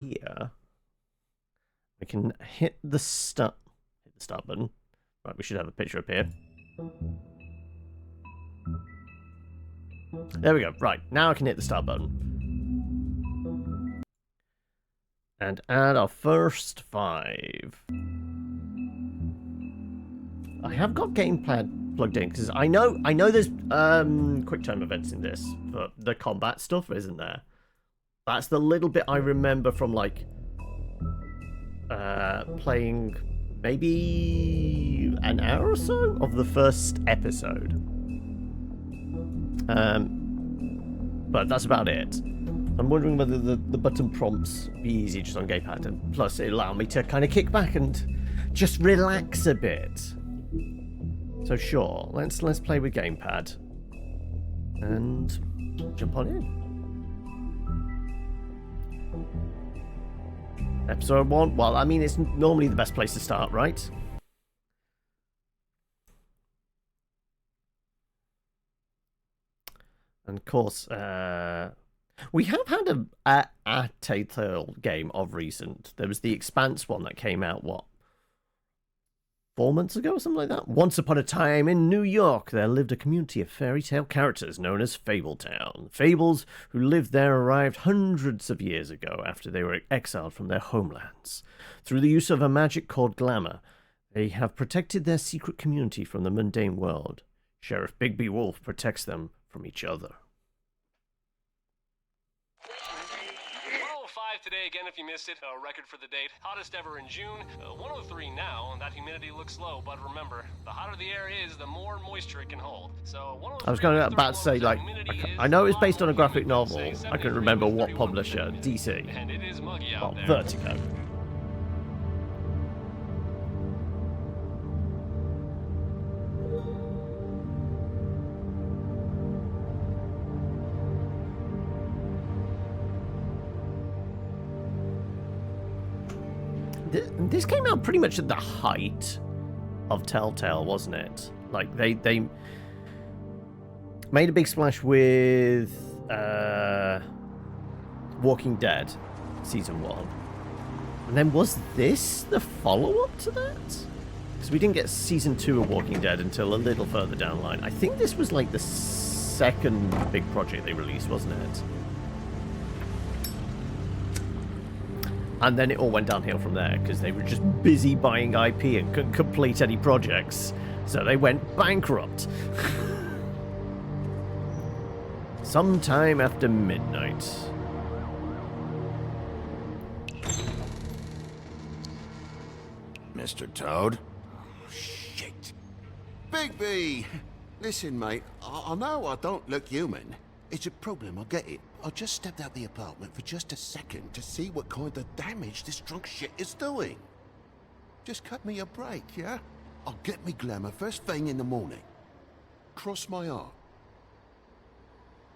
here, we can hit the start button. Right, we should have a picture up here. There we go. Right, now I can hit the start button. And add our first 5. I have got gamepad plugged in because I know there's quick time events in this, but the combat stuff isn't there. That's the little bit I remember from like playing maybe an hour or so of the first episode. But that's about it. I'm wondering whether the button prompts be easy just on gamepad, and plus it allow me to kind of kick back and just relax a bit. So sure, let's play with gamepad and jump on in. Episode 1. Well, I mean, it's normally the best place to start, right? And of course, we have had a TellTale game of recent. There was the Expanse one that came out, what, 4 months ago or something like that? Once upon a time in New York, there lived a community of fairy tale characters known as Fabletown. Fables who lived there arrived hundreds of years ago after they were exiled from their homelands. Through the use of a magic called glamour, they have protected their secret community from the mundane world. Sheriff Bigby Wolf protects them from each other. Today again if you missed it, a record for the date, hottest ever in June, 103 now, and that humidity looks low, but remember, the hotter the air is, the more moisture it can hold. So I was about to say, like, I know it's based on a graphic novel. I couldn't remember what publisher. DC. And it is muggy out there. Vertigo. This came out pretty much at the height of TellTale, wasn't it? Like, they made a big splash with Walking Dead Season 1. And then was this the follow-up to that? Because we didn't get Season 2 of Walking Dead until a little further down the line. I think this was like the second big project they released, wasn't it? And then it all went downhill from there, because they were just busy buying IP and couldn't complete any projects. So they went bankrupt. Sometime after midnight. Mr. Toad? Oh, shit. Bigby! Listen, mate, I know I don't look human. It's a problem, I get it. I just stepped out the apartment for just a second to see what kind of damage this drunk shit is doing. Just cut me a break, yeah? I'll get me glamour first thing in the morning. Cross my heart.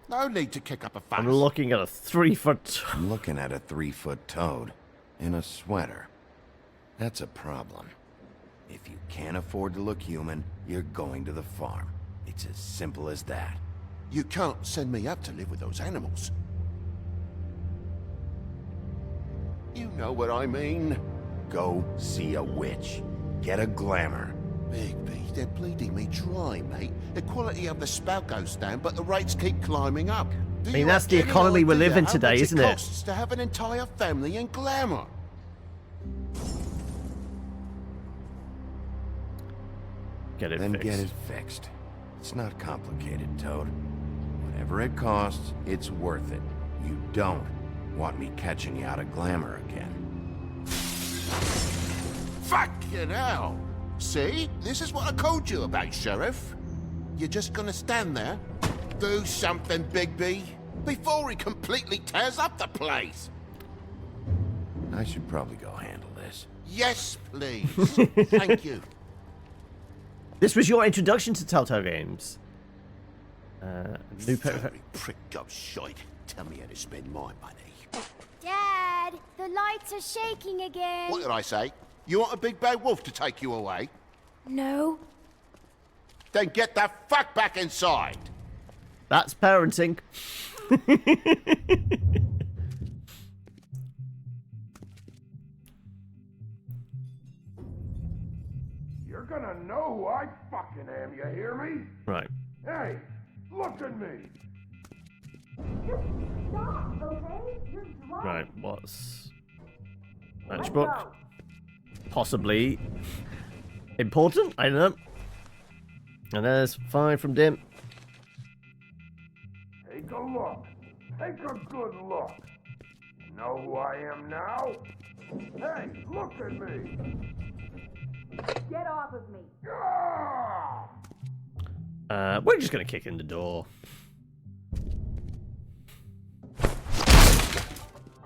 No need to kick up a fuss. I'm looking at a 3-foot... I'm looking at a 3-foot toad in a sweater. That's a problem. If you can't afford to look human, you're going to the farm. It's as simple as that. You can't send me up to live with those animals. You know what I mean. Go see a witch. Get a glamour. Bigby, they're bleeding me dry, mate. The quality of the spout goes down, but the rates keep climbing up. I mean, that's the economy we live in today, isn't it? Costs to have an entire family in glamour. Get it then fixed. Get it fixed. It's not complicated, Toad. Whatever it costs, it's worth it. You don't want me catching you out of glamour again. Fucking hell! See? This is what I called you about, Sheriff. You're just gonna stand there? Do something, Bigby, before he completely tears up the place! I should probably go handle this. Yes, please. Thank you. This was your introduction to TellTale games. Very pricked up shite. Tell me how to spend my money. Dad, the lights are shaking again. What did I say? You want a big bad wolf to take you away? No. Then get the fuck back inside. That's parenting. You're gonna know who I fucking am, you hear me? Right. Hey, look at me! Stop, okay? You're drunk. Right, what's... Matchbook? Possibly important? I don't know. And there's 5 from Dim. Take a look. Take a good look. You know who I am now? Hey, look at me! Get off of me. Ah! We're just gonna kick in the door.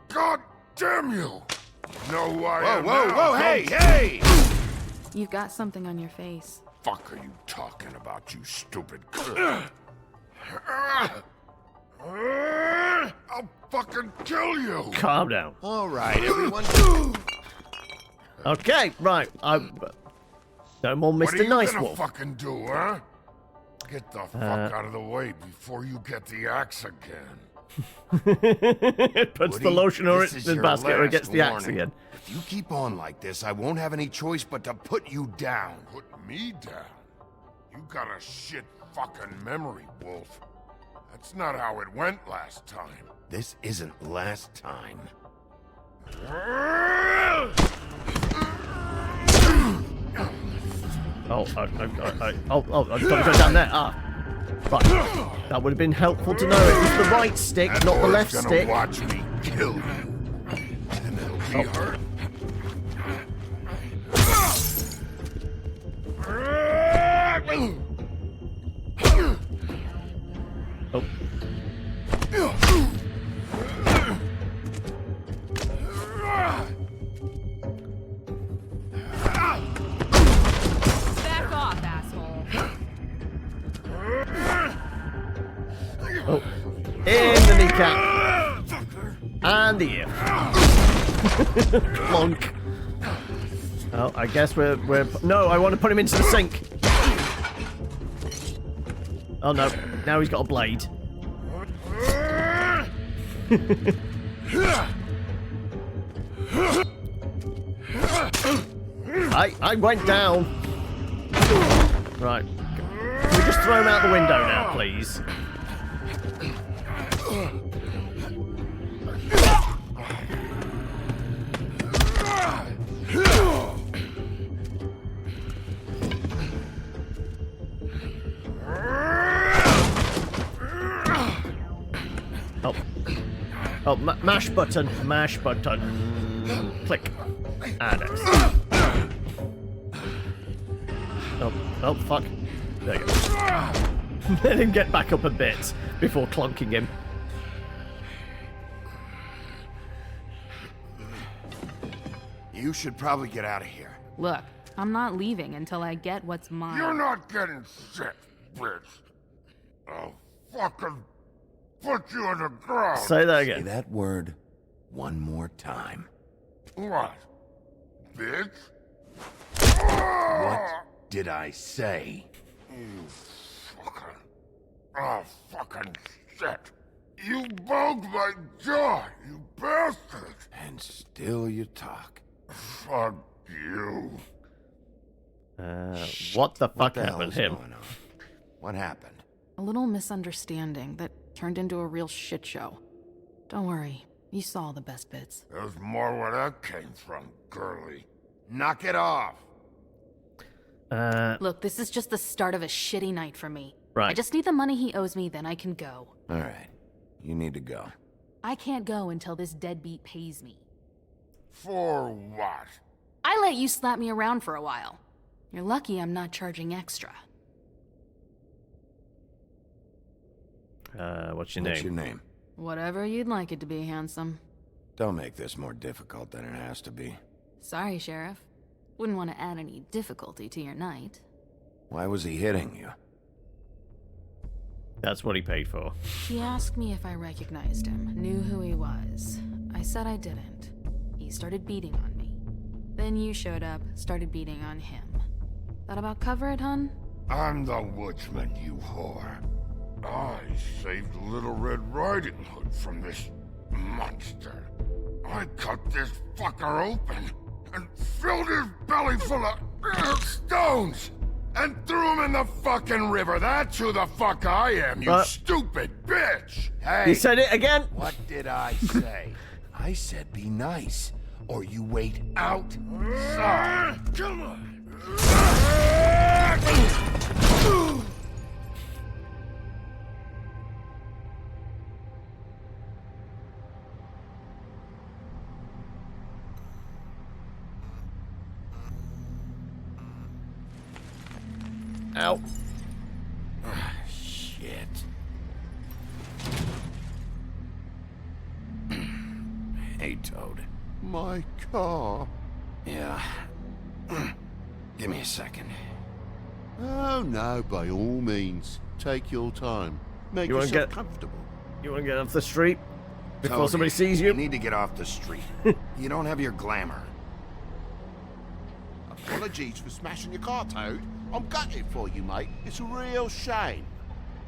God damn you! You know who I Whoa, am whoa, now, whoa, don't hey, you? hey! You've got something on your face. Fuck are you talking about, you stupid... I'll fucking kill you! Calm down. All right, everyone. Okay, right. No more What are Mr. you Nice gonna Wolf. fucking do, huh? Get the fuck out of the way before you get the axe again. It puts the Woody, lotion or this it is in the your basket or it last gets the axe warning. again. If you keep on like this, I won't have any choice but to put you down. Put me down? You got a shit fucking memory, Wolf. That's not how it went last time. This isn't last time. I've got to go down there. Ah. Right. That would have been helpful to know it was the right stick, That not the boy's left gonna stick. watch me kill you. And it'll be hurt. Oh. Back off, asshole. Oh. In the kneecap. And the ear. Plonk. Oh, I guess we're... No, I want to put him into the sink. Oh no, now he's got a blade. I went down. Right. Can we just throw him out the window now, please? Oh. Oh, mash button. Mash button. Click. Ah, no. Oh, fuck. There you go. Let him get back up a bit before clonking him. You should probably get out of here. Look, I'm not leaving until I get what's mine. You're not getting sick, bitch. I'll fucking put you in the ground. Say that Say again. that word one more time. What? Bitch? What did I say? You fucking... Oh, fucking shit. You bugged my jaw, you bastard. And still you talk. Fuck you. What the What fuck the happened hell's to him? going on? What happened? A little misunderstanding that turned into a real shit show. Don't worry, you saw the best bits. There's more where that came from, girly. Knock it off. Look, this is just the start of a shitty night for me. Right. I just need the money he owes me, then I can go. All right. You need to go. I can't go until this deadbeat pays me. For what? I let you slap me around for a while. You're lucky I'm not charging extra. What's your What's name? your name? Whatever you'd like it to be, handsome. Don't make this more difficult than it has to be. Sorry, Sheriff. Wouldn't want to add any difficulty to your night. Why was he hitting you? That's what he paid for. He asked me if I recognized him, knew who he was. I said I didn't. He started beating on me. Then you showed up, started beating on him. That about cover it, hun? I'm the woodsman, you whore. I saved Little Red Riding Hood from this monster. I cut this fucker open and filled his belly full of... Stones! And threw him in the fucking river. That's who the fuck I am, you stupid bitch! Hey! You said it again? What did I say? I said be nice, or you wait outside. Come on! Ow. Shit. Hey, Toad. My car. Yeah. Give me a second. Oh, no, by all means. Take your time. Make You wanna yourself get- comfortable. You want to get off the street before Toad, somebody sees You you? need to get off the street. You don't have your glamour. Apologies for smashing your car, Toad. I'm gutted for you, mate. It's a real shame.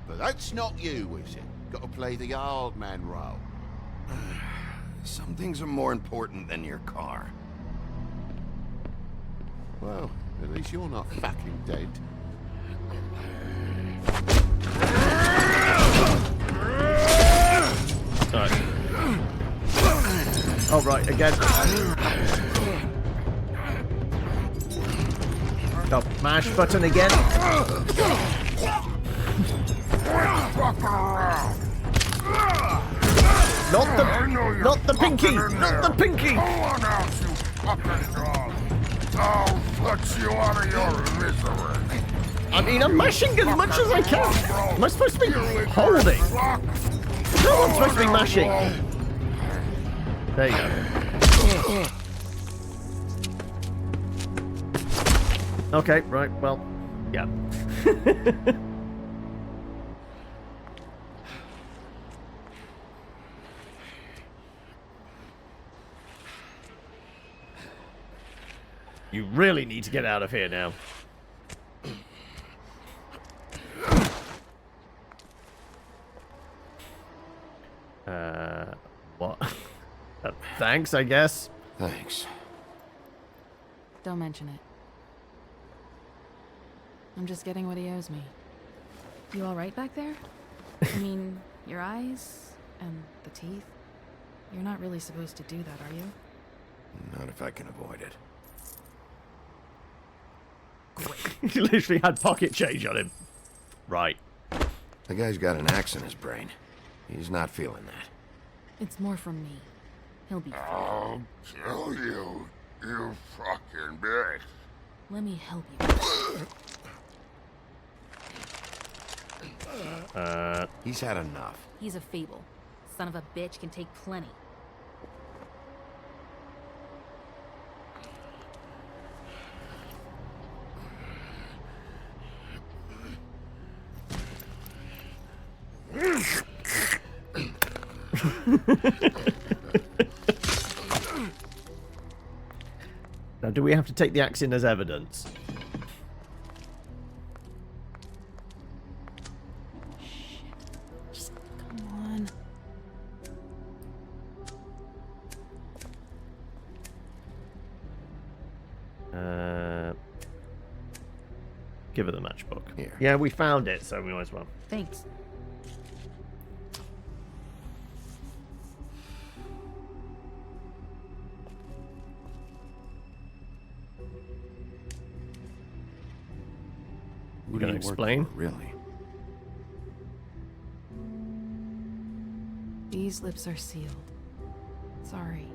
But that's not you, is it? Got to play the old man role. Some things are more important than your car. Well, at least you're not fucking dead. Alright. Oh, right, again. Oh, mash button again. Not the pinky! Not the pinky! Go on out, you fucking dog! I'll put you out of your misery! I mean, I'm mashing as much as I can. Am I supposed to be holding? No, I'm supposed to be mashing. There you go. Okay, right, well, yeah. You really need to get out of here now. What? Thanks, I guess. Thanks. Don't mention it. I'm just getting what he owes me. You alright back there? I mean, your eyes and the teeth? You're not really supposed to do that, are you? Not if I can avoid it. He literally had pocket change on him. Right. The guy's got an axe in his brain. He's not feeling that. It's more from me. He'll be fine. I'll kill you, you fucking bitch. Let me help you. He's had enough. He's a Fable. Son of a bitch can take plenty. Now, do we have to take the axe in as evidence? Just come on. Give her the matchbook. Here. Yeah, we found it, so we might as well. Thanks. You gonna explain? Really? These lips are sealed. Sorry.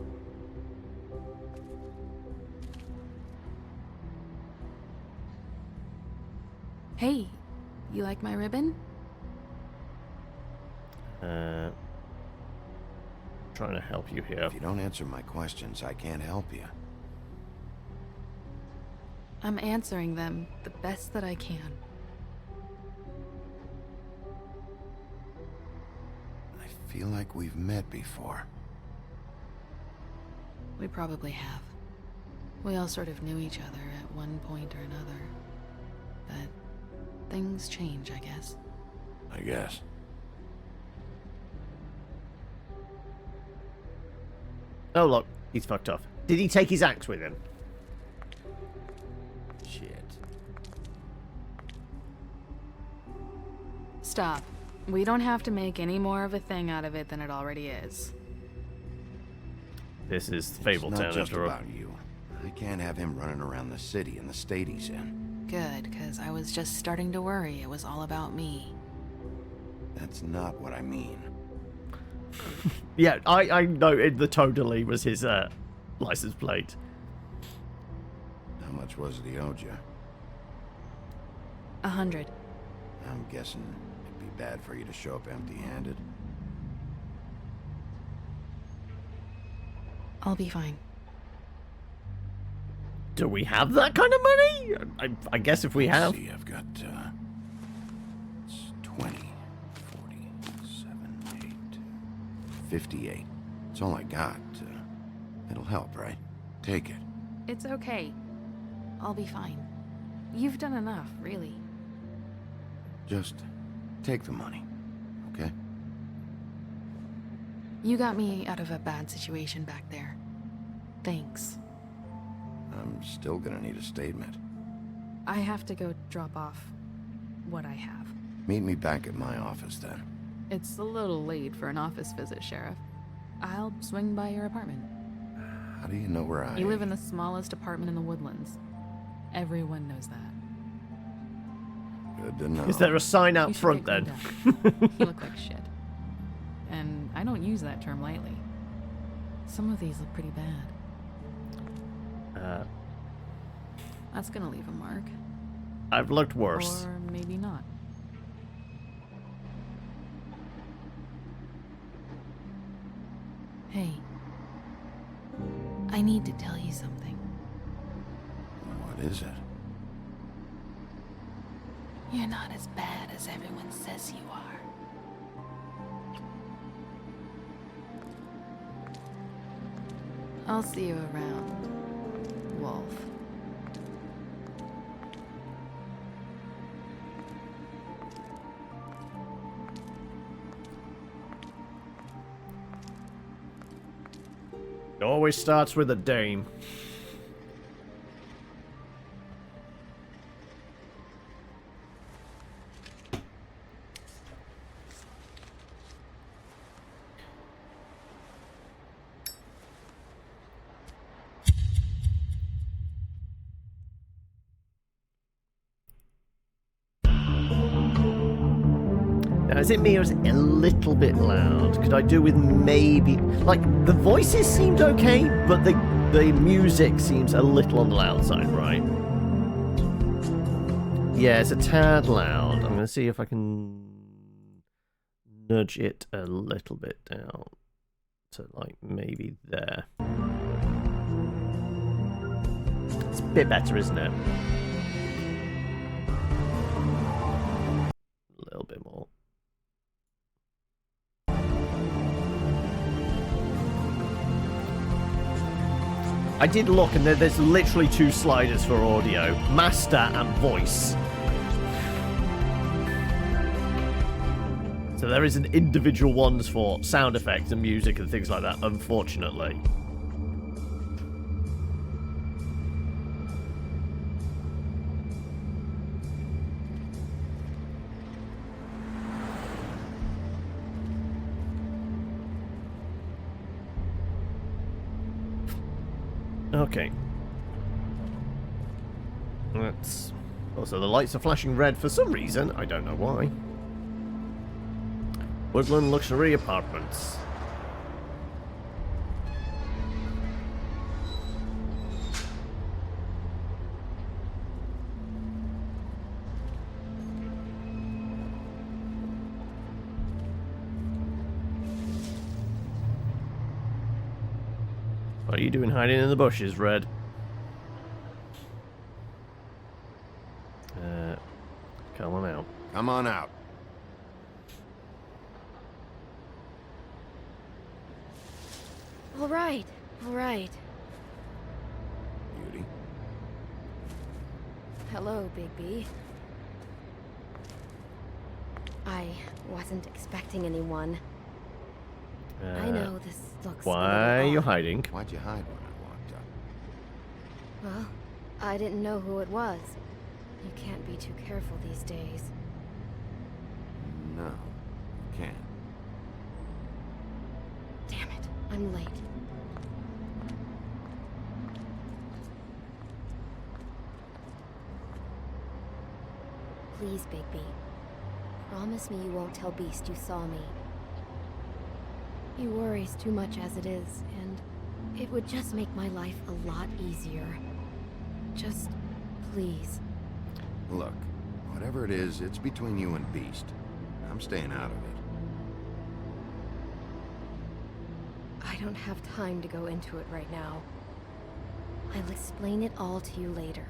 Hey, you like my ribbon? Trying to help you here. If you don't answer my questions, I can't help you. I'm answering them the best that I can. I feel like we've met before. We probably have. We all sort of knew each other at one point or another. But things change, I guess. I guess. Oh, look, he's fucked off. Did he take his axe with him? Shit. Stop. We don't have to make any more of a thing out of it than it already is. This is It's Fabletown not just after all. about you. I can't have him running around the city in the state he's in. Good, because I was just starting to worry it was all about me. That's not what I mean. Yeah, I noted the totally was his license plate. How much was it he owed you? 100. I'm guessing it'd be bad for you to show up empty-handed. I'll be fine. Do we have that kind of money? I guess if we Let's have. see, I've got, it's 20, 40, 7, 8, 58. It's all I got. It'll help, right? Take it. It's okay. I'll be fine. You've done enough, really. Just take the money, okay? You got me out of a bad situation back there. Thanks. I'm still gonna need a statement. I have to go drop off what I have. Meet me back at my office, then. It's a little late for an office visit, Sheriff. I'll swing by your apartment. How do you know where I... You live in the smallest apartment in the Woodlands. Everyone knows that. Good to know. Is there a sign out You should front get then? cleaned up. You look like shit. And I don't use that term lightly. Some of these look pretty bad. That's gonna leave a mark. I've looked worse. Or maybe not. Hey. I need to tell you something. What is it? You're not as bad as everyone says you are. I'll see you around, Wolf. It always starts with a dame. Now, is it me or is it a little bit loud? Could I do with maybe... Like, the voices seemed okay, but the music seems a little on the loud side, right? Yeah, it's a tad loud. I'm going to see if I can nudge it a little bit down to, like, maybe there. It's a bit better, isn't it? A little bit more. I did look, and there's literally two sliders for audio. Master and voice. So there isn't individual ones for sound effects and music and things like that, unfortunately. Okay. That's... Also, the lights are flashing red for some reason. I don't know why. Woodland Luxury Apartments. What are you doing hiding in the bushes, Red? Come on out. Come on out. All right, all right. Beauty. Hello, Bigby. I wasn't expecting anyone. I know this looks. Why are you hiding? Why'd you hide when I walked up? Well, I didn't know who it was. You can't be too careful these days. No, you can't. Damn it, I'm late. Please, Bigby. Promise me you won't tell Beast you saw me. He worries too much as it is, and it would just make my life a lot easier. Just, please. Look, whatever it is, it's between you and Beast. I'm staying out of it. I don't have time to go into it right now. I'll explain it all to you later.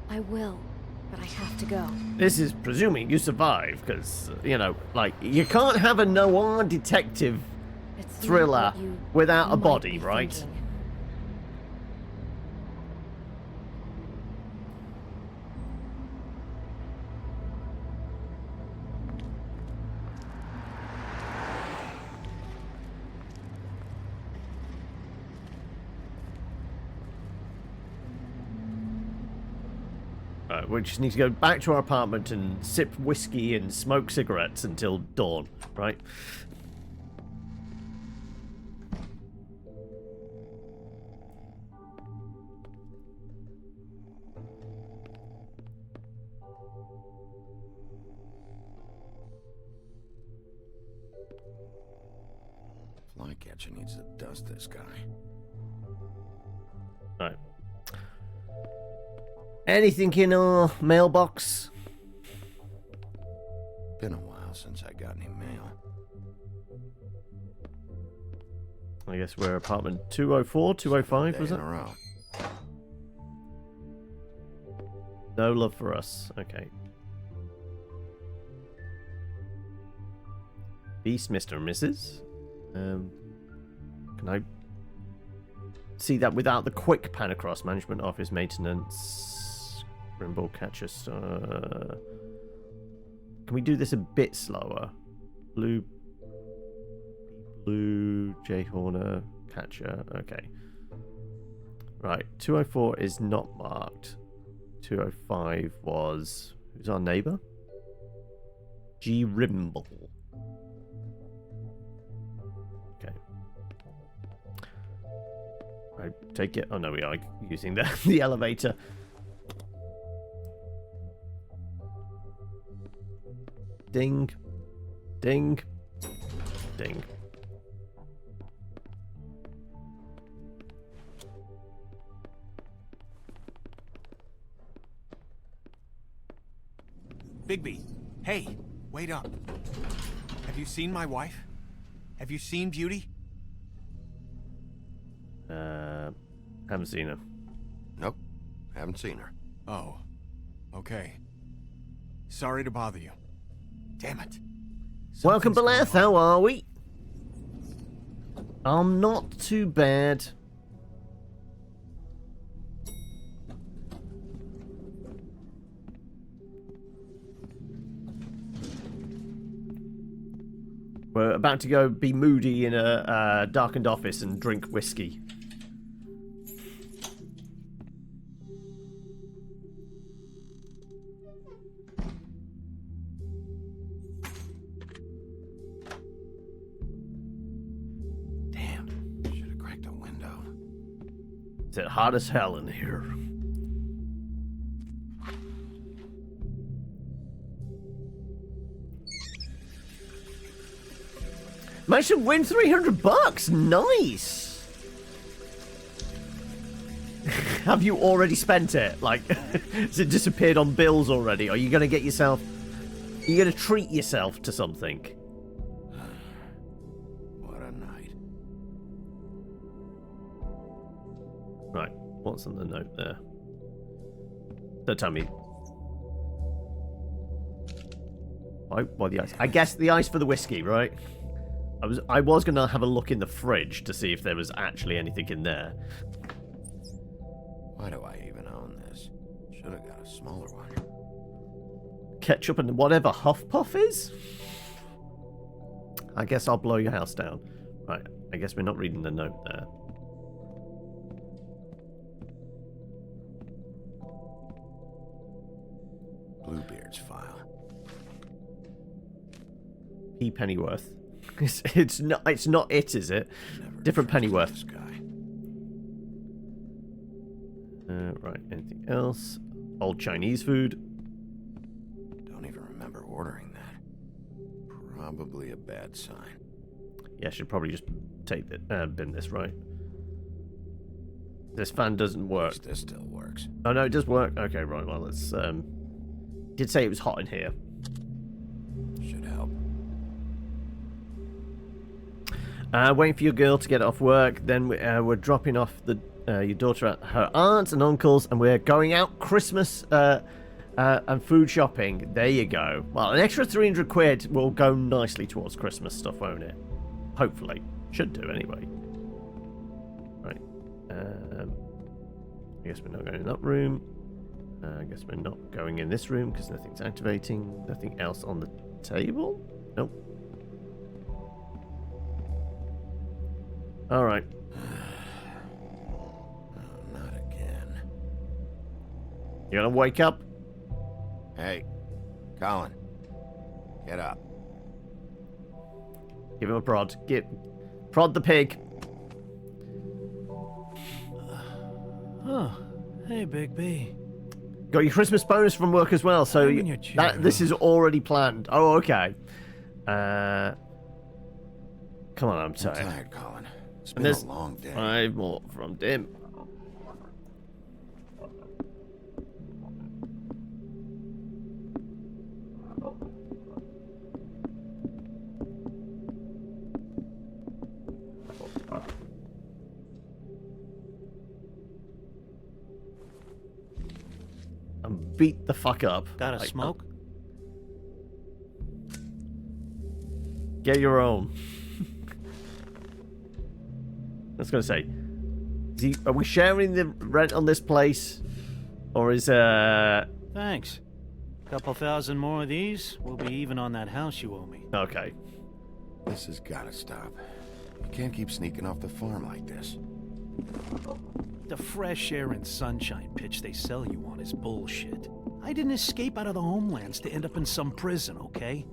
I will, but I have to go. This is presuming you survive, because, you know, like, you can't have a noir detective It's not thriller what you without a might body, be right? thinking. Right, we just need to go back to our apartment and sip whiskey and smoke cigarettes until dawn, right? Flycatcher needs to dust this guy. Right. Anything in our mailbox? Been a while since I got any mail. I guess we're apartment 204, 205, was Day it? in a row. No love for us. Okay. Beast, Mr. and Mrs. Can I see that without the quick pan across? Management, office, maintenance, Grimm catcher. Can we do this a bit slower? Blue, J Horner, catcher. Okay. Right. 204 is not marked. 205 was... Who's our neighbour? G. Rimble. Okay. I take it... Oh, no, we are using the elevator. Ding. Ding. Ding. Bigby, hey, wait up. Have you seen my wife? Have you seen Beauty? Haven't seen her. Nope, haven't seen her. Oh, okay. Sorry to bother you. Damn it. Welcome, Something's Beleth. going on. How are we? I'm not too bad. We're about to go be moody in a darkened office and drink whiskey. Damn, should have cracked a window. It's hot as hell in here. Managed to win $300. Nice. Have you already spent it? Like, has it disappeared on bills already? Are you gonna get yourself? Are you gonna treat yourself to something? What a night. Right. What's on the note there? Don't tell me. Why the ice? I guess the ice for the whiskey, right? I was gonna have a look in the fridge to see if there was actually anything in there. Why do I even own this? Should have got a smaller one. Ketchup and whatever Huff Puff is? I guess I'll blow your house down. Right, I guess we're not reading the note there. Bluebeard's file. P. Pennyworth. It's not it, is it? Never Different trusted Pennyworth. this guy. Right, anything else? Old Chinese food. Don't even remember ordering that. Probably a bad sign. Yeah, I should probably just take it, bin this, right? This fan doesn't At work. least this still works. Oh no, it does work. Okay, right, well, let's, did say it was hot in here. Should help. Waiting for your girl to get off work, then we're dropping off your daughter at her aunts and uncles, and we're going out Christmas and food shopping. There you go. Well, an extra 300 quid will go nicely towards Christmas stuff, won't it? Hopefully. Should do, anyway. Right. I guess we're not going in that room. I guess we're not going in this room because nothing's activating. Nothing else on the table? Nope. Alright. Oh, not again. You gonna wake up? Hey, Colin. Get up. Give him a prod. Prod the pig. Oh, hey, Bigby. Got your Christmas bonus from work as well, so I'm in your chair. this is already planned. Oh, okay. Come on, I'm I'm tired. tired, Colin. It's And been a there's long day. 5 more from Dim. And beat the fuck up. Got a Like, smoke? Get your own. I was gonna say, are we sharing the rent on this place, or is Thanks. Couple thousand more of these, we'll be even on that house you owe me. okay? This has gotta stop. You can't keep sneaking off the farm like this. The fresh air and sunshine pitch they sell you on is bullshit. I didn't escape out of the homelands to end up in some prison, okay?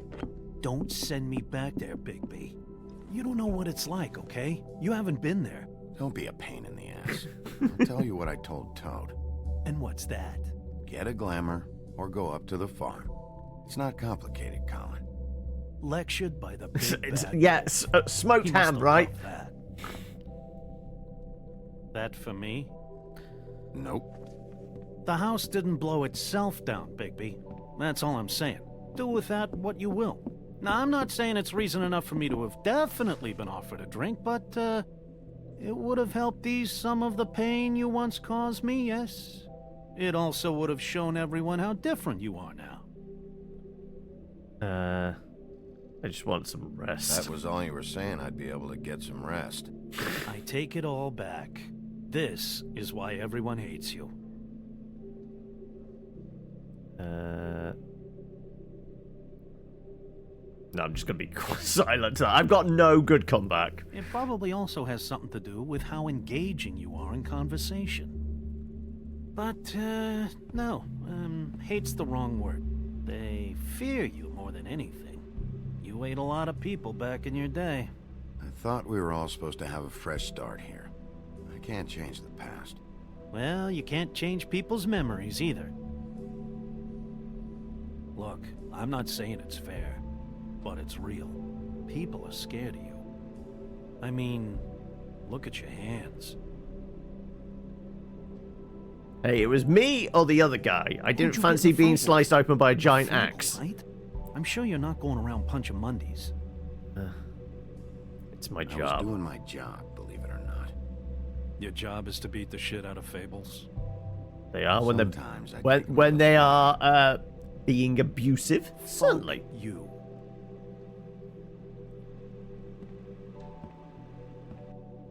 Don't send me back there, Bigby. You don't know what it's like, okay? You haven't been there. Don't be a pain in the ass. I'll tell you what I told Toad. And what's that? Get a glamour, or go up to the farm. It's not complicated, Colin. Lectured by the big bad Yeah, wolf. smoked He must ham, have right? loved that. That for me? Nope. The house didn't blow itself down, Bigby. That's all I'm saying. Do with that what you will. Now, I'm not saying it's reason enough for me to have definitely been offered a drink, but, it would have helped ease some of the pain you once caused me, yes? It also would have shown everyone how different you are now. I just want some rest. That was all you were saying. I'd be able to get some rest. I take it all back. This is why everyone hates you. No, I'm just gonna be silent. I've got no good comeback. It probably also has something to do with how engaging you are in conversation. But, no, hate's the wrong word. They fear you more than anything. You ate a lot of people back in your day. I thought we were all supposed to have a fresh start here. I can't change the past. Well, you can't change people's memories either. Look, I'm not saying it's fair, but it's real. People are scared of you. I mean, look at your hands. Hey, it was me or the other guy. I didn't you fancy get in the being fight with? sliced open by a giant Fable, axe. Right? I'm sure you're not going around punching Mondays. It's my I was job. doing my job, believe it or not. Your job is to beat the shit out of Fables. They are when Sometimes I they're take 'em when to they the are being abusive. Certainly. You.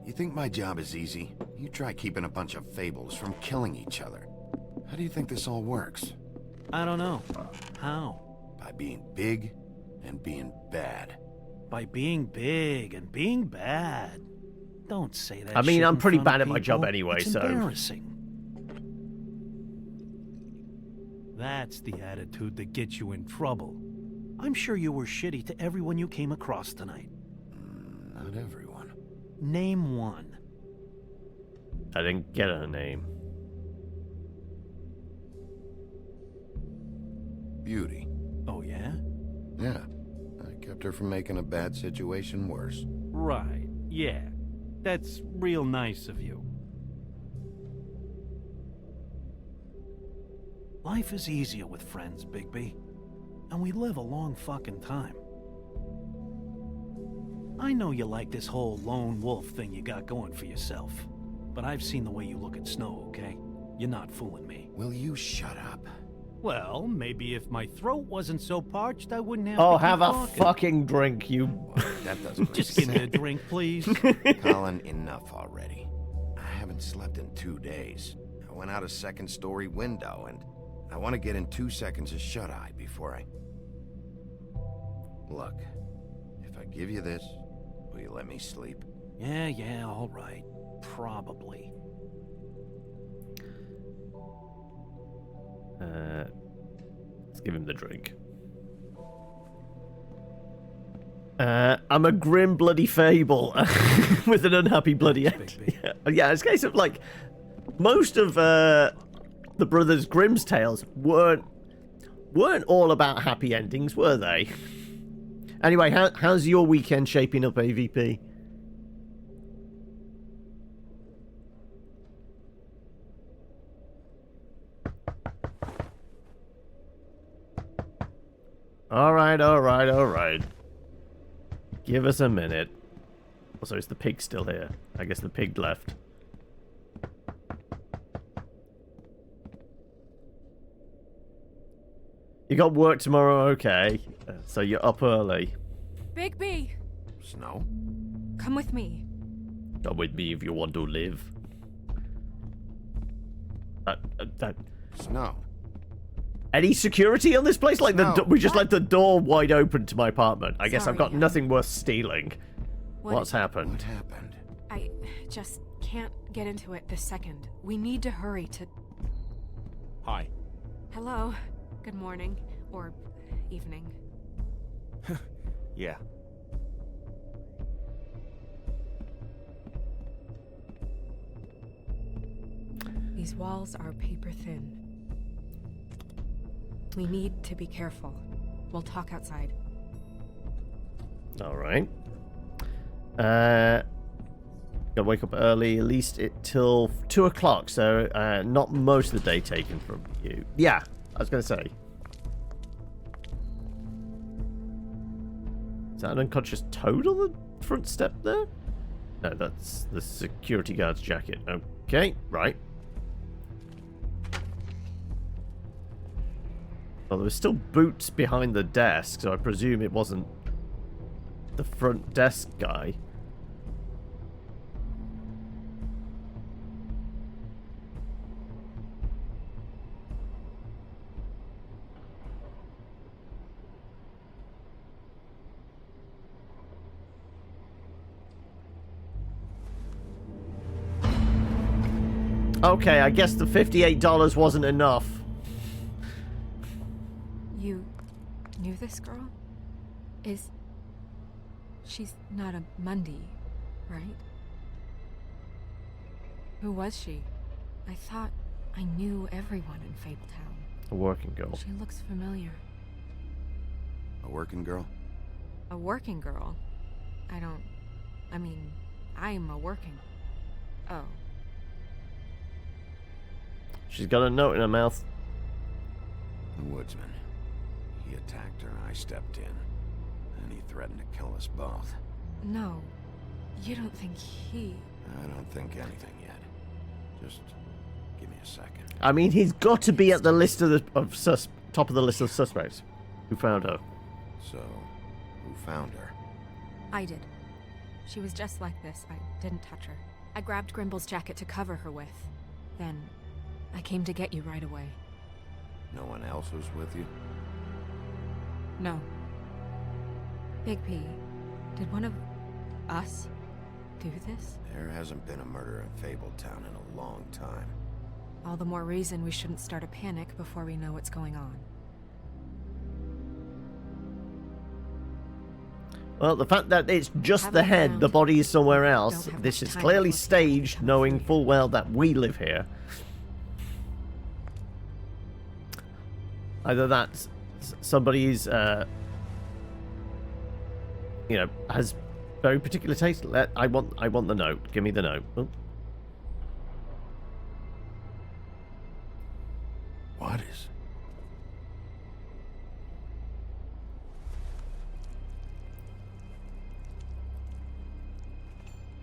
You think my job is easy? You try keeping a bunch of Fables from killing each other. How do you think this all works? I don't know. How? By being big and being bad. By being big and being bad. Don't say that. I mean, shit I'm in pretty front bad of at my job people. anyway, It's so- embarrassing. That's the attitude that gets you in trouble. I'm sure you were shitty to everyone you came across tonight. Not everyone. Name one. I didn't get her name. Beauty. Oh, yeah? Yeah. I kept her from making a bad situation worse. Right, yeah. That's real nice of you. Life is easier with friends, Bigby. And we live a long fucking time. I know you like this whole lone wolf thing you got going for yourself. But I've seen the way you look at Snow, okay? You're not fooling me. Will you shut up? Well, maybe if my throat wasn't so parched, I wouldn't have Oh, to keep have a talking. fucking drink, you. That doesn't Just make give me a sense. drink, please. Colin, enough already. I haven't slept in 2 days. I went out a second-story window, and I want to get in 2 seconds of shut-eye before I... Look, if I give you this, will you let me sleep? Yeah, all right. Probably. Let's give him the drink. I'm a grim bloody fable with an unhappy bloody end. Yeah, it's a case of like most of the brothers Grimm's tales weren't all about happy endings, were they? Anyway, how's your weekend shaping up, AVP? All right. Give us a minute. Also, is the pig still here? I guess the pig left. You got work tomorrow, okay. So you're up early. Bigby, Snow? come with me. Come with me if you want to live. Snow. Any security on this place? Like No. we just left the door wide open to my apartment. I guess I've got Sorry. nothing worth stealing. What- What's happened? What happened? I just can't get into it this second. We need to hurry to... Hi. Hello. Good morning. Or evening. Yeah. These walls are paper thin. We need to be careful. We'll talk outside. All right. Gotta wake up early, at least till 2 o'clock. So not most of the day taken from you. Yeah, I was gonna say. Is that an unconscious toad on the front step there? No, that's the security guard's jacket. Okay, right. Well, there was still boots behind the desk, so I presume it wasn't the front desk guy. Okay, I guess the $58 wasn't enough. You knew this girl? She's not a Mundy, right? Who was she? I thought I knew everyone in Fabletown. A working girl. She looks familiar. A working girl? A working girl? I'm a working... Oh. She's got a note in her mouth. The woodsman. He attacked her and I stepped in. And he threatened to kill us both. No. You don't think he... I don't think anything yet. Just give me a second. I mean, he's got to be at the list of top of the list of suspects. Who found her? So, who found her? I did. She was just like this. I didn't touch her. I grabbed Grimble's jacket to cover her with. Then, I came to get you right away. No one else was with you? No. Bigby, did one of us do this? There hasn't been a murder in Fabletown in a long time. All the more reason we shouldn't start a panic before we know what's going on. Well, the fact that it's just Have the a head, look the around. body is somewhere Don't else. have This much is time clearly before staged, Captain knowing Freed. full well that we live here. Either that's somebody's, has very particular taste. I want the note. Give me the note. Oh. What is...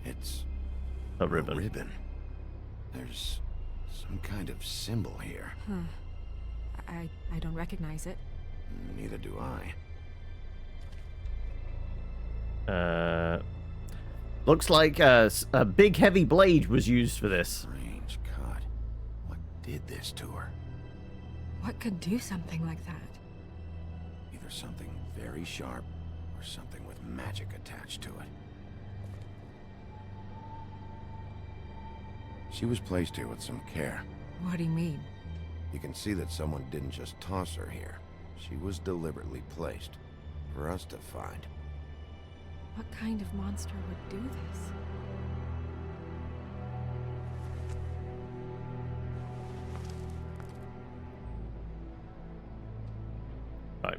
It's A ribbon. A ribbon. There's some kind of symbol here. Huh. I don't recognize it. Neither do Uh, looks like a big heavy blade was used for this. Strange cut. What did this to her? What could do something like that? Either something very sharp or something with magic attached to it. She was placed here with some care. What do you mean? You can see that someone didn't just toss her here. She was deliberately placed for us to find. What kind of monster would do this? Right.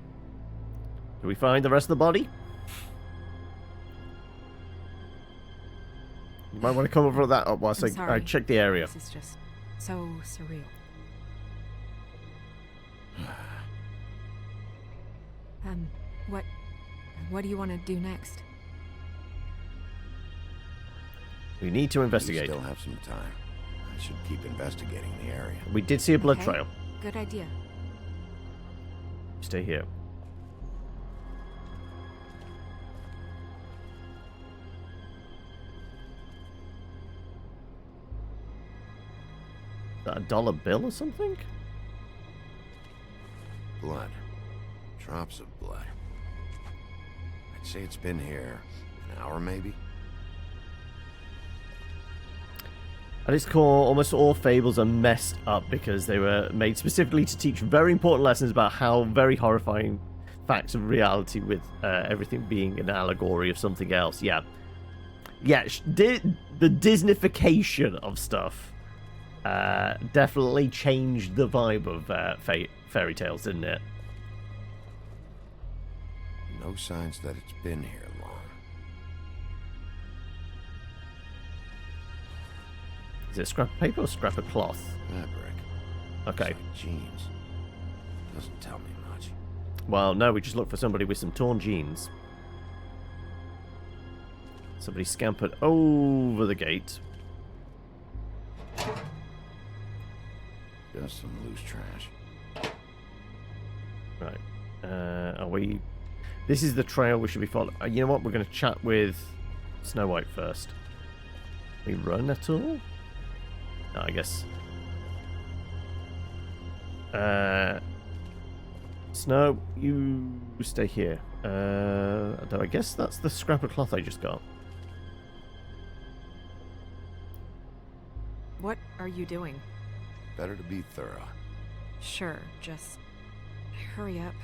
Do we find the rest of the body? You might want to come over that up whilst I'm I sorry. check the area. This is just so surreal. What do you want to do next? We need to investigate. We still have some time. I should keep investigating the area. We did see a blood Okay. trail. Good idea. Stay here. Is that a dollar bill or something? Blood. Drops of blood. I'd say it's been here an hour, maybe? At its core, almost all fables are messed up because they were made specifically to teach very important lessons about how very horrifying facts of reality, with everything being an allegory of something else. Yeah. Yeah, the Disneyfication of stuff definitely changed the vibe of fairy tales, didn't it? No signs that it's been here long. Is it a scrap of paper or scrap of cloth? Fabric. Okay. Looks like jeans. Doesn't tell me much. Well, no, we just look for somebody with some torn jeans. Somebody scampered over the gate. Just some loose trash. Right. Are we... This is the trail we should be following. You know what? We're going to chat with Snow White first. We run at all? No, I guess. Snow, you stay here. Though I guess that's the scrap of cloth I just got. What are you doing? Better to be thorough. Sure, just hurry up.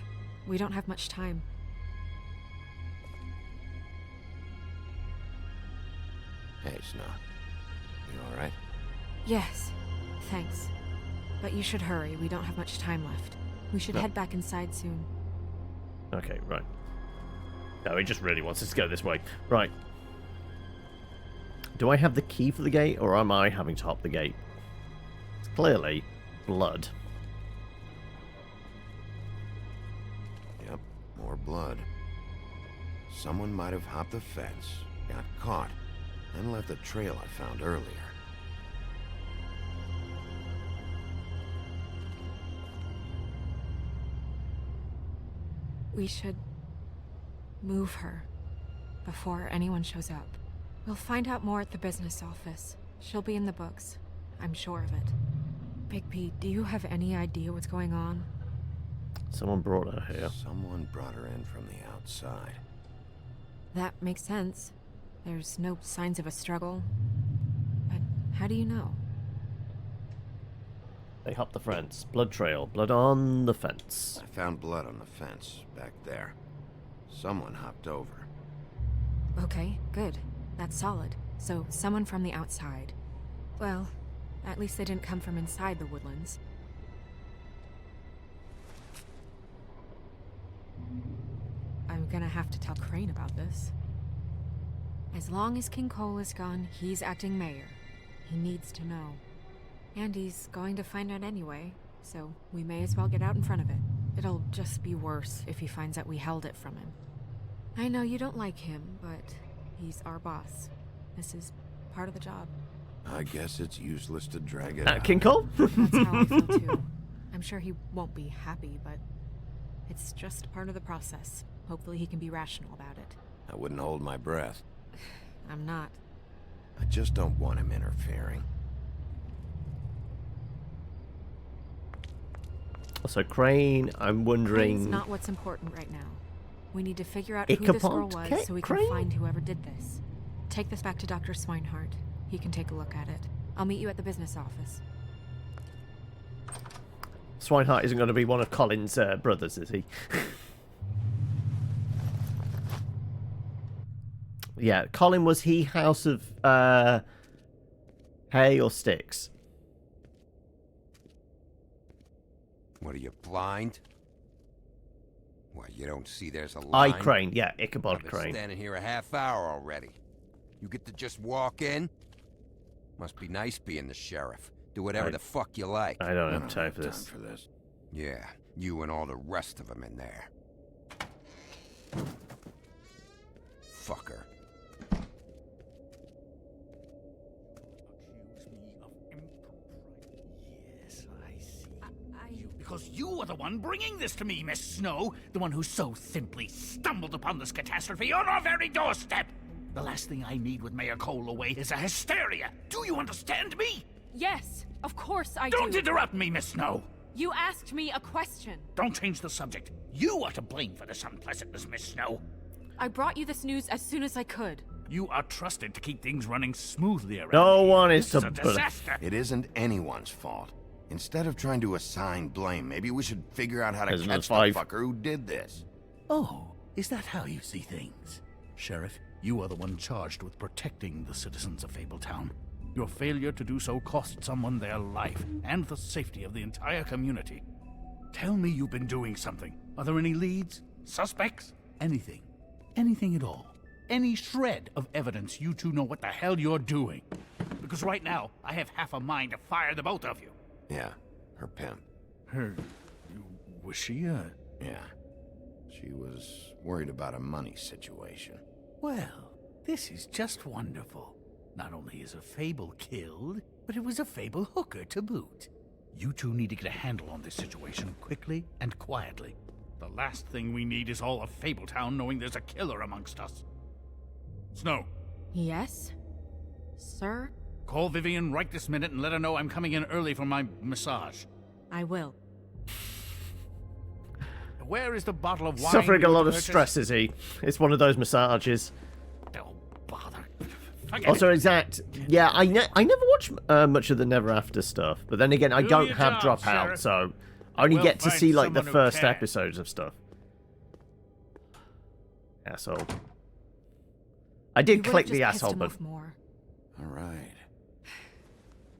We don't have much time. Hey, Snow. You alright? Yes, thanks. But you should hurry. We don't have much time left. We should head back inside soon. Okay, right. No, he just really wants us to go this way. Right. Do I have the key for the gate, or am I having to hop the gate? It's clearly blood. Yep, more blood. Someone might have hopped the fence, got caught, and left the trail I found earlier. We should move her before anyone shows up. We'll find out more at the business office. She'll be in the books. I'm sure of it. Bigby, do you have any idea what's going on? Someone brought her here. Someone brought her in from the outside. That makes sense. There's no signs of a struggle. But how do you know? They hopped the fence. Blood trail. Blood on the fence. I found blood on the fence, back there. Someone hopped over. Okay, good. That's solid. So, someone from the outside. Well, at least they didn't come from inside the woodlands. I'm gonna have to tell Crane about this. As long as King Cole is gone, he's acting mayor. He needs to know. And he's going to find out anyway, so we may as well get out in front of it. It'll just be worse if he finds out we held it from him. I know you don't like him, but he's our boss. This is part of the job. I guess it's useless to drag it out. King Cole? That's how I feel too. I'm sure he won't be happy, but it's just part of the process. Hopefully he can be rational about it. I wouldn't hold my breath. I'm not. I just don't want him interfering. So Crane, I'm wondering... Crane's not what's important right now. We need to figure out who this girl was so we can find whoever did this. Take this back to Dr. Swinehart. He can take a look at it. I'll meet you at the business office. Swinehart isn't going to be one of Colin's brothers, is he? Yeah, Colin, was he House of Hay or Sticks? What are you, blind? What, you don't see there's a line? Crane, yeah, Ichabod I've been Crane. Standing here a half hour already. You get to just walk in? Must be nice being the sheriff. Do whatever the fuck you like. I don't have time for this. Yeah, you and all the rest of them in there. Fucker. Because you are the one bringing this to me, Miss Snow. The one who so simply stumbled upon this catastrophe on our very doorstep. The last thing I need with Mayor Cole away is a hysteria. Do you understand me? Yes, of course I do. Don't interrupt me, Miss Snow. You asked me a question. Don't change the subject. You are to blame for this unpleasantness, Miss Snow. I brought you this news as soon as I could. You are trusted to keep things running smoothly around No here. one is This to... a disaster. It isn't anyone's fault. Instead of trying to assign blame, maybe we should figure out how to catch the fucker who did this. Oh, is that how you see things? Sheriff, you are the one charged with protecting the citizens of Fabletown. Your failure to do so cost someone their life and the safety of the entire community. Tell me you've been doing something. Are there any leads? Suspects? Anything. Anything at all. Any shred of evidence you two know what the hell you're doing. Because right now, I have half a mind to fire the both of you. Yeah, her pimp. Her... was she, Yeah. She was worried about a money situation. Well, this is just wonderful. Not only is a Fable killed, but it was a Fable hooker to boot. You two need to get a handle on this situation quickly and quietly. The last thing we need is all of Fabletown knowing there's a killer amongst us. Snow. Yes? Sir? Call Vivian right this minute and let her know I'm coming in early for my massage. I will. Where is the bottle of wine? Suffering a lot of stress, is he? It's one of those massages. Oh, bother. Forget Also, it. exact. Yeah, I never watch much of the Never After stuff, but then again, I Do don't your have job, Dropout, Sheriff. so I only We'll get to find see like the someone who first can. episodes of stuff. Asshole. I You did would've click just the pissed asshole, him but off more. All right.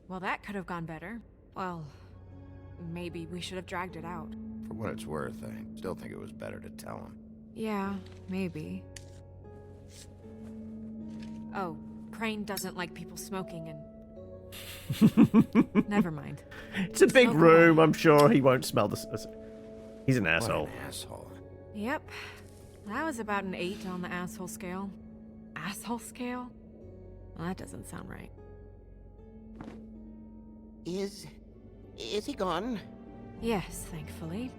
Well, that could have gone better. Well, maybe we should have dragged it out. For what it's worth, I still think it was better to tell him. Yeah, maybe. Oh, Crane doesn't like people smoking and... Never mind. It's a big Smoke room. away. I'm sure he won't smell the... He's an asshole. What an asshole. Yep. That was about an 8 on the asshole scale. Asshole scale? Well, that doesn't sound right. Is he gone? Yes, thankfully.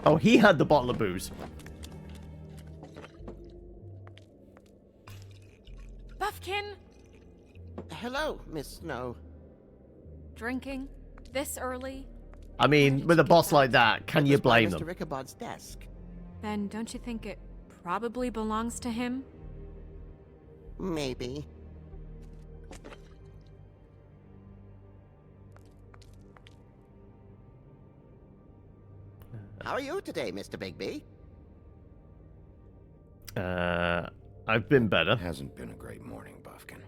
Oh, he had the bottle of booze. Buffkin! Hello, Miss Snow. Drinking? This early? I mean, with a boss like that, can you blame Mr. them? Ichabod's desk. Then don't you think it probably belongs to him? Maybe. How are you today, Mr. Bigby? I've been better. Hasn't been a great morning, Buffkin.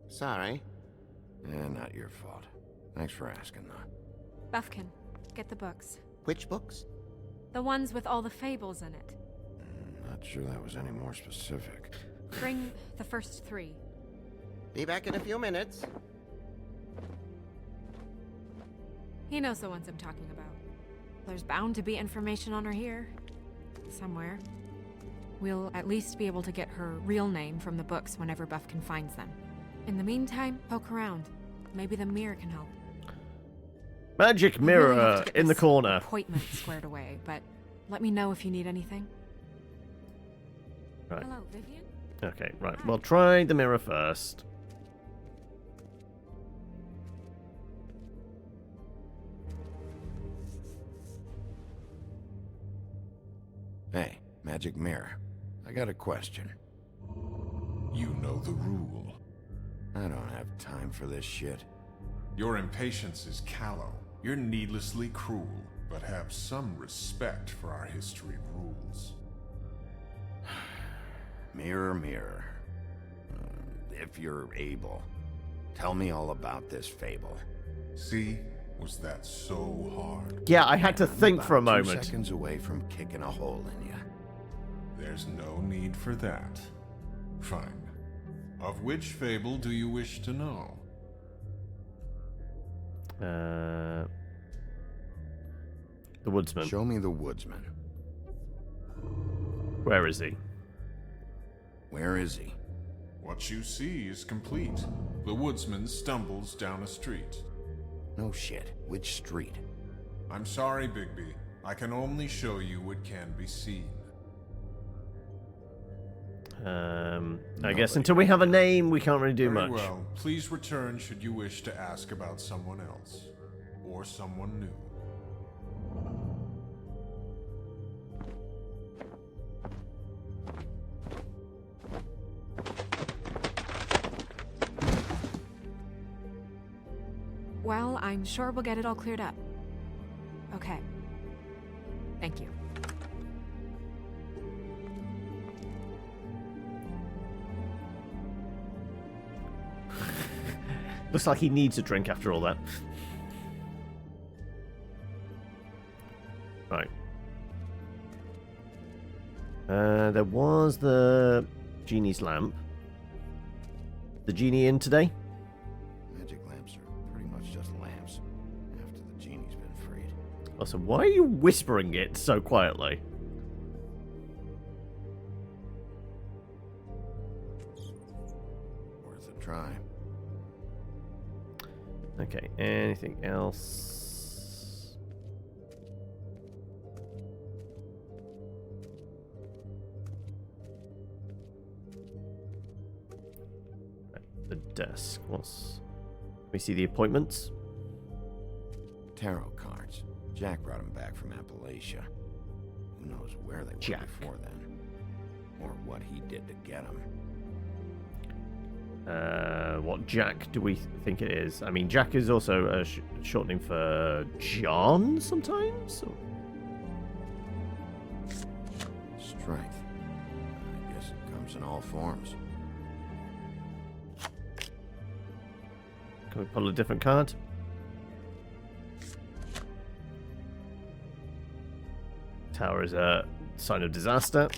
Sorry. Not your fault. Thanks for asking, though. Buffkin, get the books. Which books? The ones with all the fables in it. Not sure that was any more specific. Bring the first 3. Be back in a few minutes. He knows the ones I'm talking about. There's bound to be information on her here. Somewhere. We'll at least be able to get her real name from the books whenever Buffkin finds them. In the meantime, poke around. Maybe the mirror can help. Magic mirror in the corner. Appointment squared away, but let me know if you need anything. Right. Hello, Vivian? Okay, right. We'll try the mirror first. Hey, magic mirror. I got a question. You know the rule. I don't have time for this shit. Your impatience is callow. You're needlessly cruel, but have some respect for our history rules. Mirror, mirror. If you're able, tell me all about this fable. See? Was that so hard? Yeah, I had to think for a About 2 moment. seconds away from kicking a hole in you. There's no need for that. Fine. Of which fable do you wish to know? The woodsman. Show me the woodsman. Where is he? Where is he? What you see is complete. The woodsman stumbles down a street. No shit. Which street? I'm sorry, Bigby. I can only show you what can be seen. I guess until we have a name, we can't really do Very much. well. Please return should you wish to ask about someone else. Or someone new. Well, I'm sure we'll get it all cleared up. Okay. Thank you. Looks like he needs a drink after all that. Right. There was the genie's lamp. The genie in today? Magic lamps are pretty much just lamps. After the genie's been freed. Also, why are you whispering it so quietly? Worth a try. Okay, anything else? Right, the desk. What's... We see the appointments. Tarot cards. Jack brought them back from Appalachia. Who knows where they were before then. Or what he did to get them. What Jack do we think it is? I mean, Jack is also a shortening for John sometimes? Or... Strength. I guess it comes in all forms. Can we pull a different card? Tower is a sign of disaster.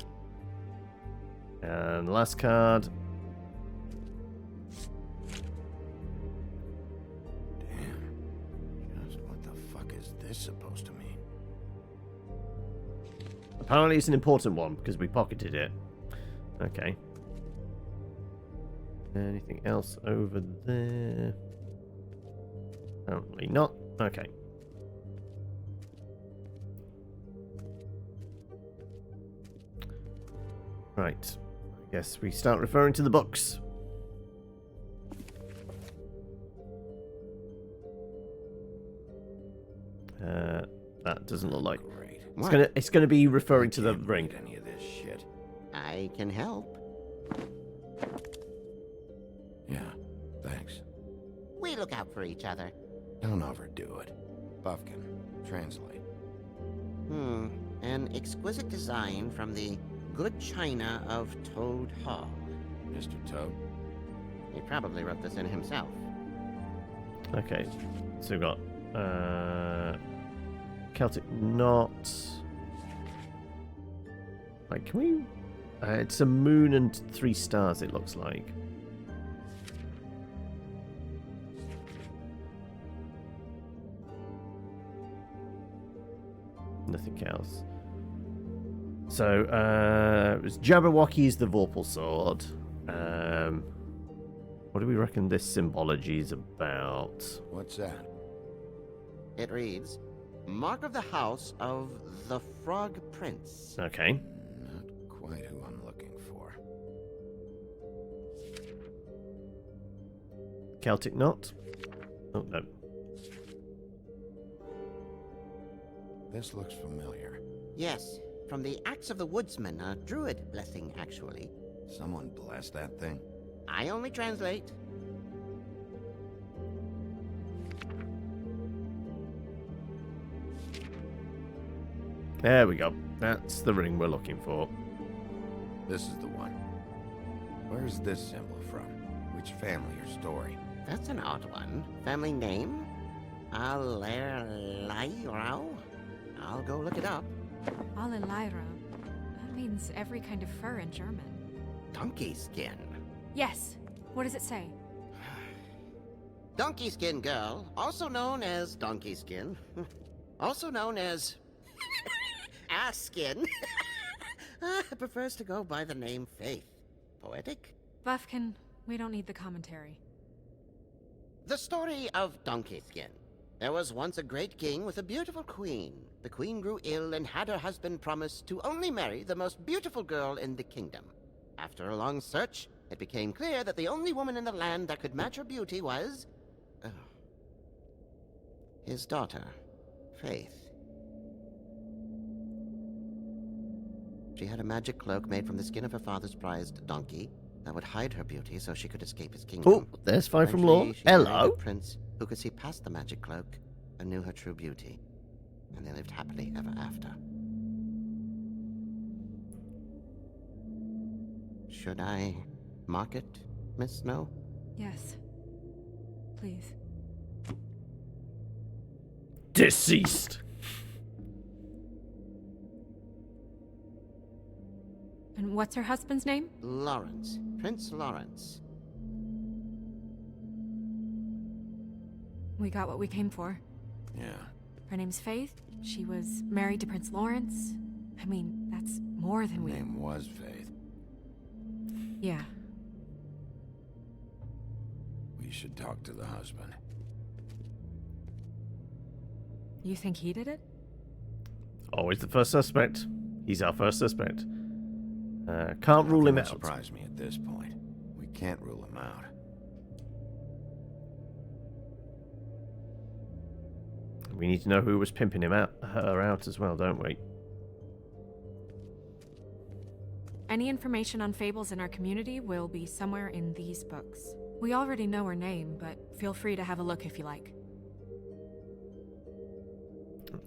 And the last card. This supposed to mean? Apparently it's an important one because we pocketed it. Okay. Anything else over there? Apparently not. Okay. Right. I guess we start referring to the books. That doesn't look like. Great. It's gonna be referring to the ring. Any of this shit? I can help. Yeah. Thanks. We look out for each other. Don't overdo it. Buffkin, translate. An exquisite design from the good china of Toad Hall. Mr. Toad? He probably wrote this in himself. Okay, so we've got Celtic Knot. Like, can we? It's a moon and 3 stars. It looks like. Nothing else. So, it was Jabberwocky's the Vorpal Sword. What do we reckon this symbology is about? What's that? It reads, Mark of the House of the Frog Prince. Okay. Not quite who I'm looking for. Celtic Knot. Oh, no. This looks familiar. Yes, from the Axe of the Woodsman, a druid blessing, actually. Someone blessed that thing? I only translate. There we go. That's the ring we're looking for. This is the one. Where's this symbol from? Which family or story? That's an odd one. Family name? Allerleirauh? I'll go look it up. Allerleirauh? That means every kind of fur in German. Donkey skin. Yes. What does it say? Donkey skin girl, also known as donkey skin, also known as ass skin, prefers to go by the name Faith. Poetic? Buffkin, we don't need the commentary. The story of Donkey Skin. There was once a great king with a beautiful queen. The queen grew ill and had her husband promise to only marry the most beautiful girl in the kingdom. After a long search, it became clear that the only woman in the land that could match her beauty was... his daughter, Faith. She had a magic cloak made from the skin of her father's prized donkey that would hide her beauty so she could escape his kingdom. Oh, there's Five from Eventually, Law. she married Hello. a prince who could see past the magic cloak and knew her true beauty. And they lived happily ever after. Should I mark it, Miss Snow? Yes. Please. Deceased. And what's her husband's name? Lawrence. Prince Lawrence. We got what we came for. Yeah. Her name's Faith. She was married to Prince Lawrence. I mean, that's more than we... Her name was Faith. Yeah. We should talk to the husband. You think he did it? Always the first suspect. He's our first suspect. Can't rule him Nothing would out. surprise me at this point. We can't rule him out. We need to know who was pimping her out as well, don't we? Any information on Fables in our community will be somewhere in these books. We already know her name, but feel free to have a look if you like.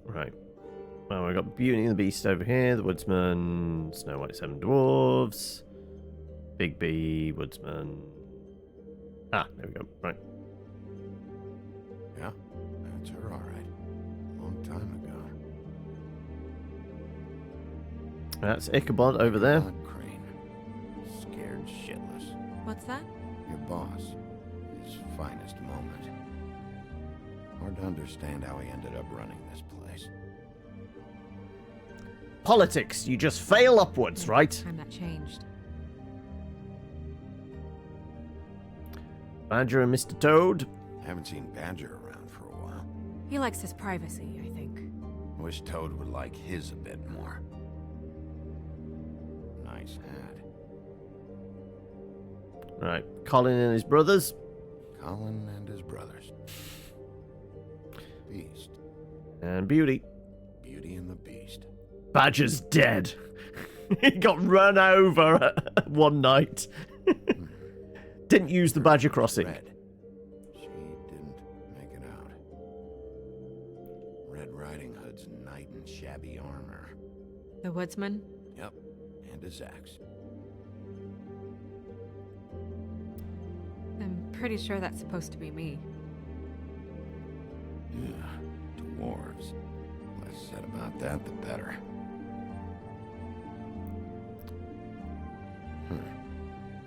Right. Well, we've got Beauty and the Beast over here, the Woodsman, Snow White, Seven Dwarves, Bigby, Woodsman. Ah, there we go. Right. Yeah, that's her, all right. Long time ago. That's Ichabod over there. Crane. Scared shitless. What's that? Your boss. His finest moment. Hard to understand how he ended up running this place. Politics, you just fail upwards, right? I'm not changed. Badger and Mr. Toad. Haven't seen Badger around for a while. He likes his privacy, I think. Wish Toad would like his a bit more. Nice hat. Right, Colin and his brothers. Colin and his brothers. Beast. And Beauty. Beauty and the Beast. Badger's dead. He got run over one night. Didn't use the Badger crossing. Red. She didn't make it out. Red Riding Hood's knight in shabby armor. The Woodsman? Yep. And his axe. I'm pretty sure that's supposed to be me. Yeah, dwarves. Less said about that, the better.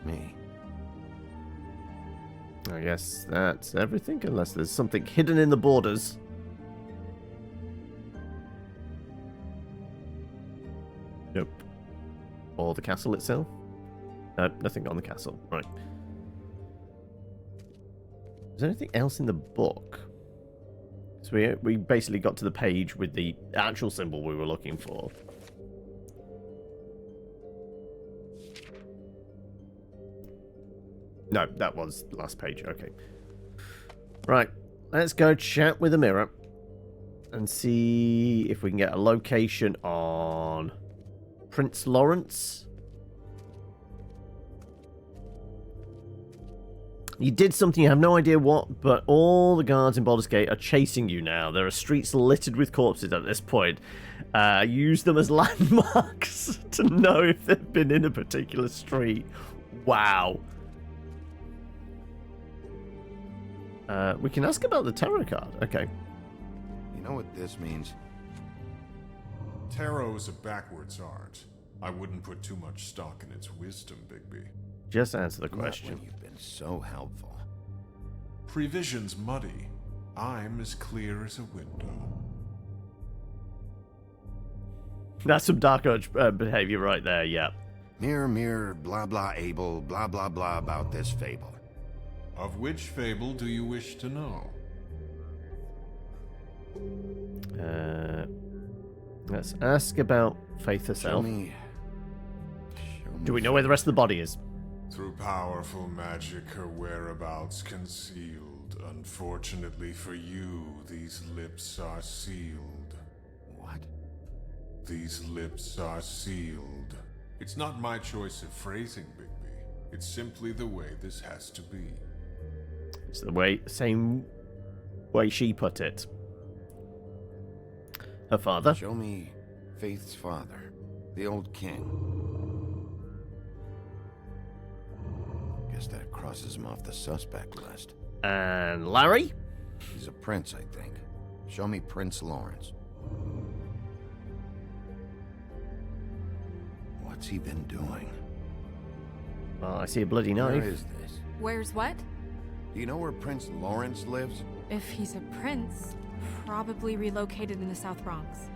Me. I guess that's everything, unless there's something hidden in the borders. Nope. Or the castle itself? Nothing on the castle. Right. Is there anything else in the book? So we basically got to the page with the actual symbol we were looking for. No, that was the last page. Okay. Right. Let's go chat with the mirror and see if we can get a location on Prince Lawrence. You did something, you have no idea what, but all the guards in Baldur's Gate are chasing you now. There are streets littered with corpses at this point. Use them as landmarks to know if they've been in a particular street. Wow. We can ask about the tarot card. Okay. You know what this means? Tarot is a backwards art. I wouldn't put too much stock in its wisdom, Bigby. Just answer the question. Not when you've been so helpful. Prevision's muddy. I'm as clear as a window. That's some Dark Urge behavior right there, yeah. Mirror, mirror, blah blah able, blah blah blah about this fable. Of which fable do you wish to know? Let's ask about Faith herself. Show me Do we know where the rest of the body is? Through powerful magic, her whereabouts concealed. Unfortunately for you, these lips are sealed. What? These lips are sealed. It's not my choice of phrasing, Bigby. It's simply the way this has to be. It's the same way she put it. Her father? Show me Faith's father, the old king. Guess that crosses him off the suspect list. And Larry? He's a prince, I think. Show me Prince Lawrence. What's he been doing? Well, I see a bloody knife. Where is this? Where's what? Do you know where Prince Lawrence lives? If he's a prince, probably relocated in the South Bronx.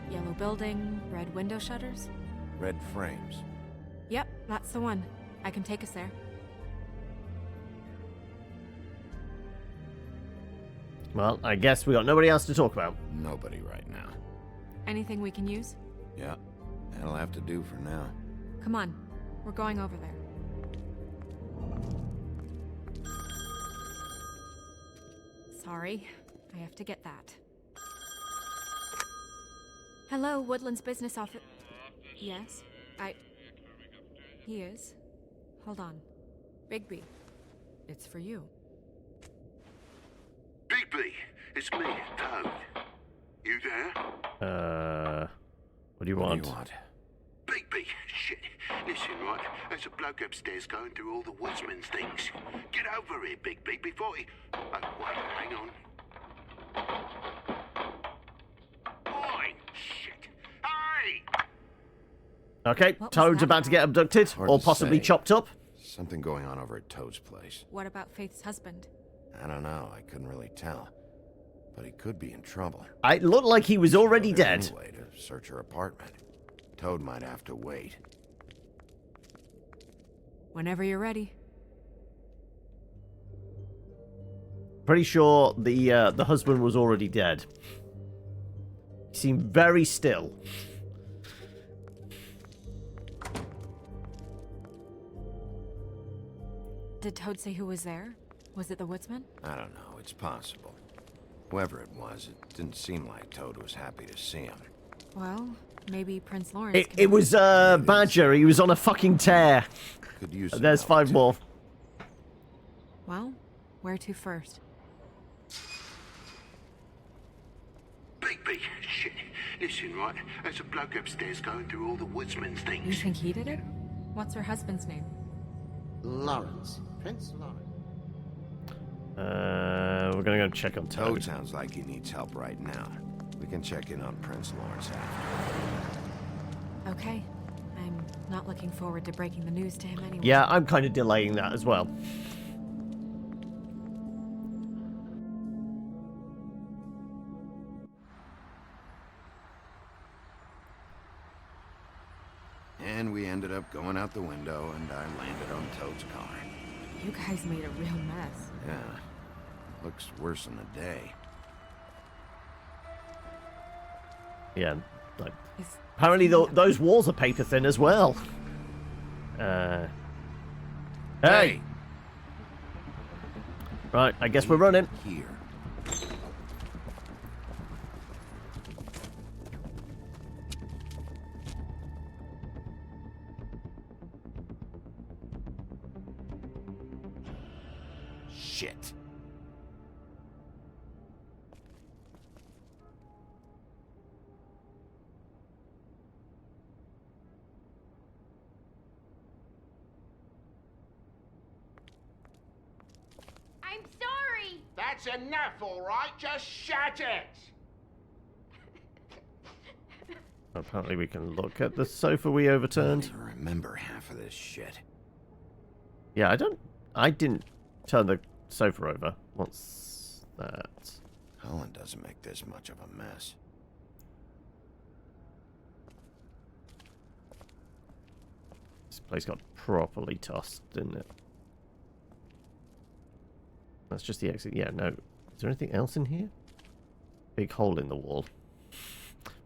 Yellow building, red window shutters. Red frames. Yep, that's the one. I can take us there. Well, I guess we got nobody else to talk about. Nobody right now. Anything we can use? Yeah, that'll have to do for now. Come on, we're going over there. Sorry, I have to get that. Hello, Woodland's business office. Yes, He is. Hold on. Bigby, it's for you. Bigby, it's me, Toad. You there? What do you want? Bigby, shit. Listen, right, there's a bloke upstairs going through all the woodsman's things. Get over here, Bigby, before he... Oh, wait, hang on. Oi, shit. Hey! Okay, Toad's about to get abducted, Hard or to possibly say. chopped up. Something going on over at Toad's place. What about Faith's husband? I don't know, I couldn't really tell. But he could be in trouble. It looked like he was already Go there dead. Anyway, to search her apartment. Toad might have to wait. Whenever you're ready. Pretty sure the husband was already dead. He seemed very still. Did Toad say who was there? Was it the woodsman? I don't know, it's possible. Whoever it was, it didn't seem like Toad was happy to see him. Well, maybe Prince Lawrence. It was Badger. He was on a fucking tear. Could use There's some 5 more. Well, where to first? Bigby, shit. Listen, right, there's a bloke upstairs going through all the woodsman's You things. think he did it? What's her husband's name? Lawrence. Prince Lawrence. We're gonna go check on Toad. Toad sounds like he needs help right now. We can check in on Prince Lawrence after. Okay. I'm not looking forward to breaking the news to him anyway. Yeah, I'm kind of delaying that as well. And we ended up going out the window, and I landed on Toad's car. You guys made a real mess. Yeah. Looks worse than the day. Yeah, like apparently those walls are paper thin as well. Hey. Right, I guess we're running. Here. Shit. I'm sorry! That's enough, all right? Just shut it! Apparently we can look at the sofa we overturned. I don't even remember half of this shit. Yeah, I didn't turn the sofa over. What's that? Helen doesn't make this much of a mess. This place got properly tossed, didn't it? That's just the exit. Yeah, no. Is there anything else in here? Big hole in the wall.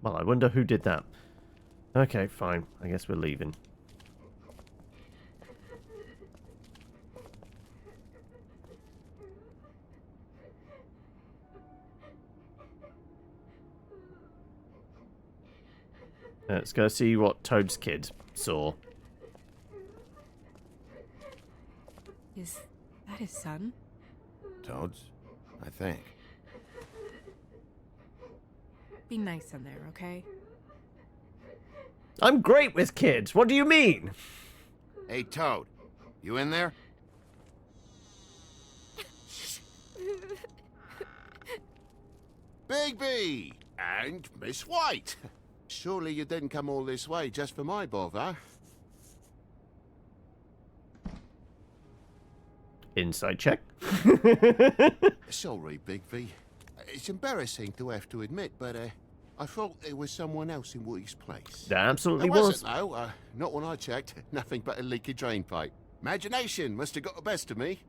Well, I wonder who did that. Okay, fine. I guess we're leaving. Let's go see what Toad's kid saw. Is that his son? Toad's? I think. Be nice in there, okay? I'm great with kids. What do you mean? Hey, Toad. You in there? Bigby! And Miss White! Surely you didn't come all this way just for my bother? Inside check. Sorry, Bigby. It's embarrassing to have to admit, but I thought there was someone else in Woody's place. There absolutely There was. wasn't, though. Not when I checked. Nothing but a leaky drain pipe. Imagination must have got the best of me.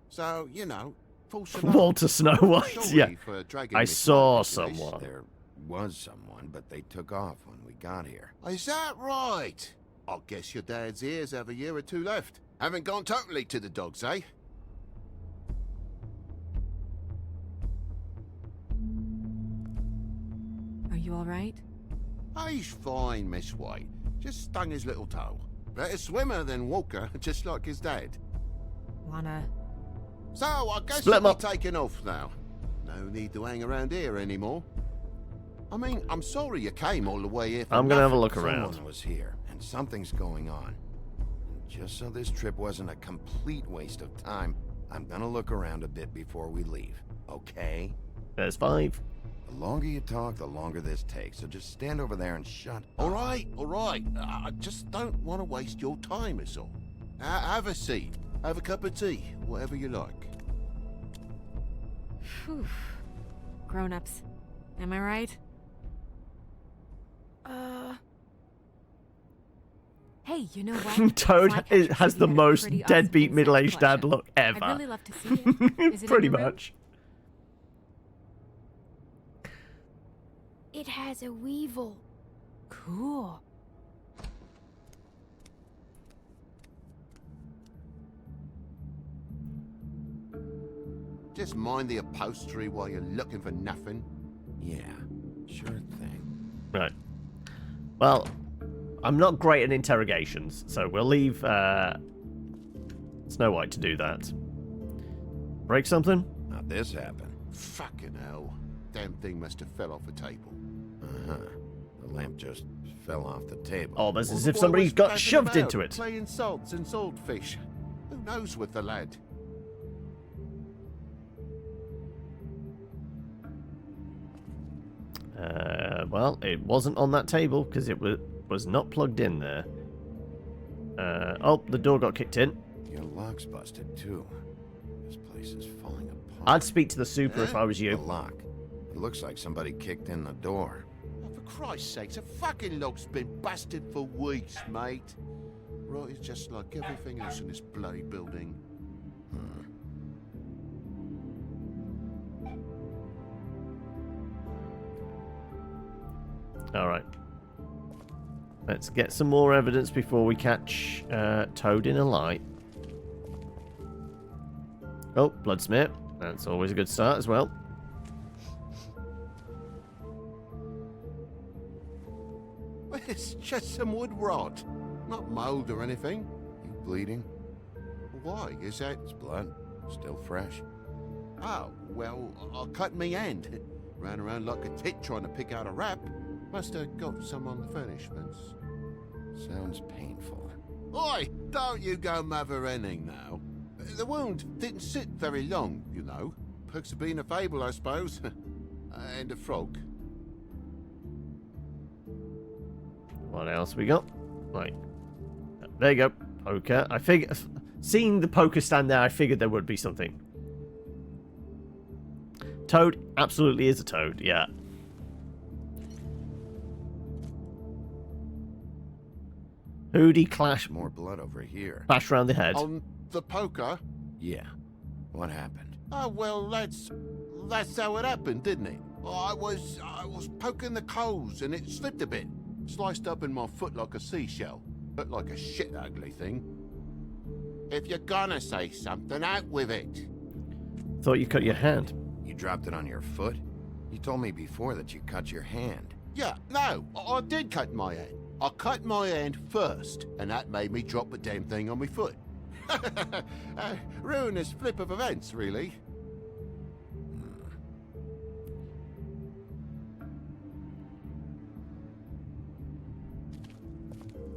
So, you know, full Walter Snow White, Sorry yeah. for dragging I Miss saw White into this. someone. There was someone, but they took off when we got here. Is that right? I guess your dad's ears have a year or two left. Haven't gone totally to the dogs, eh? Are you alright? He's fine, Miss White. Just stung his little toe. Better swimmer than Walker, just like his dad. Wanna... So, I guess Split 'em you'll up. be taking off now. No need to hang around here anymore. I mean, I'm sorry you came all the way here for I'm gonna have a nothing. look around. Someone was here, and something's going on. And just so this trip wasn't a complete waste of time, I'm gonna look around a bit before we leave, okay? There's 5. The longer you talk, the longer this takes, so just stand over there and shut All up. right, all right. I just don't want to waste your time, is all. Have a seat. Have a cup of tea. Whatever you like. Phew. Grown-ups. Am I right? Hey, you know what? Toad Flycatcher has said the you had a most pretty awesome deadbeat insect middle-aged dad collection. look ever. I'd really love to see it. Is it Pretty in your room? much. It has a weevil. Cool. Just mind the upholstery while you're looking for nothing. Yeah, sure thing. Right. Well, I'm not great at interrogations, so we'll leave Snow White to do that. Break something? How'd this happen? Fucking hell. Damn thing must have fell off a table. Uh-huh. The lamp just fell off the table. Almost as The if boy somebody was got faffing shoved about, into it. Playing salts and swordfish. Who knows with the lad? Well, it wasn't on that table because it was not plugged in there. Oh, the door got kicked in. Your lock's busted too. This place is falling apart. I'd speak to the super if I was you. The lock. It looks like somebody kicked in the door. Oh, for Christ's sake, the fucking lock's been busted for weeks, mate. Right, it's just like everything else in this bloody building. Alright. Let's get some more evidence before we catch Toad in a lie. Oh, blood smear. That's always a good start as well. It's just some wood rot. Not mold or anything. You bleeding? Why? Is that... It's blood. Still fresh. Oh, well, I cut me hand. Ran around like a tit trying to pick out a wrap. Must have got some on the furnishments. Sounds painful. Oi! Don't you go mother-henning now. The wound didn't sit very long, you know. Perks of being a fable, I suppose. And a frog. What else we got? Right. There you go. Poker. I figured... Seeing the poker stand there, I figured there would be something. Toad absolutely is a toad, yeah. Who'd he clash? More blood over here. Clash around the head. On the poker? Yeah. What happened? Oh, well, that's how it happened, didn't it? I was poking the coals and it slipped a bit. Sliced up in my foot like a seashell. Looked like a shit ugly thing. If you're gonna say something, out with it. Thought you cut your hand. You dropped it on your foot? You told me before that you cut your hand. Yeah, no, I did cut my hand. I cut my hand first, and that made me drop the damn thing on my foot. Ruinous flip of events, really.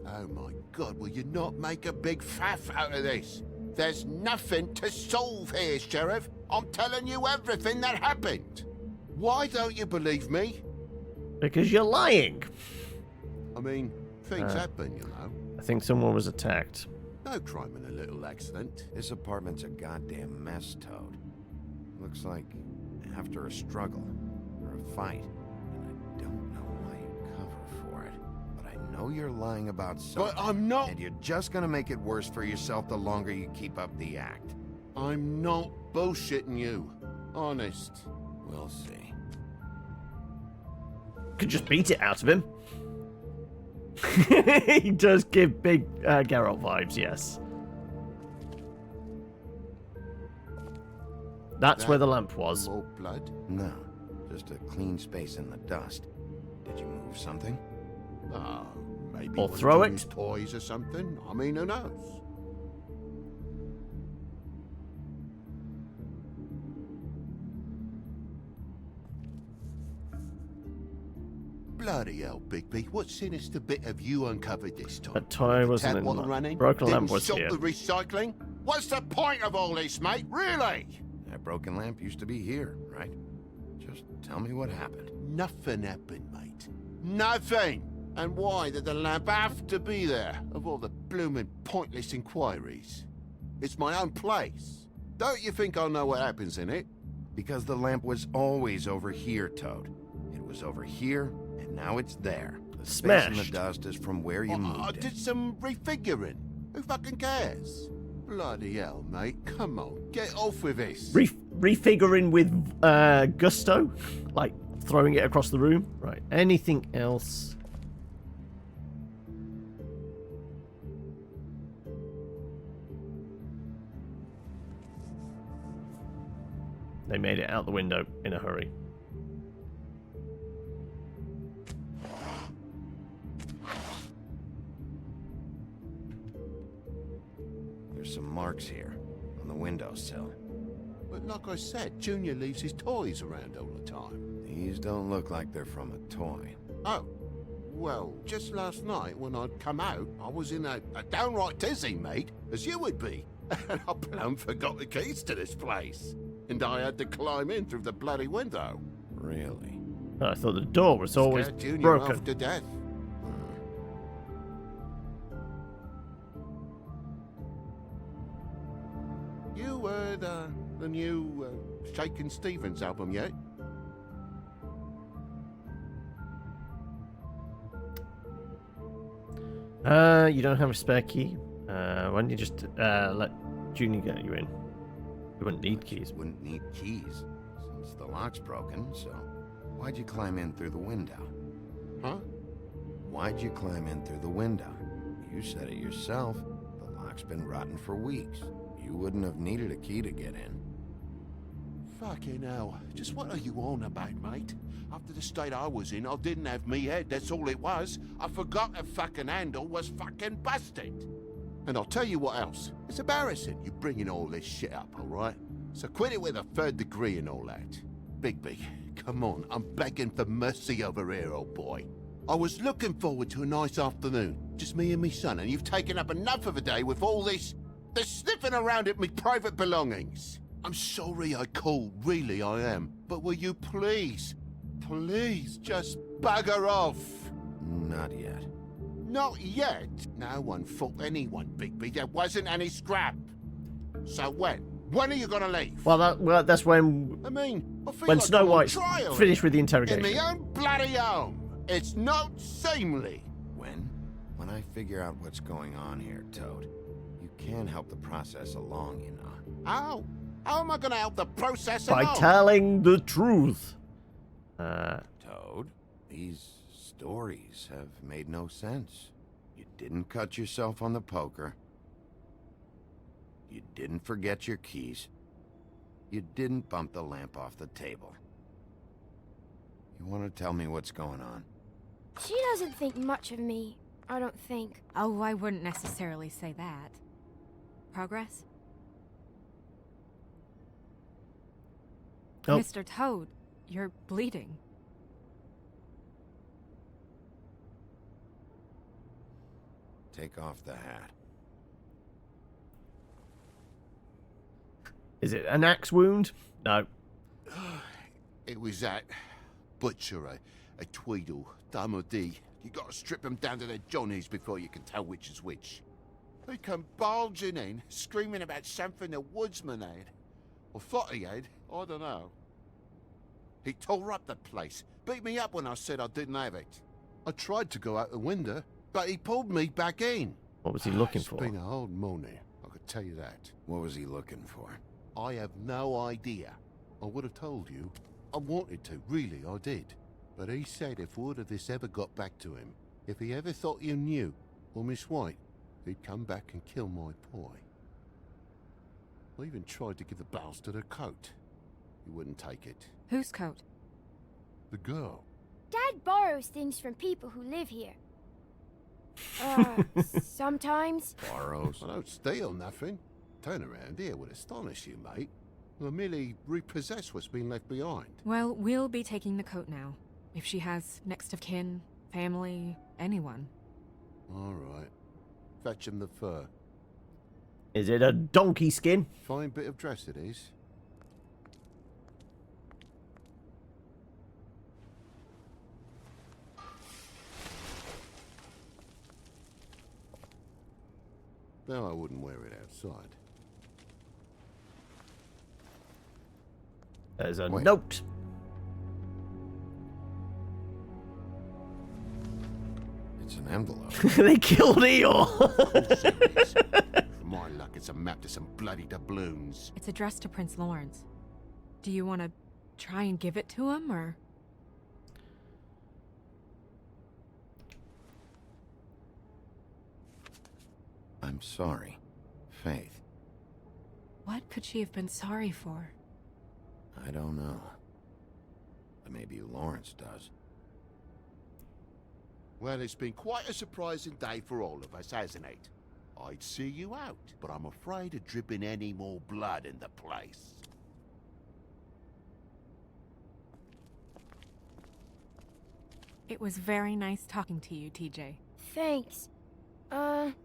Oh my God, will you not make a big faff out of this? There's nothing to solve here, Sheriff. I'm telling you everything that happened. Why don't you believe me? Because you're lying. I mean, things happen, you know. I think someone was attacked. No crime in a little accident. This apartment's a goddamn mess, Toad. Looks like after a struggle or a fight. And I don't know why you cover for it. But I know you're lying about something. But I'm not. And you're just gonna make it worse for yourself the longer you keep up the act. I'm not bullshitting you. Honest. We'll see. Could just beat it out of him. He does give big Geralt vibes, yes. That's where the lamp was. More blood? No, just a clean space in the dust. Did you move something? Oh, maybe Or one of throw Jimmy's it? toys or something. I mean, who knows? Bloody hell, Bigby. What sinister bit have you uncovered this time? That toy wasn't Tap in wasn't my... running? Broken Didn't lamp was stop here. the recycling? What's the point of all this, mate? Really? That broken lamp used to be here, right? Just tell me what happened. Nothing happened, mate. Nothing! And why did the lamp have to be there, of all the blooming pointless inquiries? It's my own place. Don't you think I know what happens in it? Because the lamp was always over here, Toad. It was over here, and now it's there. The space in the Smashed. dust is from where you moved I it. did some refiguring. Who fucking cares? Bloody hell, mate. Come on, get off with this. Refiguring with gusto? Like throwing it across the room? Right. Anything else? They made it out the window in a hurry. There's some marks here on the windowsill. But like I said, Junior leaves his toys around all the time. These don't look like they're from a toy. Oh. Well, just last night when I'd come out, I was in a downright tizzy, mate, as you would be. And I plumb forgot the keys to this place. And I had to climb in through the bloody window. Really? I thought the door was always Scared Junior broken. off to death. You heard the new Shakin' Stevens album yet? You don't have a spare key? Why don't you just let Junior get you in? You wouldn't need keys. Wouldn't need keys, since the lock's broken, so... Why'd you climb in through the window? Huh? Why'd you climb in through the window? You said it yourself. The lock's been rotten for weeks. You wouldn't have needed a key to get in. Fucking hell. Just what are you on about, mate? After the state I was in, I didn't have me head, that's all it was. I forgot the fucking handle was fucking busted. And I'll tell you what else. It's embarrassing you bringing all this shit up, alright? So quit it with a 3rd degree and all that. Bigby, come on, I'm begging for mercy over here, old boy. I was looking forward to a nice afternoon, just me and me son, and you've taken up enough of a day with all this sniffing around at me private belongings. I'm sorry I called, really I am. But will you please just bugger off? Not yet. Not yet? No one fought anyone, Bigby. There wasn't any scrap. So when? When are you gonna leave? Well, that's when... I mean, I feel when like Snow I'm on White's trial finished with the in interrogation. my own bloody home. It's not seemly. When I figure out what's going on here, Toad. You can help the process along, you know. How? How am I gonna help the process By along? telling the truth. Toad, these stories have made no sense. You didn't cut yourself on the poker. You didn't forget your keys. You didn't bump the lamp off the table. You want to tell me what's going on? She doesn't think much of me, I don't think. Oh, I wouldn't necessarily say that. Progress? Oh. Mr. Toad, you're bleeding. Take off the hat. Is it an axe wound? No. It was that butcher, a Tweedle, Damo D. You gotta strip them down to their johnnies before you can tell which is which. They come bulging in, screaming about something the woodsman had. Or thought he had, I don't know. He tore up the place, beat me up when I said I didn't have it. I tried to go out the window, but he pulled me back in. What was he looking for? It's been a hard morning, I could tell you that. What was he looking for? I have no idea. I would have told you. I wanted to, really, I did. But he said if word of this ever got back to him, if he ever thought you knew, or Miss White, he'd come back and kill my boy. I even tried to give the bastard a coat. He wouldn't take it. Whose coat? The girl. Dad borrows things from people who live here. Sometimes. Borrows? I don't steal nothing. Turn around here would astonish you, mate. I merely repossess what's been left behind. Well, we'll be taking the coat now. If she has next of kin, family, anyone. All right. Fetch him the fur. Is it a donkey skin? Fine bit of dress it is. No, I wouldn't wear it outside. There's a Wait. note. It's an envelope. They killed Eeyore. For my luck, it's a map to some bloody doubloons. It's addressed to Prince Lawrence. Do you want to try and give it to him, or...? I'm sorry, Faith. What could she have been sorry for? I don't know. But maybe Lawrence does. Well, it's been quite a surprising day for all of us, hasn't it? I'd see you out, but I'm afraid of dripping any more blood in the place. It was very nice talking to you, TJ. Thanks.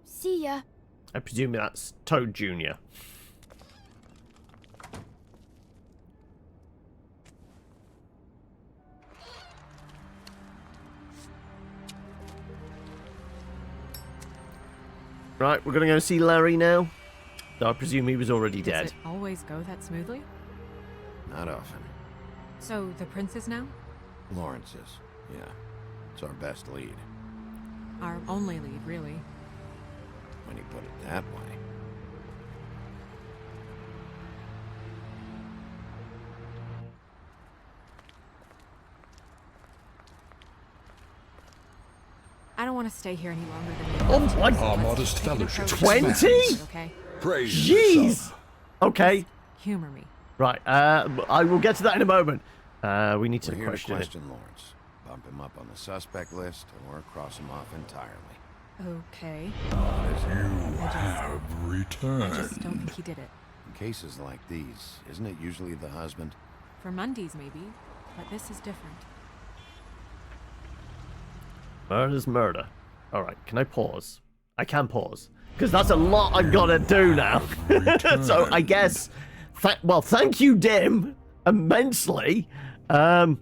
See ya. I presume that's Toad Jr. Right, we're gonna go see Larry now. Though I presume he was already dead. Does it always go that smoothly? Not often. So, the prince is now? Lawrence is, yeah. It's our best lead. Our only lead, really. When you put it that way. I don't want to stay here any longer than Oh my! Our modest fellowship. 20? Okay. Praise Jeez! Okay. Humor me. Right, I will get to that in a moment. We need to We're here to question it. question Lawrence. Bump him up on the suspect list, or cross him off entirely. Okay. You I have returned. just don't think he did it. In cases like these, isn't it usually the husband? For Mundy's, maybe. But this is different. Murder's murder. Alright, can I pause? I can pause. Because that's a lot I've got to do now. So I guess... well, thank you, Dim, immensely. That's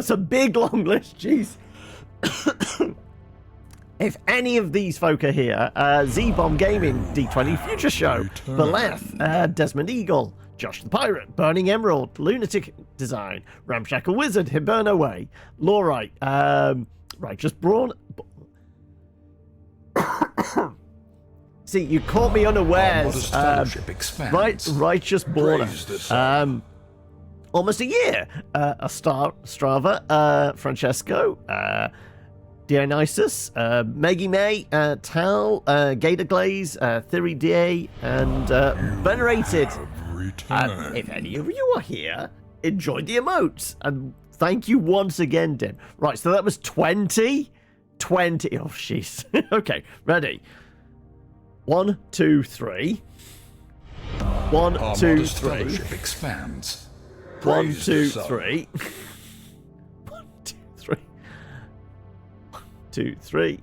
a big, long list, jeez. If any of these folk are here, Z-Bomb Gaming, D20 Future Show, Beleth, Desmond Eagle, Josh the Pirate, Burning Emerald, Lunatic Design, Ramshackle Wizard, Hiberno Way, Lawrite, Righteous Brawn. See, you caught me unawares. Righteous Border. Almost a year. Strava, Francesco, Dionysus, Maggie May, Tal, Gator Glaze, Theory Day, and Venerated. If any of you are here, enjoy the emotes. And thank you once again, Dim. Right, so that was 20. 20. Oh, jeez. Okay, ready. 1, 2, 3. 1, 2, 3. Expands. 1, 2, 3. 1, 2, 3. 1, 2, 3.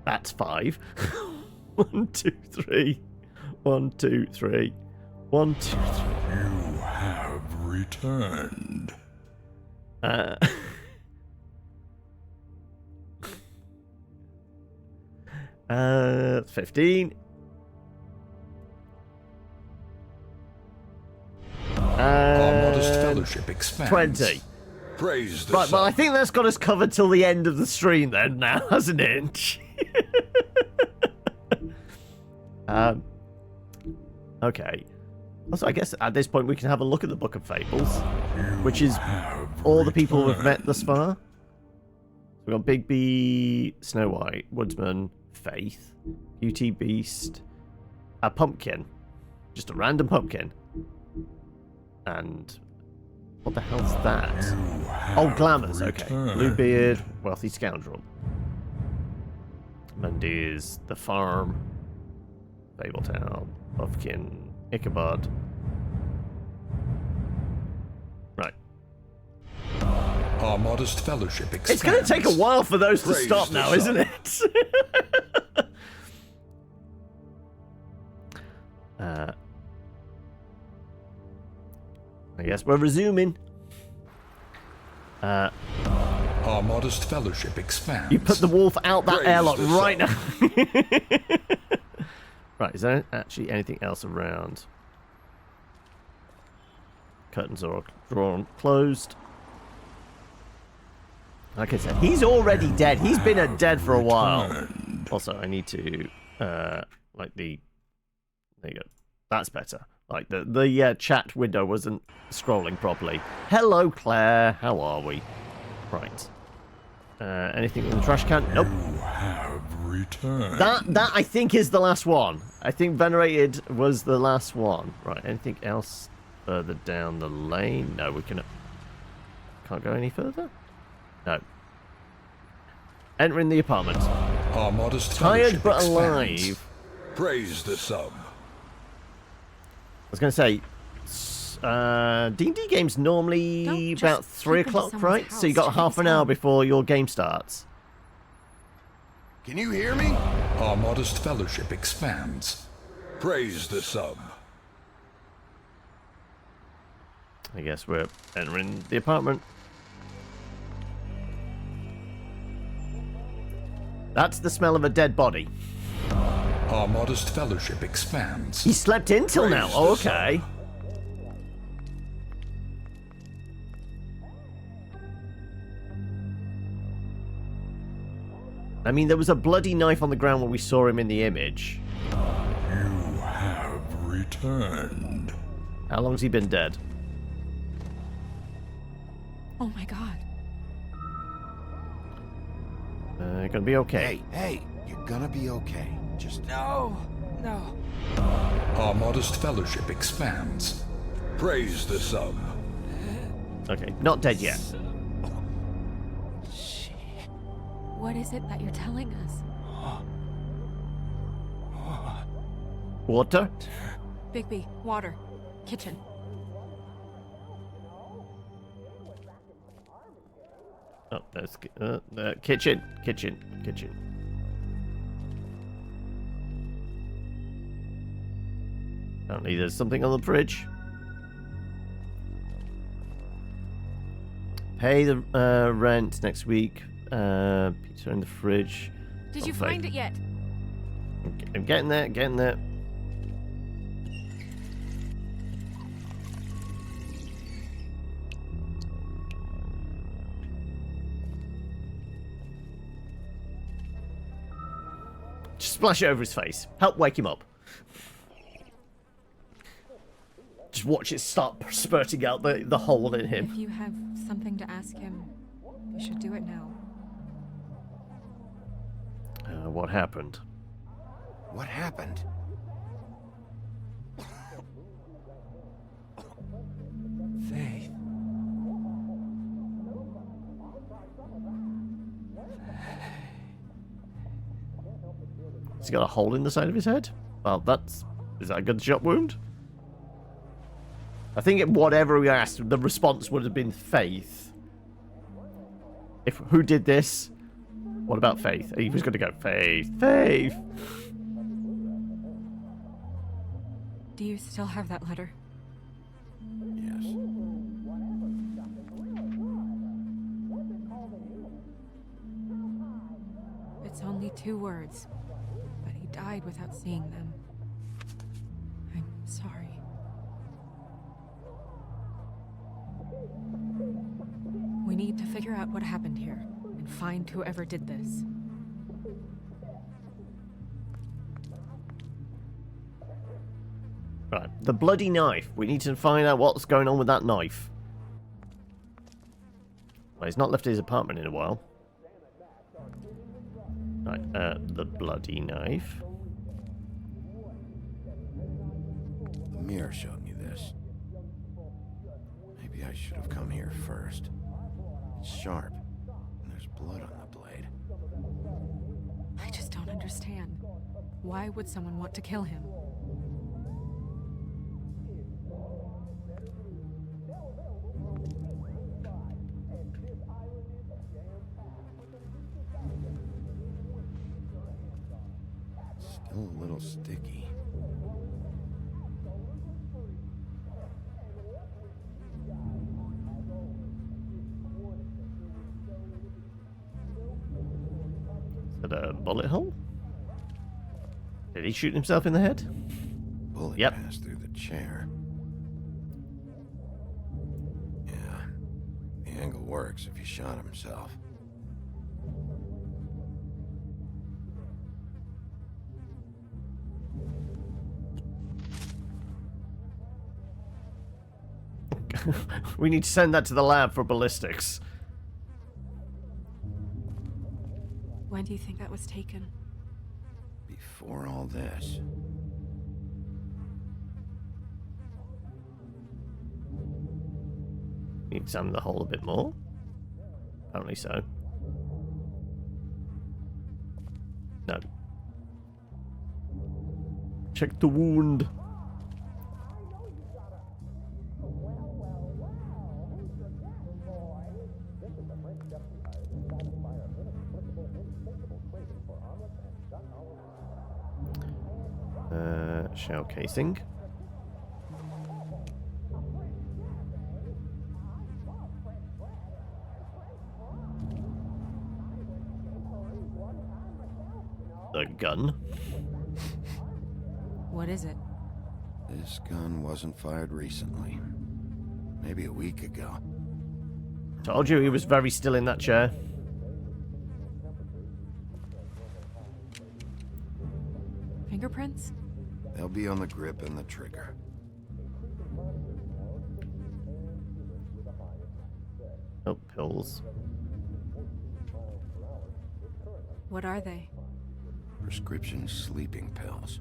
That's 5. 1, 2, 3. 1, 2, 3. 1, 2, 3. You have returned. 15. Our modest fellowship expands. 20. Praise the Right, well, I think that's got us covered till the end of the stream then now, hasn't it? Okay. Also, I guess at this point we can have a look at the Book of Fables, which is all the people we've met thus far. We've got Bigby, Snow White, Woodsman, Faith, Beauty Beast, a pumpkin. Just a random pumpkin. And what the hell's that? Oh, Glamours, okay. Bluebeard, Wealthy Scoundrel. Mundy's The Farm, Fabletown, Buffkin, Ichabod. Right. Our modest fellowship expands. It's going to take a while for those to stop now, isn't it? I guess we're resuming. Our modest fellowship expands. You put the wolf out that airlock right now. Right, is there actually anything else around? Curtains are drawn closed. Like I said, he's already dead. He's been dead for a while. Also, I need to, like the... There you go. That's better. Like, the chat window wasn't scrolling properly. Hello, Claire. How are we? Right. Anything in the trash can? Nope. You have returned. That I think is the last one. I think Venerated was the last one. Right, anything else further down the lane? No, we can't go any further? No. Entering the apartment. Our modest Tired but expands. alive. Praise the sub. I was going to say, D&D games normally about 3 o'clock, right? So you got half an hour before your game starts. Can you hear me? Our modest fellowship expands. Praise the sub. I guess we're entering the apartment. That's the smell of a dead body. Our modest fellowship expands. He slept in till now. Oh, okay. I mean, there was a bloody knife on the ground when we saw him in the image. You have returned. How long's he been dead? Oh my god. Gonna be okay. Hey, you're gonna be okay. Just... No. Our modest fellowship expands. Praise the sub. Okay, not dead yet. What is it that you're telling us? Water? Bigby, water. Kitchen. Oh, that's kitchen. Apparently there's something on the fridge. Pay the rent next week. Pizza in the fridge. Did you find it yet? I'm getting there. Just splash it over his face. Help wake him up. Just watch it start spurting out the hole in him. If you have something to ask him, you should do it now. What happened? What happened? Faith. Has he got a hole in the side of his head? Well, is that a gunshot wound? I think whatever we asked, the response would have been Faith. Who did this? What about Faith? He was going to go, Faith. Do you still have that letter? Yes. It's only 2 words, but he died without seeing them. I'm sorry. We need to figure out what happened here and find whoever did this. Right, the bloody knife. We need to find out what's going on with that knife. Well, he's not left his apartment in a while. Right, the bloody knife. The mirror showed me this. Maybe I should have come here first. It's sharp, and there's blood on the blade. I just don't understand. Why would someone want to kill him? Still a little sticky. Is that a bullet hole? Did he shoot himself in the head? Bullet Yep. passed through the chair. Yeah, the angle works if he shot himself. We need to send that to the lab for ballistics. When do you think that was taken? Before all this. Need to examine the hole a bit more. Apparently so. No. Shell casing. The gun. What is it? This gun wasn't fired recently. Maybe a week ago. Told you he was very still in that chair. Fingerprints? They'll be on the grip and the trigger. Oh, pills. What are they? Prescription sleeping pills.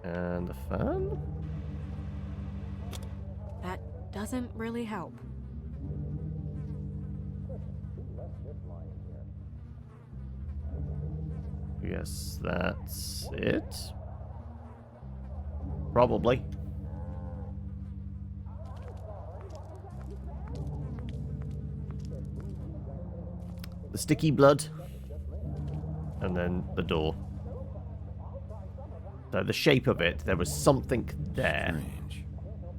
And the fan? That doesn't really help. Yes, that's it. Probably. The sticky blood. And then the door. So the shape of it, there was something there. Strange.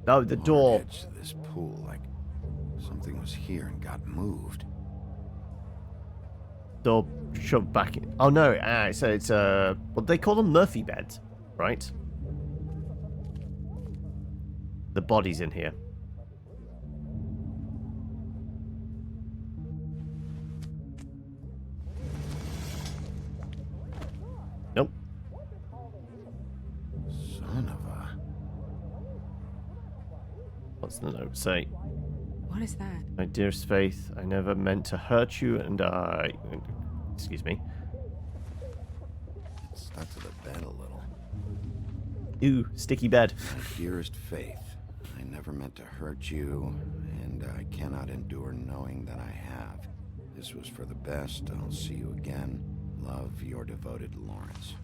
No, the door. Edge to this pool, like something was here and got moved. Door shoved back in. Oh no, so it's what they call them, Murphy beds, right? The body's in here. Nope. Son of a... What's the note say? What is that? My dearest Faith, I never meant to hurt you, and I... Excuse me. It stuck to the bed a little. Ooh, sticky bed. My dearest Faith, I never meant to hurt you, and I cannot endure knowing that I have. This was for the best. I'll see you again. Love, your devoted Lawrence.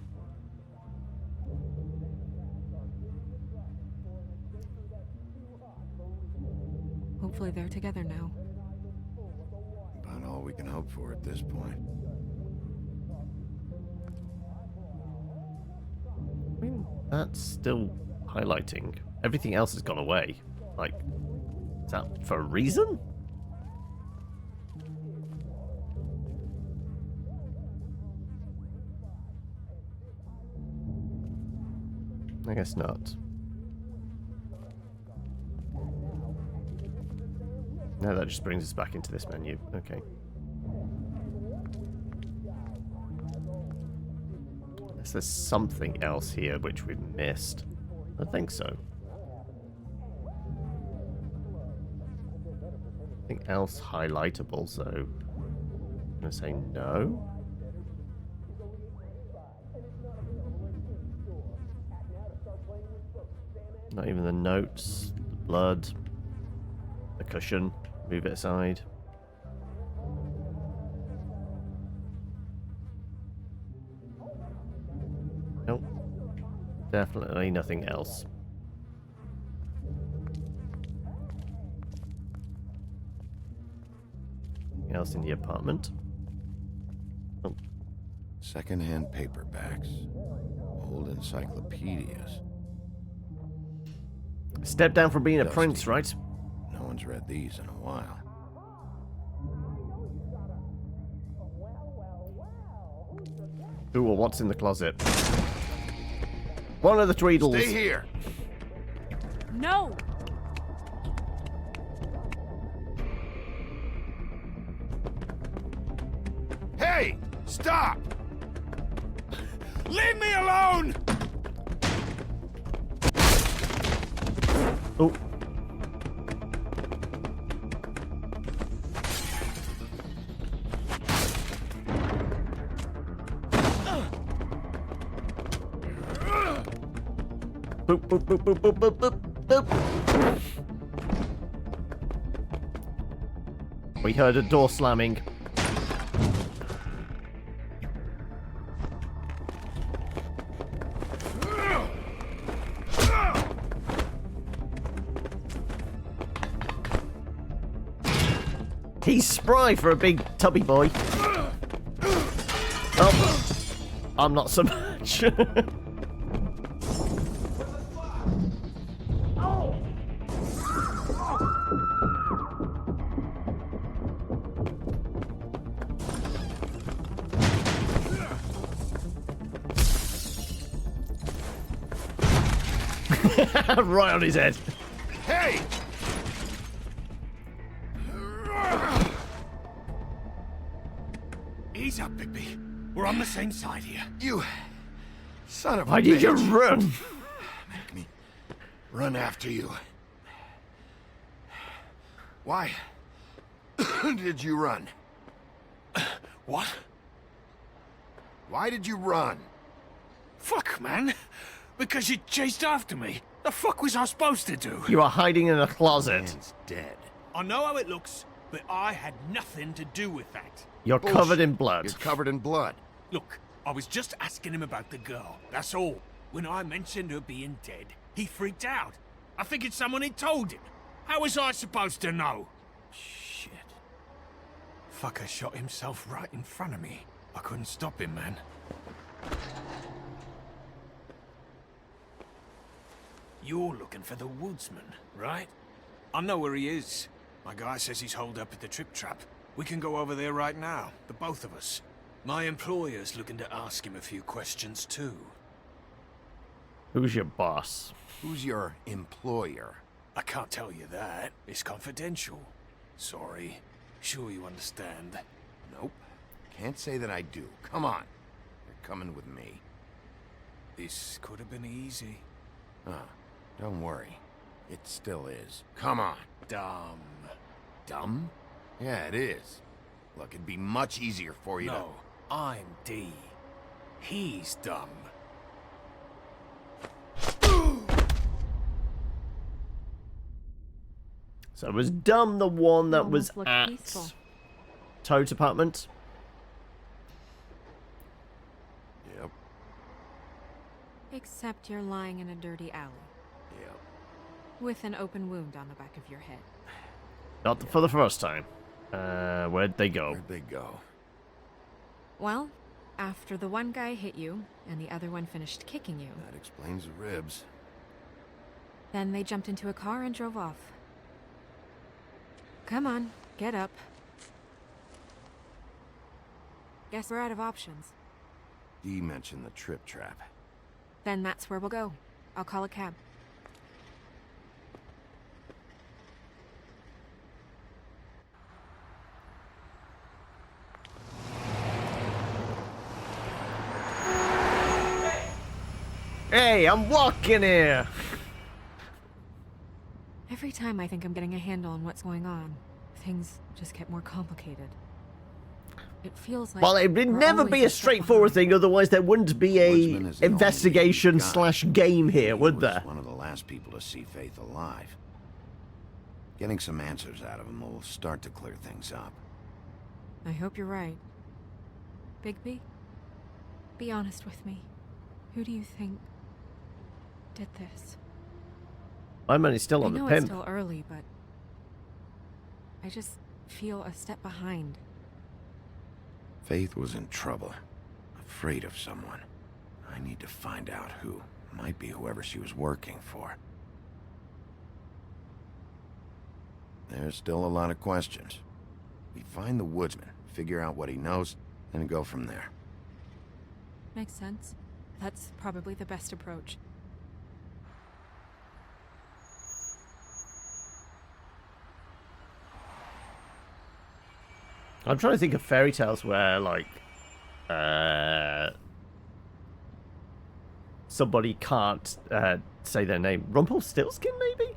Hopefully they're together now. About all we can hope for at this point. I mean, that's still highlighting. Everything else has gone away. Like, is that for a reason? I guess not. No, that just brings us back into this menu. Okay. Unless there's something else here which we've missed. I don't think so. Anything else highlightable, so I'm going to say no. Not even the notes, the blood, the cushion. Move it aside. Nope. Definitely nothing else. Anything else in the apartment? Oh. Second-hand paperbacks. Old encyclopedias. Step down from being a Dusty. prince, right? No one's read these in a while. Ooh, well, what's in the closet? One of the Tweedles. Stay here! No! Hey! Stop! Leave me alone! Oh. Boop, boop, boop, boop, boop, boop, boop, boop. We heard a door slamming. He's spry for a big tubby boy. Oh, I'm not so much. Right on his head. Hey! Ease up, Bigby. We're on the same side here. You son of a Why did you bitch. run? Make me run after you. Why did you run? What? Why did you run? Fuck, man. Because you chased after me. The fuck was I supposed to do? You are hiding in a closet. Man's dead. I know how it looks, but I had nothing to do with that. You're covered in blood. You're covered in blood. Look, I was just asking him about the girl, that's all. When I mentioned her being dead, he freaked out. I figured someone had told him. How was I supposed to know? Shit. Fucker shot himself right in front of me. I couldn't stop him, man. You're looking for the woodsman, right? I know where he is. My guy says he's holed up at the trip trap. We can go over there right now, the both of us. My employer's looking to ask him a few questions, too. Who's your boss? Who's your employer? I can't tell you that. It's confidential. Sorry. Sure you understand. Nope. Can't say that I do. Come on. You're coming with me. This could have been easy. Don't worry. It still is. Come on. Dumb. Dumb? Yeah, it is. Look, it'd be much easier for you No, I'm D. He's dumb. So was Dumb the one that was Almost looked at peaceful. Toad's apartment? Yep. Except you're lying in a dirty alley. Yep. With an open wound on the back of your head. Not for the first time. Where'd they go? Where'd they go? Well, after the one guy hit you, and the other one finished kicking you, That explains the ribs. then they jumped into a car and drove off. Come on, get up. Guess we're out of options. Dee mentioned the trip trap. Then that's where we'll go. I'll call a cab. Hey, I'm walking here! Every time I think I'm getting a handle on what's going on, things just get more complicated. It feels like... Well, it would never be a straightforward thing, otherwise there wouldn't be Woodsman a is the only investigation guy. slash game here, He would was there? one of the last people to see Faith alive. Getting some answers out of him will start to clear things up. I hope you're right. Bigby? Be honest with me. Who do you think did this? My money's still I on the know it's pimp. still early, but I just feel a step behind. Faith was in trouble. Afraid of someone. I need to find out who. Might be whoever she was working for. There's still a lot of questions. We find the woodsman, figure out what he knows, and go from there. Makes sense. That's probably the best approach. I'm trying to think of fairy tales where, like, somebody can't say their name. Rumpelstiltskin, maybe?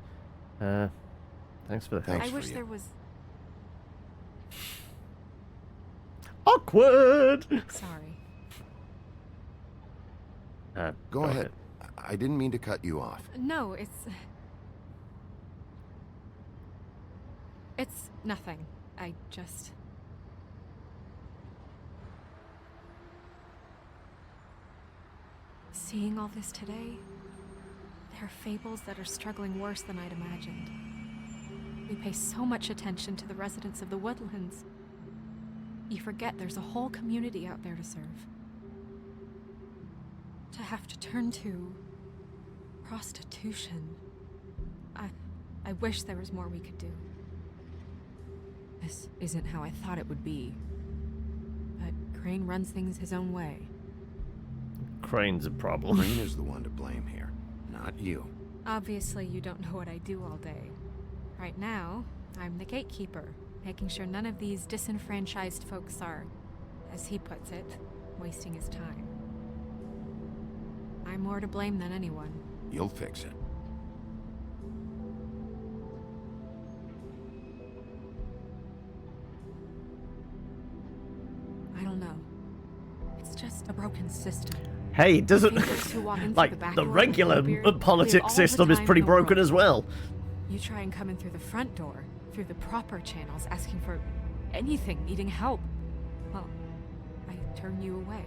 Thanks for the help. I wish there was... Awkward! Sorry. Go ahead. I didn't mean to cut you off. No, it's nothing. I just... Seeing all this today, there are fables that are struggling worse than I'd imagined. We pay so much attention to the residents of the woodlands. You forget there's a whole community out there to serve. To have to turn to prostitution. I wish there was more we could do. This isn't how I thought it would be. But Crane runs things his own way. Crane's a problem. Crane is the one to blame here, not you. Obviously, you don't know what I do all day. Right now, I'm the gatekeeper, making sure none of these disenfranchised folks are, as he puts it, wasting his time. I'm more to blame than anyone. You'll fix it. I don't know. It's just a broken system. Hey, it doesn't... Favors who walk in through like, back the door regular with Bluebeard, we have all politics the system is time pretty in the broken world. as well. You try and come in through the front door, through the proper channels, asking for anything, needing help. Well, I turn you away.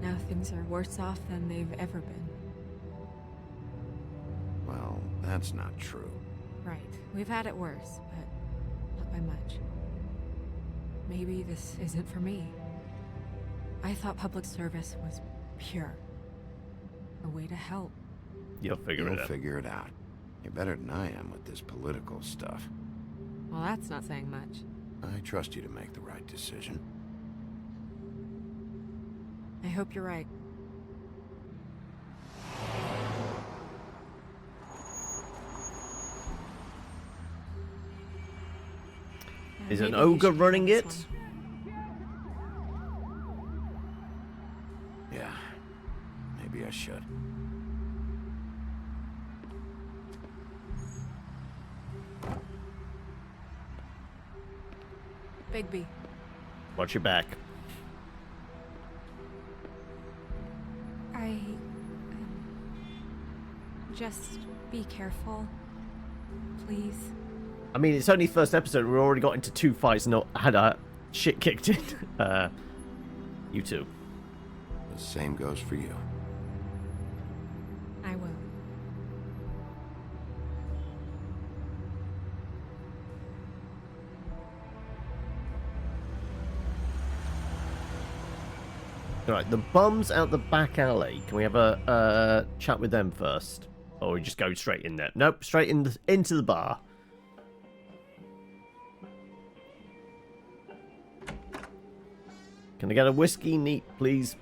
Now things are worse off than they've ever been. Well, that's not true. Right. We've had it worse, but not by much. Maybe this isn't for me. I thought public service was pure. A way to help. You'll figure it out. You're better than I am with this political stuff. Well, that's not saying much. I trust you to make the right decision. I hope you're right. Is an Maybe you ogre should running handle it? this Yeah, maybe I should. one. Bigby. Watch your back. Just be careful. Please. I mean, it's only first episode. We've already got into 2 fights and not had our shit kicked in. You too. The same goes for you. I will. Alright, the bums out the back alley. Can we have a chat with them first? Or we just go straight in there? Nope, straight into the bar. Can I get a whiskey neat, please?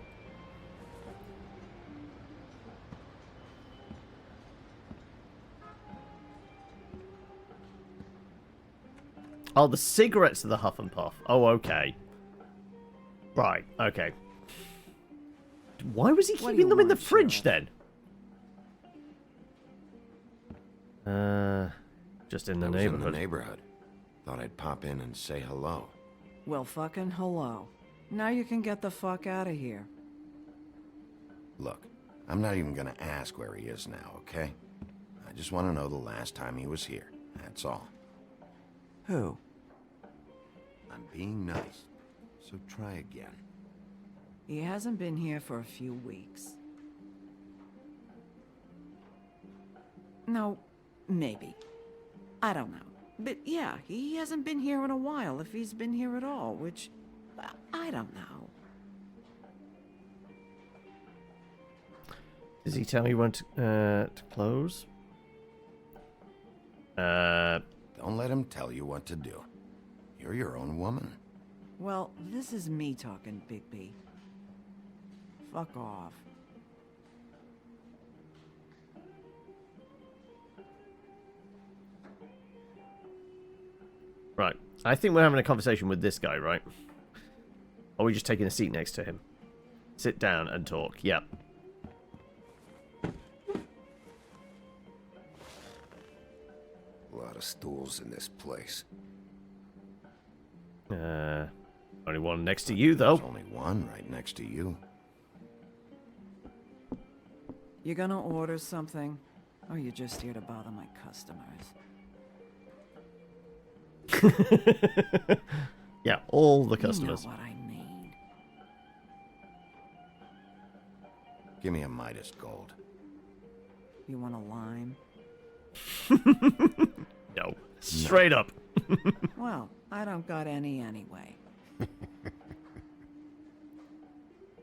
Oh, the cigarettes are the Huff and Puff. Oh, okay. Right, okay. Why was he keeping them in the fridge then? Just in the neighborhood. In the neighborhood. Thought I'd pop in and say hello. Well, fucking hello. Now you can get the fuck out of here. Look, I'm not even gonna ask where he is now, okay? I just want to know the last time he was here. That's all. Who? I'm being nice, so try again. He hasn't been here for a few weeks. No, maybe. I don't know. But yeah, he hasn't been here in a while, if he's been here at all, which... I don't know. Does he tell you when to close? Don't let him tell you what to do. You're your own woman. Well, this is me talking, Bigby. Fuck off. Right. I think we're having a conversation with this guy, right? Or are we just taking a seat next to him? Sit down and talk. Yep. A lot of stools in this place. Only one next to you, though. There's only one right next to you. You gonna order something? Or you just here to bother my customers? Yeah, all the customers. You know what I mean. Give me a Midas gold. You want a lime? No. Straight up. Well, I don't got any anyway.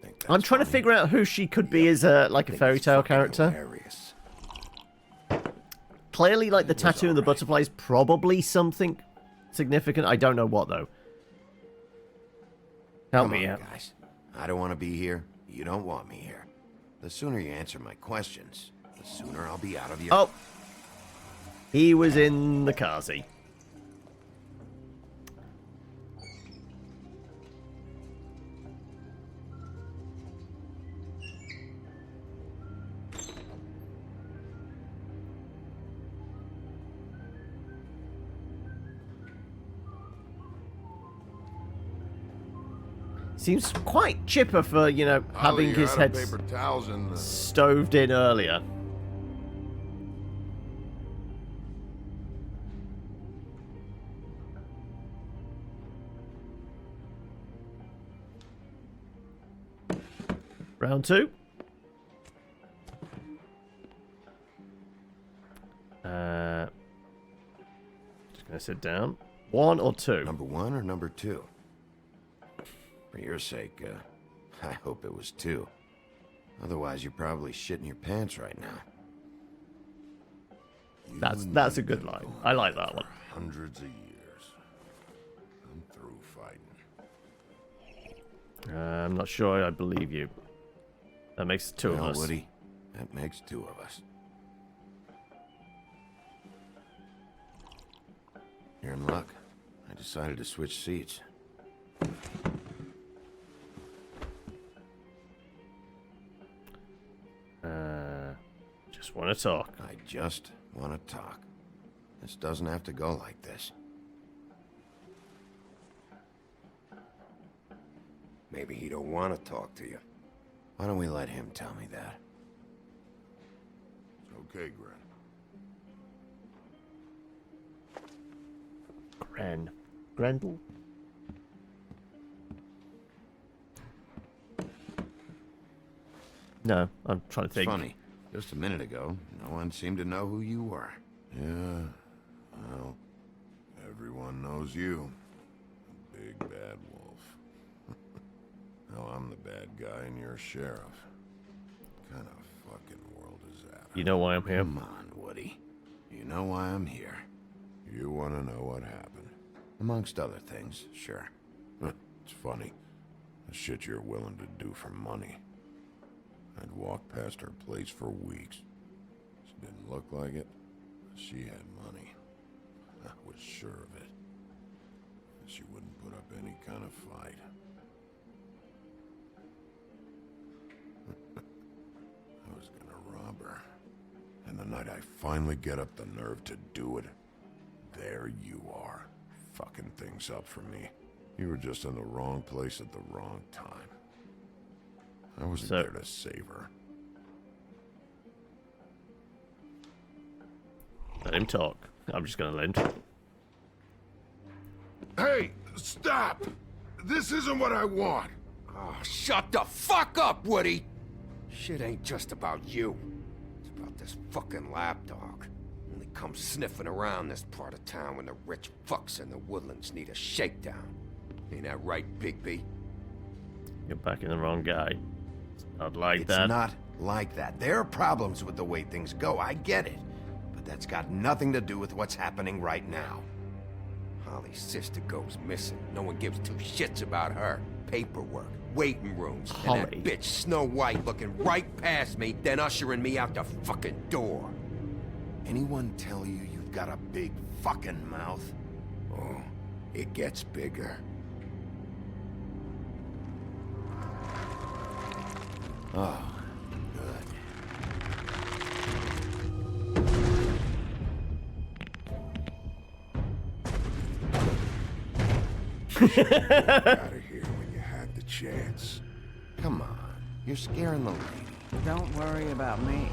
Think I'm trying to figure out who she could be as a like a fairy tale character. Hilarious. Clearly, like the tattoo and the butterfly is probably something significant. I don't know what though. Help Come me on, out, guys. I don't want to be here. You don't want me here. The sooner you answer my questions, the sooner I'll be out of your... Oh, he was in the car seat. Seems quite chipper for, you know, having his head stoved in earlier. Round 2. Just gonna sit down. 1 or 2? Number 1 or number 2? For your sake, I hope it was 2. Otherwise, you're probably shitting your pants right now. That's a good line. I like that one. Hundreds of years. I'm through fighting. I'm not sure I believe you. That makes 2 of us. Woody, that makes 2 of us. You're in luck. I decided to switch seats. Just want to talk. I just want to talk. This doesn't have to go like this. Maybe he don't want to talk to you. Why don't we let him tell me that? It's okay, Gren. Grendel? No, I'm trying to think. It's funny. Just a minute ago, no one seemed to know who you were. Yeah, well, everyone knows you. The big bad wolf. Now I'm the bad guy and you're sheriff. What kind of fucking world is that? You know why I'm here? Come on, Woody. You know why I'm here. You want to know what happened? Amongst other things, sure. It's funny. The shit you're willing to do for money. I'd walk past her place for weeks. She didn't look like it, but she had money. I was sure of it. She wouldn't put up any kind of fight. I was gonna rob her. And the night I finally get up the nerve to do it, there you are, fucking things up for me. You were just in the wrong place at the wrong time. I wasn't there to save her. Let him talk. I'm just gonna let him talk. Hey, stop! This isn't what I want! Oh, shut the fuck up, Woody! Shit ain't just about you. It's about this fucking lapdog. Only comes sniffing around this part of town when the rich fucks in the woodlands need a shakedown. Ain't that right, Bigby? You're backing the wrong guy. Not like that. It's not like that. There are problems with the way things go, I get it. But that's got nothing to do with what's happening right now. Holly's sister goes missing. No one gives 2 shits about her. Paperwork, waiting rooms, and that bitch Snow White looking right past me, then ushering me out the fucking door. Anyone tell you you've got a big fucking mouth? Oh, it gets bigger. Oh, Get out of here when you had the chance. Come on, you're scaring the lady. Don't worry about me.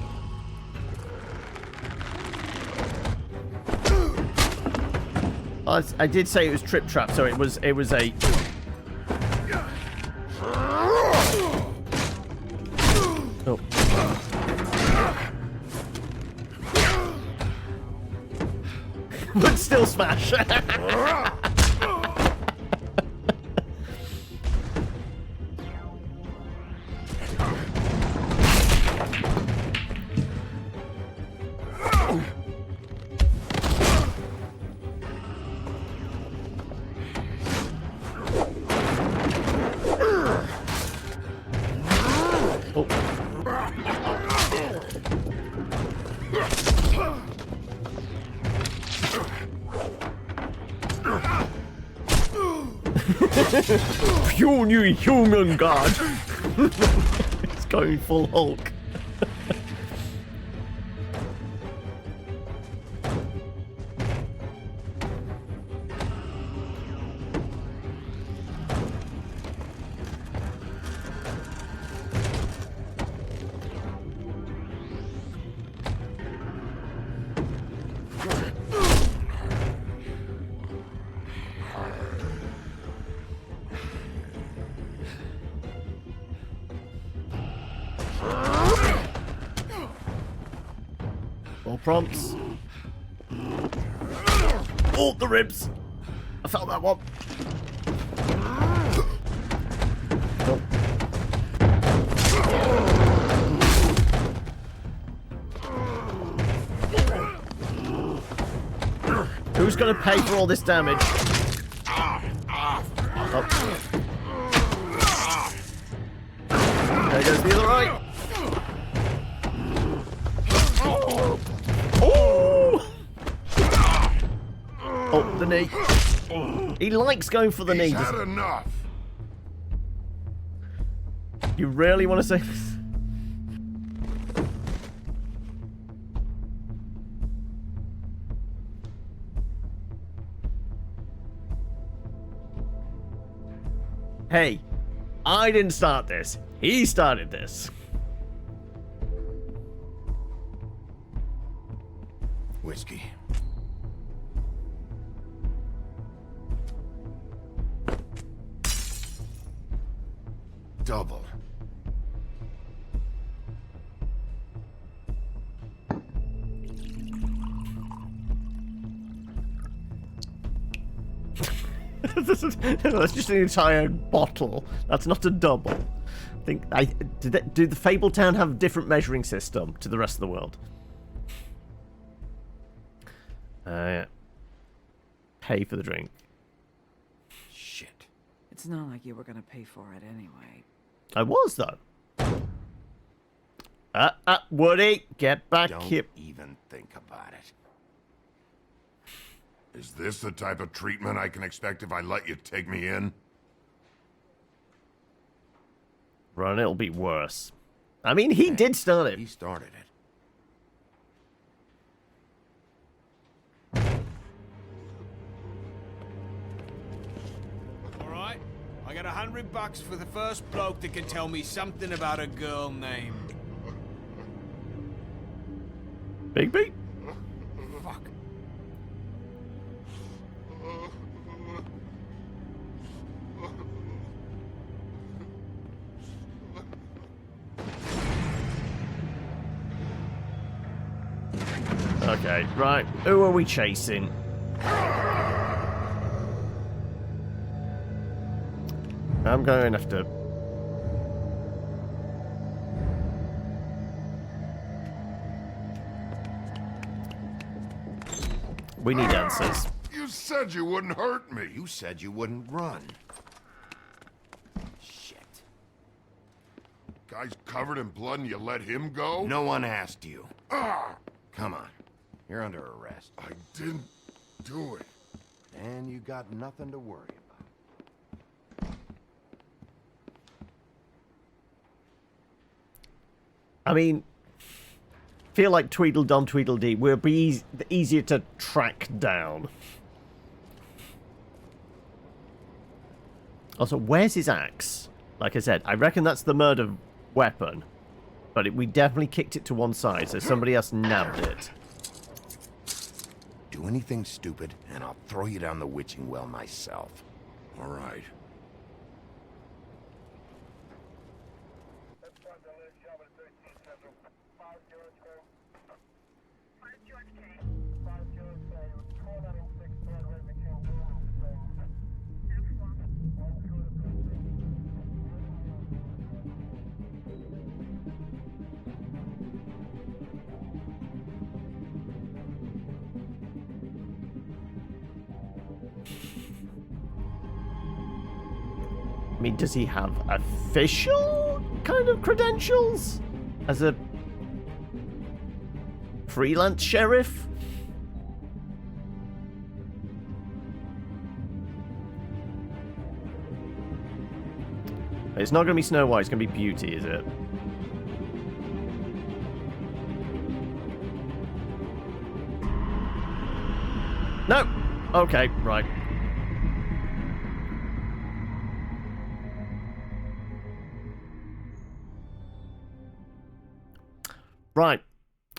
I did say it was Trip Trap, so it was a. Oh. But still smash. Puny human god. It's going full Hulk. All prompts. Oh, the ribs. I felt that one. Oh. Who's going to pay for all this damage? Oh. There goes the other eye. Oh, the knee. He likes going for the knee. Had enough. You really want to say this? Hey, I didn't start this. He started this. Whiskey. Double. That's just an entire bottle. That's not a double. Do the Fable Town have a different measuring system to the rest of the world? Yeah. Pay for the drink. Shit. It's not like you were gonna pay for it anyway. I was, though. Woody, get back here. Don't even think about it. Is this the type of treatment I can expect if I let you take me in? Run, it'll be worse. I mean, he did start it. He started it. Alright, I got $100 for the first bloke that can tell me something about a girl named... Bigby? Fuck. Okay, right. Who are we chasing? I'm going to have to... We need answers. You said you wouldn't hurt me. You said you wouldn't run. Shit. Guy's covered in blood and you let him go? No one asked you. Ah! Come on. You're under arrest. I didn't do it. And you got nothing to worry about. I mean, feel like Tweedledum Tweedledee will be easier to track down. Also, where's his axe? Like I said, I reckon that's the murder weapon. But we definitely kicked it to one side, so somebody else nabbed it. Do anything stupid, and I'll throw you down the witching well myself. All right. I mean, does he have official kind of credentials? As a freelance sheriff? It's not going to be Snow White, it's going to be Beauty, is it? No! Okay, right. Right.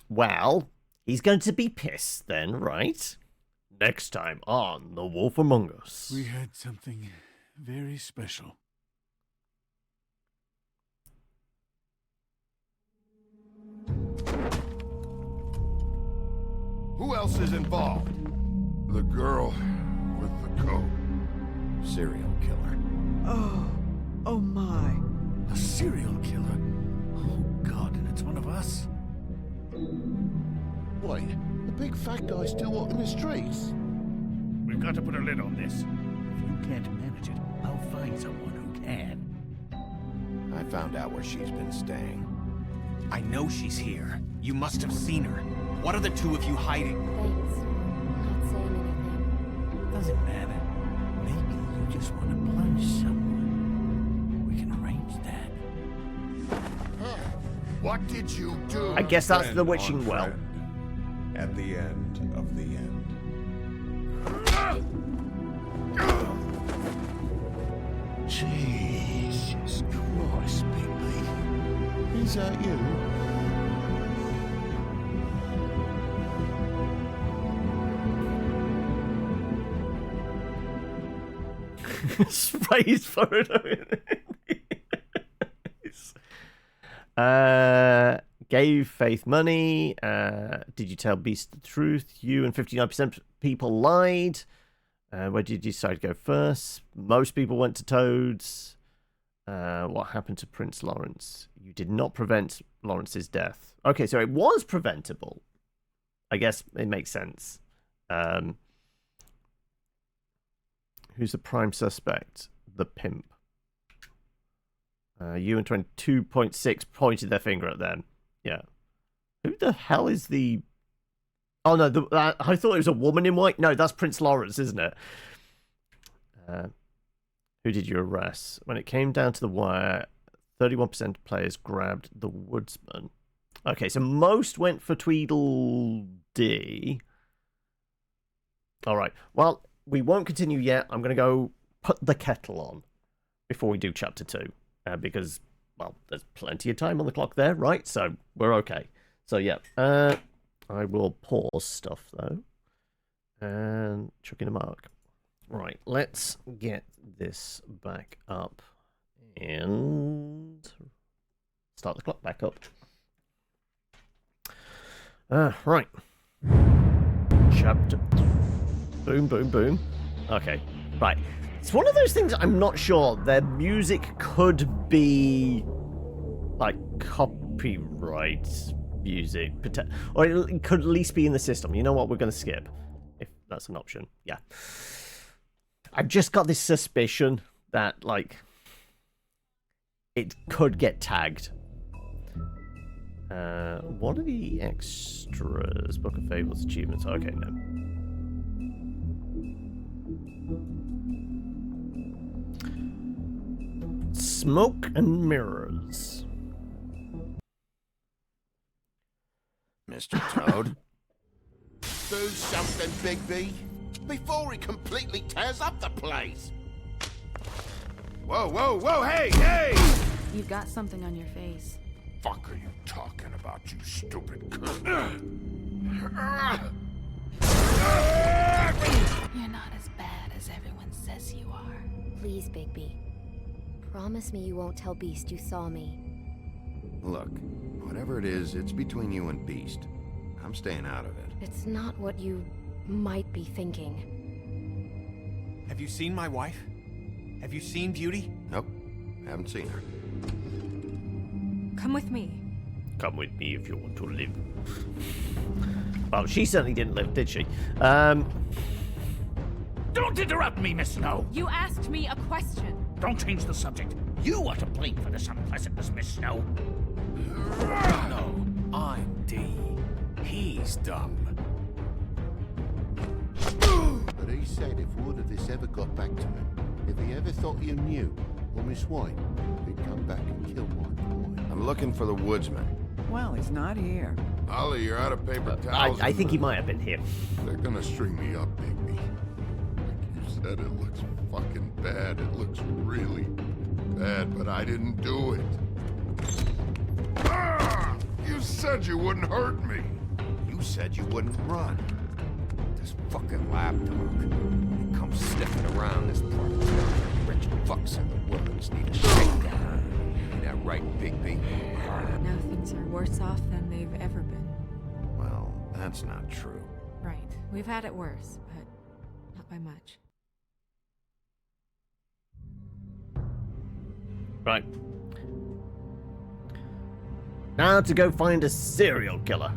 Well, he's going to be pissed then, right? Next time on The Wolf Among Us. We had something very special. Who else is involved? The girl with the coat. Serial killer. Oh my. A serial killer? Oh God, and it's one of us? Wait, the big fat guy's still walking the streets? We've got to put a lid on this. If you can't manage it, I'll find someone who can. I found out where she's been staying. I know she's here. You must have seen her. What are the two of you hiding? Thanks for not saying anything. Doesn't matter. Maybe you just want to punish someone. We can arrange that. What did you do? I guess that's the Friend witching on well. friend. At the end of the end. Jesus Christ, Bigby. Is that you? Sprays for it. Gave Faith money. Did you tell Beast the truth? You and 59% people lied. Where did you decide to go first? Most people went to Toads. What happened to Prince Lawrence? You did not prevent Lawrence's death. Okay, so it was preventable. I guess it makes sense. Who's the prime suspect? The pimp. You and 22.6 pointed their finger at them. Yeah. Who the hell is the... Oh, no, I thought it was a woman in white. No, that's Prince Lawrence, isn't it? Who did you arrest? When it came down to the wire, 31% of players grabbed the woodsman. Okay, so most went for Tweedledee. All right. Well, we won't continue yet. I'm going to go put the kettle on before we do chapter 2. Because, well, there's plenty of time on the clock there, right? So we're okay. So, yeah. I will pause stuff, though. And chuck in a mark. Right, let's get this back up. And start the clock back up. Right. Chapter... Boom, boom, boom. Okay, right. It's one of those things I'm not sure. Their music could be like copyright music, or it could at least be in the system. You know what? We're going to skip if that's an option. Yeah. I've just got this suspicion that like it could get tagged. What are the extras? Book of Fables achievements. Okay, no. Smoke and mirrors. Mr. Toad? Do something, Bigby, before he completely tears up the place. Whoa, whoa, whoa, hey, hey! You've got something on your face. Fuck are you talking about, you stupid cunt? You're not as bad as everyone says you are. Please, Bigby. Promise me you won't tell Beast you saw me. Look, whatever it is, it's between you and Beast. I'm staying out of it. It's not what you might be thinking. Have you seen my wife? Have you seen Beauty? Nope, haven't seen her. Come with me. Come with me if you want to live. Well, she certainly didn't live, did she? Don't interrupt me, Miss Snow! You asked me a question. Don't change the subject. You are to blame for this unpleasantness, Miss Snow. No, I'm D. He's dumb. But he said if word of this ever got back to him, if he ever thought you knew, or Miss White? He'd come back and kill my boy. I'm looking for the woodsman. Well, he's not here. Ollie, you're out of paper towels. I think he might have been here. They're gonna string me up, Bigby. Like you said, it looks fucking bad. It looks really bad, but I didn't do it. Ah! You said you wouldn't hurt me. You said you wouldn't run. This fucking lapdog. He comes sniffing around this part of town. Rich fucks in the woods need a shakedown. Ain't that right, Bigby? Now things are worse off than they've ever been. Well, that's not true. Right. We've had it worse, but not by much. Right. Now to go find a serial killer.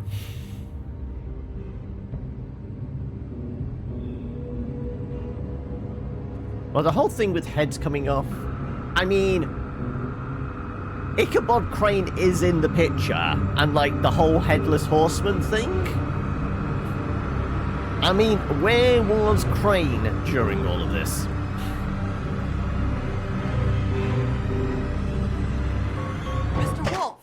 Well, the whole thing with heads coming off, I mean, Ichabod Crane is in the picture, and like the whole headless horseman thing. I mean, where was Crane during all of this? Mr. Wolf!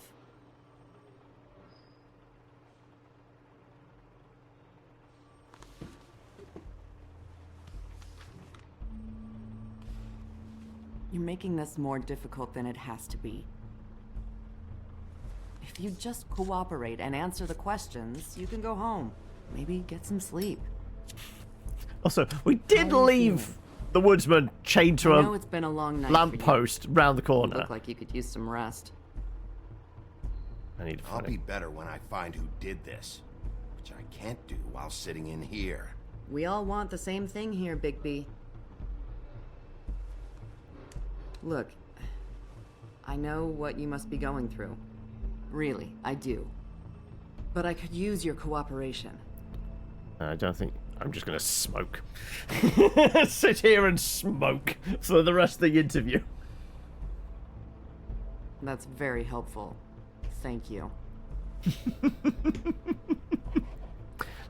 You're making this more difficult than it has to be. If you just cooperate and answer the questions, you can go home. Maybe get some sleep. Also, we did leave the woodsman chained to I a know it's been a long night lamppost round the You corner. look like you could use some rest. I need to I'll be better when I find who did this, which I can't do while sitting in here. We all want the same thing here, Bigby. Look, I know what you must be going through. Really, I do. But I could use your cooperation. I don't think... I'm just going to smoke. Sit here and smoke for the rest of the interview. That's very helpful. Thank you.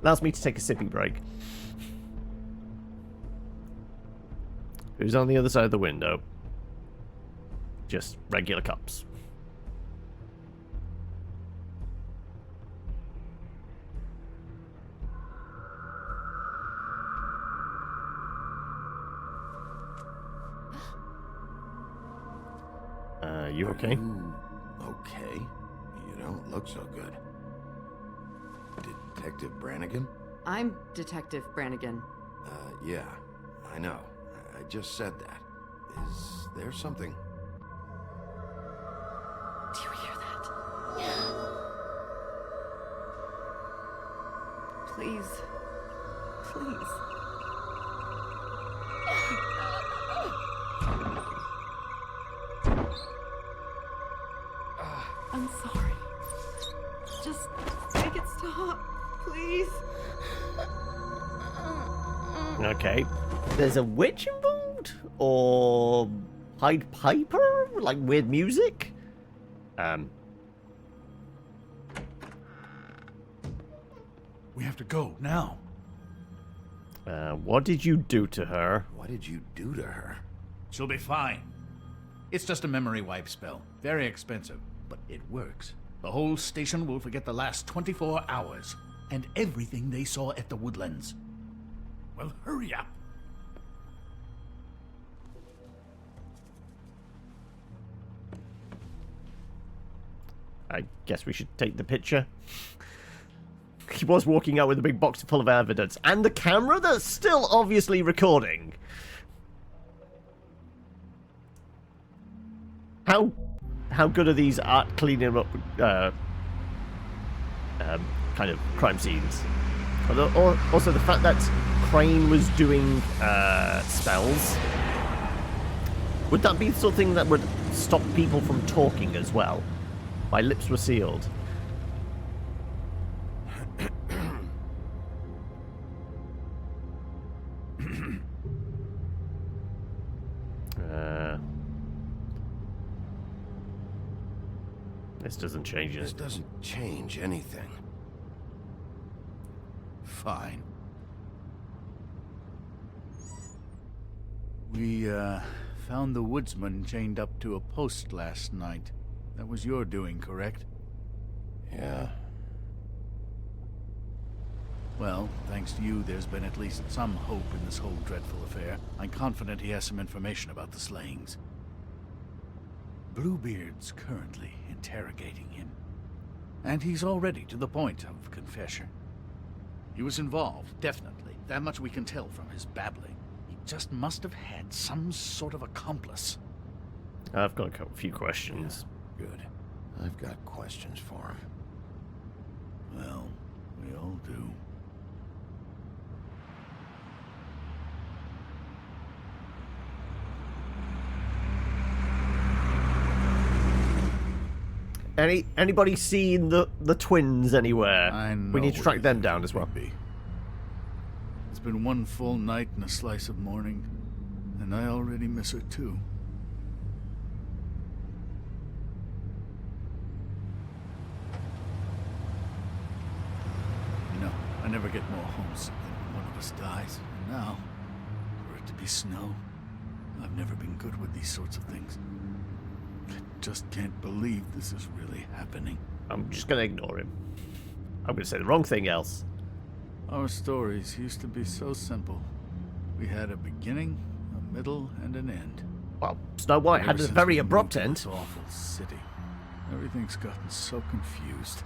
Allows me to take a sippy break. Who's on the other side of the window? Just regular cups. You okay? You okay? You don't look so good. Detective Brannigan? I'm Detective Brannigan. Yeah, I know. I just said that. Is there something? Do you hear that? Please. Please. I'm sorry. Just make it stop, please. Okay. There's a witch involved? Or Pied Piper? Like weird music? We have to go now. What did you do to her? What did you do to her? She'll be fine. It's just a memory wipe spell. Very expensive, but it works. The whole station will forget the last 24 hours and everything they saw at the Woodlands. Well, hurry up. I guess we should take the picture. He was walking out with a big box full of evidence. And the camera that's still obviously recording. How good are these art cleaning up kind of crime scenes? Also the fact that Crane was doing spells. Would that be the sort of thing that would stop people from talking as well? My lips were sealed. This doesn't change it. This doesn't change anything. Fine. We found the woodsman chained up to a post last night. That was your doing, correct? Yeah. Well, thanks to you, there's been at least some hope in this whole dreadful affair. I'm confident he has some information about the slayings. Bluebeard's currently interrogating him. And he's already to the point of confession. He was involved, definitely. That much we can tell from his babbling. He just must have had some sort of accomplice. I've got a few questions. Yeah, good. I've got questions for him. Well, we all do. Anybody seen the twins anywhere? I know we need to track them down as well. It's been one full night and a slice of morning, and I already miss her too. No, I never get more homesick than when one of us dies. And now, for it to be snow, I've never been good with these sorts of things. I just can't believe this is really happening. I'm just gonna ignore him. I'm gonna say the wrong thing else. Our stories used to be so simple. We had a beginning, a middle, and an end. Well, Snow White had a very abrupt end. This awful city. Everything's gotten so confused.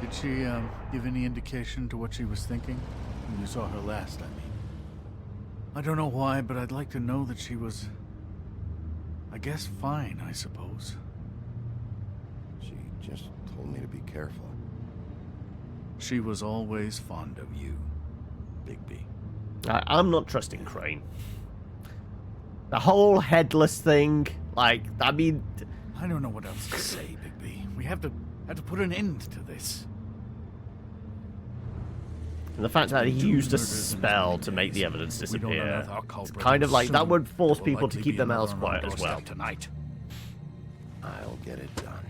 Did she give any indication to what she was thinking when you saw her last, I mean? I don't know why, but I'd like to know that she was, I guess, fine, I suppose. She just told me to be careful. She was always fond of you, Bigby. I'm not trusting Crane. The whole headless thing, like, I mean... I don't know what else to say, Bigby. We have to put an end to this. And the fact that he used a spell to make the evidence disappear, it's kind of like that would force people to keep their mouths quiet as well. Tonight. I'll get it done.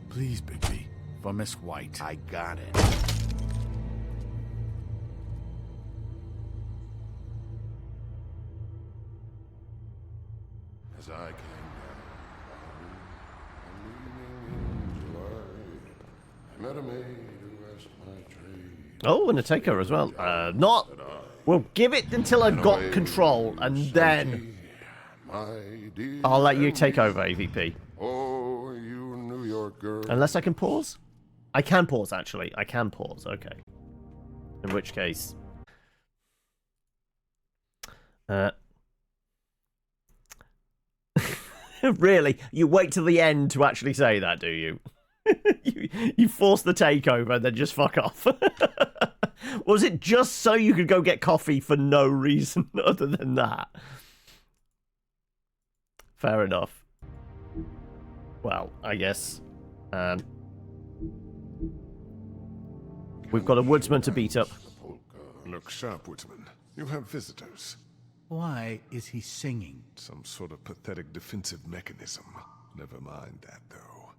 Please, Bigby, for Miss White. I got it. As I came down, I met a maid who asked my trade. Oh, and a takeover as well. We'll give it until I've got control, and then I'll let you take over, AVP. Oh, you New York girl. Unless I can pause? I can pause, actually. I can pause, okay. In which case... Really? You wait till the end to actually say that, do you? you force the takeover and then just fuck off. Was it just so you could go get coffee for no reason other than that? Fair enough. Well, I guess we've got a woodsman to beat up. Look sharp, woodsman. You have visitors. Why is he singing? Some sort of pathetic defensive mechanism. Never mind that, though.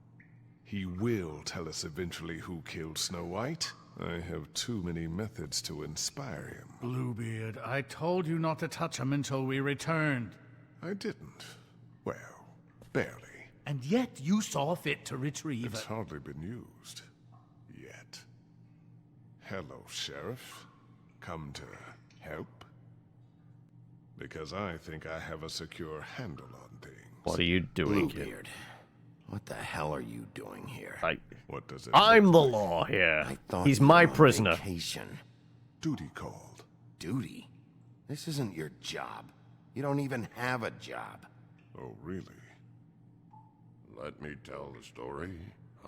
He will tell us eventually who killed Snow White. I have too many methods to inspire him. Bluebeard, I told you not to touch him until we returned. I didn't. Well, barely. And yet you saw fit to retrieve It's hardly been used. Yet. Hello, Sheriff. Come to help? Because I think I have a secure handle on things. What are you doing here? Bluebeard, what the hell are you doing here? What does it I'm the look like? law here. I thought He's you my were on prisoner. Vacation. Duty called. Duty? This isn't your job. You don't even have a job. Oh, really? Let me tell the story.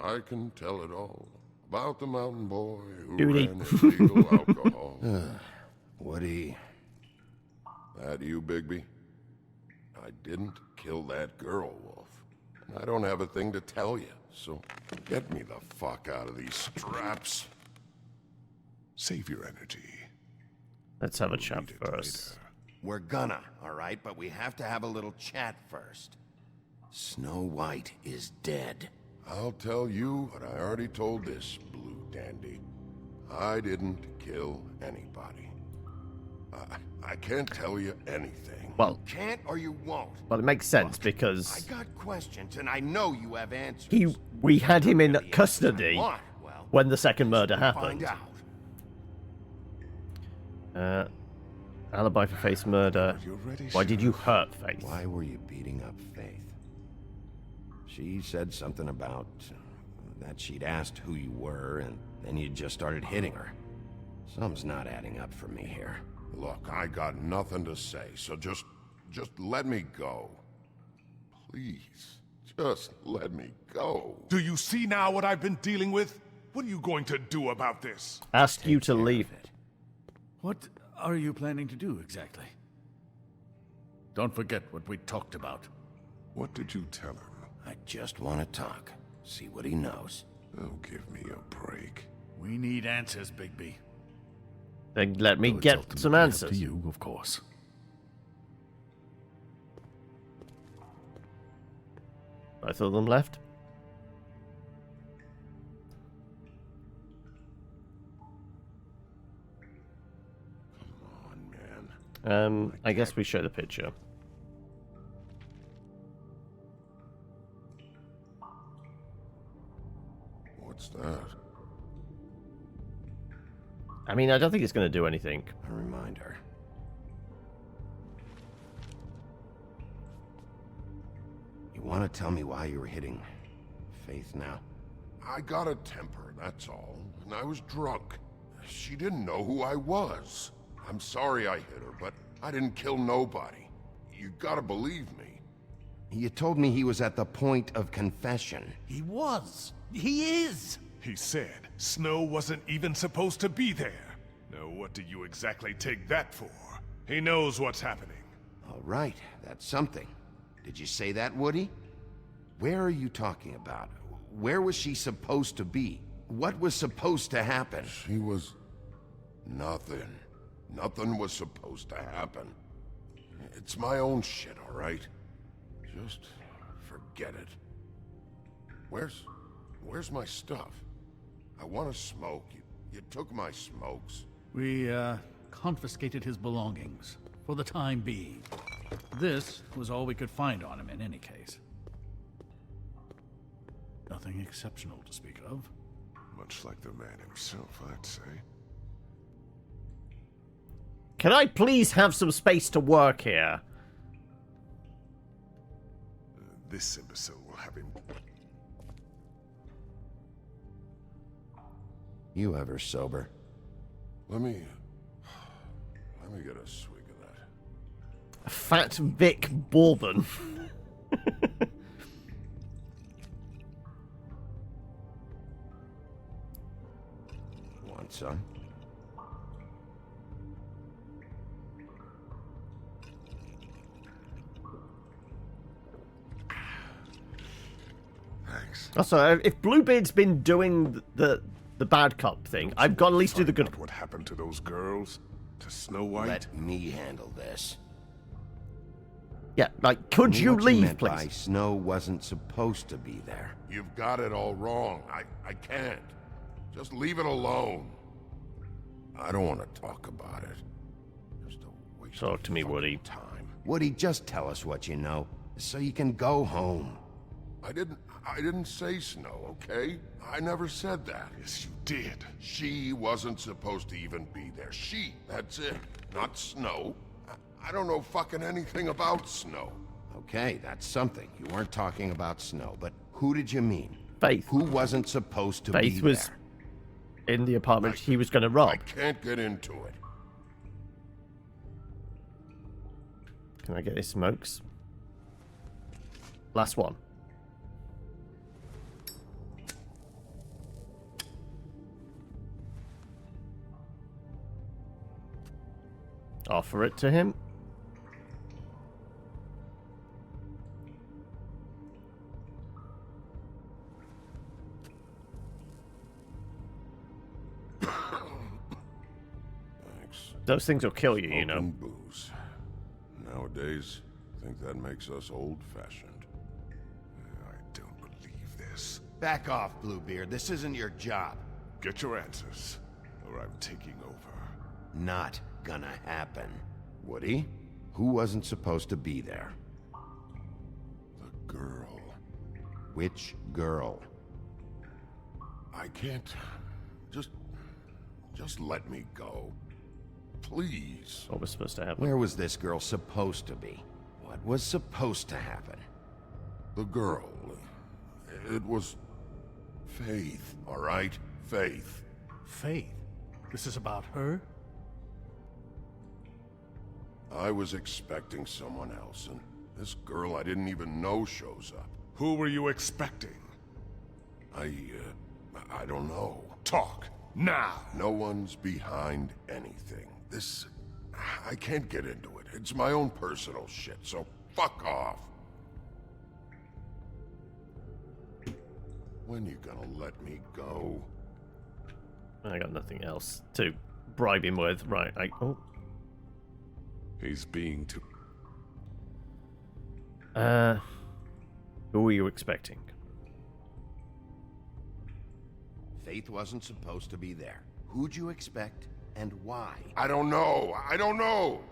I can tell it all. About the mountain boy who Duty. ran illegal alcohol. Woody. That you, Bigby? I didn't kill that girl, Wolf. And I don't have a thing to tell you, so get me the fuck out of these straps. Save your energy. Let's have a chat first. We're gonna, all right? But we have to have a little chat first. Snow White is dead. I'll tell you what I already told this blue dandy. I didn't kill anybody. I can't tell you anything. Well, You can't or you won't. well, it makes sense Look, because I got questions, and I know you have answers. we had him in custody want. Well, when the second murder find happened. out. Alibi for Faith's murder. Why did you hurt Faith? Why were you beating up Faith? She said something about that she'd asked who you were, and then you just started hitting her. Something's not adding up for me here. Look, I got nothing to say, so just let me go. Please, just let me go. Do you see now what I've been dealing with? What are you going to do about this? Ask you to leave. What are you planning to do exactly? Don't forget what we talked about. What did you tell him? I just want to talk. See what he knows. Oh, give me a break. We need answers, Bigby. Then let me Though it's get ultimately some up answers. to you, of course. Both of them left. Come on, man. I guess we show the picture. What's that? I mean, I don't think it's going to do anything. A reminder. You want to tell me why you were hitting Faith now? I got a temper, that's all. And I was drunk. She didn't know who I was. I'm sorry I hit her, but I didn't kill nobody. You gotta believe me. You told me he was at the point of confession. He was. He is. He said Snow wasn't even supposed to be there. Now what do you exactly take that for? He knows what's happening. All right, that's something. Did you say that, Woody? Where are you talking about? Where was she supposed to be? What was supposed to happen? She was... nothing. Nothing was supposed to happen. It's my own shit, all right? Just forget it. Where's my stuff? I want to smoke. You took my smokes. We, confiscated his belongings, for the time being. This was all we could find on him in any case. Nothing exceptional to speak of. Much like the man himself, I'd say. Can I please have some space to work here? This imbecile will have him. You ever sober? Let me get a swig of that. Fat Vic Bourbon. Want some? Thanks. Also, if Bluebeard's been doing the bad cop thing, I've got to at least do the good. What happened to those girls? To Snow White? Let me handle this. Yeah, like, could you What leave, meant please? by Snow wasn't supposed to be there. You've got it all wrong. I can't. Just leave it alone. I don't want to talk about it. Just a waste Talk to me, Woody. time. Woody, just tell us what you know, so you can go home. I didn't say Snow, okay? I never said that. Yes, you did. She wasn't supposed to even be there. She, that's it. Not Snow. I don't know fucking anything about Snow. Okay, that's something. You weren't talking about Snow, but who did you mean? Faith. Who wasn't supposed to be Faith was there? in the apartment he was going to rob. I can't get into it. Can I get his smokes? Last one. Offer it to him. Thanks. Those things will kill you, you know. Smoking booze. Nowadays, I think that makes us old-fashioned. I don't believe this. Back off, Bluebeard. This isn't your job. Get your answers. sure I'm taking over. Not gonna happen. Woody, who wasn't supposed to be there? The girl. Which girl? I can't... Just let me go. Please. What was supposed to happen? Where was this girl supposed to be? What was supposed to happen? The girl. It was... Faith, all right? Faith. Faith? This is about her? I was expecting someone else, and this girl I didn't even know shows up. Who were you expecting? I don't know. Talk, now! No one's behind anything. This... I can't get into it. It's my own personal shit, so fuck off. When you gonna let me go? I got nothing else to bribe him with. Right, oh. He's being too... Who were you expecting? Faith wasn't supposed to be there. Who'd you expect, and why? I don't know! I don't know!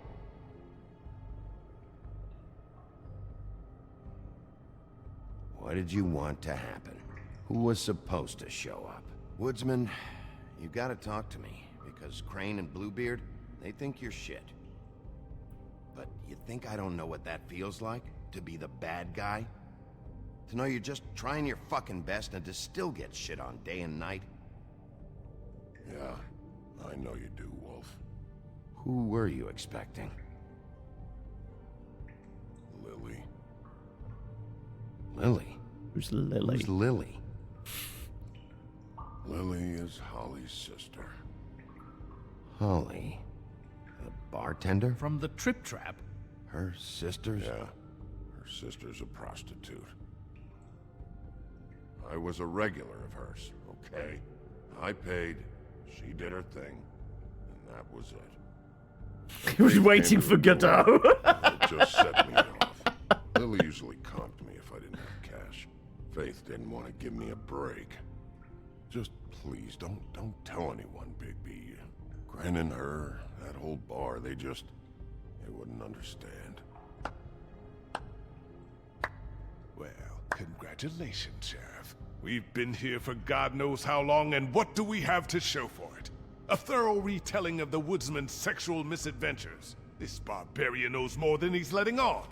What did you want to happen? Who was supposed to show up? Woodsman, you gotta talk to me, because Crane and Bluebeard, they think you're shit. But you think I don't know what that feels like? To be the bad guy? To know you're just trying your fucking best and to still get shit on day and night? Yeah, I know you do, Wolf. Who were you expecting? Lily. Lily? Who's Lily? Who's Lily? Lily is Holly's sister. Holly? The bartender? From the Trip Trap? Her sister's? Yeah, her sister's a prostitute. I was a regular of hers, okay? I paid, she did her thing, and that was it. He was waiting for Godot. It just set me off. Lily usually comped me if I didn't have cash. Faith didn't want to give me a break. Just please, don't tell anyone, Bigby. Gren and her, that whole bar, they wouldn't understand. Well, congratulations, Sheriff. We've been here for God knows how long, and what do we have to show for it? A thorough retelling of the woodsman's sexual misadventures. This barbarian knows more than he's letting on.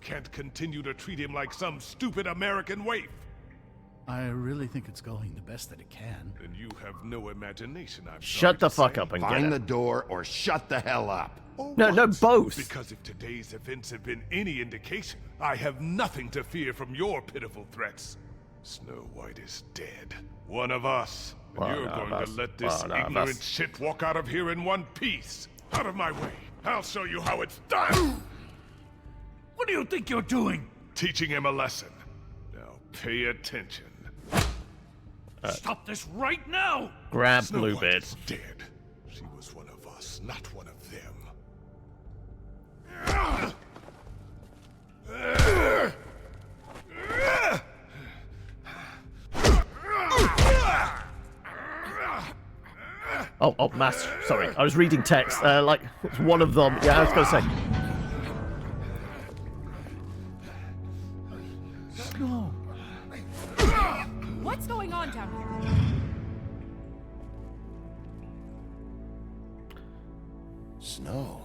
Can't continue to treat him like some stupid American waif. I really think it's going the best that it can. Then you have no imagination, I'm Shut the sorry fuck to up say. and get Find it. the door or shut the hell up. No, both. Because if today's events have been any indication, I have nothing to fear from your pitiful threats. Snow White is dead. One of us. And you're going to let this ignorant shit walk out of here in one piece. Out of my way. I'll show you how it's done. What do you think you're doing? Teaching him a lesson. Now pay attention. Stop this right now! Grab Snow Bluebeard. White is dead. She was one of us, not one of them. Oh, mass. Sorry, I was reading text. Like, it's one of them. Yeah, I was gonna say. No. What's going on down here? Snow.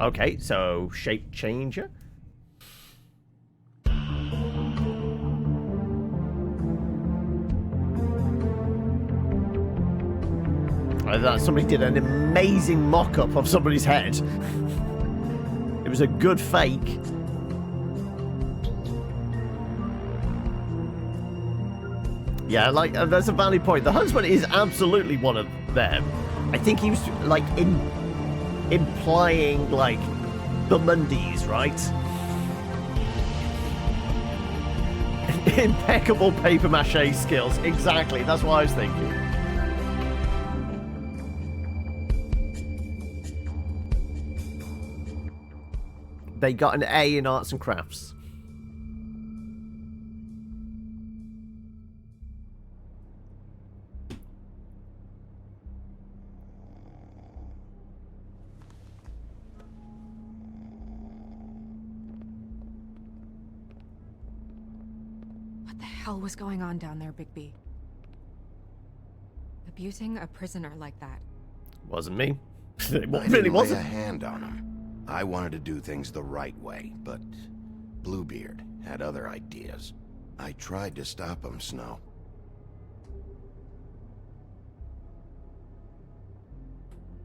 Okay, so shape changer. I thought somebody did an amazing mock-up of somebody's head. It was a good fake. Yeah, like, that's a valid point. The husband is absolutely one of them. I think he was, like, implying, like, the Mundies, right? Impeccable paper mache skills. Exactly, that's what I was thinking. They got an A in arts and crafts. the hell was going on down there, Bigby? Abusing a prisoner like that. Wasn't me. It I really didn't lay wasn't. a hand on him. I wanted to do things the right way, but Bluebeard had other ideas. I tried to stop him, Snow.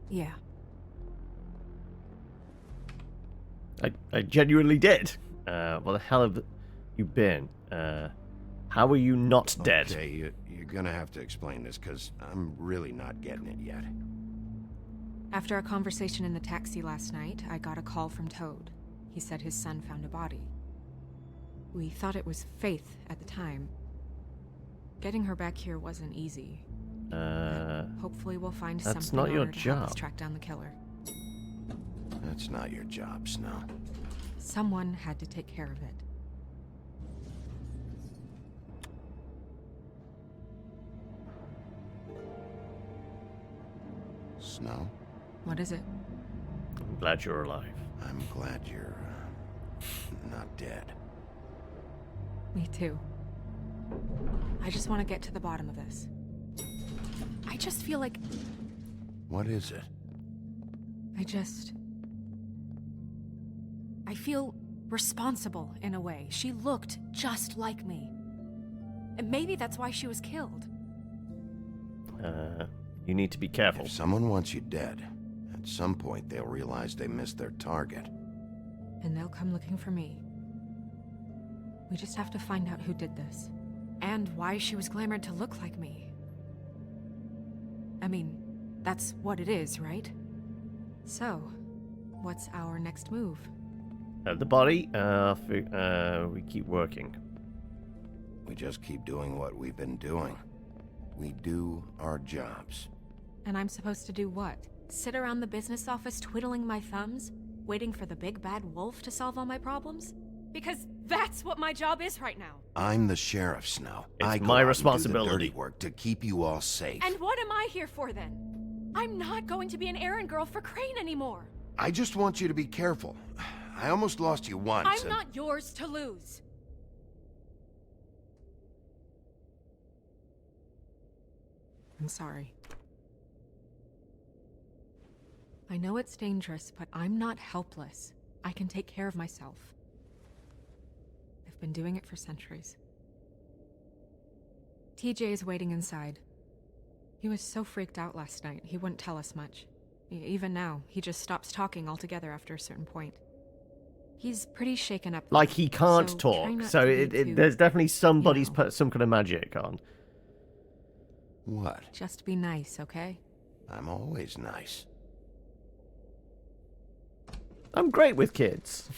Yeah. I genuinely did. What the hell have you been? How are you not dead? Okay, you're gonna have to explain this, because I'm really not getting it yet. After a conversation in the taxi last night, I got a call from Toad. He said his son found a body. We thought it was Faith at the time. Getting her back here wasn't easy. Hopefully we'll find that's something not on your her to help us job. track down the killer. That's not your job, Snow. Someone had to take care of it. Snow? What is it? I'm glad you're alive. I'm glad you're not dead. Me too. I just want to get to the bottom of this. I just feel like... What is it? I feel responsible in a way. She looked just like me. And maybe that's why she was killed. You need to be careful. If someone wants you dead, at some point they'll realize they missed their target. And they'll come looking for me. We just have to find out who did this. And why she was glamored to look like me. I mean, that's what it is, right? So, what's our next move? The body, we keep working. We just keep doing what we've been doing. We do our jobs. And I'm supposed to do what? Sit around the business office twiddling my thumbs? Waiting for the big bad wolf to solve all my problems? Because that's what my job is right now. I'm the sheriff, Snow. It's I go my out and responsibility. do the dirty work to keep you all safe. And what am I here for then? I'm not going to be an errand girl for Crane anymore. I just want you to be careful. I almost lost you once. I'm not yours to lose. I'm sorry. I know it's dangerous, but I'm not helpless. I can take care of myself. I've been doing it for centuries. TJ is waiting inside. He was so freaked out last night, he wouldn't tell us much. Even now, he just stops talking altogether after a certain point. He's pretty shaken up. Like he can't so try talk, not so to be too, there's definitely somebody's you know. put some kind of magic on. What? Just be nice, okay? I'm always nice. I'm great with kids.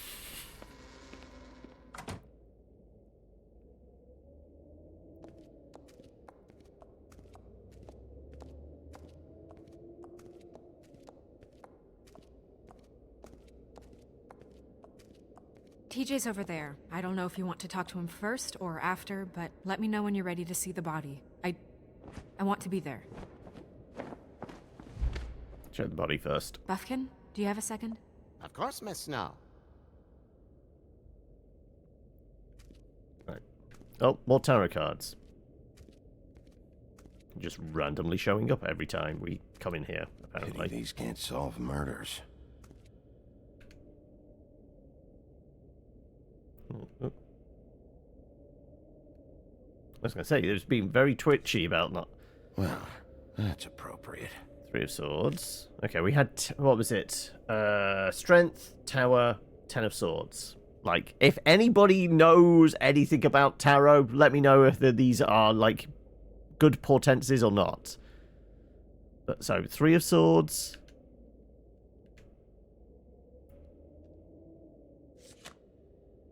TJ's over there. I don't know if you want to talk to him first or after, but let me know when you're ready to see the body. I want to be there. Show the body first. Buffkin, do you have a second? Of course, Miss Snow. Right. Oh, more tarot cards. Just randomly showing up every time we come in here, apparently. Pity these can't solve murders. I was going to say, there's been very twitchy about not... Well, that's appropriate. Three of Swords. Okay, we had... what was it? Strength, Tower, Ten of Swords. Like, if anybody knows anything about tarot, let me know if these are, like, good portenses or not. But, so, Three of Swords...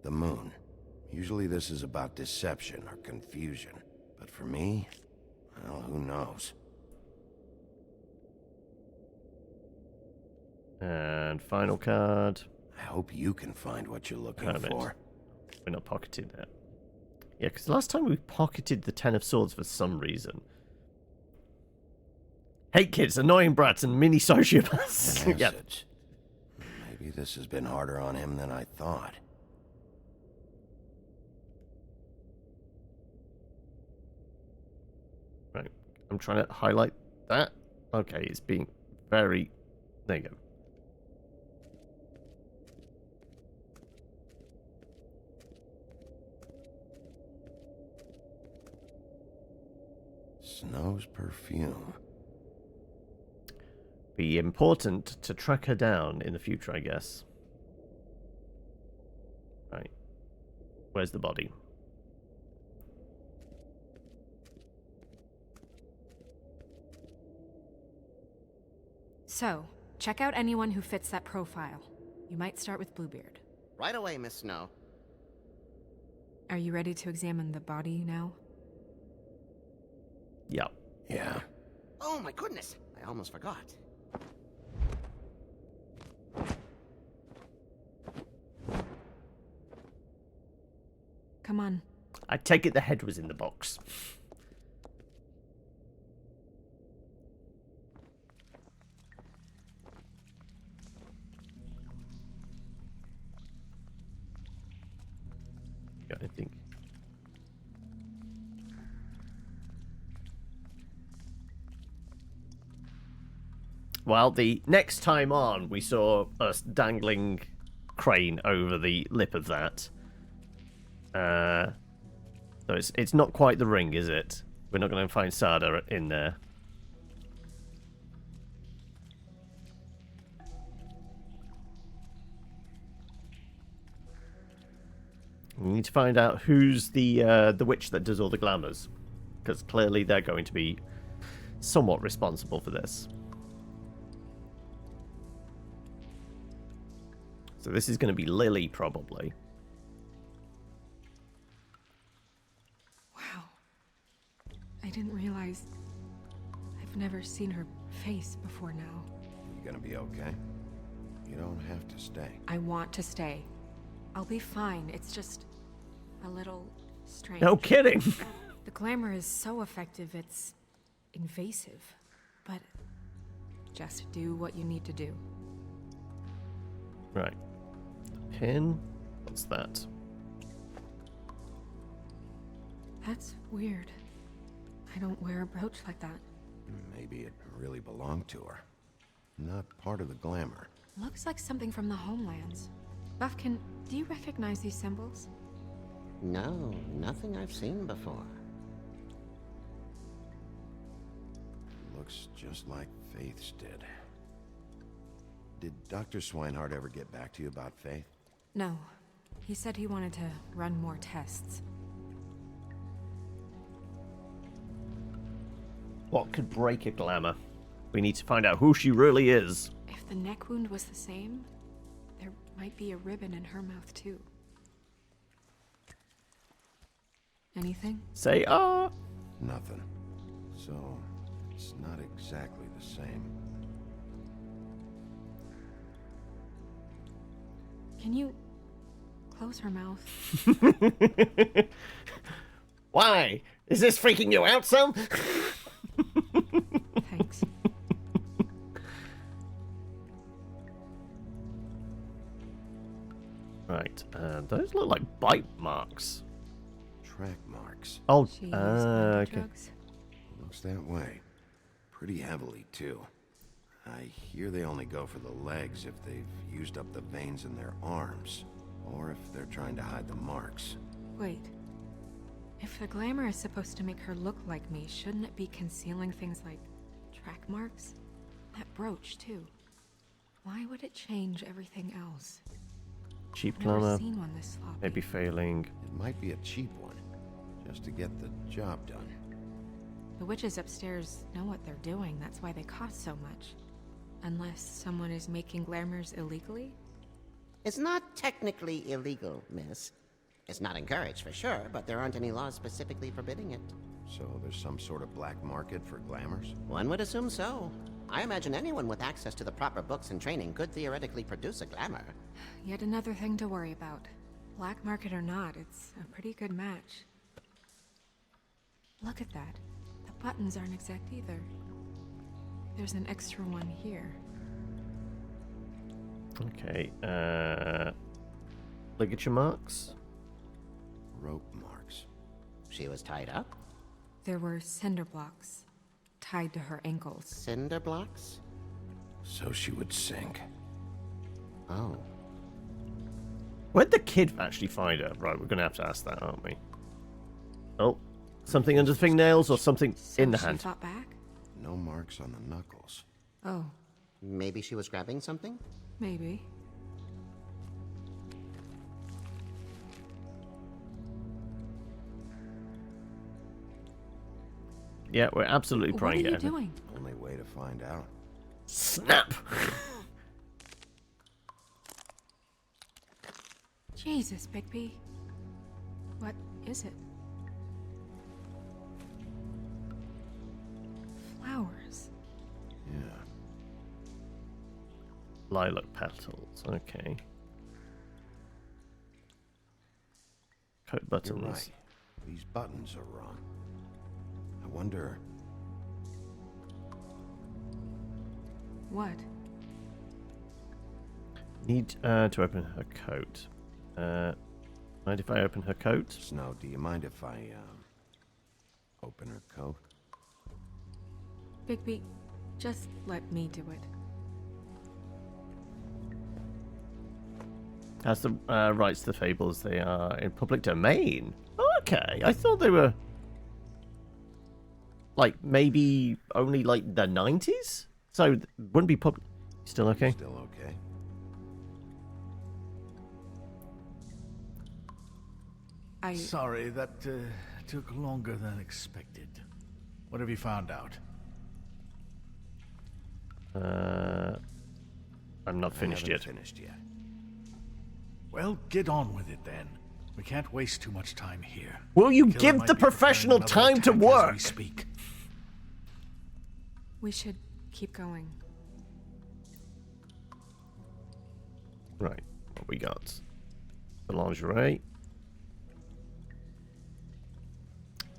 The moon. Usually this is about deception or confusion. But for me, well, who knows? And final card. I hope you can find what you're looking Hermit. for. We're not pocketed that. Yeah, because last time we pocketed the Ten of Swords for some reason. Hate kids, annoying brats, and mini sociopaths. Yep. Maybe this has been harder on him than I thought. Right. I'm trying to highlight that. Okay, it's being very... There you go. Snow's perfume. Be important to track her down in the future, I guess. Right. Where's the body? So, check out anyone who fits that profile. You might start with Bluebeard. Right away, Miss Snow. Are you ready to examine the body now? Yep. Yeah. Oh my goodness, I almost forgot. Come on. I take it the head was in the box. Yeah, I think. Well, the next time on, we saw us dangling crane over the lip of that. So it's not quite the ring, is it? We're not going to find Sada in there. We need to find out who's the witch that does all the glamours, because clearly they're going to be somewhat responsible for this. So this is going to be Lily, probably. Wow. I didn't realize... I've never seen her face before now. You gonna be okay? You don't have to stay. I want to stay. I'll be fine. It's just a little strange. No kidding. The glamour is so effective, it's invasive. But just do what you need to do. Right. The pin. What's that? That's weird. I don't wear a brooch like that. Maybe it really belonged to her. Not part of the glamour. Looks like something from the homelands. Buffkin, do you recognize these symbols? No, nothing I've seen before. Looks just like Faith's did. Did Dr. Swinehart ever get back to you about Faith? No. He said he wanted to run more tests. What could break a glamour? We need to find out who she really is. If the neck wound was the same, there might be a ribbon in her mouth too. Anything? Say, Nothing. So, it's not exactly the same. Can you close her mouth? Why? Is this freaking you out some? Thanks. Right, those look like bite marks. Track marks. Oh, She used okay. drugs. Looks that way. Pretty heavily, too. I hear they only go for the legs if they've used up the veins in their arms, or if they're trying to hide the marks. Wait. If the glamour is supposed to make her look like me, shouldn't it be concealing things like track marks? That brooch, too. Why would it change everything else? Cheap I've never glamour. seen one this sloppy. Maybe failing. It might be a cheap one, just to get the job done. The witches upstairs know what they're doing, that's why they cost so much. Unless someone is making glamours illegally? It's not technically illegal, miss. It's not encouraged for sure, but there aren't any laws specifically forbidding it. So there's some sort of black market for glamours? One would assume so. I imagine anyone with access to the proper books and training could theoretically produce a glamour. Yet another thing to worry about. Black market or not, it's a pretty good match. Look at that. The buttons aren't exact either. There's an extra one here. Okay, ligature marks? Rope marks. She was tied up? There were cinder blocks tied to her ankles. Cinder blocks? So she would sink. Oh. Where'd the kid actually find her? Right, we're going to have to ask that, aren't we? Oh, something under the fingernails or something in the hand? She fought back? No marks on the knuckles. Oh. Maybe she was grabbing something? Maybe. Yeah, we're absolutely What praying are you it. doing? Only way to find out. Snap! Jesus, Bigby. What is it? Flowers. Yeah. Lilac petals, okay. Coat buttons. You're right. These buttons are wrong. I wonder... What? Need to open her coat. Mind if I open her coat? Snow, do you mind if I, open her coat? Bigby, just let me do it. As the rights to the Fables, they are in public domain. Okay, I thought they were... like, maybe only, like, the 90s? So, wouldn't be public... Still okay? Still okay. Sorry, that took longer than expected. What have you found out? I'm not finished yet. Finished yet. Well, get on with it then. We can't waste too much time here. Will you Killer give might the be preparing professional another time to attack as work? we speak. We should keep going. Right, what we got? The lingerie.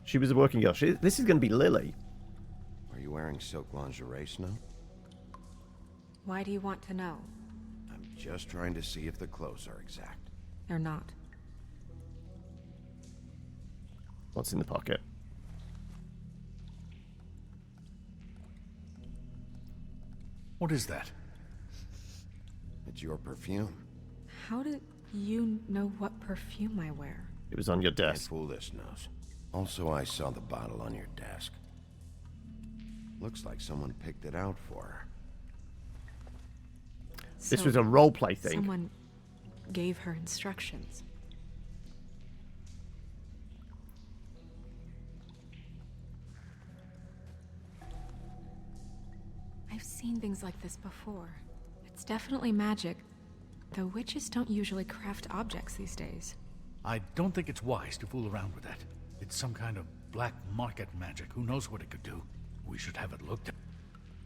She was a working girl. This is going to be Lily. Are you wearing silk lingerie, Snow? Why do you want to know? I'm just trying to see if the clothes are exact. They're not. What's in the pocket? What is that? It's your perfume. How did you know what perfume I wear? It was on your Can't desk. fool this nose. Also, I saw the bottle on your desk. Looks like someone picked it out for her. This was a roleplay thing. Someone gave her instructions. I've seen things like this before. It's definitely magic, though witches don't usually craft objects these days. I don't think it's wise to fool around with that. It's some kind of black market magic. Who knows what it could do? We should have it looked at.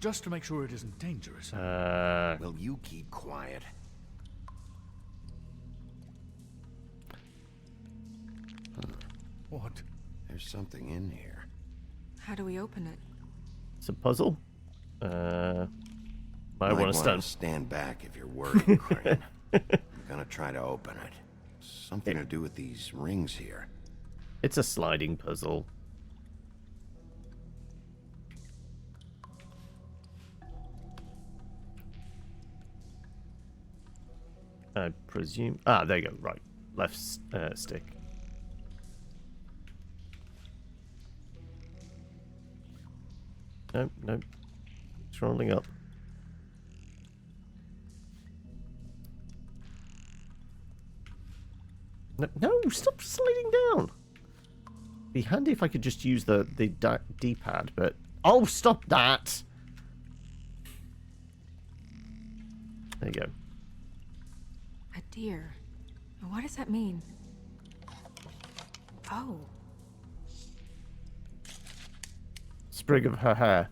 Just to make sure it isn't dangerous. Will you keep quiet? What? There's something in here. How do we open it? It's a puzzle. Might Might want to stand. stand back if you're worried, Crane. I'm gonna try to open it. Something to do with these rings here. It's a sliding puzzle. I presume... Ah, there you go. Right. Left stick. Nope, nope. It's rolling up. No, no, stop sliding down. Be handy if I could just use the D-pad, but... Oh, stop that! There you go. A deer. What does that mean? Oh. Sprig of her hair.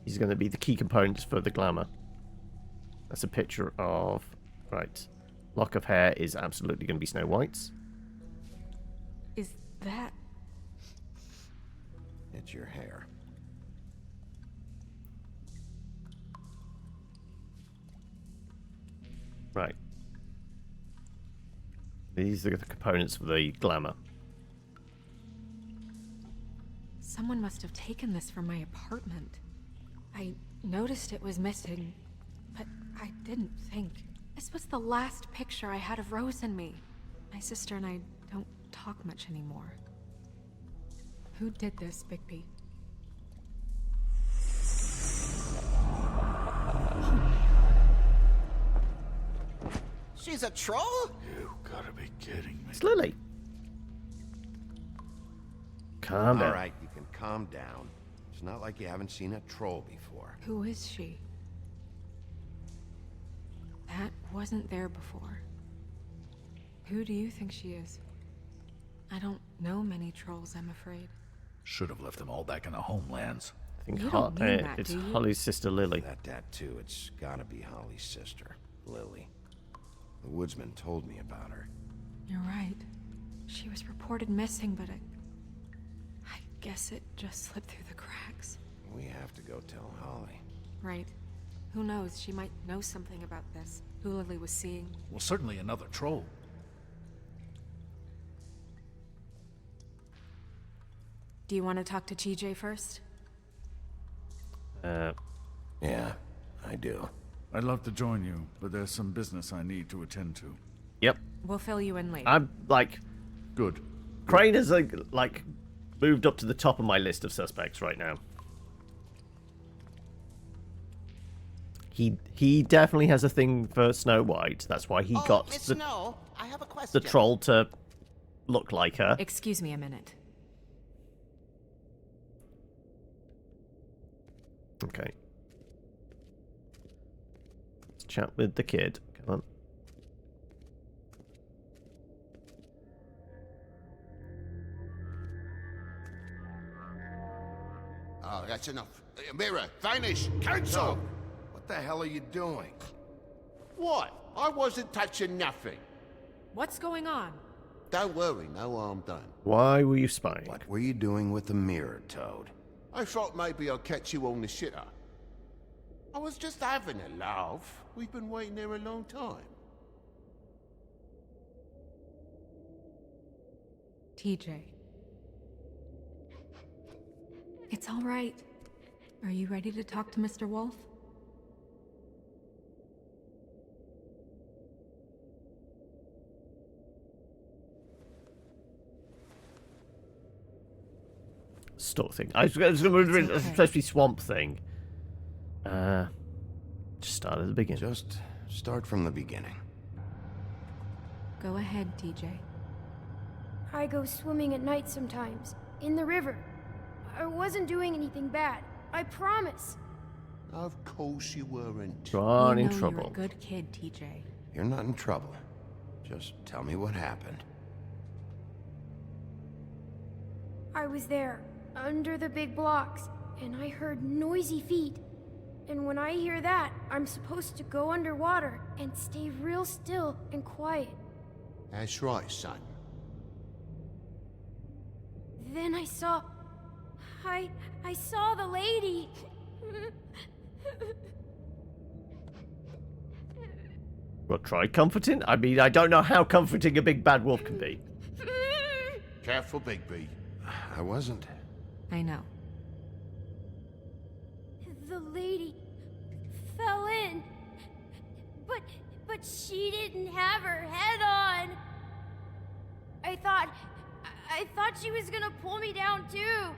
These are going to be the key components for the glamour. That's a picture of... Right. Lock of hair is absolutely going to be Snow White's. Is that... It's your hair. Right. These are the components for the glamour. Someone must have taken this from my apartment. I noticed it was missing, but I didn't think. This was the last picture I had of Rose and me. My sister and I don't talk much anymore. Who did this, Bigby? She's a troll? You gotta be kidding me. It's Lily. Calm down. All right, you can calm down. It's not like you haven't seen a troll before. Who is she? That wasn't there before. Who do you think she is? I don't know many trolls, I'm afraid. Should have left them all back in the homelands. I think You don't mean that, it's do you? Holly's sister Lily. That tattoo, it's gotta be Holly's sister, Lily. The woodsman told me about her. You're right. She was reported missing, but I guess it just slipped through the cracks. We have to go tell Holly. Right. Who knows? She might know something about this. Who Lily was seeing. Well, certainly another troll. Do you want to talk to TJ first? Yeah, I do. I'd love to join you, but there's some business I need to attend to. Yep. We'll fill you in later. I'm like... Good. Crane has like moved up to the top of my list of suspects right now. He definitely has a thing for Snow White. That's why he got Miss Snow, I have a the question. troll to look like her. Excuse me a minute. Okay. Let's chat with the kid. Come on. Oh, that's enough. Mirror, vanish, cancel! What the hell are you doing? What? I wasn't touching nothing. What's going on? Don't worry, no harm done. Why were you spying? What were you doing with the mirror, Toad? I thought maybe I'd catch you on the shitter. I was just having a laugh. We've been waiting there a long time. TJ. It's all right. Are you ready to talk to Mr. Wolf? Store thing. I was going to supposed to be Swamp Thing. Just start at the beginning. Just start from the beginning. Go ahead, TJ. I go swimming at night sometimes, in the river. I wasn't doing anything bad. I promise. Of course you weren't. You're in You're a trouble. good kid, TJ. You're not in trouble. Just tell me what happened. I was there, under the big blocks, and I heard noisy feet. And when I hear that, I'm supposed to go underwater and stay real still and quiet. That's right, son. Then I saw... I saw the lady. Well, try comforting. I mean, I don't know how comforting a big bad wolf can be. Careful, Bigby. I wasn't. I know. The lady fell in. But she didn't have her head on. I thought she was gonna pull me down too.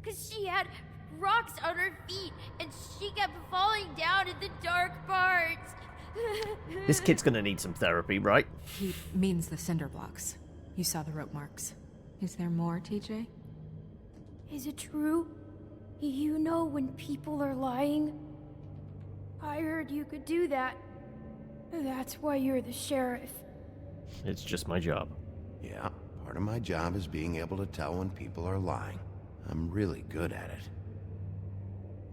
Cause she had rocks on her feet and she kept falling down in the dark parts. This kid's gonna need some therapy, right? He means the cinder blocks. You saw the rope marks. Is there more, TJ? Is it true? You know when people are lying? I heard you could do that. That's why you're the sheriff. It's just my job. Yeah, part of my job is being able to tell when people are lying. I'm really good at it.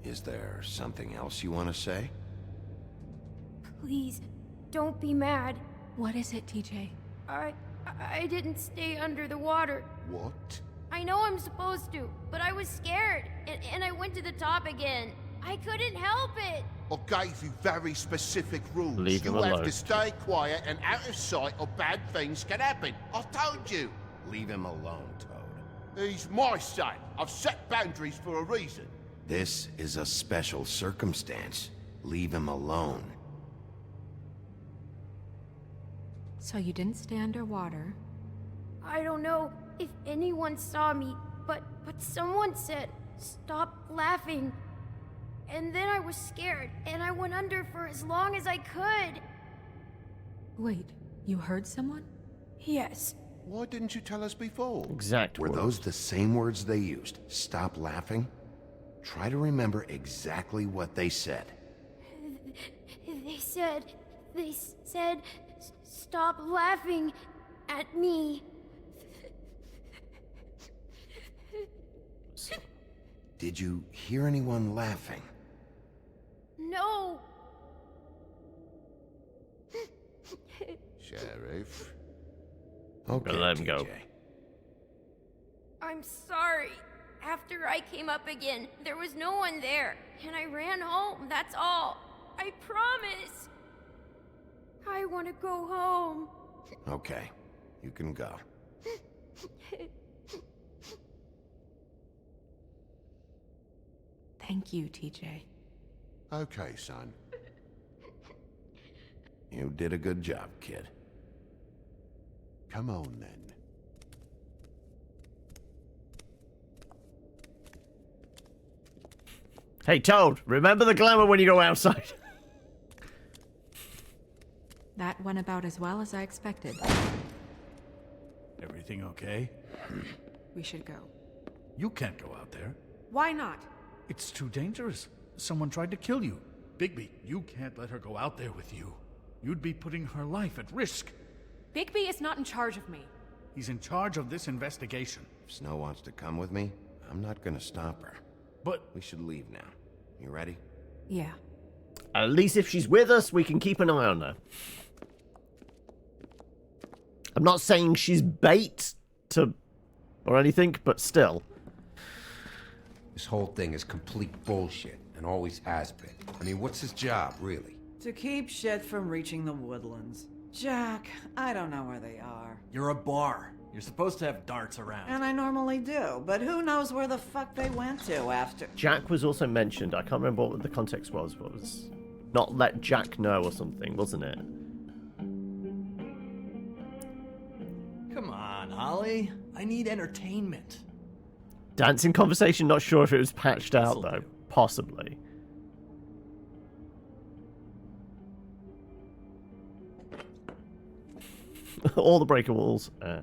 Is there something else you want to say? Please, don't be mad. What is it, TJ? I didn't stay under the water. What? I know I'm supposed to, but I was scared, and I went to the top again. I couldn't help it. I gave you very specific rules. Leave him You have alone. to stay quiet and out of sight or bad things can happen. I told you. Leave him alone, Toad. He's my son. I've set boundaries for a reason. This is a special circumstance. Leave him alone. So you didn't stay underwater? I don't know if anyone saw me, but someone said, "Stop laughing." And then I was scared, and I went under for as long as I could. Wait, you heard someone? Yes. Why didn't you tell us before? Exact Were words. those the same words they used? Stop laughing? Try to remember exactly what they said. They said, "Stop laughing at me." Did you hear anyone laughing? No. Sheriff. Okay, Gotta let him go. TJ. I'm sorry. After I came up again, there was no one there, and I ran home, that's all. I promise. I want to go home. Okay, you can go. Thank you, TJ. Okay, son. You did a good job, kid. Come on, then. Hey, Toad, remember the glamour when you go outside. That went about as well as I expected. Everything okay? We should go. You can't go out there. Why not? It's too dangerous. Someone tried to kill you. Bigby, you can't let her go out there with you. You'd be putting her life at risk. Bigby is not in charge of me. He's in charge of this investigation. If Snow wants to come with me, I'm not gonna stop her. But we should leave now. You ready? Yeah. At least if she's with us, we can keep an eye on her. I'm not saying she's bait to... or anything, but still. This whole thing is complete bullshit, and always has been. I mean, what's his job, really? To keep shit from reaching the woodlands. Jack, I don't know where they are. You're a bar. You're supposed to have darts around. And I normally do, but who knows where the fuck they went to after... Jack was also mentioned. I can't remember what the context was, but it was not let Jack know or something, wasn't it? Come on, Holly. I need entertainment. Dancing conversation, not sure if it was patched out, though. Possibly. All the breaker walls. You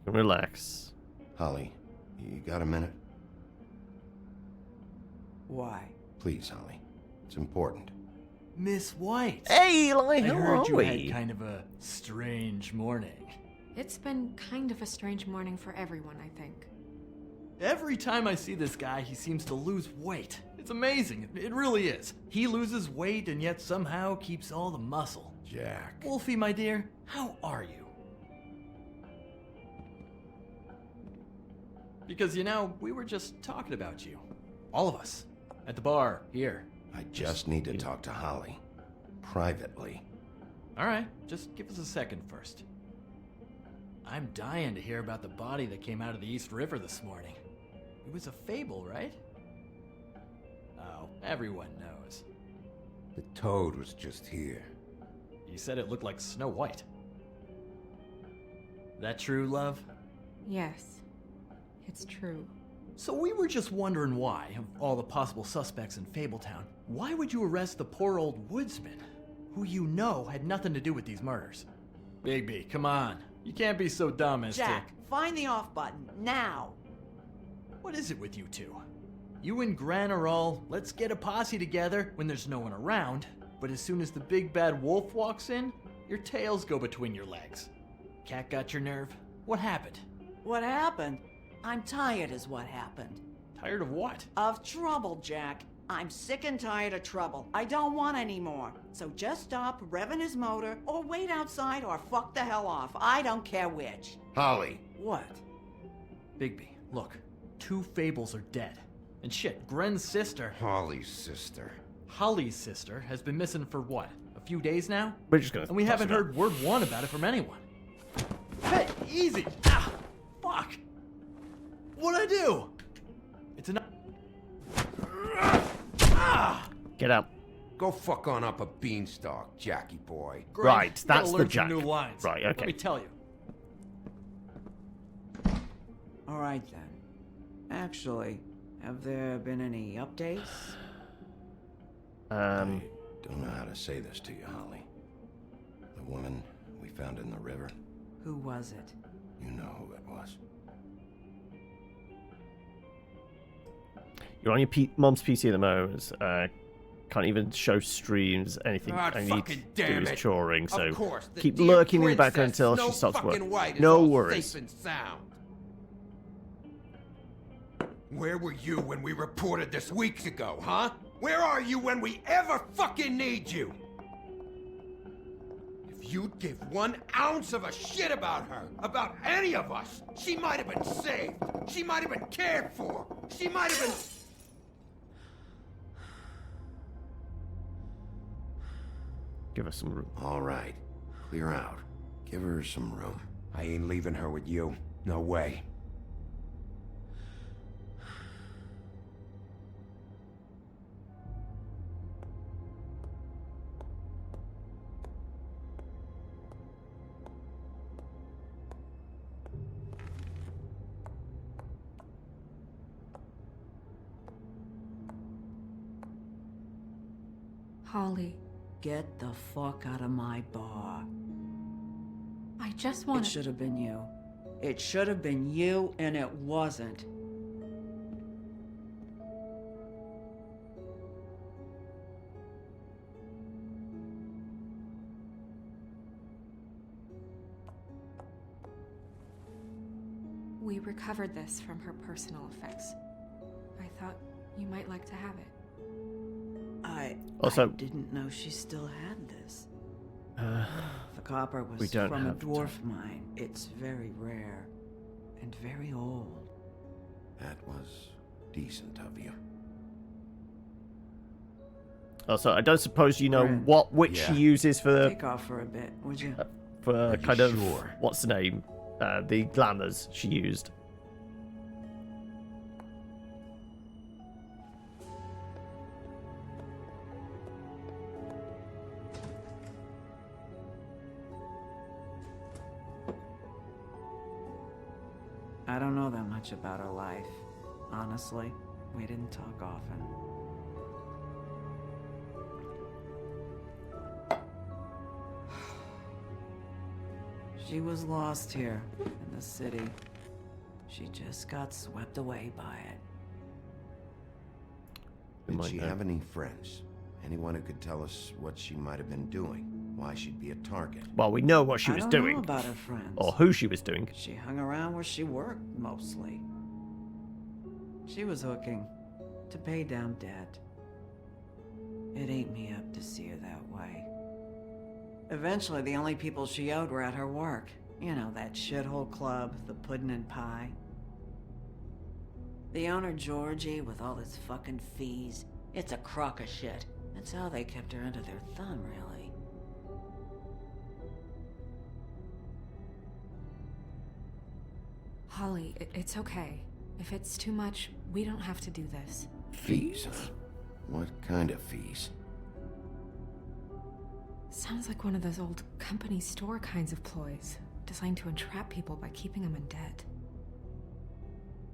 can relax. Holly, you got a minute? Why? Please, Holly. It's important. Miss White. Hey, Eli, I how heard are you we? had kind of a strange morning. It's been kind of a strange morning for everyone, I think. Every time I see this guy, he seems to lose weight. It's amazing. It really is. He loses weight and yet somehow keeps all the muscle. Jack. Wolfie, my dear, how are you? Because, you know, we were just talking about you. All of us. At the bar, here. I just need to talk to Holly. Privately. Alright, just give us a second first. I'm dying to hear about the body that came out of the East River this morning. It was a fable, right? Oh, everyone knows. The toad was just here. You said it looked like Snow White. That true, love? Yes, it's true. So we were just wondering why, of all the possible suspects in Fabletown, why would you arrest the poor old woodsman, who you know had nothing to do with these murders? Bigby, come on. You can't be so dumb as Jack, find the off button, now! What is it with you two? You and Gran are all, let's get a posse together when there's no one around, but as soon as the big bad wolf walks in, your tails go between your legs. Cat got your nerve? What happened? What happened? I'm tired is what happened. Tired of what? Of trouble, Jack. I'm sick and tired of trouble. I don't want any more. So just stop revving his motor, or wait outside, or fuck the hell off. I don't care which. Holly. What? Bigby, look. 2 Fables are dead. And shit, Gren's sister... Holly's sister. Holly's sister has been missing for what? A few days now? We're just gonna... And we haven't heard word one about it from anyone. Hey, easy! Ah! Fuck! What'd I do? It's enough. Get out. Go fuck on up a beanstalk, Jackie boy. Greg, Right, you gotta that's the learn some Jack. new lines. Right, Let okay. me tell you. All right then. Actually, have there been any updates? I don't know how to say this to you, Holly. The woman we found in the river, Who was it? you know who it was. You're on your mom's PC at the moment. Can't even show streams, anything. God I need fucking to do damn is it. choring, Of so course, the keep dear lurking in the background princess, until no she stops fucking working. white is No all worries. safe and sound. Where were you when we reported this weeks ago, huh? Where are you when we ever fucking need you? If you'd give 1 ounce of a shit about her, about any of us, she might have been saved. She might have been cared for. She might have been... Give her some room. All right. Clear out. Give her some room. I ain't leaving her with you. No way. Holly, Get the fuck out of my bar. I just It want should have been you. It should have been you, and it wasn't. We recovered this from her personal effects. I thought you might like to have it. I Also- didn't know she still had this. Uh, The copper was we don't from a have dwarf mine. It's very rare and very old. That was decent of you. Also, I don't suppose you know Grimm. what witch she uses for Take off for a bit, would you? for you kind of sure? what's the name? The glamours she used. I don't know that much about her life. Honestly, we didn't talk often. She was lost here in the city. She just got swept away by it. Did she have any friends? Anyone who could tell us what she might have been doing? Why she'd be a target? Well, we know what she I was don't doing. know about her friends. Or who she was doing. She hung around where she worked, mostly. She was hooking to pay down debt. It ate me up to see her that way. Eventually, the only people she owed were at her work. You know, that shithole club, the Puddin' and Pie. The owner, Georgie, with all his fucking fees. It's a crock of shit. That's how they kept her under their thumb, really. Holly, it's okay. If it's too much, we don't have to do this. Fees? What kind of fees? Sounds like one of those old company store kinds of ploys, designed to entrap people by keeping them in debt.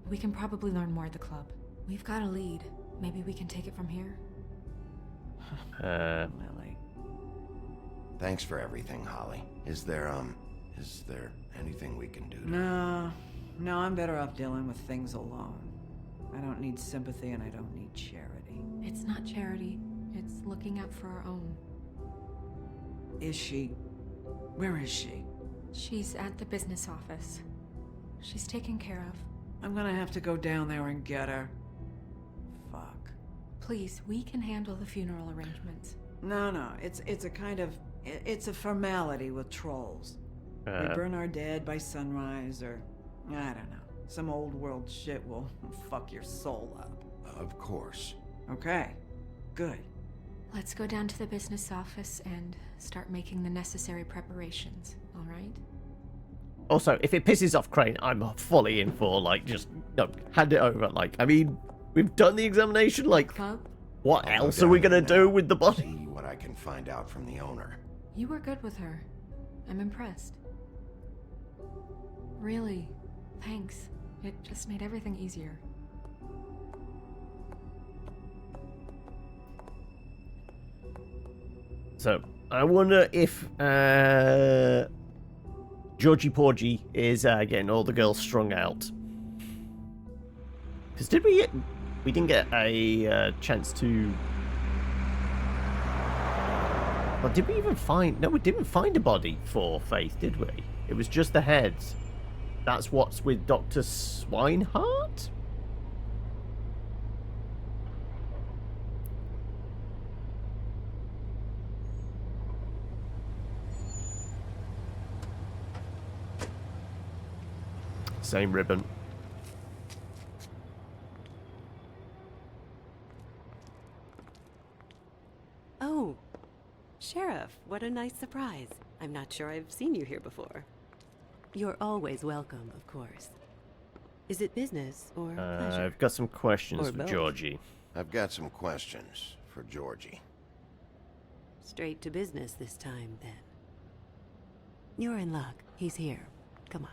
We can probably learn more at the club. We've got a lead. Maybe we can take it from here? Lily. Thanks for everything, Holly. Is there anything we can do to... No, I'm better off dealing with things alone. I don't need sympathy and I don't need charity. It's not charity. It's looking out for our own. Is she? Where is she? She's at the business office. She's taken care of. I'm gonna have to go down there and get her. Fuck. Please, we can handle the funeral arrangements. No, it's a kind of... It's a formality with trolls. We burn our dead by sunrise, or... I don't know. Some old world shit will fuck your soul up. Of course. Okay. Good. Let's go down to the business office and start making the necessary preparations, all right? Also, if it pisses off Crane, I'm fully in for, like, just, no, hand it over. Like, I mean, we've done the examination, like, what else are we going to do with the body? See what I can find out from the owner. You were good with her. I'm impressed. Really, thanks. It just made everything easier. So, I wonder if Georgie Porgy is getting all the girls strung out. Because we didn't get a chance to... Well, did we even find... No, we didn't find a body for Faith, did we? It was just the heads. That's what's with Dr. Swinehart? Same ribbon. Oh, Sheriff, what a nice surprise. I'm not sure I've seen you here before. You're always welcome, of course. Is it business or pleasure? I've got some questions Or for both. Georgie. I've got some questions for Georgie. Straight to business this time, then. You're in luck. He's here. Come on.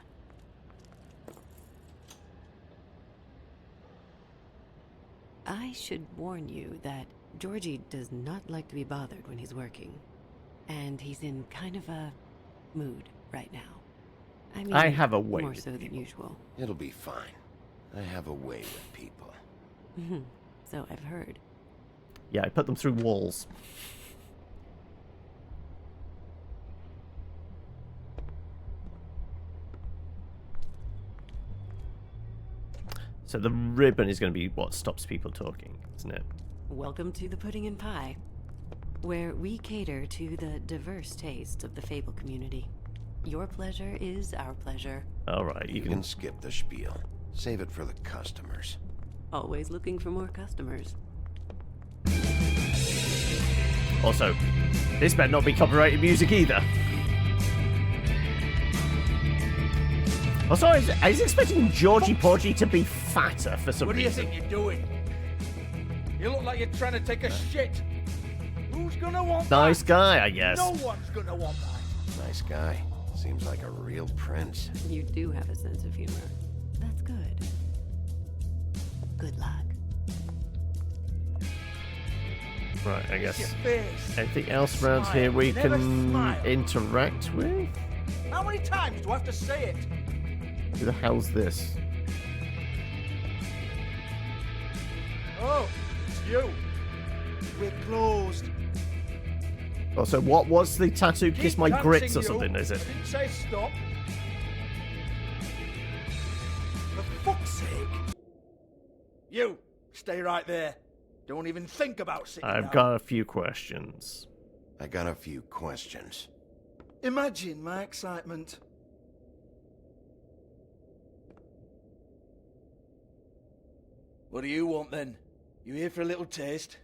I should warn you that Georgie does not like to be bothered when he's working. And he's in kind of a mood right now. I mean, I have a way more with so than usual. It'll be fine. I have a way with people. So I've heard. Yeah, I put them through walls. So the ribbon is going to be what stops people talking, isn't it? Welcome to the Pudding and Pie, where we cater to the diverse tastes of the Fable community. Your pleasure is our pleasure. All right, You can skip the spiel. Save it for the customers. Always looking for more customers. Also, this better not be copyrighted music either. Also, I was expecting Georgie Porgy to be fatter for some What do you reason. think you're doing? You look like you're trying to take a shit. Who's gonna want Nice that? guy, I guess. No one's gonna want that. Nice guy. Seems like a real prince. You do have a sense of humor. That's good. Good luck. Right, I guess. Your face. Anything else around here we Never can smile. interact with? How many times do I have to say it? Who the hell's this? Oh, it's you. We're closed. Also, what was the tattoo? Kiss my Keep grits or dancing, something, you. is it? I didn't say stop. For fuck's sake. You, stay right there. Don't even think about sitting I've down. got a few questions. I got a few questions. Imagine my excitement. What do you want then? You here for a little taste?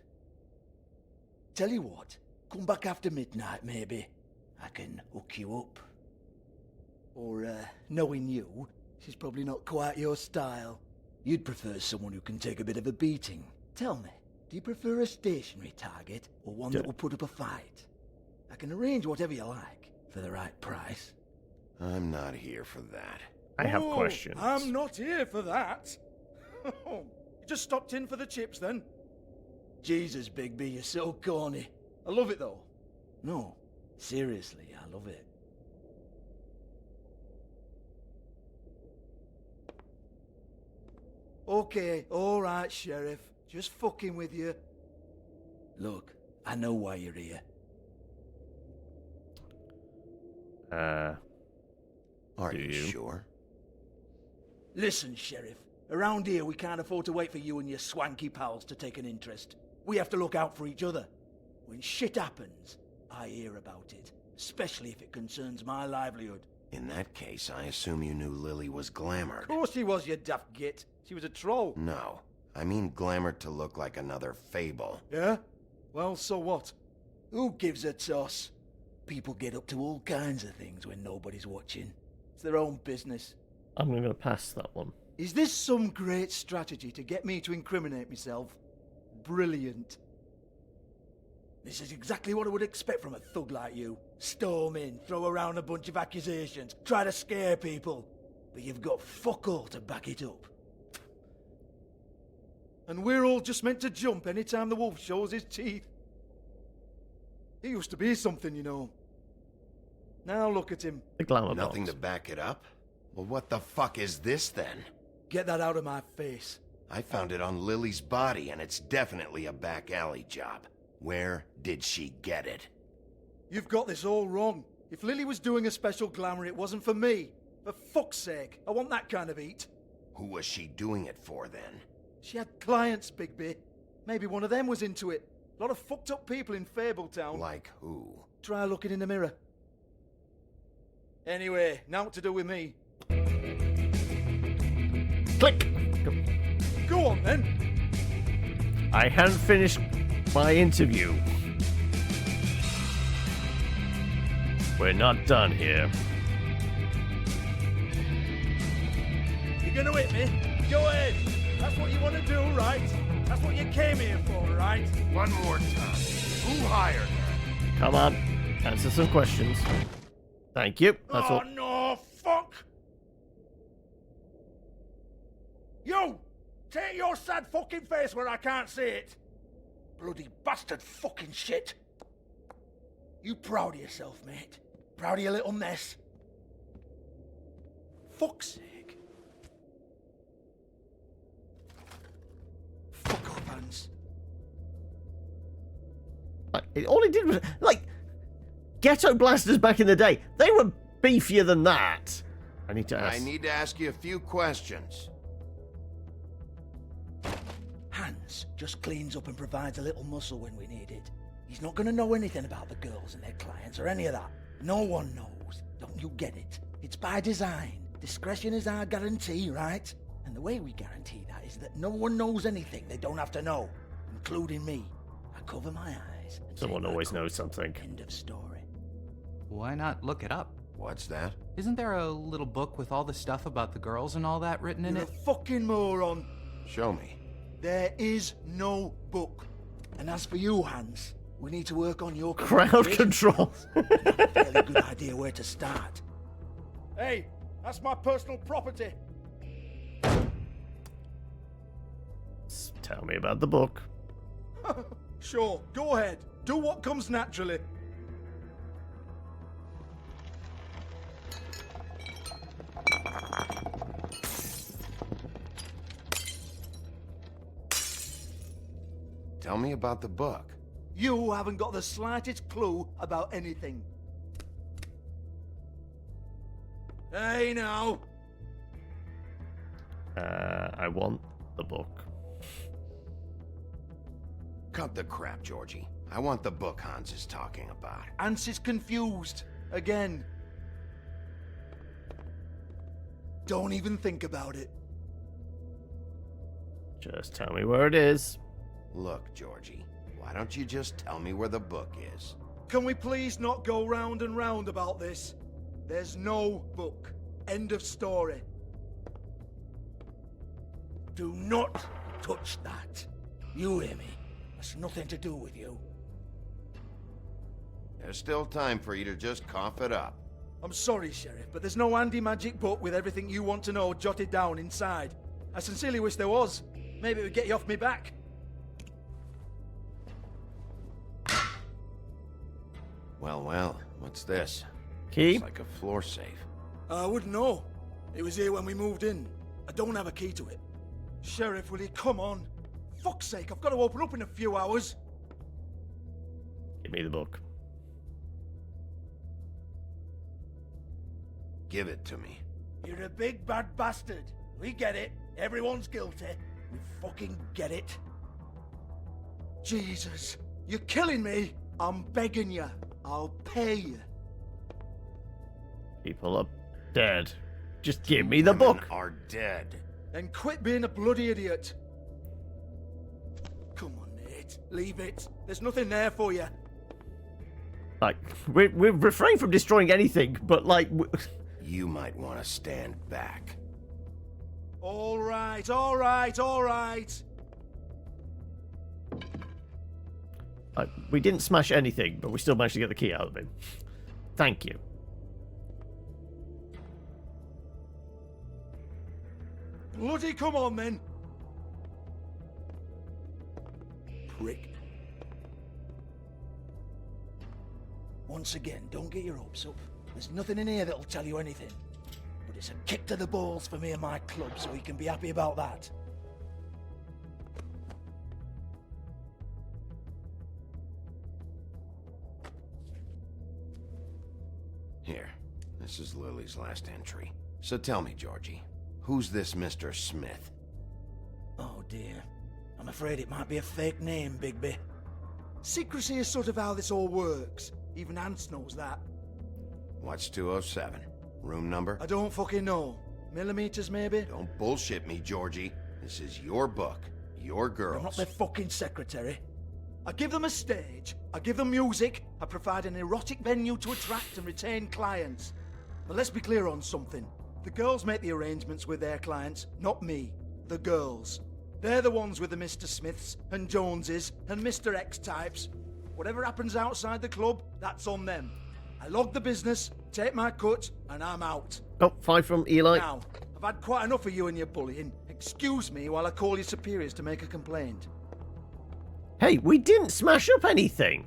Tell you what, come back after midnight maybe. I can hook you up. Or, knowing you, she's probably not quite your style. You'd prefer someone who can take a bit of a beating. Tell me, do you prefer a stationary target or one that will put up a fight? I can arrange whatever you like for the right price. I'm not here for that. I have questions. I'm not here for that. You just stopped in for the chips then? Jesus, Bigby, you're so corny. I love it though. No, seriously, I love it. Okay, alright, Sheriff. Just fucking with you. Look, I know why you're here. Are do you you? sure? Listen, Sheriff. Around here, we can't afford to wait for you and your swanky pals to take an interest. We have to look out for each other. When shit happens, I hear about it. Especially if it concerns my livelihood. In that case, I assume you knew Lily was glamored. Of course she was, you daft git. She was a troll. No, I mean glamored to look like another Fable. Yeah? Well, so what? Who gives a toss? People get up to all kinds of things when nobody's watching. It's their own business. I'm going to pass that one. Is this some great strategy to get me to incriminate myself? Brilliant. This is exactly what I would expect from a thug like you. Storm in, throw around a bunch of accusations, try to scare people. But you've got fuck all to back it up. And we're all just meant to jump any time the wolf shows his teeth. He used to be something, you know. Now look at him. The glamour Nothing box. to back it up? Well, what the fuck is this then? Get that out of my face. I found it on Lily's body, and it's definitely a back alley job. Where did she get it? You've got this all wrong. If Lily was doing a special glamour, it wasn't for me. For fuck's sake, I want that kind of eat. Who was she doing it for, then? She had clients, Bigby. Maybe one of them was into it. A lot of fucked up people in Fabletown. Like who? Try looking in the mirror. Anyway, now what to do with me? Click! Go on, then. I hadn't finished my interview. We're not done here. You're gonna hit me? Go ahead. That's what you want to do, right? That's what you came here for, right? One more time. Who hired her? Come on, answer some questions. Thank you. That's all. No, fuck! You! Take your sad fucking face where I can't see it! Bloody bastard fucking shit! You proud of yourself, mate? Proud of your little mess? Fuck's sake. Fuck off, Hans. All he did was, like, ghetto blasters back in the day. They were beefier than that. I need to ask you a few questions. Hans just cleans up and provides a little muscle when we need it. He's not going to know anything about the girls and their clients or any of that. No one knows. Don't you get it? It's by design. Discretion is our guarantee, right? And the way we guarantee that is that no one knows anything they don't have to know, including me. I cover my eyes. Someone always knows something. End of story. Why not look it up? What's that? Isn't there a little book with all the stuff about the girls and all that written in You're it? a fucking moron. Show me. There is no book. And as for you, Hans, we need to work on your crowd control. A fairly good idea where to start. Hey, that's my personal property. Tell me about the book. Sure, go ahead. Do what comes naturally. Tell me about the book. You haven't got the slightest clue about anything. Hey, now. I want the book. Cut the crap, Georgie. I want the book Hans is talking about. Hans is confused. Again. Don't even think about it. Just tell me where it is. Look, Georgie, why don't you just tell me where the book is? Can we please not go round and round about this? There's no book. End of story. Do not touch that. You hear me? That's nothing to do with you. There's still time for you to just cough it up. I'm sorry, Sheriff, but there's no handy magic book with everything you want to know jotted down inside. I sincerely wish there was. Maybe it would get you off me back. Well, what's this? Key? It's like a floor safe. I wouldn't know. It was here when we moved in. I don't have a key to it. Sheriff, will you come on? Fuck's sake, I've got to open up in a few hours. Give me the book. Give it to me. You're a big bad bastard. We get it. Everyone's guilty. We fucking get it. Jesus, you're killing me. I'm begging you. I'll pay you. People are dead. Just give me the book. Are dead. Then quit being a bloody idiot. Come on, mate. Leave it. There's nothing there for you. Like, we've refrained from destroying anything, but like... you might want to stand back. All right, all right, all right. We didn't smash anything, but we still managed to get the key out of him. Thank you. Bloody come on, then. Prick. Once again, don't get your hopes up. There's nothing in here that'll tell you anything. But it's a kick to the balls for me and my club, so he can be happy about that. Here, this is Lily's last entry. So tell me, Georgie, who's this Mr. Smith? Oh dear. I'm afraid it might be a fake name, Bigby. Secrecy is sort of how this all works. Even Ants knows that. What's 207? Room number? I don't fucking know. Millimeters, maybe? Don't bullshit me, Georgie. This is your book. Your girls. I'm not their fucking secretary. I give them a stage, I give them music, I provide an erotic venue to attract and retain clients. But let's be clear on something. The girls make the arrangements with their clients, not me. The girls. They're the ones with the Mr. Smiths and Joneses and Mr. X types. Whatever happens outside the club, that's on them. I log the business, take my cut, and I'm out. Oh, 5 from Eli. Now, I've had quite enough of you and your bullying. Excuse me while I call your superiors to make a complaint. Hey, we didn't smash up anything.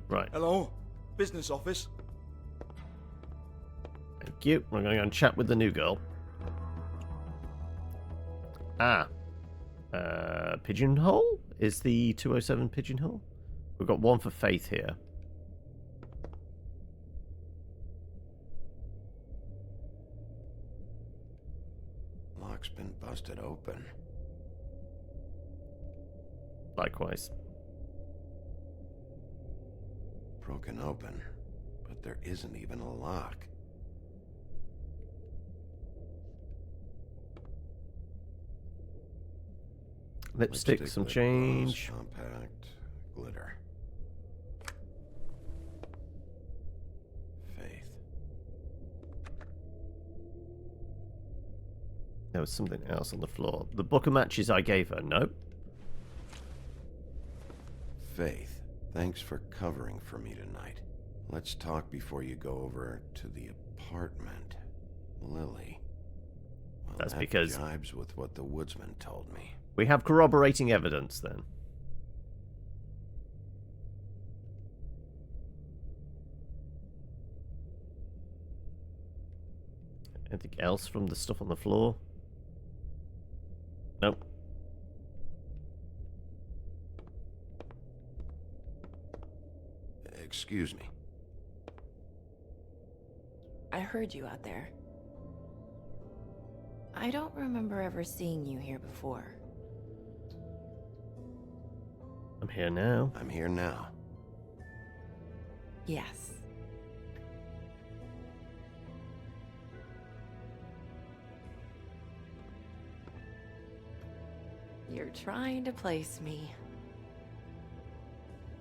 Right. Hello? Business office? Thank you. We're going to go and chat with the new girl. Pigeonhole? Is the 207 Pigeonhole? We've got one for Faith here. Lock's been busted open. Likewise. Broken open, but there isn't even a lock. Lipstick, some lip change. gloss, compact, glitter. Faith. There was something else on the floor. The book of matches I gave her. Nope. Faith, thanks for covering for me tonight. Let's talk before you go over to the apartment. Lily. Well, That's that because jibes with what the woodsman told me. we have corroborating evidence then. Anything else from the stuff on the floor? Nope. Excuse me. I heard you out there. I don't remember ever seeing you here before. I'm here now. I'm here now. Yes. You're trying to place me.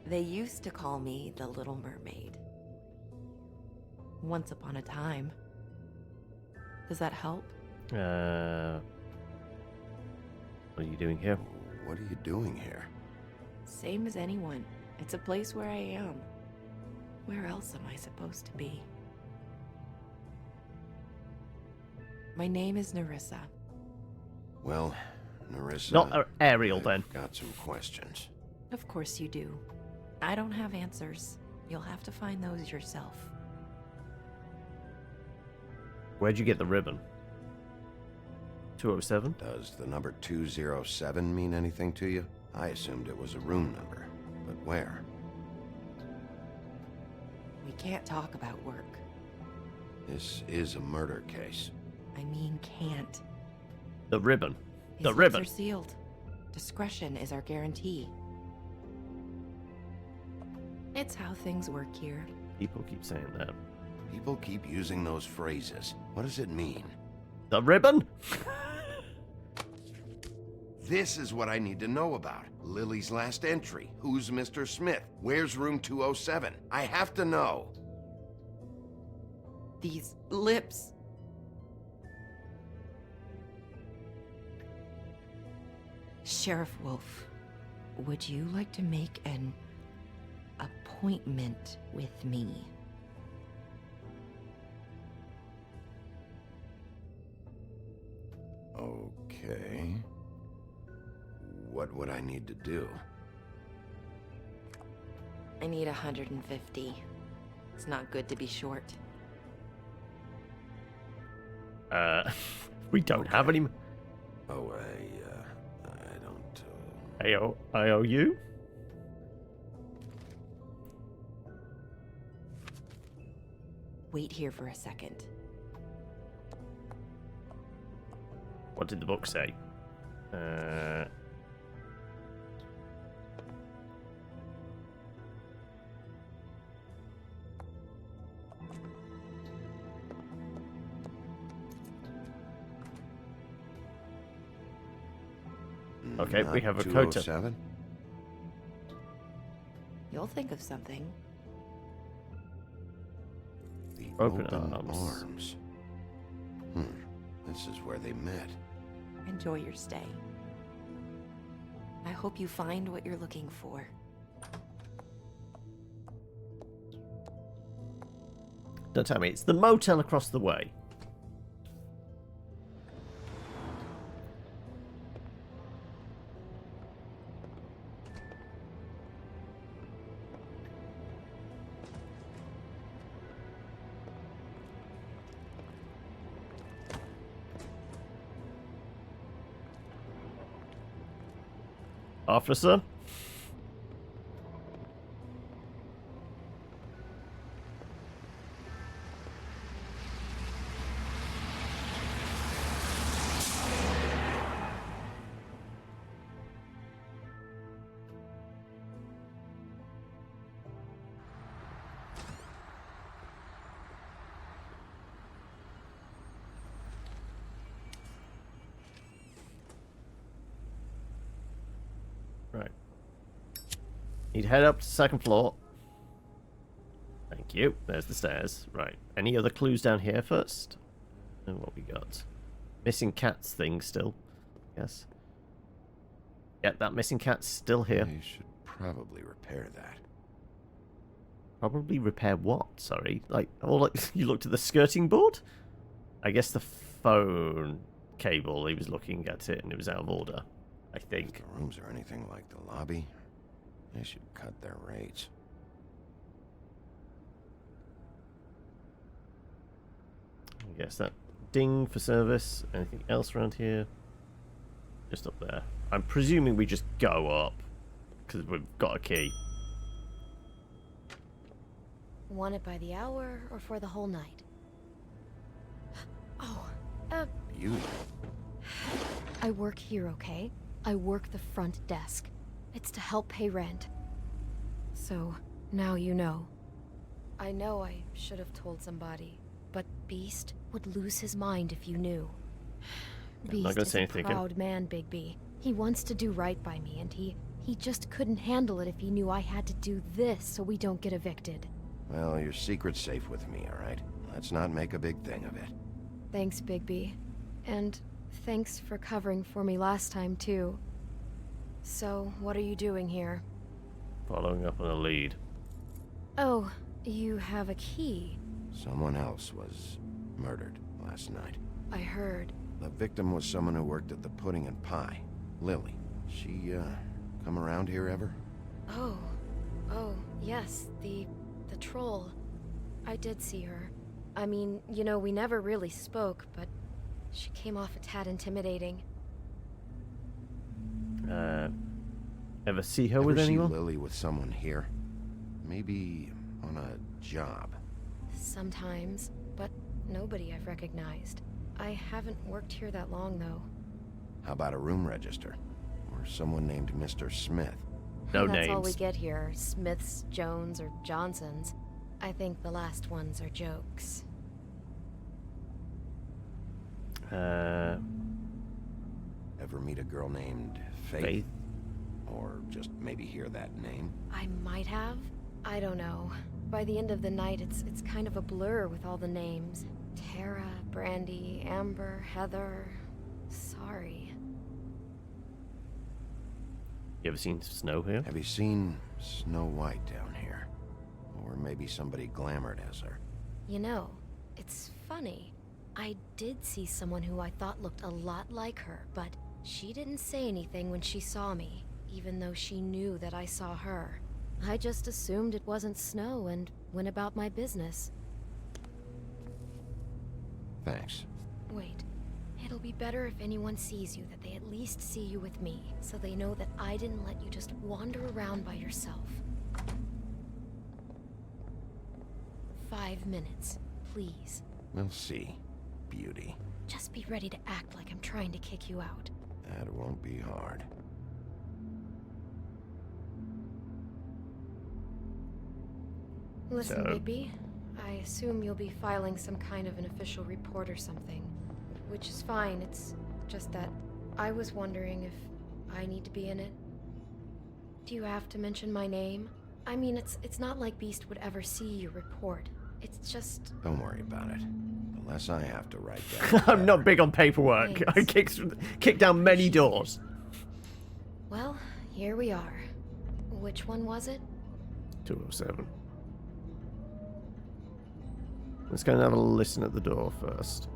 They used to call me the Little Mermaid. Once upon a time. Does that help? What are you doing here? What are you doing here? Same as anyone. It's a place where I am. Where else am I supposed to be? My name is Nerissa. Well, Nerissa... Not Ariel, then. Got some questions. Of course you do. I don't have answers. You'll have to find those yourself. Where'd you get the ribbon? 207? Does the number 207 mean anything to you? I assumed it was a room number, but where? We can't talk about work. This is a murder case. I mean can't. The ribbon. His The lips ribbon. are sealed. Discretion is our guarantee. It's how things work here. People keep saying that. People keep using those phrases. What does it mean? The ribbon? This is what I need to know about. Lily's last entry. Who's Mr. Smith? Where's room 207? I have to know. These lips. Sheriff Wolf, would you like to make an appointment with me? Okay. What would I need to do? I need 150. It's not good to be short. We don't have any. Oh, I don't. I owe you? Wait here for a second. What did the book say? Okay, we have a code. 207? You'll think of something. The Open open arms. arms. This is where they met. Enjoy your stay. I hope you find what you're looking for. Don't tell me, it's the motel across the way. Officer? Right. You'd head up to the second floor. Thank you. There's the stairs. Right. Any other clues down here first? And what we got? Missing cats thing still. Yes. Yeah, that missing cat's still here. You should probably repair that. Probably repair what? Sorry. Like, you looked at the skirting board? I guess the phone cable, he was looking at it and it was out of order. I think. If the rooms are anything like the lobby, they should cut their rates. I guess that ding for service. Anything else around here? Just up there. I'm presuming we just go up because we've got a key. Want it by the hour or for the whole night? Oh, You? I work here, okay? I work the front desk. It's to help pay rent. So, now you know. I know I should have told somebody, but Beast would lose his mind if you knew. I'm not gonna say anything. Beast is a proud man, Bigby. He wants to do right by me, and he just couldn't handle it if he knew I had to do this so we don't get evicted. Well, your secret's safe with me, alright? Let's not make a big thing of it. Thanks, Bigby. And thanks for covering for me last time, too. So, what are you doing here? Following up on a lead. Oh, you have a key. Someone else was murdered last night. I heard. The victim was someone who worked at the Pudding and Pie. Lily. She, come around here ever? Oh, yes, the troll. I did see her. I mean, you know, we never really spoke, but she came off a tad intimidating. Ever see her with anyone? See Lily with someone here? Maybe on a job. Sometimes, but nobody I've recognized. I haven't worked here that long, though. How about a room register? Or someone named Mr. Smith? No That's names. all we get here. Smiths, Jones, or Johnsons. I think the last ones are jokes. Ever meet a girl named Faith? Or just maybe hear that name? I might have. I don't know. by the end of the night, it's kind of a blur with all the names. Tara, Brandy, Amber, Heather. Sorry. You ever seen snow here? Have you seen Snow White down here? Or maybe somebody glamored as her? You know, it's funny. I did see someone who I thought looked a lot like her, but she didn't say anything when she saw me, even though she knew that I saw her. I just assumed it wasn't Snow and went about my business. Thanks. Wait. It'll be better if anyone sees you that they at least see you with me, so they know that I didn't let you just wander around by yourself. 5 minutes, please. We'll see, beauty. Just be ready to act like I'm trying to kick you out. That won't be hard. Listen, So- Bigby, I assume you'll be filing some kind of an official report or something. Which is fine, it's just that I was wondering if I need to be in it. Do you have to mention my name? I mean, it's not like Beast would ever see your report. It's just... Don't worry about it. The less I have to write down. I'm not big on paperwork. Thanks. I kicked down many doors. Well, here we are. Which one was it? 207. Let's go and have a listen at the door first.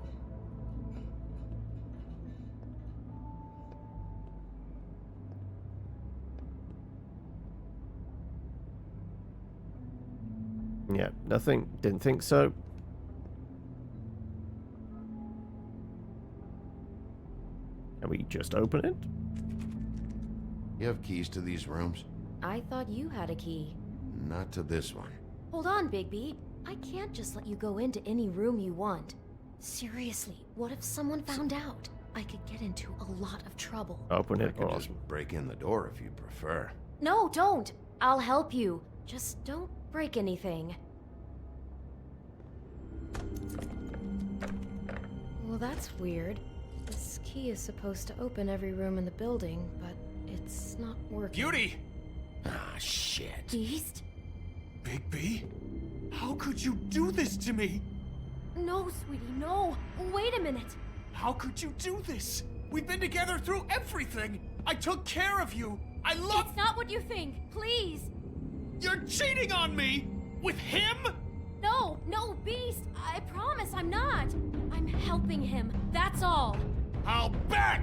Yeah, nothing. Didn't think so. Can we just open it? You have keys to these rooms? I thought you had a key. Not to this one. Hold on, Bigby. I can't just let you go into any room you want. Seriously, what if someone found out? I could get into a lot of trouble. Open I it. could Or... just break in the door if you prefer. No, don't. I'll help you. Just don't break anything. Well, that's weird. This key is supposed to open every room in the building, but it's not working. Beauty! Ah, shit. Beast? Bigby? How could you do this to me? No, sweetie, no. Wait a minute. How could you do this? We've been together through everything. I took care of you. I love... It's not what you think. Please. You're cheating on me! With him? No, no, Beast. I promise I'm not. I'm helping him. That's all. I'll bet!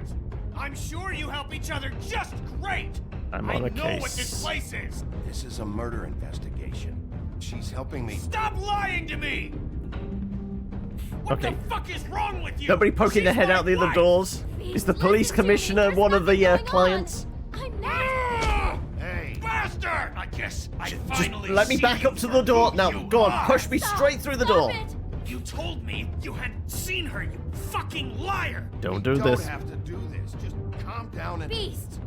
I'm sure you help each other just great! I'm I on a know case. what this place is! This is a murder investigation. She's helping me. Stop lying to me! What Okay. the fuck is wrong with you? Nobody poking She's their head my out the other wife! doors. Is the police commissioner one of the clients? I'm not. Ah! Hey! Bastard! I guess I finally Just let me see back you up to for the door. who Now, you go on, are. push me straight through the door. Stop it. You told me you hadn't seen her, you fucking liar! Don't do You this. don't have to do this. Just calm down and... Beast.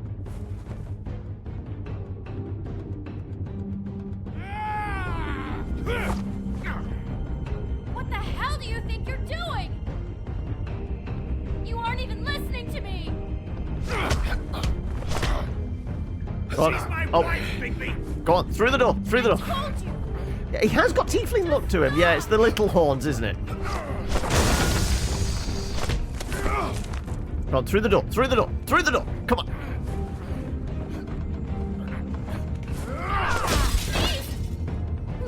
What the hell do you think you're doing? You aren't even listening to me. Go on. She's my Oh, wife, Bigby! go on, through the door, through the door. Told you. Yeah, he has got tiefling look to him. Yeah, it's the little horns, isn't it? Go on, through the door, through the door, through the door. Come on. Beast.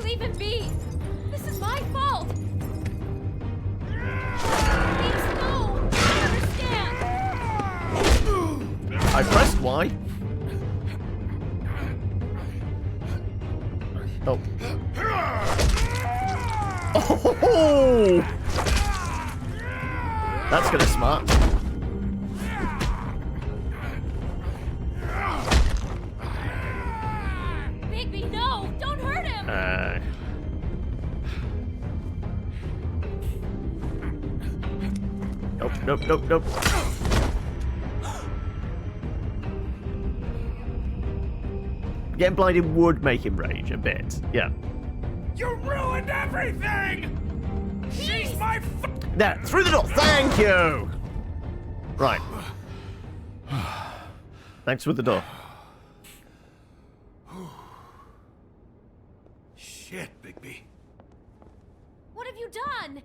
Leave him be. This is my fault. Beast, no. I understand. I pressed Y. Oh. Oh! That's gonna smart. Bigby, no. Don't hurt him. Nope, nope, nope, nope. Getting blinded would make him rage a bit. Yeah. You ruined everything! She's my There, through the door. Thank you. Right. Thanks for the door. Shit, Bigby. What have you done?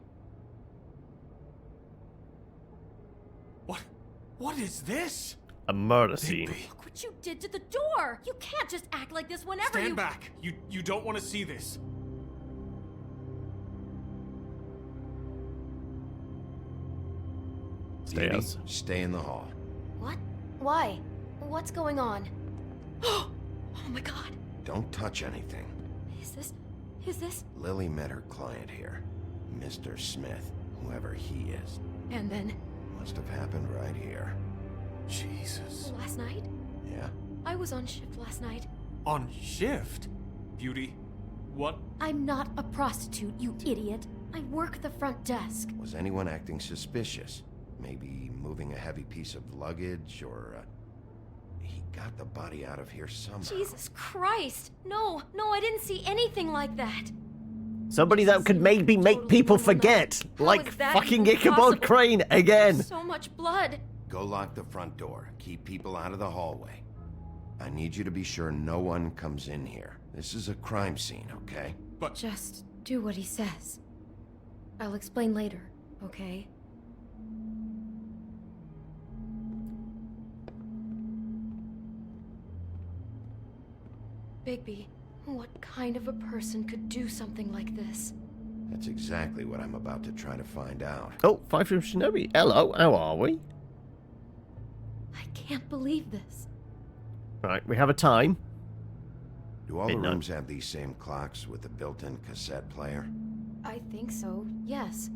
What is this? A murder scene. Look what you did to the door! You can't just act like this whenever Stand back. You don't want to see this. Stay in the hall. What? Why? What's going on? Oh my god. Don't touch anything. Is this? Lily met her client here, Mr. Smith, whoever he is. And then? Must have happened right here. Jesus. Last night? Yeah? I was on shift last night. On shift? Beauty, what? I'm not a prostitute, you idiot. I work the front desk. Was anyone acting suspicious? Maybe moving a heavy piece of luggage, or he got the body out of here somehow. Jesus Christ! No, I didn't see anything like that. Somebody that could maybe make people forget, like fucking Ichabod Crane again. So much blood. Go lock the front door. Keep people out of the hallway. I need you to be sure no one comes in here. This is a crime scene, okay? But just do what he says. I'll explain later, okay? Bigby, what kind of a person could do something like this? That's exactly what I'm about to try to find out. Oh, 5 from Shinobi. Hello, how are we? I can't believe this. Right, we have a time. Do all the rooms have these same clocks with the built-in cassette player? I think so, yes.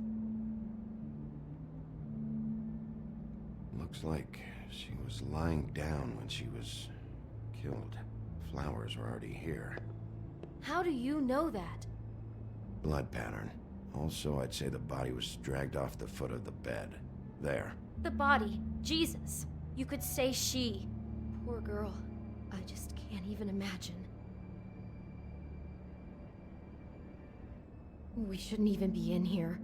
Looks like she was lying down when she was killed. Flowers were already here. How do you know that? Blood pattern. Also, I'd say the body was dragged off the foot of the bed. There. The body. Jesus. You could say she. Poor girl. I just can't even imagine. We shouldn't even be in here.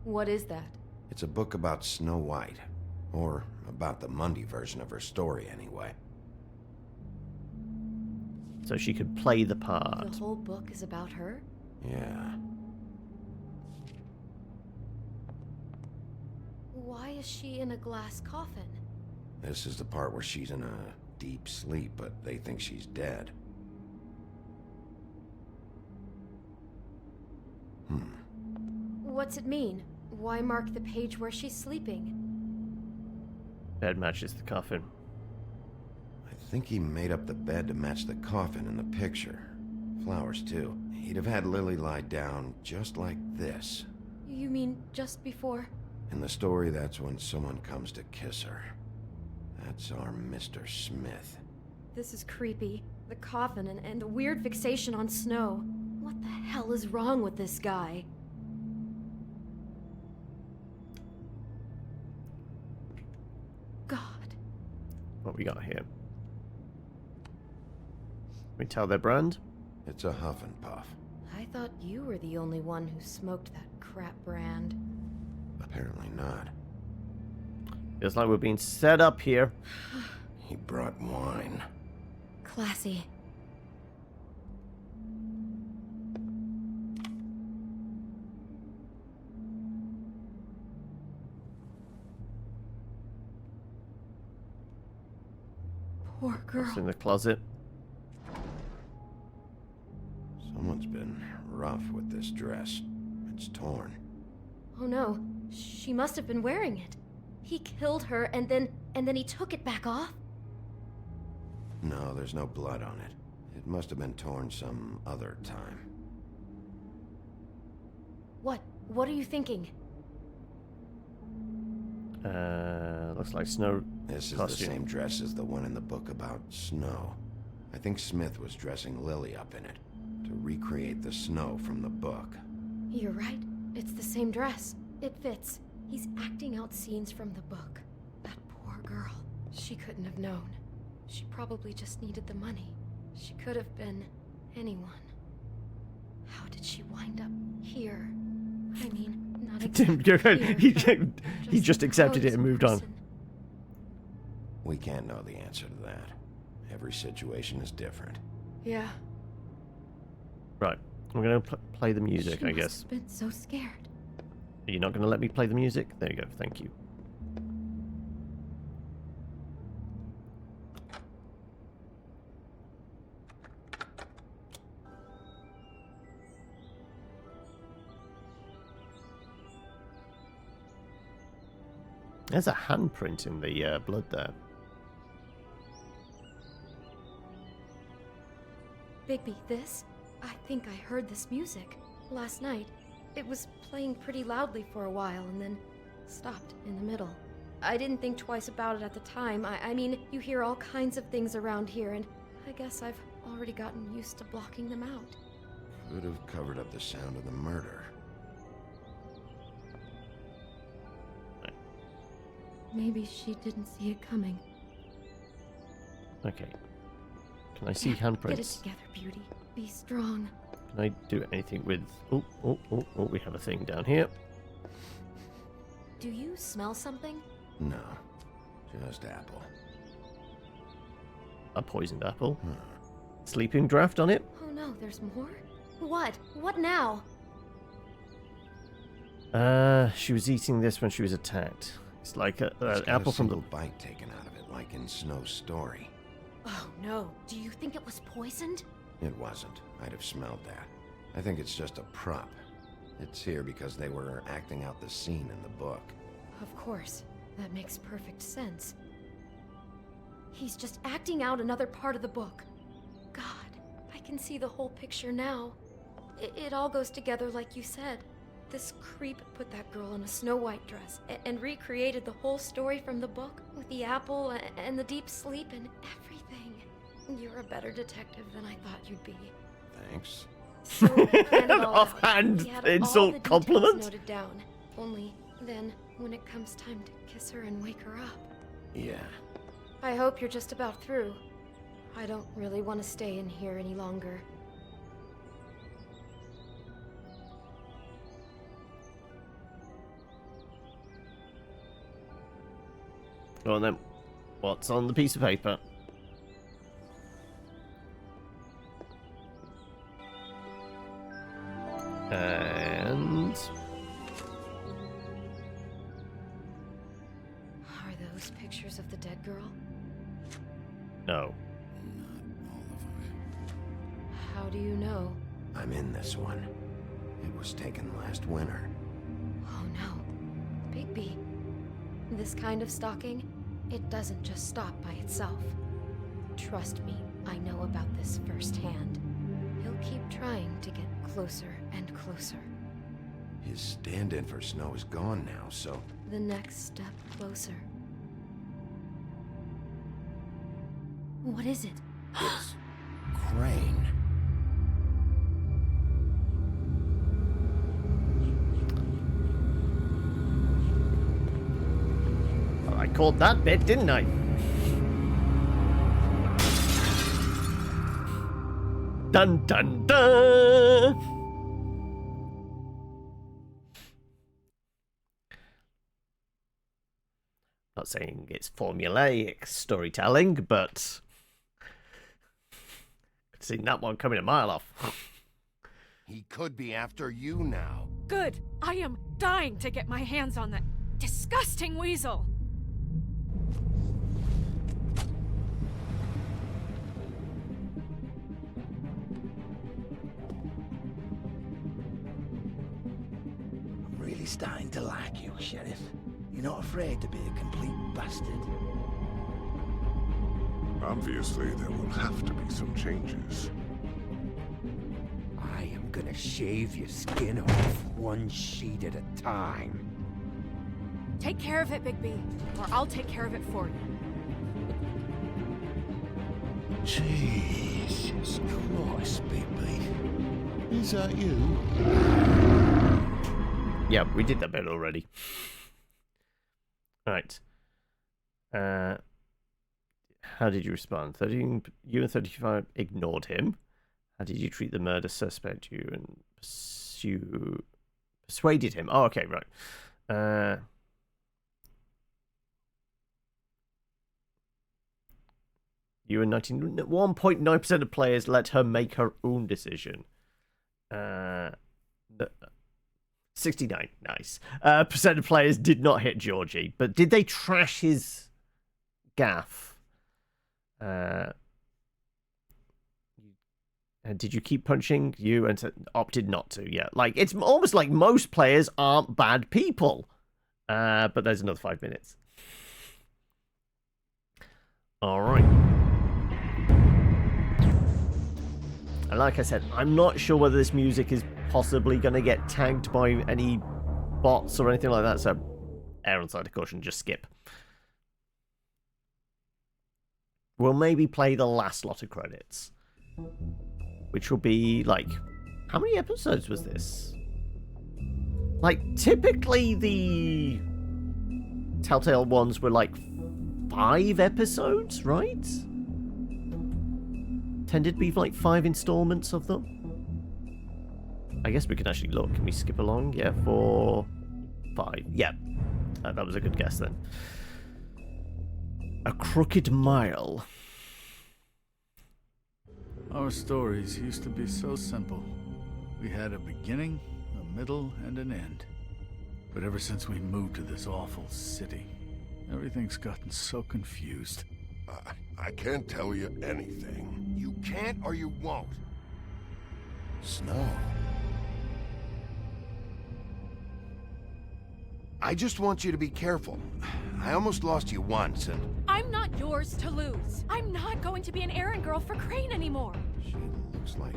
What is that? It's a book about Snow White. Or about the Mundy version of her story, anyway. So she could play the part. The whole book is about her? Yeah. Why is she in a glass coffin? This is the part where she's in a deep sleep, but they think she's dead. What's it mean? Why mark the page where she's sleeping? Bed matches the coffin. I think he made up the bed to match the coffin in the picture. Flowers, too. He'd have had Lily lie down just like this. You mean just before? In the story, that's when someone comes to kiss her. That's our Mr. Smith. This is creepy. The coffin and the weird fixation on Snow. What the hell is wrong with this guy? God. What we got here? We tell their brand? It's a Huff and Puff. I thought you were the only one who smoked that crap brand. Apparently not. Feels like we're being set up here. He brought wine. Classy. Poor girl. It's in the closet. Someone's been rough with this dress. It's torn. Oh no, she must have been wearing it. He killed her and then he took it back off? No, there's no blood on it. It must have been torn some other time. What are you thinking? Looks like Snow This is costume. the same dress as the one in the book about Snow. I think Smith was dressing Lily up in it to recreate the Snow from the book. You're right. It's the same dress. It fits. He's acting out scenes from the book. That poor girl. She couldn't have known. She probably just needed the money. She could have been anyone. How did she wind up here? I mean, not exactly here, he just accepted it and moved on. We can't know the answer to that. Every situation is different. Yeah. Right. I'm going to play the music, I guess. I've been so scared. Are you not going to let me play the music? There you go. Thank you. There's a handprint in the blood there. Bigby, this? I think I heard this music last night. It was playing pretty loudly for a while and then stopped in the middle. I didn't think twice about it at the time. I mean, you hear all kinds of things around here, and I guess I've already gotten used to blocking them out. Could have covered up the sound of the murder. Maybe she didn't see it coming. Okay. Can I see handprints? Get it together, Beauty. Be strong. Can I do anything with... Oh, we have a thing down here. Do you smell something? No, just apple. A poisoned apple. Sleeping draft on it. Oh no, there's more? What? What now? She was eating this when she was attacked. It's like an apple from the... bite taken out of it, like in Snow's story. Oh no, do you think it was poisoned? It wasn't. I'd have smelled that. I think it's just a prop. It's here because they were acting out the scene in the book. Of course. That makes perfect sense. He's just acting out another part of the book. God, I can see the whole picture now. It all goes together like you said. This creep put that girl in a Snow White dress and recreated the whole story from the book with the apple and the deep sleep and everything. You're a better detective than I thought you'd be. Thanks. So, planned it all out. Offhand He had insult all the details compliment? noted down. Only then, when it comes time to kiss her and wake her up. Yeah. I hope you're just about through. I don't really want to stay in here any longer. Go on then. What's on the piece of paper? And... Are those pictures of the dead girl? No. How do you know? I'm in this one. It was taken last winter. Oh no. Bigby. This kind of stalking, it doesn't just stop by itself. Trust me, I know about this firsthand. He'll keep trying to get closer and closer. His stand-in for Snow is gone now, so... The next step closer. What is it? It's... Crane. Well, I called that bit, didn't I? Dun dun dun! Not saying it's formulaic storytelling, but I've seen that one coming a mile off. He could be after you now. Good. I am dying to get my hands on that disgusting weasel. I'm really starting to like you, Sheriff. You're not afraid to be a complete bastard. Obviously, there will have to be some changes. I am gonna shave your skin off one sheet at a time. Take care of it, Bigby, or I'll take care of it for you. Jesus Christ, Bigby. Is that you? Yeah, we did that bit already. Right. How did you respond? 13, you and 35 ignored him. How did you treat the murder suspect? You and persuaded him. Oh, okay, right. You and 91.9% of players let her make her own decision. 69, nice. Percent of players did not hit Georgie, but did they trash his gaff? Did you keep punching? You and opted not to. Yeah, like it's almost like most players aren't bad people. But there's another 5 minutes. All right. And like I said, I'm not sure whether this music is possibly going to get tagged by any bots or anything like that, so err on side of caution, just skip. We'll maybe play the last lot of credits, which will be, like, how many episodes was this? Like, typically the TellTale ones were, like, 5 episodes, right? Tended to be like 5 installments of them. I guess we can actually look. Can we skip along? Yeah, 4, 5. Yeah, that was a good guess then. A Crooked Mile. Our stories used to be so simple. We had a beginning, a middle, and an end. But ever since we moved to this awful city, everything's gotten so confused. I can't tell you anything. You can't or you won't. Snow. I just want you to be careful. I almost lost you once, and... I'm not yours to lose. I'm not going to be an errand girl for Crane anymore. She looks like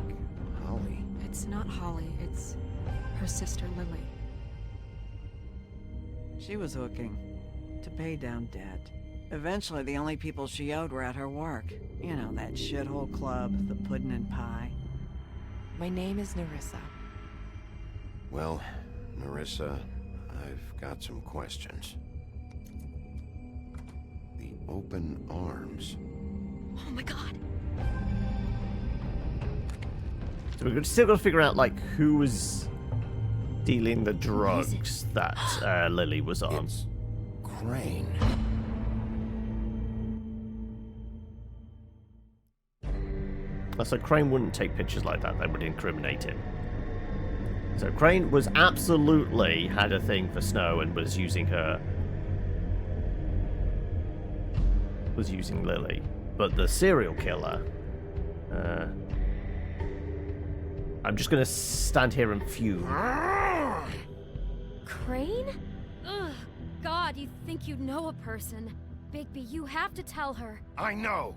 Holly. It's not Holly, it's her sister Lily. She was hooking to pay down debt. Eventually, the only people she owed were at her work. You know, that shithole club, the Puddin' and Pie. My name is Nerissa. Well, Nerissa, I've got some questions. The open arms. Oh my god. So we've still got to figure out, like, who was dealing the drugs that Lily was on. It's Crane. So Crane wouldn't take pictures like that. That would incriminate him. So Crane was absolutely had a thing for Snow and was using her. Was using Lily. But the serial killer... I'm just going to stand here and fume. Crane? Ugh, God, you think you know a person. Bigby, you have to tell her. I know.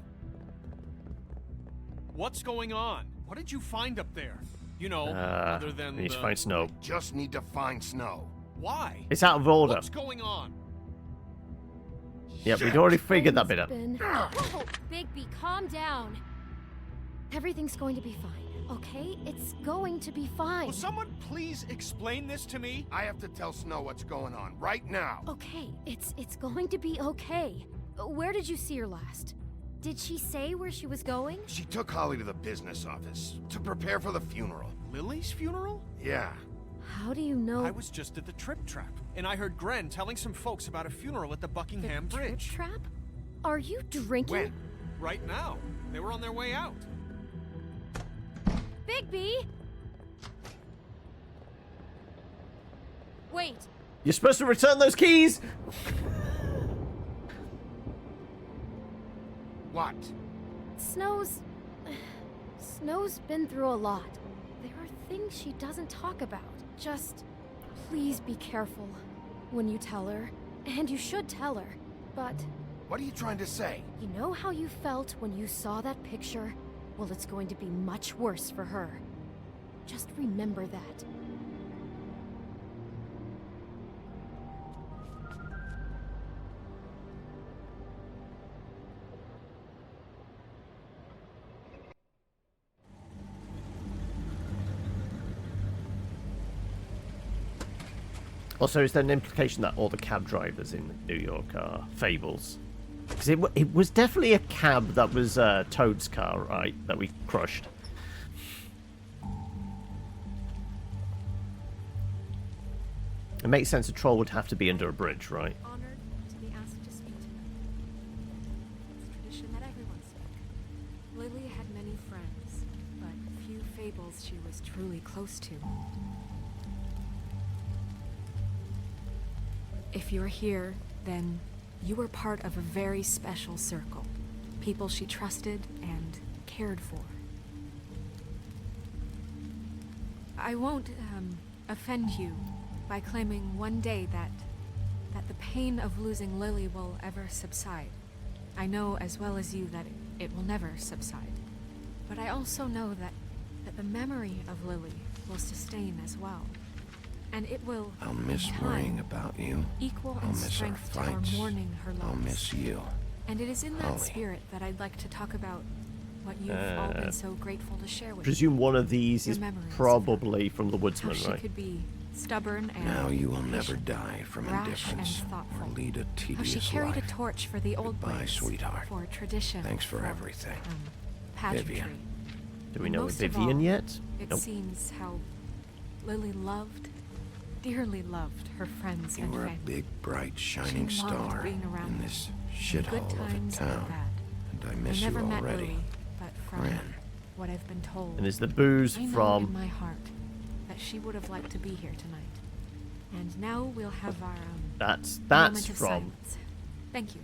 What's going on? What did you find up there? You know, other than we need to find Snow. Just need to find Snow. Why? It's out of order. What's going on? Yep, we'd already figured that bit out. Whoa, Bigby, calm down. Everything's going to be fine, okay? It's going to be fine. Will someone please explain this to me? I have to tell Snow what's going on right now. Okay, it's going to be okay. Where did you see her last? Did she say where she was going? She took Holly to the business office to prepare for the funeral. Lily's funeral? Yeah. How do you know? I was just at the Trip Trap, and I heard Gren telling some folks about a funeral at the Buckingham Bridge. Trip Trap? Are you drinking? When? Right now. They were on their way out. Bigby! Wait. You're supposed to return those keys! What? Snow's been through a lot. There are things she doesn't talk about. Just please be careful when you tell her. And you should tell her. But what are you trying to say? You know how you felt when you saw that picture? Well, it's going to be much worse for her. Just remember that. Also, is there an implication that all the cab drivers in New York are Fables? Because it was definitely a cab that was Toad's car, right? That we crushed. It makes sense a troll would have to be under a bridge, right? Honored to be asked to speak tonight. It's tradition that everyone speak. Fables she was truly close to. If you're here, then you were part of a very special circle. People she trusted and cared for. I won't, offend you by claiming one day that the pain of losing Lily will ever subside. I know as well as you that it will never subside. But I also know that the memory of Lily will sustain as well. And it will, I'll miss in worrying time, about you. equal I'll in miss our strength to our fights. mourning her loss. I'll miss you. And it is in that Holly. spirit that I'd like to talk about what you've all been so grateful to share with Presume me. one of these Your is memories of her. probably from the How Woodsman, she right? could be stubborn and Now you will never patient, die from rash indifference and thoughtful. or lead a How tedious she carried life. a torch for the old Goodbye, ways, sweetheart. for tradition, Thanks for everything. pageantry. Vivian. Do we know Most of Vivian all, yet? It Nope. seems how Lily loved, dearly loved her friends You and were a family. big, bright, shining She loved star being around in them. this In shithole good of a times and town. bad. And I miss I never you met already. Lily, but from Fran. what I've been told, And is the booze I know from... in my heart that she would have liked to be here tonight. And now we'll have our That's moment of from... silence. Thank you.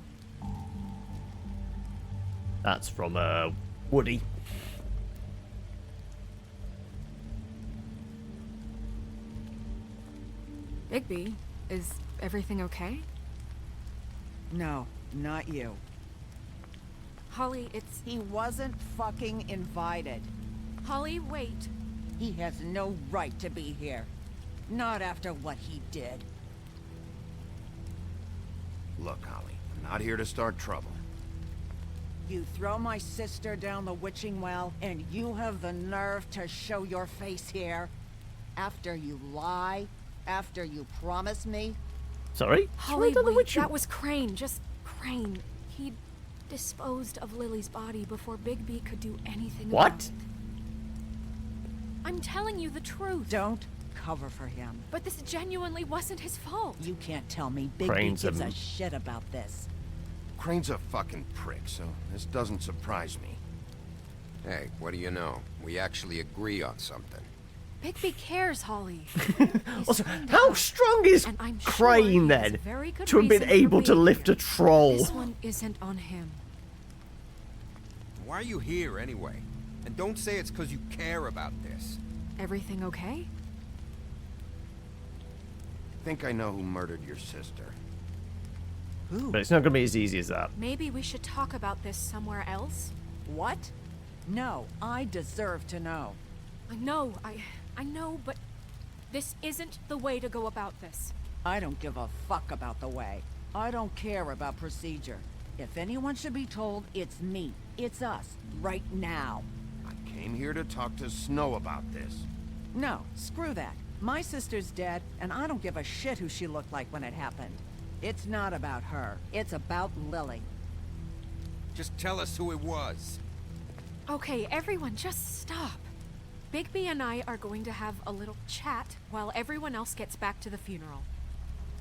That's from, Woody. Bigby, is everything okay? No, not you. Holly, it's... He wasn't fucking invited. Holly, wait. He has no right to be here. Not after what he did. Look, Holly, I'm not here to start trouble. You throw my sister down the witching well, and you have the nerve to show your face here? After you lie? After you promise me? Sorry? Holly, wait, that was Crane, just Crane. He disposed of Lily's body before Bigby could do anything about What? it. I'm telling you the truth. Don't cover for him. But this genuinely wasn't his fault. You can't tell me Bigby Crane's gives a- a shit about this. Crane's a fucking prick, so this doesn't surprise me. Hey, what do you know? We actually agree on something. Bigby cares, Holly. Also, how strong is And I'm sure Crane he has then a very good to have been reason for able to being lift a here. troll? This one isn't on him. Why are you here anyway? And don't say it's because you care about this. Everything okay? I think I know who murdered your sister. Who? But it's not going to be as easy as that. Maybe we should talk about this somewhere else. What? No, I deserve to know. I know, but this isn't the way to go about this. I don't give a fuck about the way. I don't care about procedure. If anyone should be told, it's me. It's us. Right now. I came here to talk to Snow about this. No, screw that. My sister's dead, and I don't give a shit who she looked like when it happened. It's not about her. It's about Lily. Just tell us who it was. Okay, everyone, just stop. Bigby and I are going to have a little chat while everyone else gets back to the funeral.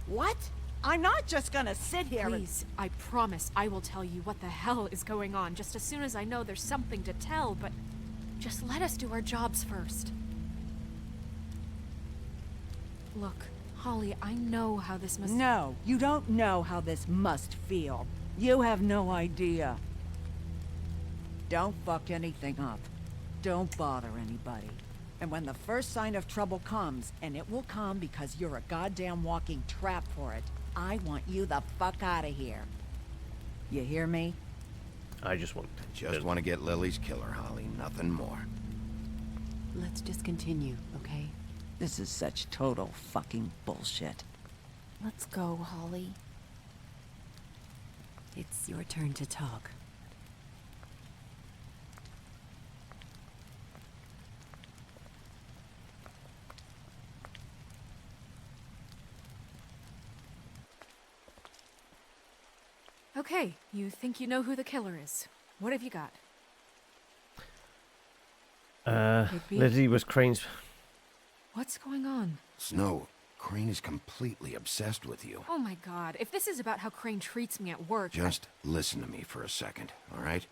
What? I'm not just gonna sit here Please, I promise I will tell you what the hell is going on just as soon as I know there's something to tell, but just let us do our jobs first. Look, Holly, I know how this must... No, you don't know how this must feel. You have no idea. Don't fuck anything up. Don't bother anybody. And when the first sign of trouble comes, and it will come because you're a goddamn walking trap for it, I want you the fuck out of here. You hear me? I just want... Just want to get Lily's killer, Holly. Nothing more. Let's just continue, okay? This is such total fucking bullshit. Let's go, Holly. It's your turn to talk. Okay, you think you know who the killer is. What have you got? Bigby? Lizzie was Crane's... What's going on? Snow, Crane is completely obsessed with you. Oh my god, if this is about how Crane treats me at work... Just listen to me for a second, all right?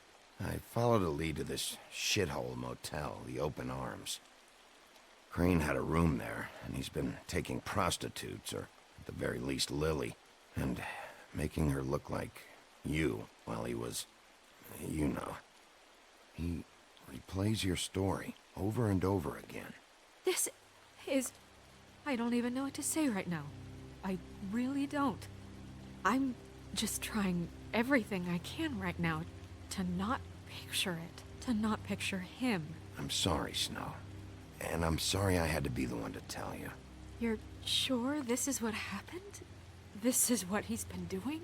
I followed a lead to this shithole motel, the Open Arms. Crane had a room there, and he's been taking prostitutes, or at the very least Lily, and making her look like you while he was, you know. He replays your story over and over again. This is... I don't even know what to say right now. I really don't. I'm just trying everything I can right now to not picture it. To not picture him. I'm sorry, Snow. And I'm sorry I had to be the one to tell you. You're sure this is what happened? This is what he's been doing?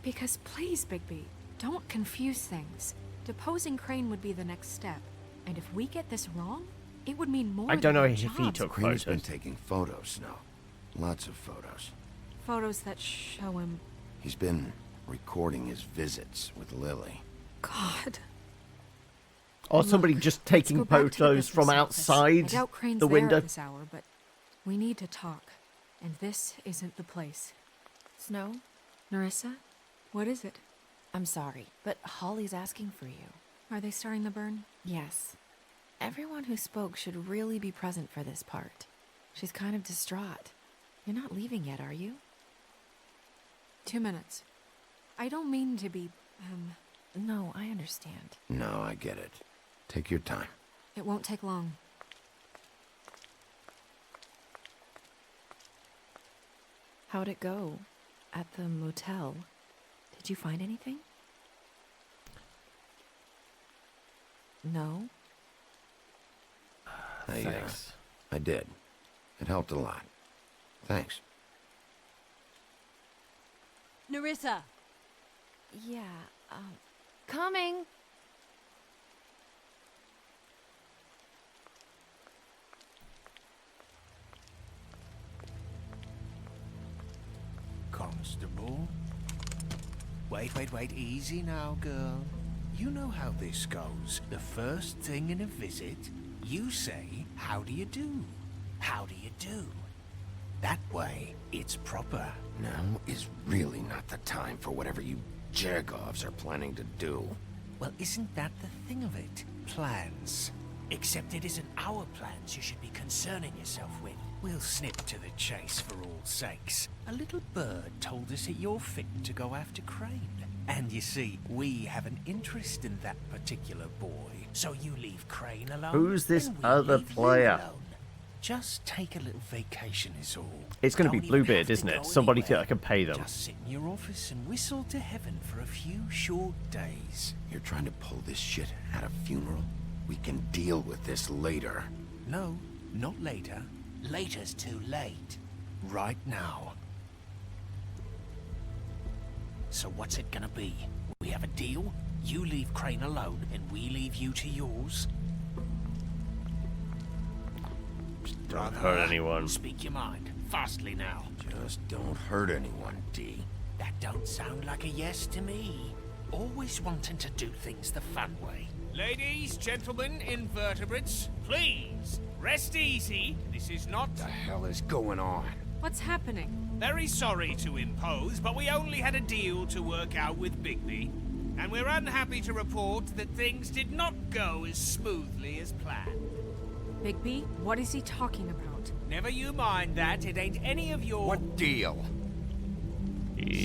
Because please, Bigby, don't confuse things. Deposing Crane would be the next step. And if we get this wrong, it would mean more I don't know than if he jobs. took Crane's photos. been taking photos, Snow. Lots of photos. Photos that show him... He's been recording his visits with Lily. God. Or somebody just taking Let's go back to the photos from business office. outside I doubt Crane's the there window. at this hour, but we need to talk. And this isn't the place. Snow? Nerissa? What is it? I'm sorry, but Holly's asking for you. Are they starting the burn? Yes. Everyone who spoke should really be present for this part. She's kind of distraught. You're not leaving yet, are you? 2 minutes. I don't mean to be, No, I understand. No, I get it. Take your time. It won't take long. How'd it go? At the motel? Did you find anything? No? Thanks. I did. It helped a lot. Thanks. Nerissa! Yeah, coming! Constable? Wait, easy now, girl. You know how this goes. The first thing in a visit, you say, how do you do? How do you do? That way, it's proper. Now is really not the time for whatever you Jergovs are planning to do. Well, isn't that the thing of it? Plans. Except it isn't our plans you should be concerning yourself with. We'll snip to the chase for all sakes. A little bird told us that you're fit to go after Crane. And you see, we have an interest in that particular boy. So you leave Crane alone. Who's this and we'll other leave you player? alone. Just take a little vacation is all. It's going to be Don't even have Bluebeard, to isn't go it? Somebody anywhere. that I can pay them. Just sit in your office and whistle to heaven for a few short days. You're trying to pull this shit at a funeral? We can deal with this later. No, not later. Later's too late. Right now. So what's it gonna be? We have a deal? You leave Crane alone, and we leave you to yours? Don't hurt anyone. Speak your mind. Fastly now. Just don't hurt anyone, D. That don't sound like a yes to me. Always wanting to do things the fun way. Ladies, gentlemen, invertebrates, please, rest easy. This is not... What the hell is going on? What's happening? Very sorry to impose, but we only had a deal to work out with Bigby. And we're unhappy to report that things did not go as smoothly as planned. Bigby, what is he talking about? Never you mind that, it ain't any of your... What deal?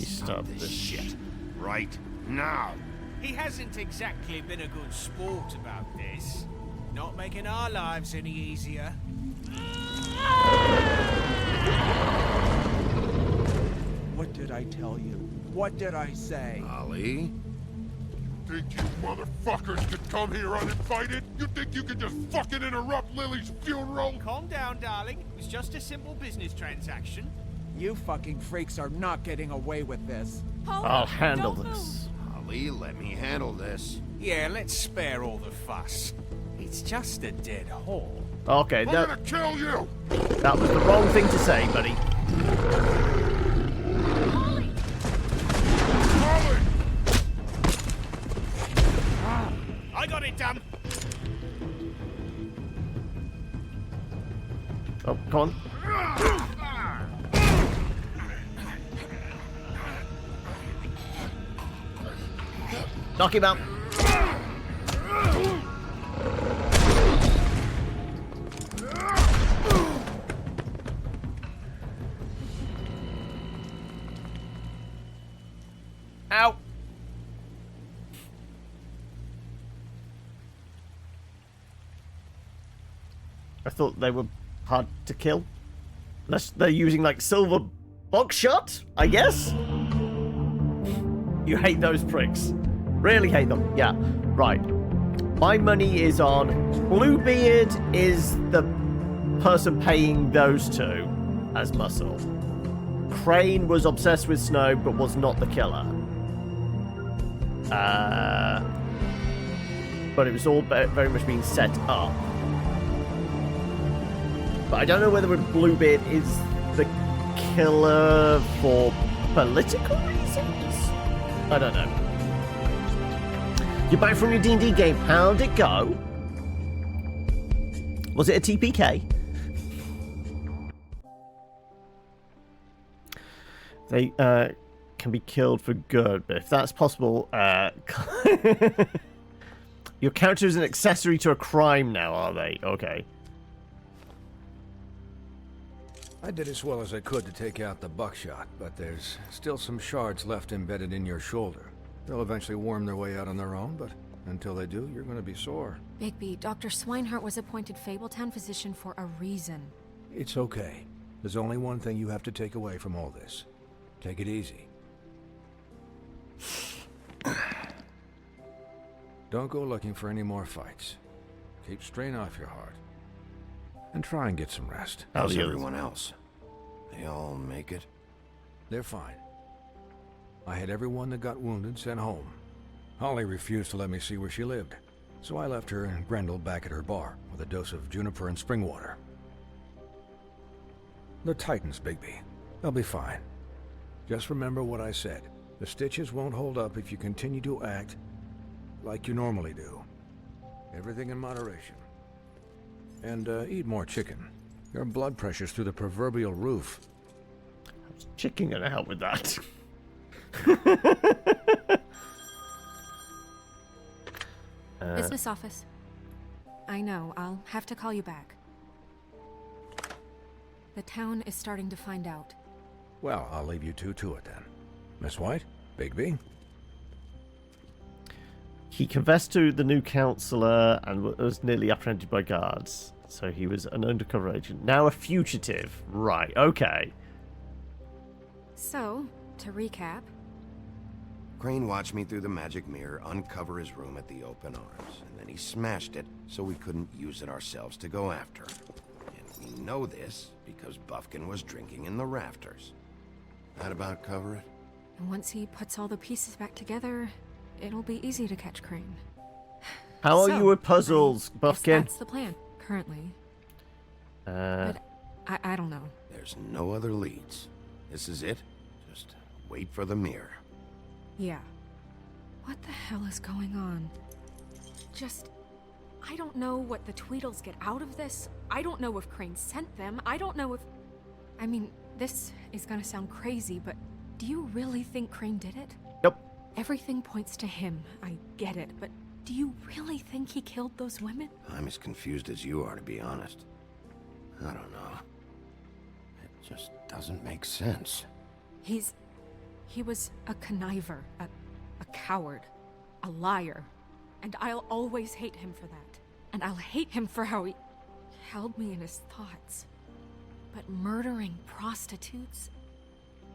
Stop this shit. Right now. He hasn't exactly been a good sport about this. Not making our lives any easier. What did I tell you? What did I say? Ollie? Think you motherfuckers could come here uninvited? You think you could just fucking interrupt Lily's funeral? Calm down, darling. It was just a simple business transaction. You fucking freaks are not getting away with this. I'll handle this. Ollie, let me handle this. Yeah, let's spare all the fuss. It's just a dead whore. Okay, I'm gonna kill you! that was the wrong thing to say, buddy. Ollie! I got it done. Oh, come on. Knock him out. I thought they were hard to kill. Unless they're using, like, silver buckshot, I guess? You hate those pricks. Really hate them. Yeah, right. My money is on Bluebeard is the person paying those two as muscle. Crane was obsessed with Snow, but was not the killer. But it was all very much being set up. But I don't know whether Bluebeard is the killer for political reasons? I don't know. You're back from your D&D game. How'd it go? Was it a TPK? They can be killed for good, but if that's possible, your character is an accessory to a crime now, are they? Okay. I did as well as I could to take out the buckshot, but there's still some shards left embedded in your shoulder. They'll eventually worm their way out on their own, but until they do, you're going to be sore. Bigby, Dr. Swinehart was appointed Fabletown physician for a reason. It's okay. There's only one thing you have to take away from all this. Take it easy. Don't go looking for any more fights. Keep strain off your heart. And try and get some rest. How's everyone else? They all make it? They're fine. I had everyone that got wounded sent home. Holly refused to let me see where she lived, so I left her and Grendel back at her bar with a dose of juniper and spring water. They're Titans, Bigby. They'll be fine. Just remember what I said. The stitches won't hold up if you continue to act like you normally do. Everything in moderation. And eat more chicken. Your blood pressure's through the proverbial roof. How's chicken gonna help with that? Business office. I know, I'll have to call you back. The town is starting to find out. Well, I'll leave you two to it then. Miss White? Bigby? He confessed to the new counselor and was nearly apprehended by guards. So he was an undercover agent. Now a fugitive. Right, okay. So, to recap... Crane watched me through the magic mirror uncover his room at the open arms, and then he smashed it so we couldn't use it ourselves to go after him. And we know this because Buffkin was drinking in the rafters. That about cover it? And once he puts all the pieces back together, it'll be easy to catch Crane. How are you with puzzles, Buffkin? That's the plan, currently. But I don't know. There's no other leads. This is it. Just wait for the mirror. Yeah. What the hell is going on? I don't know what the Tweedles get out of this. I don't know if Crane sent them. I don't know if... I mean, this is gonna sound crazy, but do you really think Crane did it? Nope. Everything points to him. I get it, but do you really think he killed those women? I'm as confused as you are, to be honest. I don't know. It just doesn't make sense. He was a conniver, a coward, a liar. And I'll always hate him for that. And I'll hate him for how he held me in his thoughts. But murdering prostitutes?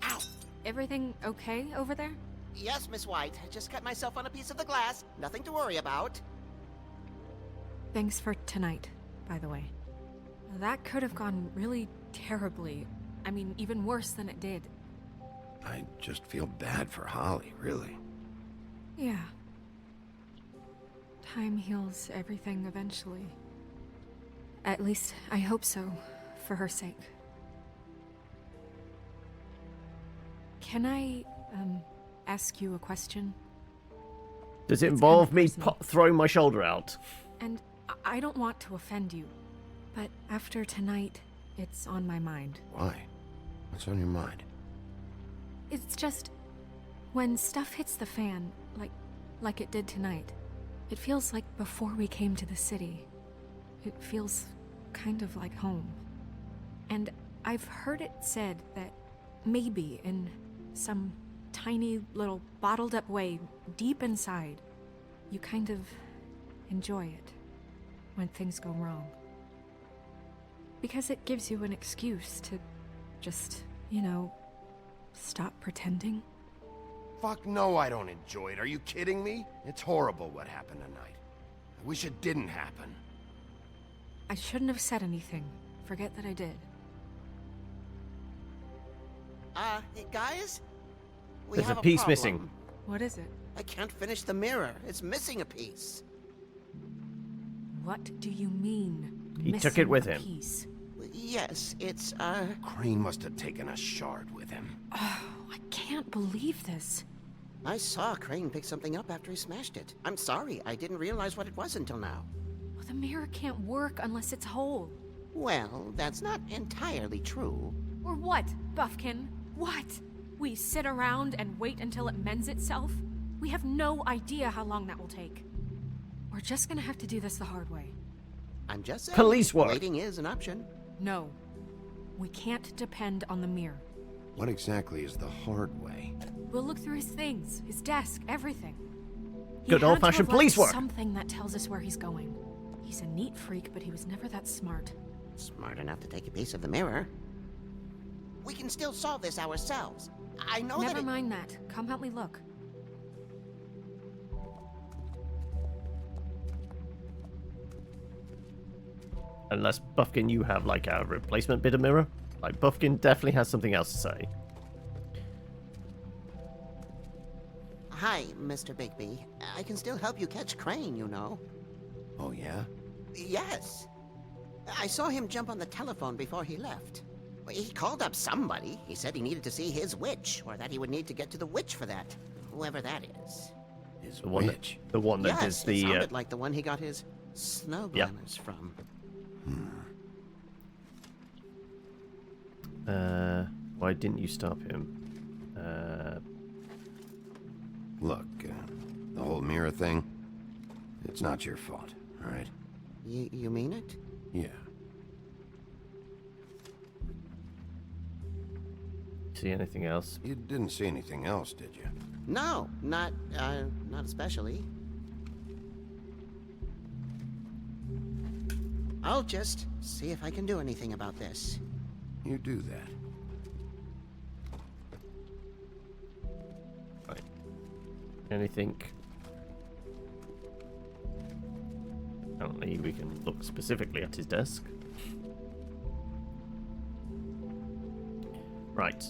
Ow! Everything okay over there? Yes, Miss White. Just cut myself on a piece of the glass. Nothing to worry about. Thanks for tonight, by the way. That could have gone really terribly. I mean, even worse than it did. I just feel bad for Holly, really. Yeah. Time heals everything eventually. At least, I hope so, for her sake. Can I, ask you a question? Does it involve me throwing my shoulder out? And I don't want to offend you, but after tonight, it's on my mind. Why? What's on your mind? It's just, when stuff hits the fan, like it did tonight, it feels like before we came to the city. It feels kind of like home. And I've heard it said that maybe in some tiny little bottled up way deep inside, you kind of enjoy it when things go wrong. Because it gives you an excuse to just, stop pretending. Fuck no, I don't enjoy it. Are you kidding me? It's horrible what happened tonight. I wish it didn't happen. I shouldn't have said anything. Forget that I did. Hey, guys? There's a piece missing. What is it? I can't finish the mirror. It's missing a piece. What do you mean? He took it with him. Piece? Yes, it's, Crane must have taken a shard with him. Oh, I can't believe this. I saw Crane pick something up after he smashed it. I'm sorry, I didn't realize what it was until now. Well, the mirror can't work unless it's whole. Well, that's not entirely true. Or what, Buffkin? What? We sit around and wait until it mends itself? We have no idea how long that will take. We're just gonna have to do this the hard way. I'm just saying, police work. Waiting is an option. No. We can't depend on the mirror. What exactly is the hard way? We'll look through his things, his desk, everything. Good old-fashioned police work. Something that tells us where he's going. He's a neat freak, but he was never that smart. Smart enough to take a piece of the mirror. We can still solve this ourselves. I know Never mind that. Come help me look. Unless, Buffkin, you have, like, a replacement bit of mirror. Like, Buffkin definitely has something else to say. Hi, Mr. Bigby. I can still help you catch Crane, you know. Oh, yeah? Yes. I saw him jump on the telephone before he left. He called up somebody. He said he needed to see his witch, or that he would need to get to the witch for that. Whoever that is. His witch? The one that yes, does the... it sounded like the one he got his snow glamours from. Why didn't you stop him? Look, the whole mirror thing, it's not your fault, all right? You mean it? Yeah. See anything else? You didn't see anything else, did you? No, not especially. I'll just see if I can do anything about this. You do that. Right. Anything? Apparently we can look specifically at his desk. Right.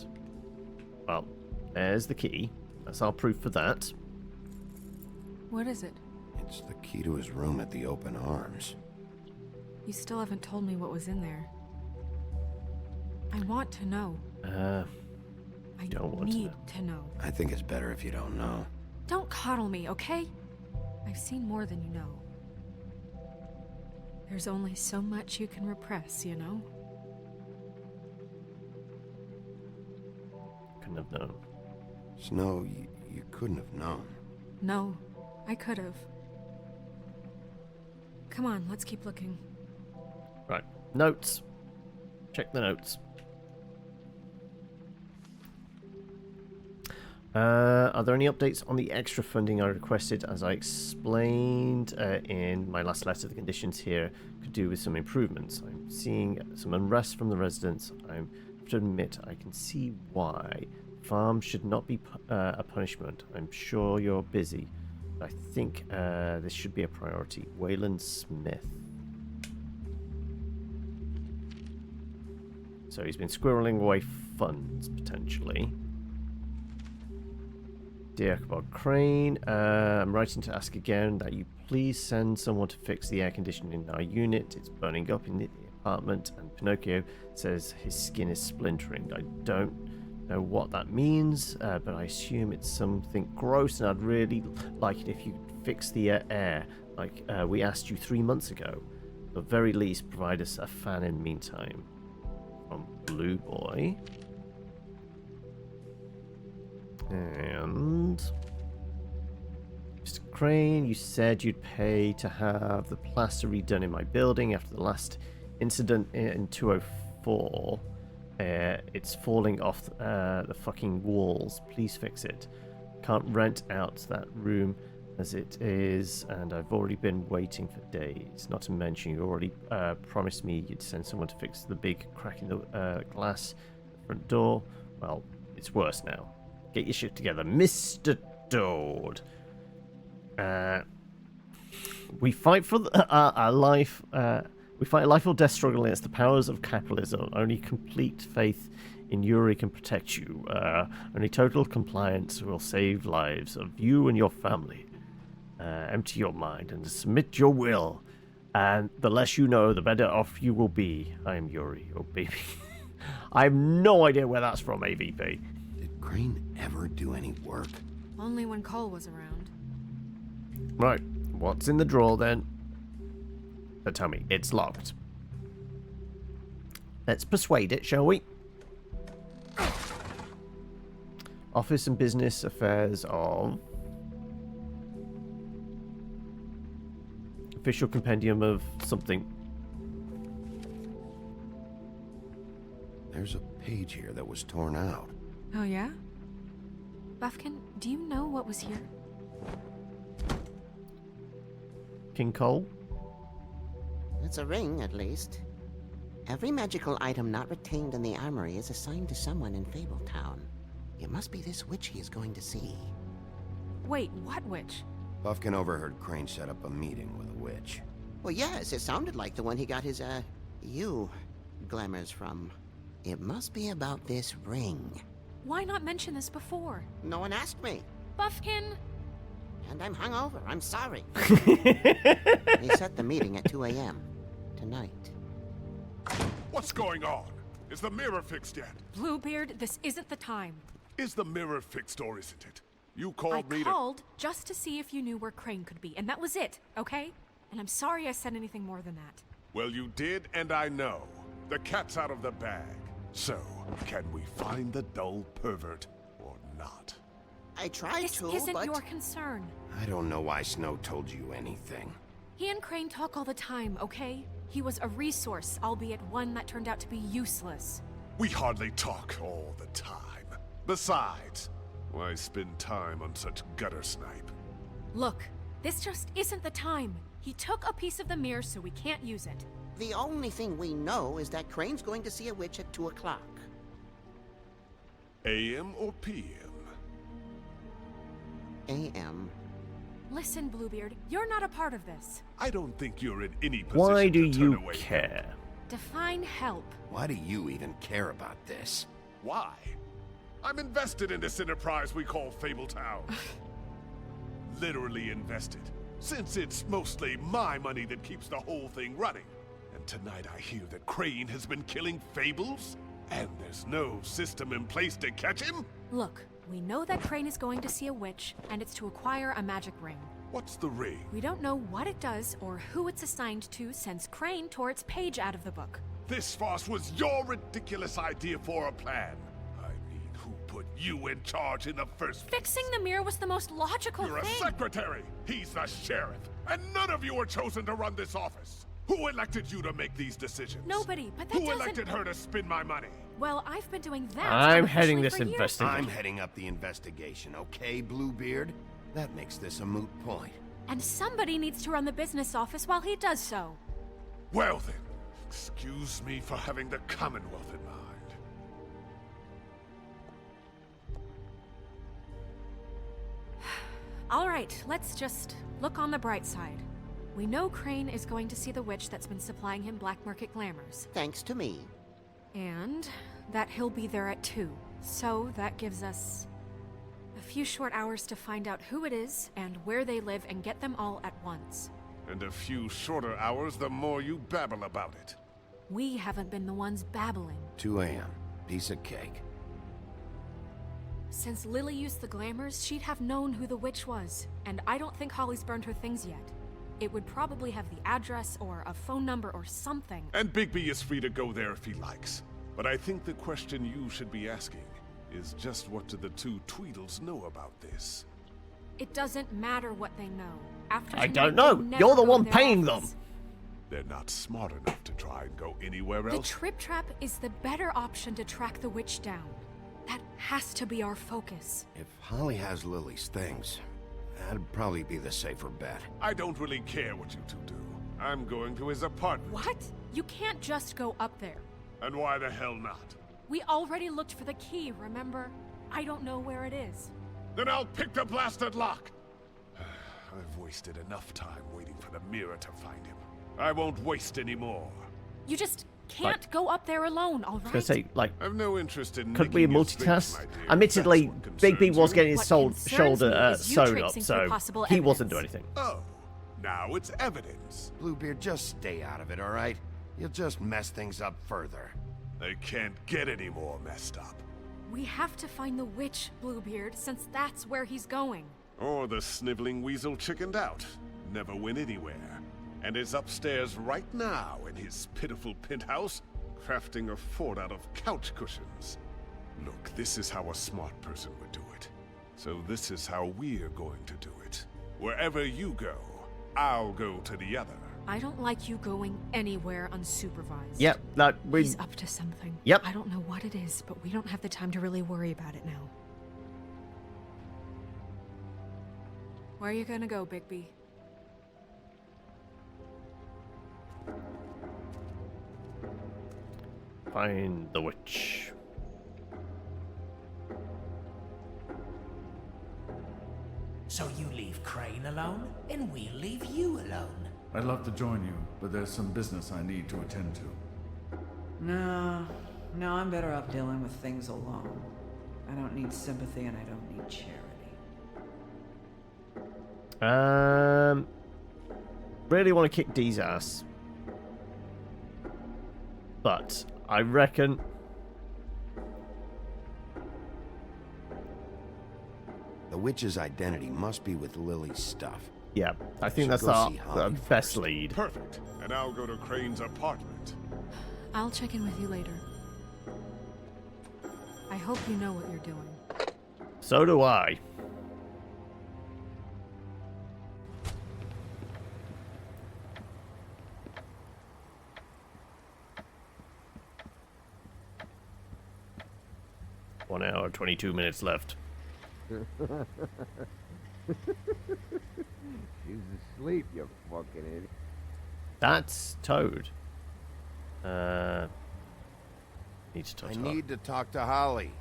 Well, there's the key. That's our proof for that. What is it? It's the key to his room at the Open Arms. You still haven't told me what was in there. I want to know. I don't want need to know. I think it's better if you don't know. Don't coddle me, okay? I've seen more than you know. There's only so much you can repress, you know? Couldn't have known. Snow, you couldn't have known. No, I could have. Come on, let's keep looking. Right. Notes. Check the notes. Are there any updates on the extra funding I requested? As I explained in my last letter, the conditions here could do with some improvements. I'm seeing some unrest from the residents. I have to admit I can see why. Farm should not be a punishment. I'm sure you're busy. I think this should be a priority. Wayland Smith. So he's been squirreling away funds, potentially. Dear Ichabod Crane, I'm writing to ask again that you please send someone to fix the air conditioning in our unit. It's burning up in the apartment, and Pinocchio says his skin is splintering. I don't know what that means, but I assume it's something gross, and I'd really like it if you could fix the air, like we asked you 3 months ago. At the very least, provide us a fan in the meantime. From Blue Boy. And Mr. Crane, you said you'd pay to have the plaster redone in my building after the last incident in 204. It's falling off the fucking walls. Please fix it. Can't rent out that room as it is, and I've already been waiting for days. Not to mention, you already promised me you'd send someone to fix the big crack in the glass at the front door. Well, it's worse now. Get your shit together, Mr. Toad. We fight for our life. We fight a life or death struggle against the powers of capitalism. Only complete faith in Yuri can protect you. Only total compliance will save lives of you and your family. Empty your mind and submit your will. And the less you know, the better off you will be. I am Yuri, your baby. I have no idea where that's from, AVP. Did Crane ever do any work? Only when Cole was around. Right, what's in the drawer then? Tell me, it's locked. Let's persuade it, shall we? Office and business affairs of... Official compendium of something. There's a page here that was torn out. Oh, yeah? Buffkin, do you know what was here? King Cole? It's a ring, at least. Every magical item not retained in the armory is assigned to someone in Fabletown. It must be this witch he is going to see. Wait, what witch? Buffkin overheard Crane set up a meeting with a witch. Well, yes, it sounded like the one he got his, glamours from. It must be about this ring. Why not mention this before? No one asked me. Buffkin! And I'm hungover. I'm sorry. He set the meeting at 2 a.m. tonight. What's going on? Is the mirror fixed yet? Bluebeard, this isn't the time. Is the mirror fixed or isn't it? You called me to... I called just to see if you knew where Crane could be, and that was it, okay? And I'm sorry I said anything more than that. Well, you did, and I know. The cat's out of the bag. So, can we find the dull pervert or not? I tried this isn't your concern. I don't know why Snow told you anything. He and Crane talk all the time, okay? He was a resource, albeit one that turned out to be useless. We hardly talk all the time. Besides, why spend time on such gutter snipe? Look, this just isn't the time. He took a piece of the mirror, so we can't use it. The only thing we know is that Crane's going to see a witch at 2 o'clock. AM or PM? AM. Listen, Bluebeard, you're not a part of this. I don't think you're in any position Why do to turn you away care? Define help. Why do you even care about this? Why? I'm invested in this enterprise we call Fabletown. Literally invested, since it's mostly my money that keeps the whole thing running. And tonight I hear that Crane has been killing Fables, and there's no system in place to catch him? Look, we know that Crane is going to see a witch, and it's to acquire a magic ring. What's the ring? We don't know what it does or who it's assigned to since Crane tore its page out of the book. This farce was your ridiculous idea for a plan. I mean, who put you in charge in the first place? Fixing the mirror was the most logical You're thing. a secretary. He's the sheriff. And none of you were chosen to run this office. Who elected you to make these decisions? Nobody, but that Who doesn't... elected her to spend my money? Well, I've been doing that. I'm heading unofficially this for years. investigation. I'm heading up the investigation, okay, Bluebeard? That makes this a moot point. And somebody needs to run the business office while he does so. Well then, excuse me for having the Commonwealth in mind. All right, let's just look on the bright side. We know Crane is going to see the witch that's been supplying him black market glamours. Thanks to me. And that he'll be there at 2. So that gives us a few short hours to find out who it is and where they live and get them all at once. And a few shorter hours, the more you babble about it. We haven't been the ones babbling. 2 a.m. Piece of cake. Since Lily used the glamours, she'd have known who the witch was. And I don't think Holly's burned her things yet. It would probably have the address or a phone number or something. And Bigby is free to go there if he likes. But I think the question you should be asking is just what do the two Tweedles know about this? It doesn't matter what they know. After I tonight, don't know. they'll You're never the go one to their paying them. office. They're not smart enough to try and go anywhere The else. Trip Trap is the better option to track the witch down. That has to be our focus. If Holly has Lily's things, That'd probably be the safer bet. I don't really care what you two do. I'm going to his apartment. What? You can't just go up there. And why the hell not? We already looked for the key, remember? I don't know where it is. Then I'll pick the blasted lock. I've wasted enough time waiting for the mirror to find him. I won't waste any more. You just can't go up there alone, all I was right? gonna say, like, I've no interest in could we nicking your space, multitask? my dear. Admittedly, That's what Bigby concerns was you. getting his What shoulder concerns me is you sewn up, tracing so through possible he wasn't evidence. doing anything. Oh, now it's evidence. Bluebeard, just stay out of it, all right? You'll just mess things up further. They can't get any more messed up. We have to find the witch, Bluebeard, since that's where he's going. Or the sniveling weasel chickened out, never went anywhere, and is upstairs right now in his pitiful penthouse, crafting a fort out of couch cushions. Look, this is how a smart person would do it. So this is how we're going to do it. Wherever you go, I'll go to the other. I don't like you going anywhere unsupervised. Yep, like we. He's up to something. Yep. I don't know what it is, but we don't have the time to really worry about it now. Where are you gonna go, Bigby? Find the witch. So you leave Crane alone, and we'll leave you alone. I'd love to join you, but there's some business I need to attend to. No, I'm better off dealing with things alone. I don't need sympathy and I don't need charity. Really want to kick Dee's ass. But I reckon The witch's identity must be with Lily's stuff. yeah, I think Should that's go our see Holly best lead. Perfect. And I'll go to Crane's apartment. I'll check in with you later. I hope you know what you're doing. So do I. One hour, 22 minutes left. She's asleep, you fucking idiot. That's Toad. Need to talk I to her. need to talk to Holly.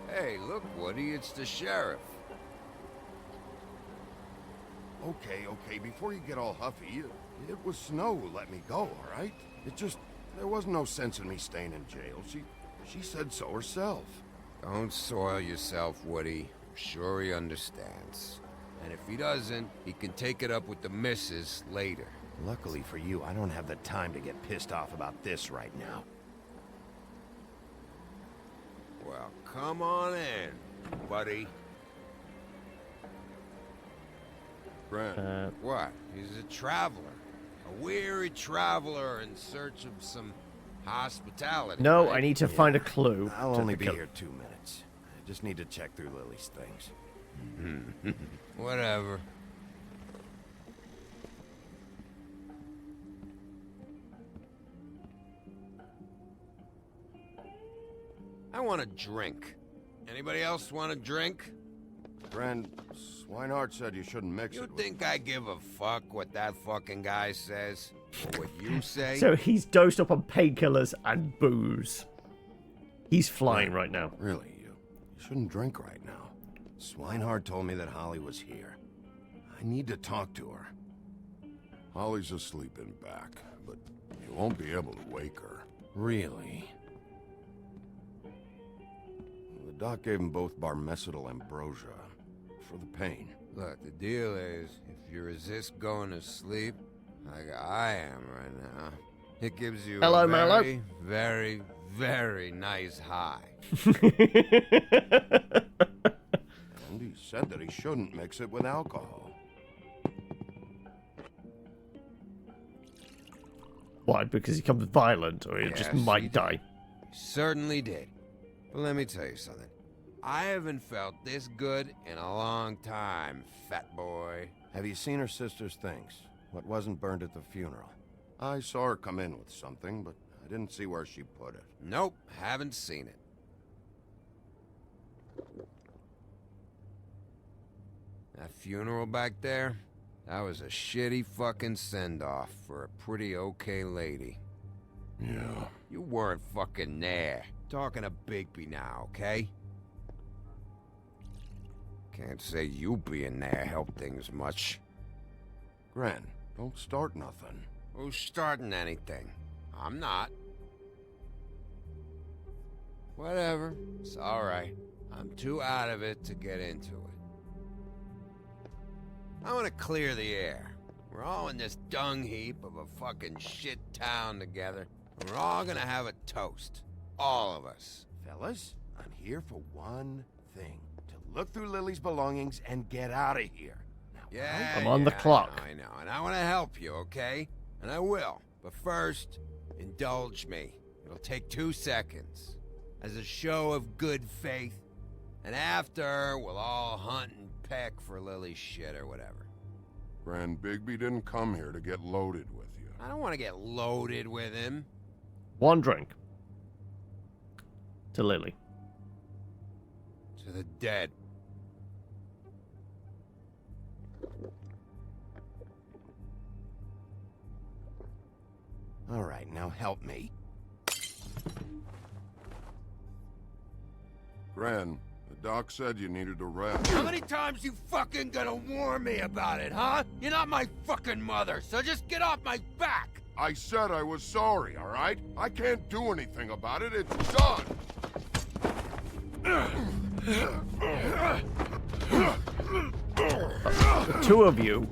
Hey, look, Woody, it's the sheriff. Okay, before you get all huffy, it was Snow who let me go, all right? There was no sense in me staying in jail. She said so herself. Don't soil yourself, Woody. I'm sure he understands. And if he doesn't, he can take it up with the missus later. Luckily for you, I don't have the time to get pissed off about this right now. Well, come on in, buddy. Brent. What? He's a traveler. A weary traveler in search of some hospitality. No, right? I need to find a clue. I'll to only the be kill- here 2 minutes. I just need to check through Lily's things. Whatever. I want a drink. Anybody else want a drink? Friend, Swinehart said you shouldn't mix You it with... think I give a fuck what that fucking guy says? Or what you say? So he's dosed up on painkillers and booze. He's flying right now. Really, you shouldn't drink right now. Swinehart told me that Holly was here. I need to talk to her. Holly's asleep in back, but you won't be able to wake her. Really? The doc gave them both barmecidal ambrosia for the pain. Look, the deal is, if you resist going to sleep, like I am right now, it gives you Hello, a Mallow. very, very, very nice high. And he said that he shouldn't mix it with alcohol. Why? Because he becomes violent, or he just Yes, might he die. He certainly did. But let me tell you something. I haven't felt this good in a long time, fat boy. Have you seen her sister's things? What wasn't burned at the funeral? I saw her come in with something, but I didn't see where she put it. Nope, haven't seen it. That funeral back there? That was a shitty fucking send-off for a pretty okay lady. Yeah. You weren't fucking there. Talking to Bigby now, okay? Can't say you being there helped things much. Gren, don't start nothing. Who's starting anything? I'm not. Whatever. It's alright. I'm too out of it to get into it. I want to clear the air. We're all in this dung heap of a fucking shit town together. We're all gonna have a toast. All of us. Fellas, I'm here for one thing. To look through Lily's belongings and get out of here. Yeah, I'm on the clock. I know, and I want to help you, okay? And I will. But first, indulge me. It'll take 2 seconds. As a show of good faith. And after, we'll all hunt and peck for Lily's shit or whatever. Grand Bigby didn't come here to get loaded with you. I don't want to get loaded with him. 1 drink. To Lily. To the dead. All right, now help me. Gran, the doc said you needed a rest. How many times you fucking gonna warn me about it, huh? You're not my fucking mother, so just get off my back! I said I was sorry, all right? I can't do anything about it. It's done. The 2 of you,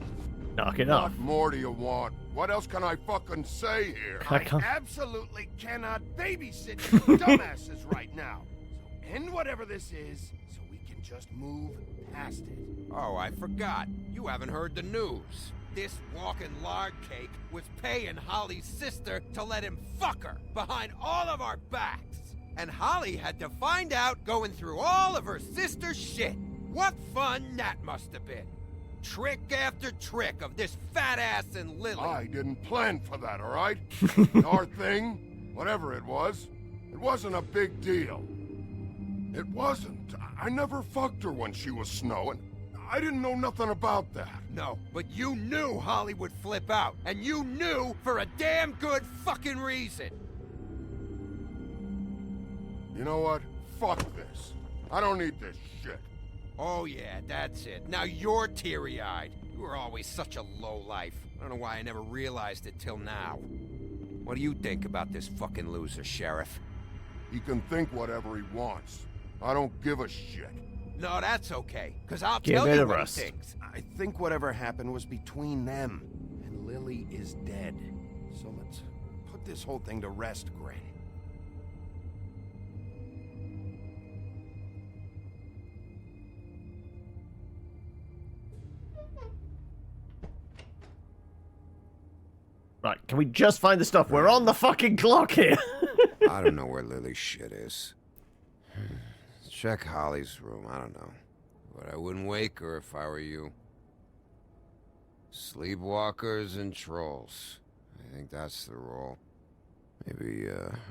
knock it off. What more do you want? What else can I fucking say here? I can't- Absolutely cannot babysit you dumbasses right now. So end whatever this is, so we can just move past it. Oh, I forgot. You haven't heard the news. This walking lard cake was paying Holly's sister to let him fuck her behind all of our backs. And Holly had to find out going through all of her sister's shit. What fun that must have been. Trick after trick of this fat ass and Lily. I didn't plan for that, all right? Our thing, whatever it wasn't a big deal. It wasn't. I never fucked her when she was snowing. I didn't know nothing about that. No, but you knew Holly would flip out. And you knew for a damn good fucking reason. You know what? Fuck this. I don't need this shit. Oh yeah, that's it. Now you're teary-eyed. You were always such a lowlife. I don't know why I never realized it till now. What do you think about this fucking loser, Sheriff? He can think whatever he wants. I don't give a shit. No, that's okay, because I'll Give tell it you a what rest. he thinks. I think whatever happened was between them, and Lily is dead. So let's put this whole thing to rest, Gren. Right, can we just find the stuff? We're on the fucking clock here. I don't know where Lily's shit is. Check Holly's room, I don't know. But I wouldn't wake her if I were you. Sleepwalkers and trolls. I think that's the role. Maybe,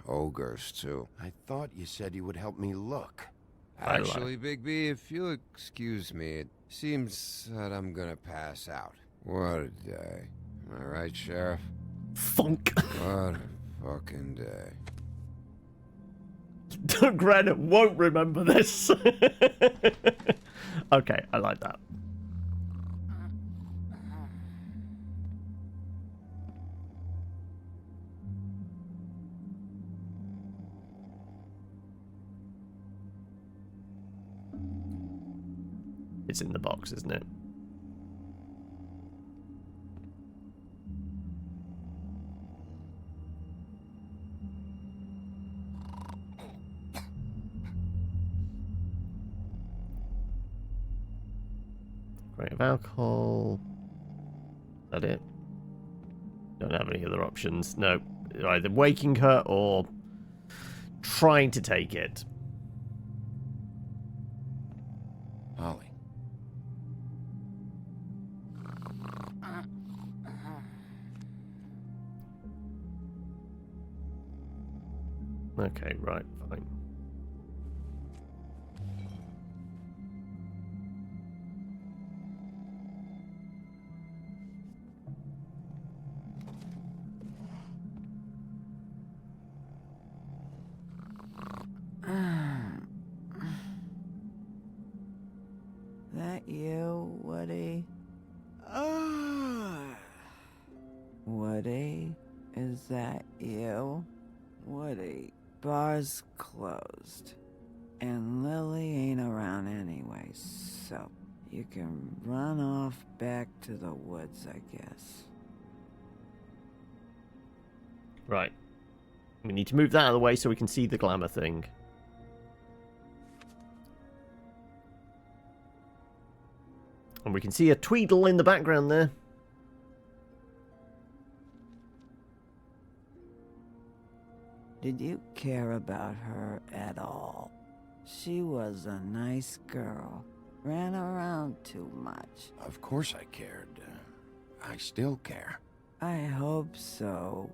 ogres, too. I thought you said you would help me look. Actually, Bigby, if you'll excuse me, it seems that I'm gonna pass out. What a day. Am I right, Sheriff? Funk. What a fucking day. Granite won't remember this. Okay, I like that. It's in the box, isn't it? Rate of alcohol. Is that it? Don't have any other options. No. Either waking her or trying to take it. Holly. Okay, right, fine. That you, Woody? Woody? Is that you? Woody, bar's closed. And Lily ain't around anyway, so you can run off back to the woods, I guess. Right. We need to move that out of the way so we can see the glamour thing. And we can see a Tweedle in the background there. Did you care about her at all? She was a nice girl. Ran around too much. Of course I cared. I still care. I hope so.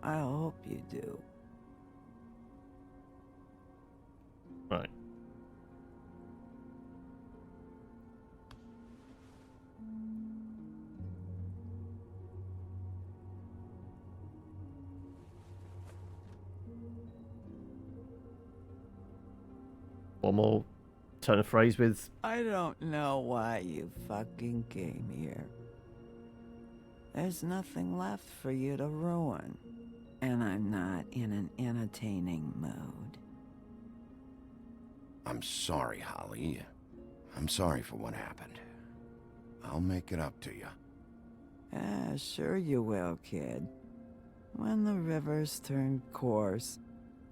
I hope you do. Right. One more turn of phrase with... I don't know why you fucking came here. There's nothing left for you to ruin. And I'm not in an entertaining mood. I'm sorry, Holly. I'm sorry for what happened. I'll make it up to you. Sure you will, kid. When the rivers turn coarse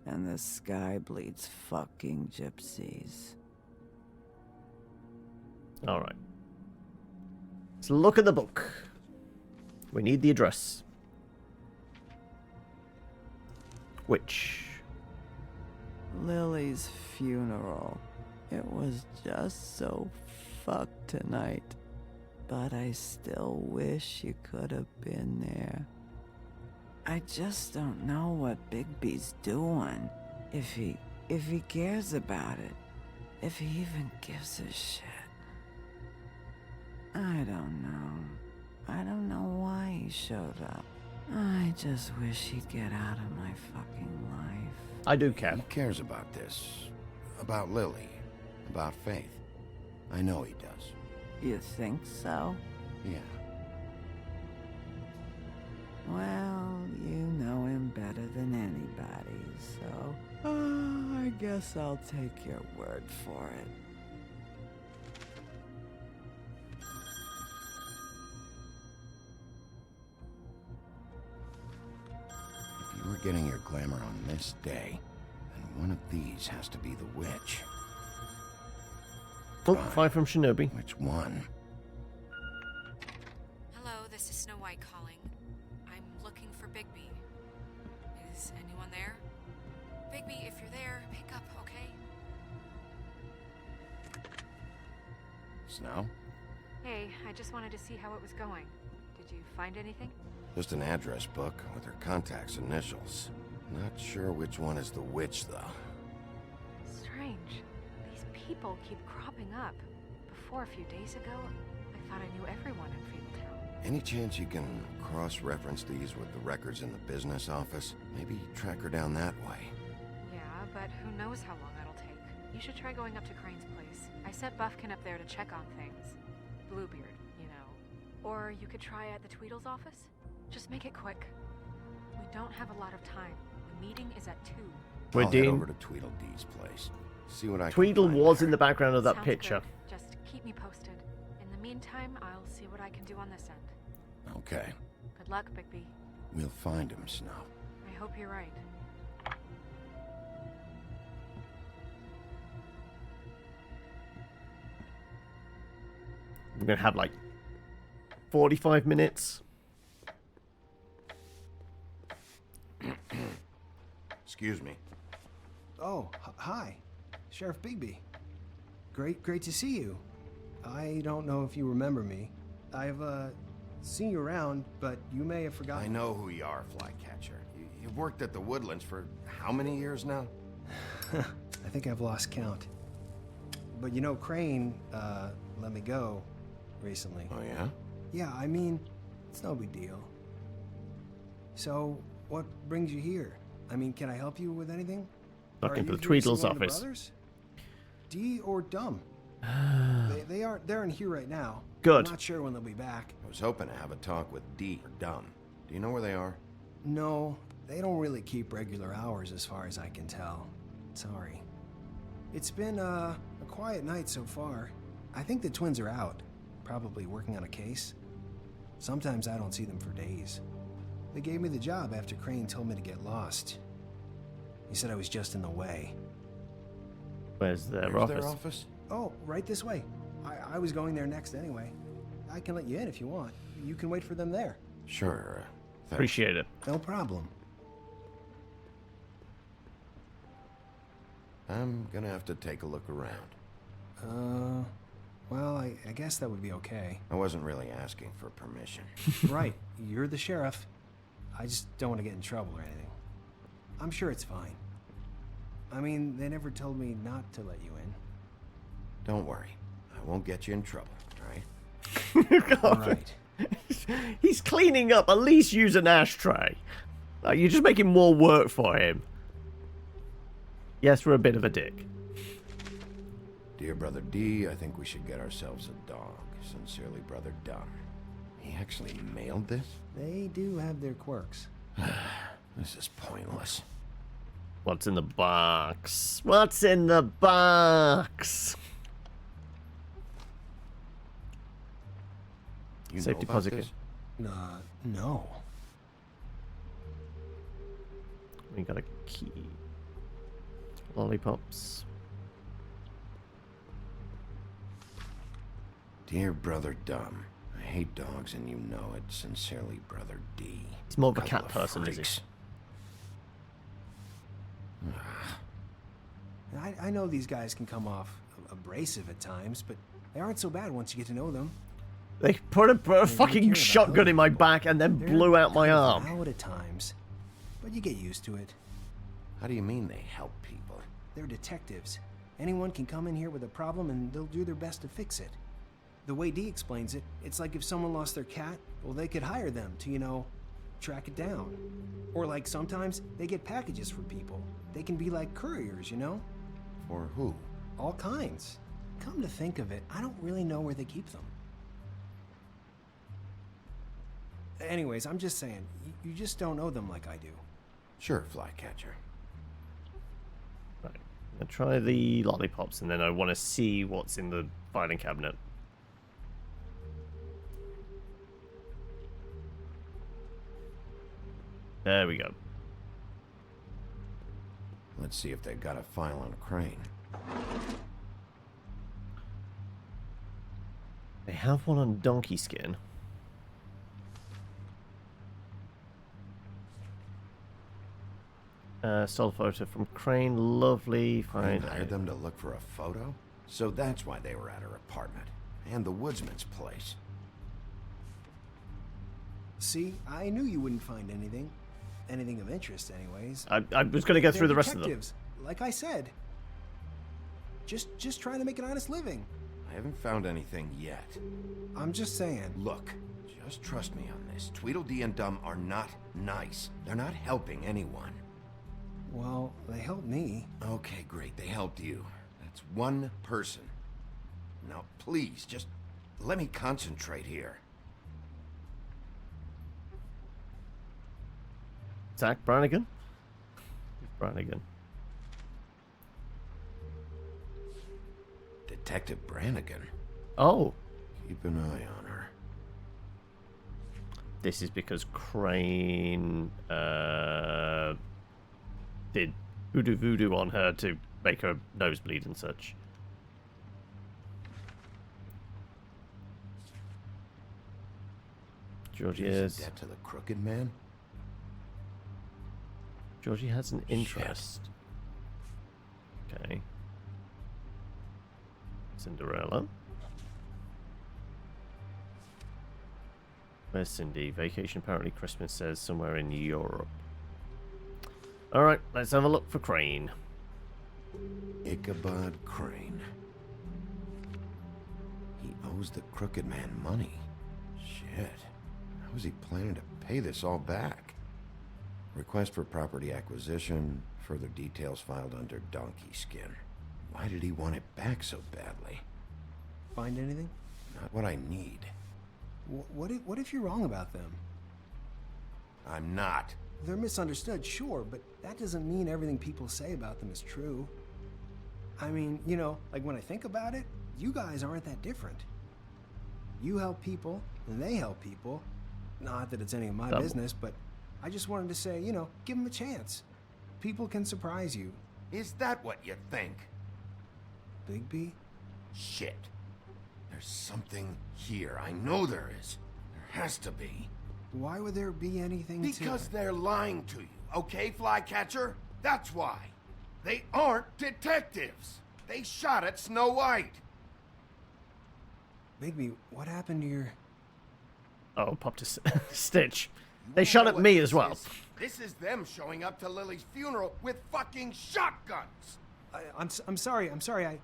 and the sky bleeds fucking gypsies. Alright. Let's look at the book. We need the address. Which? Lily's funeral. It was just so fucked tonight. But I still wish you could have been there. I just don't know what Bigby's doing. If he cares about it. If he even gives a shit. I don't know. I don't know why he showed up. I just wish he'd get out of my fucking life. I do care. He cares about this. About Lily. About Faith. I know he does. You think so? Yeah. Well, you know him better than anybody, so... I guess I'll take your word for it. If you were getting your glamour on this day, then one of these has to be the witch. Oh, fire from Shinobi. Which one? Hello, this is Snow White calling. I'm looking for Bigby. Is anyone there? Bigby, if you're there, pick up, okay? Snow? Hey, I just wanted to see how it was going. Did you find anything? Just an address book with her contact's initials. Not sure which one is the witch, though. Strange. These people keep cropping up. Before, a few days ago, I thought I knew everyone in Fabletown. Any chance you can cross-reference these with the records in the business office? Maybe track her down that way. Yeah, but who knows how long that'll take. You should try going up to Crane's place. I sent Buffkin up there to check on things. Bluebeard, you know. Or you could try at the Tweedle's office. Just make it quick. We don't have a lot of time. The meeting is at 2. I'll head over to Tweedledee's place. See what I Tweedle can find was there. in the background of that Sounds picture. good. Just keep me posted. In the meantime, I'll see what I can do on this end. Okay. Good luck, Bigby. We'll find him, Snow. I hope you're right. We're going to have like 45 minutes. Excuse me. Oh, hi. Sheriff Bigby. Great to see you. I don't know if you remember me. I've, seen you around, but you may have forgotten. I know who you are, Flycatcher. You've worked at the Woodlands for how many years now? I think I've lost count. But you know, Crane, let me go recently. Oh, yeah? Yeah, I mean, it's no big deal. So, what brings you here? I mean, can I help you with anything? Looking for the Are you here to see Tweedle's one of the office. brothers? D or Dumb? They're in here right now. Good. I'm not sure when they'll be back. I was hoping to have a talk with D or Dumb. Do you know where they are? No, they don't really keep regular hours as far as I can tell. Sorry. It's been a quiet night so far. I think the twins are out, probably working on a case. Sometimes I don't see them for days. They gave me the job after Crane told me to get lost. He said I was just in the way. Where's their office? Oh, right this way. I was going there next anyway. I can let you in if you want. You can wait for them there. Sure. Thanks. Appreciate it. No problem. I'm gonna have to take a look around. Well, I guess that would be okay. I wasn't really asking for permission. Right, you're the sheriff. I just don't want to get in trouble or anything. I'm sure it's fine. I mean, they never told me not to let you in. Don't worry. I won't get you in trouble, alright? Alright. He's cleaning up. At least use an ashtray. Like, you're just making more work for him. Yes, we're a bit of a dick. Dear Brother D, I think we should get ourselves a dog. Sincerely, Brother Dumb. He actually mailed this? They do have their quirks. This is pointless. What's in the box? What's in the box? You Safe know deposit about kit. this? No. We got a key. Lollipops. Dear Brother Dumb, I hate dogs and you know it. Sincerely, Brother D. He's more of a Couple cat person, is he? freaks. I know these guys can come off abrasive at times, but they aren't so bad once you get to know them. They put a fucking shotgun in my back and then blew out my arm. Loud at times, but you get used to it. How do you mean they help people? They're detectives. Anyone can come in here with a problem and they'll do their best to fix it. The way Dee explains it, it's like if someone lost their cat, well, they could hire them to, you know, track it down. Or like sometimes they get packages for people. They can be like couriers, you know? For who? All kinds. Come to think of it, I don't really know where they keep them. Anyways, I'm just saying, you just don't know them like I do. Sure, Flycatcher. Right. I'll try the lollipops and then I want to see what's in the filing cabinet. There we go. Let's see if they've got a file on Crane. They have one on Donkey Skin. Stole a photo from Crane. Lovely. Crane Fine. hired them to look for a photo? So that's why they were at her apartment. And the woodsman's place. See, I knew you wouldn't find anything. Anything of interest, anyways. I was going to go through the rest of them. Detectives, like I said. Just trying to make an honest living. I haven't found anything yet. I'm just saying. Look, just trust me on this. Tweedledee and Dumb are not nice. They're not helping anyone. Well, they helped me. Okay, great. They helped you. That's one person. Now, please, just let me concentrate here. Zach Brannigan? Brannigan. Detective Brannigan. Oh. Keep an eye on her. This is because Crane did voodoo on her to make her nose bleed and such. Georgie Is is. that to the crooked man? Georgie has an interest. Okay. Cinderella. Where's Cindy? Vacation, apparently Christmas says somewhere in Europe. Alright, let's have a look for Crane. Ichabod Crane. He owes the Crooked Man money. Shit. How is he planning to pay this all back? Request for property acquisition. Further details filed under donkey skin. Why did he want it back so badly? Find anything? Not what I need. What if you're wrong about them? I'm not. They're misunderstood, sure, but that doesn't mean everything people say about them is true. I mean, you know, like when I think about it, you guys aren't that different. You help people, and they help people. Not that it's any of my business, but I just wanted to say, you know, give them a chance. People can surprise you. Is that what you think? Bigby? Shit. There's something here. I know there is. There has to be. Why would there be anything Because they're lying to you, okay, Flycatcher? That's why. They aren't detectives. They shot at Snow White. Bigby, what happened to your... Oh, popped a stitch. They shot at me as well. This is them showing up to Lily's funeral with fucking shotguns. I'm sorry. I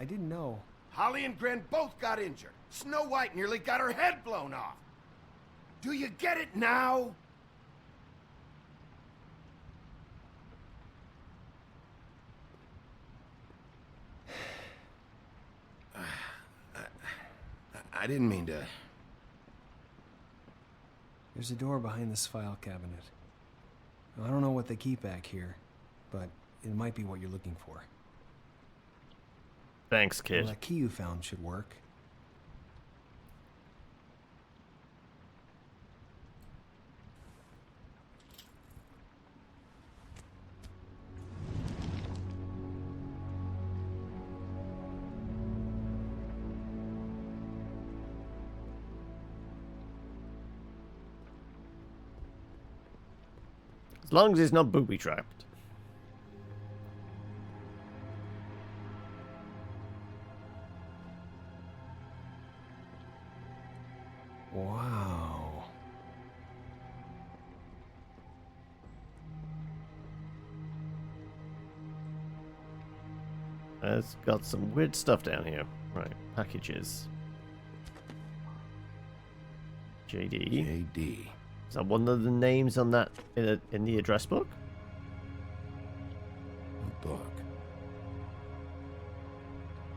didn't know. Holly and Gren both got injured. Snow White nearly got her head blown off. Do you get it now? I didn't mean to... There's a door behind this file cabinet. I don't know what they keep back here, but it might be what you're looking for. Thanks, kid. Well, that key you found should work. As long as it's not booby-trapped. Wow. It's got some weird stuff down here. Right, packages. JD. JD. Is that one of the names on that in the address book? Book.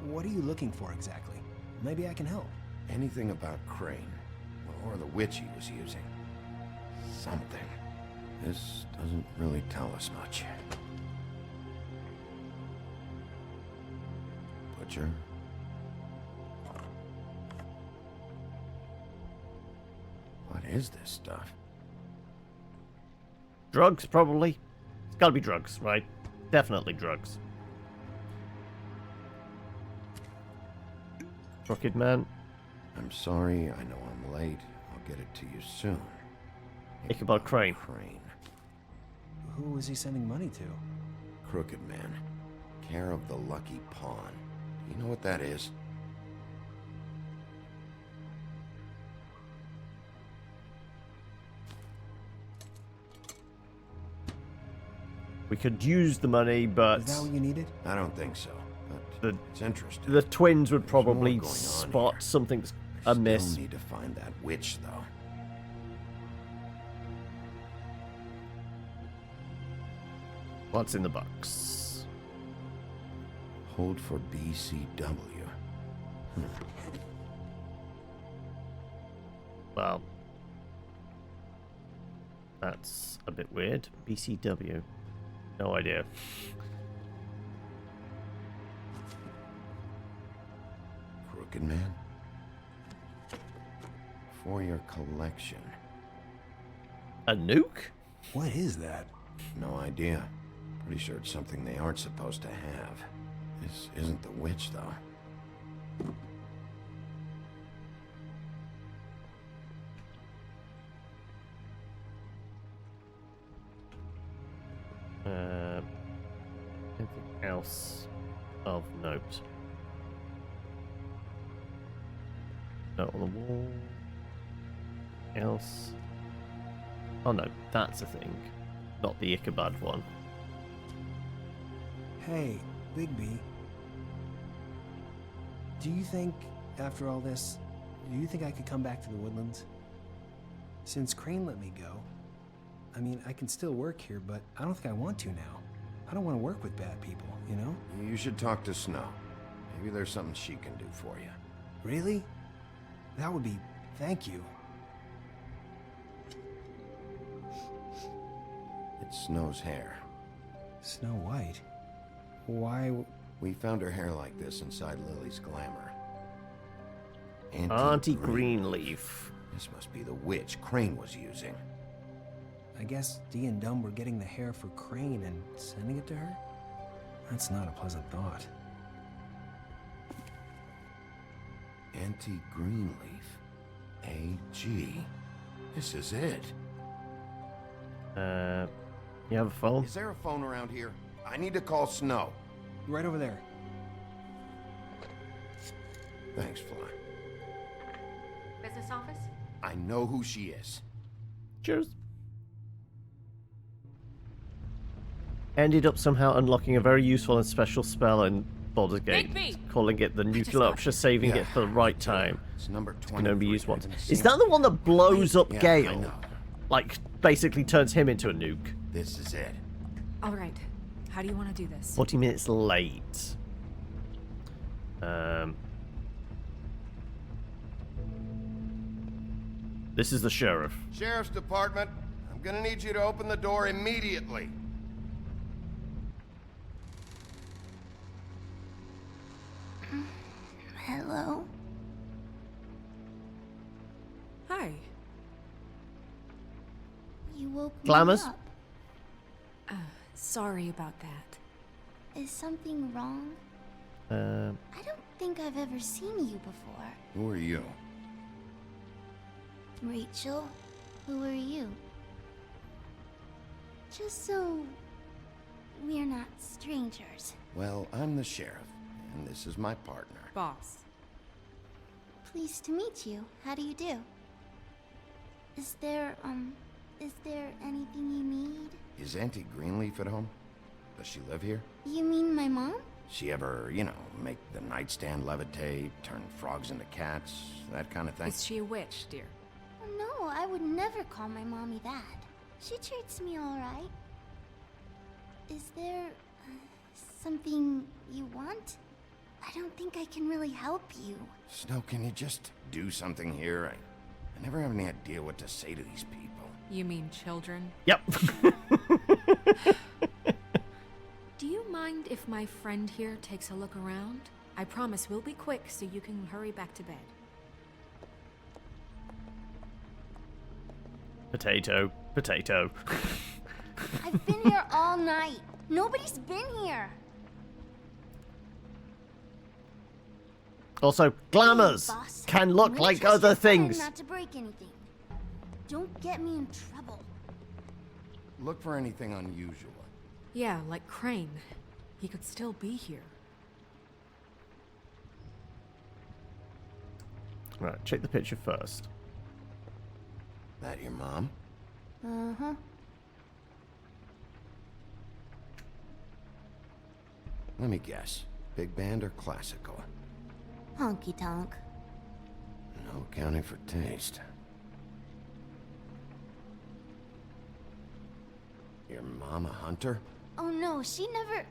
What are you looking for exactly? Maybe I can help. Anything about Crane, or the witch he was using. Something. This doesn't really tell us much. Butcher. What is this stuff? Drugs, probably. It's gotta be drugs, right? Definitely drugs. Crooked Man. I'm sorry, I know I'm late. I'll get it to you soon. Ichabod Crane. Who was he sending money to? Crooked Man. Care of the Lucky Pawn. Do you know what that is? We could use the money, but... Is that what you needed? I don't think so, but it's interesting. The twins would There's probably more going on spot here. something I amiss. still need to find that witch, though. What's in the box? Hold for BCW. Well, that's a bit weird. BCW. No idea. Crooked Man? For your collection. A nuke? What is that? No idea. Pretty sure it's something they aren't supposed to have. This isn't the witch, though. Anything else of note? Note on the wall. Else? Oh no, that's a thing. Not the Ichabod one. Hey, Bigby. Do you think, after all this, do you think I could come back to the Woodlands? Since Crane let me go, I mean, I can still work here, but I don't think I want to now. I don't want to work with bad people, you know? You should talk to Snow. Maybe there's something she can do for you. Really? That would be... thank you. It's Snow's hair. Snow White? Why... We found her hair like this inside Lily's glamour. Auntie Greenleaf. This must be the witch Crane was using. I guess Dee and Dumb were getting the hair for Crane and sending it to her? That's not a pleasant thought. Auntie Greenleaf. A.G. This is it. You have a phone? Is there a phone around here? I need to call Snow. Right over there. Thanks, Fly. Business office? I know who she is. Cheers. Ended up somehow unlocking a very useful and special spell in Baldur's Gate, calling it the Nucleopsia, saving it for the right time. It's number 20. Can only be used once. Is that the one that blows up Gale? Like, basically turns him into a nuke. This is it. All right. How do you want to do this? 40 minutes late. This is the sheriff. Sheriff's Department, I'm gonna need you to open the door immediately. Hello? Hi. You woke Glamours? me up. Sorry about that. Is something wrong? I don't think I've ever seen you before. Who are you? Rachel, who are you? Just so we're not strangers. Well, I'm the sheriff, and this is my partner. Boss. Pleased to meet you. How do you do? Is there anything you need? Is Auntie Greenleaf at home? Does she live here? You mean my mom? She ever, make the nightstand levitate, turn frogs into cats, that kind of thing? Is she a witch, dear? No, I would never call my mommy that. She treats me all right. Is there something you want? I don't think I can really help you. Snow, can you just do something here? I never have any idea what to say to these people. You mean children? Yep. Do you mind if my friend here takes a look around? I promise we'll be quick so you can hurry back to bed. Potato. Potato. I've been here all night. Nobody's been here. Also, glamours Hey, boss. can look I'm like really other just trying things. Not to break anything. Don't get me in trouble. Look for anything unusual. Yeah, like Crane. He could still be here. Right, check the picture first. That your mom? Uh-huh. Let me guess. Big band or classical? Honky tonk. No accounting for taste. Your mom a hunter? Oh no, she never...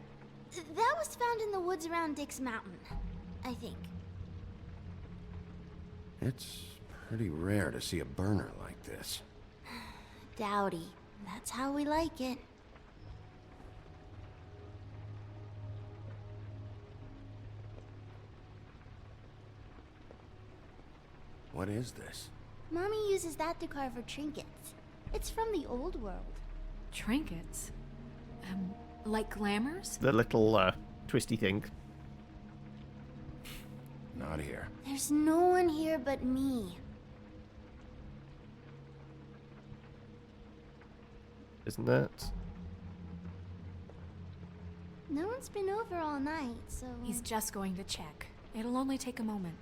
That was found in the woods around Dick's Mountain, I think. It's pretty rare to see a burner like this. Dowdy. That's how we like it. What is this? Mommy uses that to carve her trinkets. It's from the old world. Trinkets? Like glamours? The little twisty thing. Not here. There's no one here but me. Isn't that? No one's been over all night, so... He's just going to check. It'll only take a moment.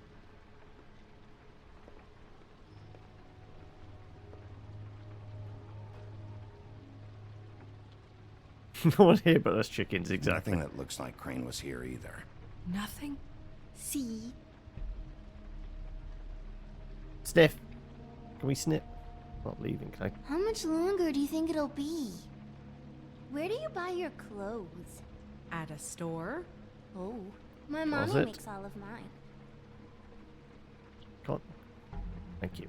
No one here but us chickens, exactly. Nothing that looks like Crane was here either. Nothing? See? Sniff. Can we snip? Not leaving, can I? How much longer do you think it'll be? Where do you buy your clothes? At a store? Oh, my mommy Closet? makes all of mine. God. Thank you.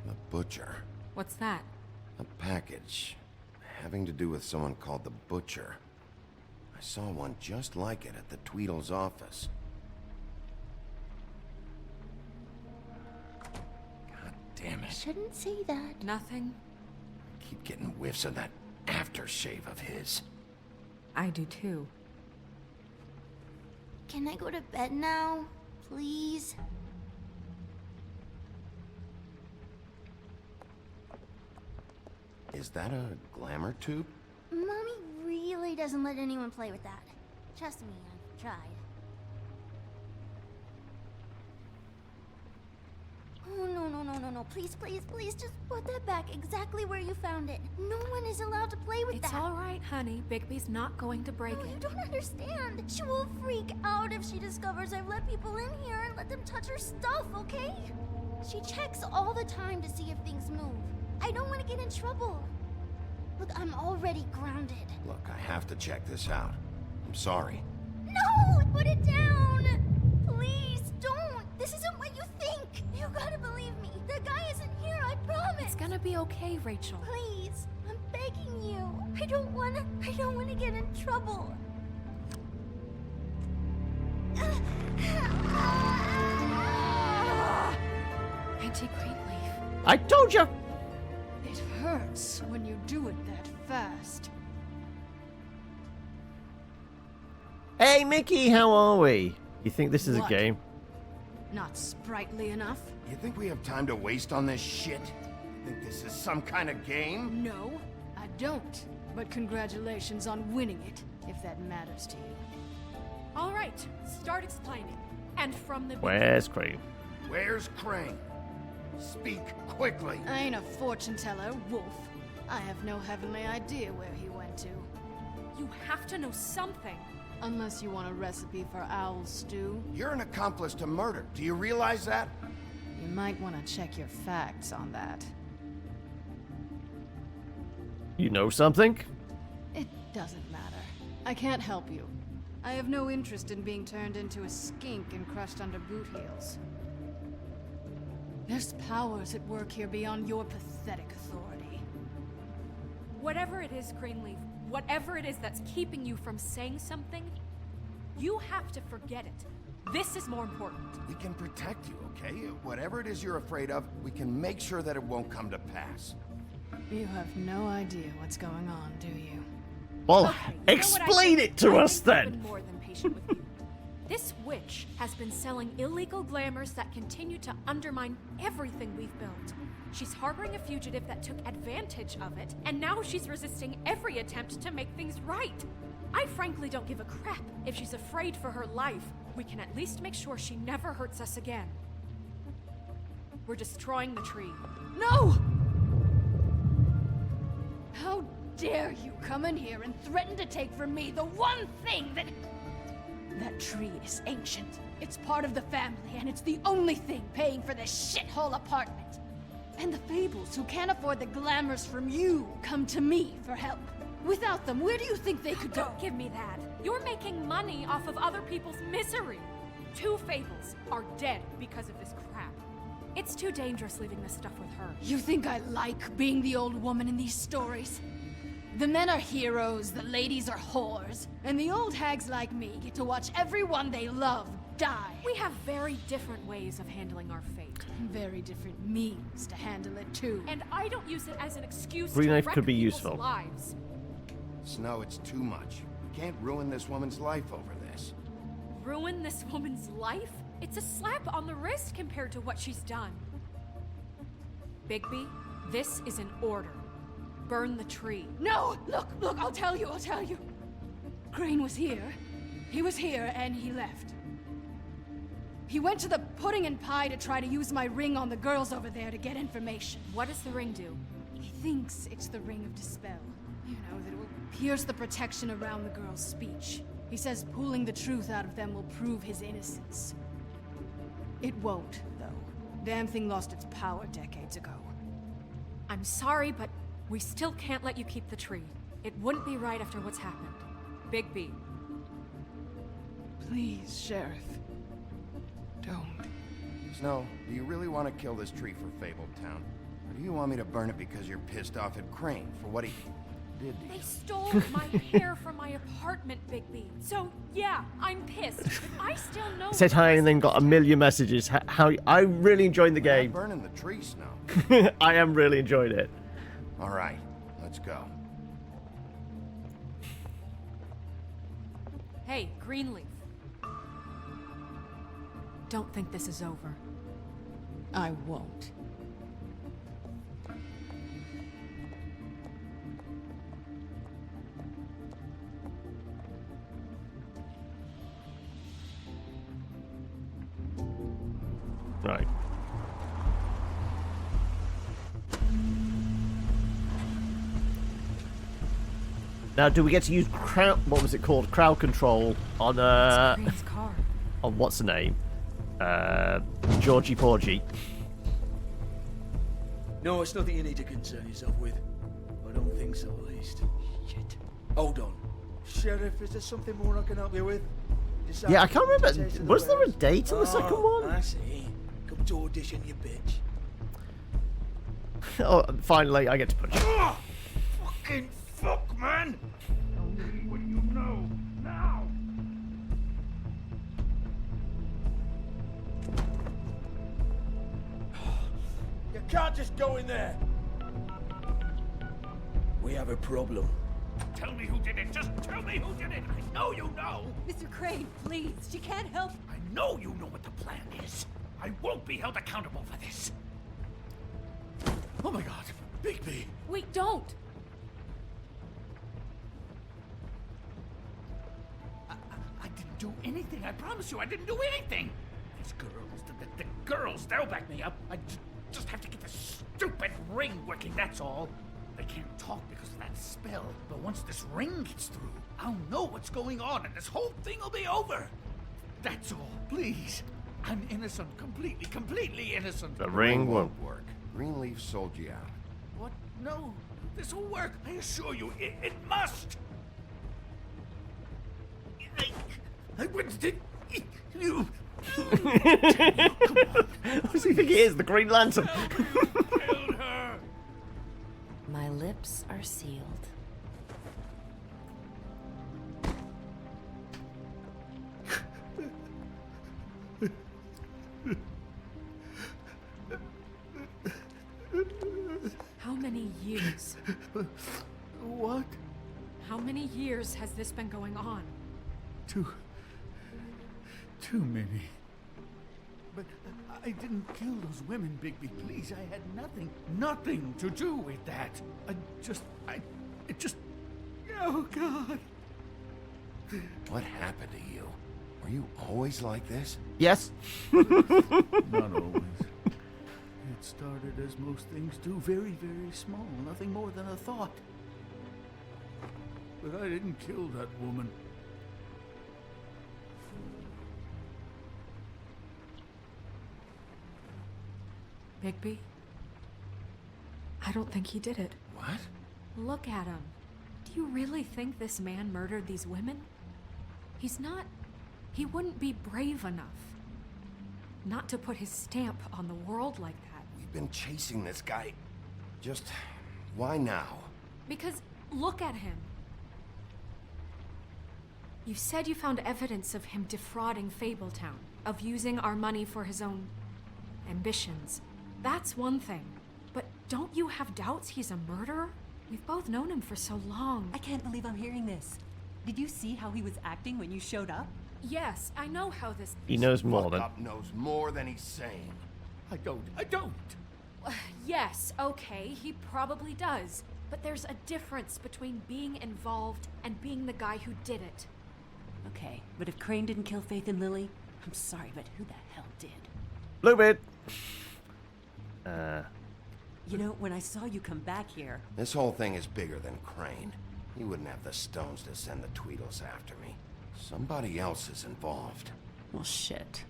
The butcher. What's that? A package. Having to do with someone called the Butcher. I saw one just like it at the Tweedle's office. God damn it. Shouldn't say that. Nothing. Keep getting whiffs of that aftershave of his. I do too. Can I go to bed now? Please? Is that a glamour tube? Mommy really doesn't let anyone play with that. Trust me, I've tried. Oh, no. Please, just put that back exactly where you found it. No one is allowed to play with that. It's all right, honey. Bigby's not going to break No, it. you don't understand. She will freak out if she discovers I've let people in here and let them touch her stuff, okay? She checks all the time to see if things move. I don't want to get in trouble. Look, I'm already grounded. Look, I have to check this out. I'm sorry. No! Put it down! Please, don't! This isn't what you think! You gotta believe me. The guy isn't here, I promise! It's gonna be okay, Rachel. Please, I'm begging you. I don't wanna get in trouble. Auntie Greenleaf. I told you! It hurts when you do it that fast. Hey, Mickey, how are we? You think this is What? a game? Not sprightly enough? You think we have time to waste on this shit? Think this is some kind of game? No, I don't. But congratulations on winning it, if that matters to you. All right, start explaining. And from the Where's Crane? Where's Crane? Speak quickly. I ain't a fortune teller, Wolf. I have no heavenly idea where he went to. You have to know something. Unless you want a recipe for owl stew. You're an accomplice to murder. Do you realize that? You might want to check your facts on that. You know something? It doesn't matter. I can't help you. I have no interest in being turned into a skink and crushed under boot heels. There's powers at work here beyond your pathetic authority. Whatever it is, Greenleaf, whatever it is that's keeping you from saying something, you have to forget it. This is more important. We can protect you, okay? Whatever it is you're afraid of, we can make sure that it won't come to pass. You have no idea what's going on, do you? Well, Okay, you know explain what I it to think? us I've then. been more than patient with you. This witch has been selling illegal glamours that continue to undermine everything we've built. She's harboring a fugitive that took advantage of it, and now she's resisting every attempt to make things right. I frankly don't give a crap if she's afraid for her life. We can at least make sure she never hurts us again. We're destroying the tree. No! How dare you come in here and threaten to take from me the one thing that... That tree is ancient. It's part of the family, and it's the only thing paying for this shithole apartment. And the Fables, who can't afford the glamours from you, come to me for help. Without them, where do you think they could go? Don't give me that. You're making money off of other people's misery. 2 Fables are dead because of this crap. It's too dangerous leaving this stuff with her. You think I like being the old woman in these stories? The men are heroes, the ladies are whores, and the old hags like me get to watch everyone they love die. We have very different ways of handling our fate. Very different means to handle it, too. And I don't use it as an excuse Green to knife wreck could be people's useful. lives. Snow, it's too much. We can't ruin this woman's life over this. Ruin this woman's life? It's a slap on the wrist compared to what she's done. Bigby, this is an order. Burn the tree. No! Look, I'll tell you. Crane was here. He was here and he left. He went to the pudding and pie to try to use my ring on the girls over there to get information. What does the ring do? He thinks it's the ring of dispel. You know, that it will pierce the protection around the girls' speech. He says pulling the truth out of them will prove his innocence. It won't, though. Damn thing lost its power decades ago. I'm sorry, but we still can't let you keep the tree. It wouldn't be right after what's happened. Bigby. Please, Sheriff. Don't. Snow, do you really want to kill this tree for Fabletown? Or do you want me to burn it because you're pissed off at Crane for what he did to you? They stole my hair from my apartment, Bigby. So, yeah, I'm pissed. If I still know... Said hi and then got a million messages. How I'm really enjoying the game. We're not burning the tree, Snow. I am really enjoying it. All right, let's go. Hey, Greenleaf. Don't think this is over. I won't. Right. Now, do we get to use crowd? What was it called? Crowd control on Crane's car. On what's the name? Georgie Porgy. No, it's nothing you need to concern yourself with. I don't think so, at least. Shit. Hold on. Sheriff, is there something more I can help you with? Yeah, I can't remember. Was there a date in the second one? I see. Come to audition, you bitch. Oh, finally, I get to punch you. Oh, fucking fuck, man! Tell me what you know, now! You can't just go in there! We have a problem. Tell me who did it. Just tell me who did it. I know you know. Mr. Crane, please. She can't help. I know you know what the plan is. I won't be held accountable for this. Oh my god. Bigby. Wait, don't. I didn't do anything. I promise you, I didn't do anything. These girls, the girls, they'll back me up. I just have to get this stupid ring working, that's all. They can't talk because of that spell, but once this ring gets through, I'll know what's going on and this whole thing will be over. That's all, please. I'm innocent, completely innocent. The ring won't work. Greenleaf sold you out. What? No, this will work. I assure you, it must. I went to you. What does he think he is? The Green Lantern? Killed her. My lips are sealed. How many years? What? How many years has this been going on? Too many. But I didn't kill those women, Bigby. Please, I had nothing to do with that. It just... Oh, God. What happened to you? Were you always like this? Yes. Not always. It started as most things do, very, very small. Nothing more than a thought. But I didn't kill that woman. Bigby? I don't think he did it. What? Look at him. Do you really think this man murdered these women? He's not... He wouldn't be brave enough. Not to put his stamp on the world like that. We've been chasing this guy. Just... why now? Because look at him. You said you found evidence of him defrauding Fabletown, of using our money for his own ambitions. That's one thing. But don't you have doubts he's a murderer? We've both known him for so long. I can't believe I'm hearing this. Did you see how he was acting when you showed up? Yes, I know how this... He knows more than... knows more than he's saying. I don't. Yes, okay, he probably does. But there's a difference between being involved and being the guy who did it. Okay, but if Crane didn't kill Faith and Lily, I'm sorry, but who the hell did? Bluebeard. You know, when I saw you come back here... This whole thing is bigger than Crane. He wouldn't have the stones to send the Tweedles after me. Somebody else is involved. Well, shit.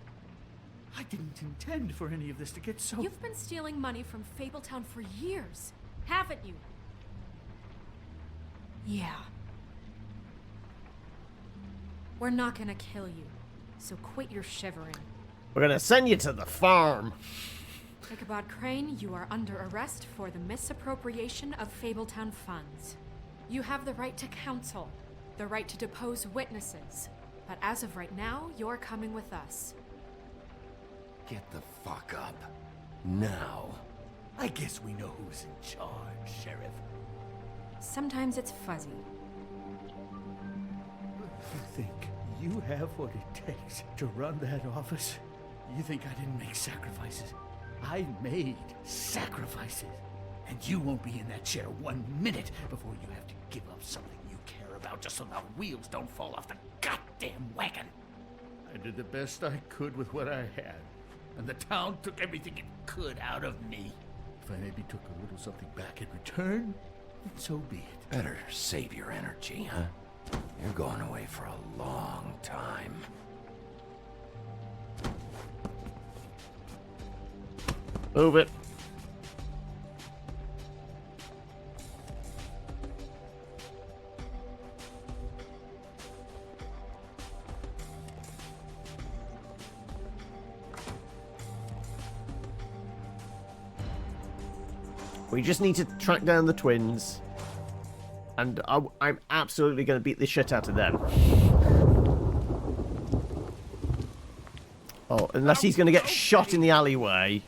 I didn't intend for any of this to get so... You've been stealing money from Fabletown for years, haven't you? Yeah. We're not gonna kill you, so quit your shivering. We're gonna send you to the farm. Ichabod Crane, you are under arrest for the misappropriation of Fabletown funds. You have the right to counsel, the right to depose witnesses, but as of right now, you're coming with us. Get the fuck up. Now. I guess we know who's in charge, Sheriff. Sometimes it's fuzzy. You think you have what it takes to run that office? You think I didn't make sacrifices? I made sacrifices. And you won't be in that chair 1 minute before you have to give up something you care about just so the wheels don't fall off the goddamn wagon. I did the best I could with what I had, and the town took everything it could out of me. If I maybe took a little something back in return, then so be it. Better save your energy, huh? You're going away for a long time. Move it. We just need to track down the twins. And I'm absolutely going to beat the shit out of them. Oh, unless he's going to get shot in the alleyway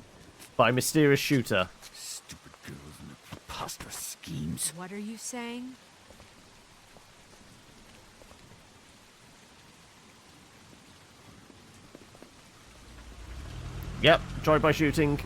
by a mysterious shooter. Stupid girls and their preposterous schemes. What are you saying? Yep, drive-by shooting.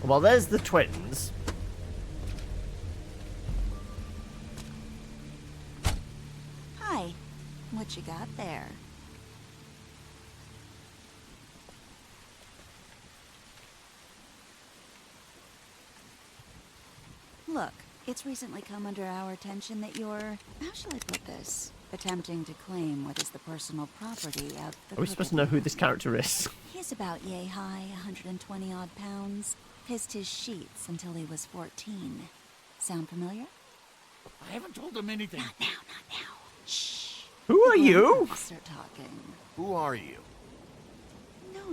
Well, there's the twins. Hi. What you got there? Look, it's recently come under our attention that you're, how shall I put this, attempting to claim what is the personal property of the... Are we supposed to know who this character is? He's about yay high, 120 odd pounds. Pissed his sheets until he was 14. Sound familiar? I haven't told him anything. Not now, not now. Shh. Who are you? Start talking. Who are you? No.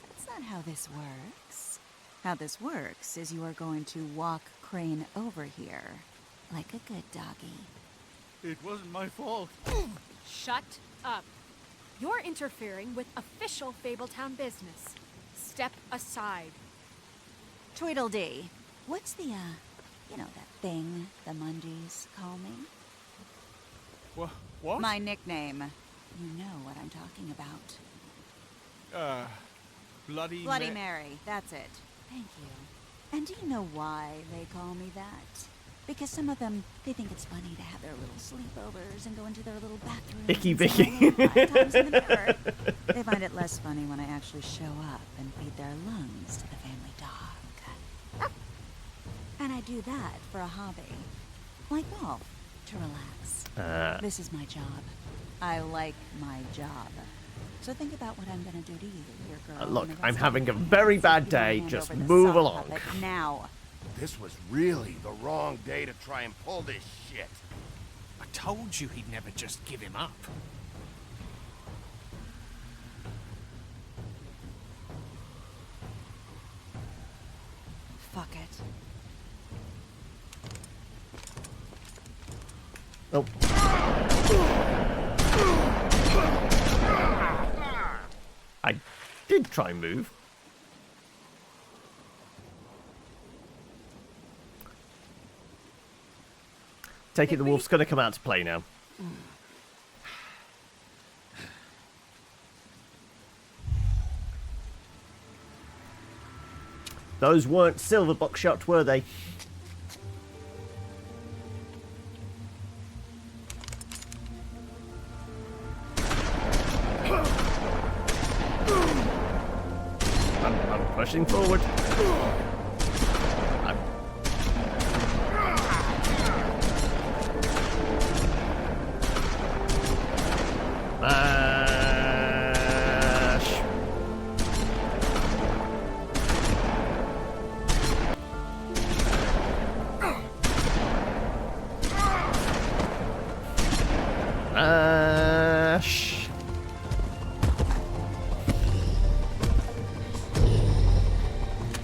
That's not how this works. How this works is you are going to walk Crane over here. Like a good doggy. It wasn't my fault. Shut up. You're interfering with official Fabletown business. Step aside. Tweedledee. What's the, you know, that thing the Mundies call me? What? My nickname. You know what I'm talking about. Bloody Mary. That's it. Thank you. And do you know why they call me that? Because some of them, they think it's funny to have their little sleepovers and go into their little bathroom. Icky Vicky. 5 times in the mirror. They find it less funny when I actually show up and feed their lungs to the family dog. And I do that for a hobby. Like golf, to relax. This is my job. I like my job. So think about what I'm gonna do to you, your girl. Look, I'm having a very bad day. Just move along. Now. This was really the wrong day to try and pull this shit. I told you he'd never just give him up. Fuck it. Oh. I did try and move. Take it the wolf's going to come out to play now. Those weren't silver buckshot, were they? I'm pushing forward.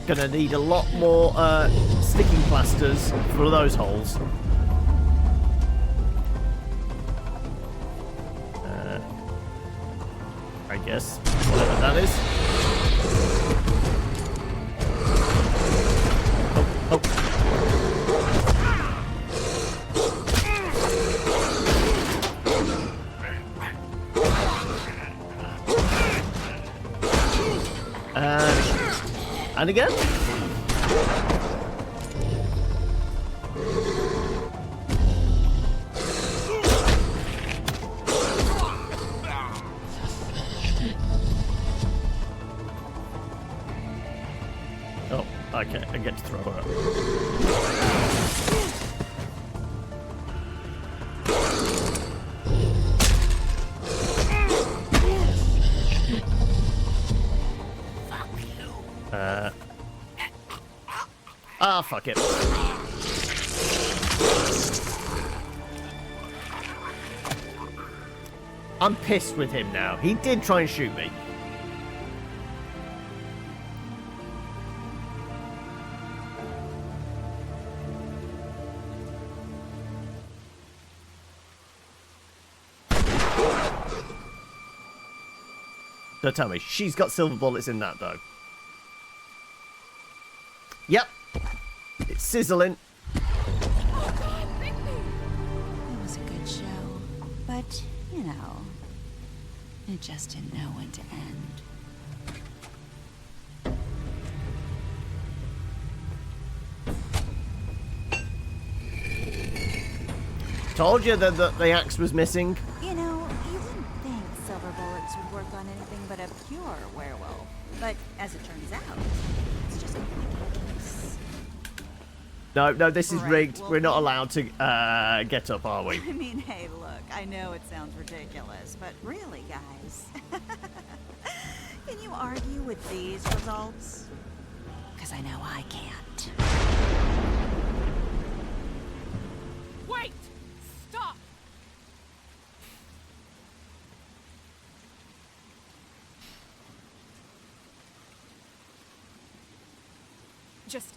Gonna need a lot more sticking plasters for those holes. I guess whatever that is. Oh. And again. Oh, okay, I get to throw her up. Fuck it. I'm pissed with him now. He did try and shoot me. Don't tell me. She's got silver bullets in that, though. Yep. It's sizzling. Oh God, Bigby! It was a good show, but, you know, it just didn't know when to end. Told you that the axe was missing. You know, you wouldn't think silver bullets would work on anything but a pure werewolf. But as it turns out, it's just No, this is Right, rigged. well, We're not allowed to get up, are we? I mean, hey, look, I know it sounds ridiculous, but really, guys, can you argue with these results? Because I know I can't. Wait! Stop! Just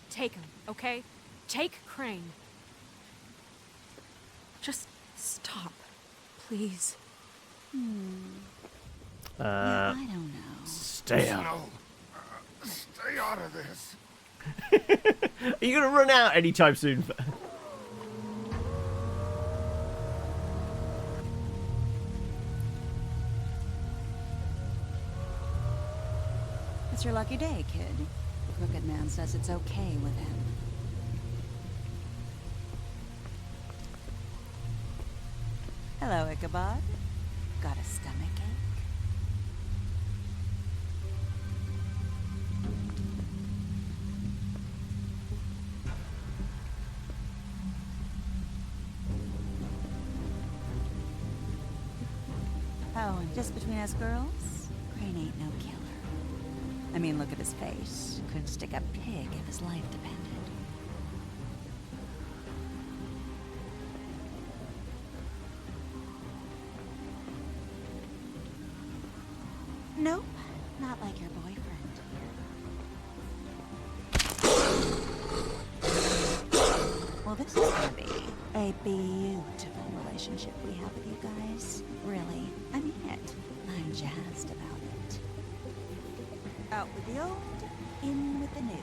take him, okay? Take Crane. Just stop, please. Yeah, I don't know. Stay out. No. Stay out of this. Are you gonna run out anytime soon? It's your lucky day, kid. Crooked Man says it's okay with him. Hello, Ichabod. Got a stomachache? Oh, and just between us girls, Crane ain't no killer. I mean, look at his face. Couldn't stick a pig if his life depended. Nope, not like your boyfriend. Well, this is gonna be a beautiful relationship we have with you guys. Really, I mean it. I'm jazzed about it. Out with the old, in with the new.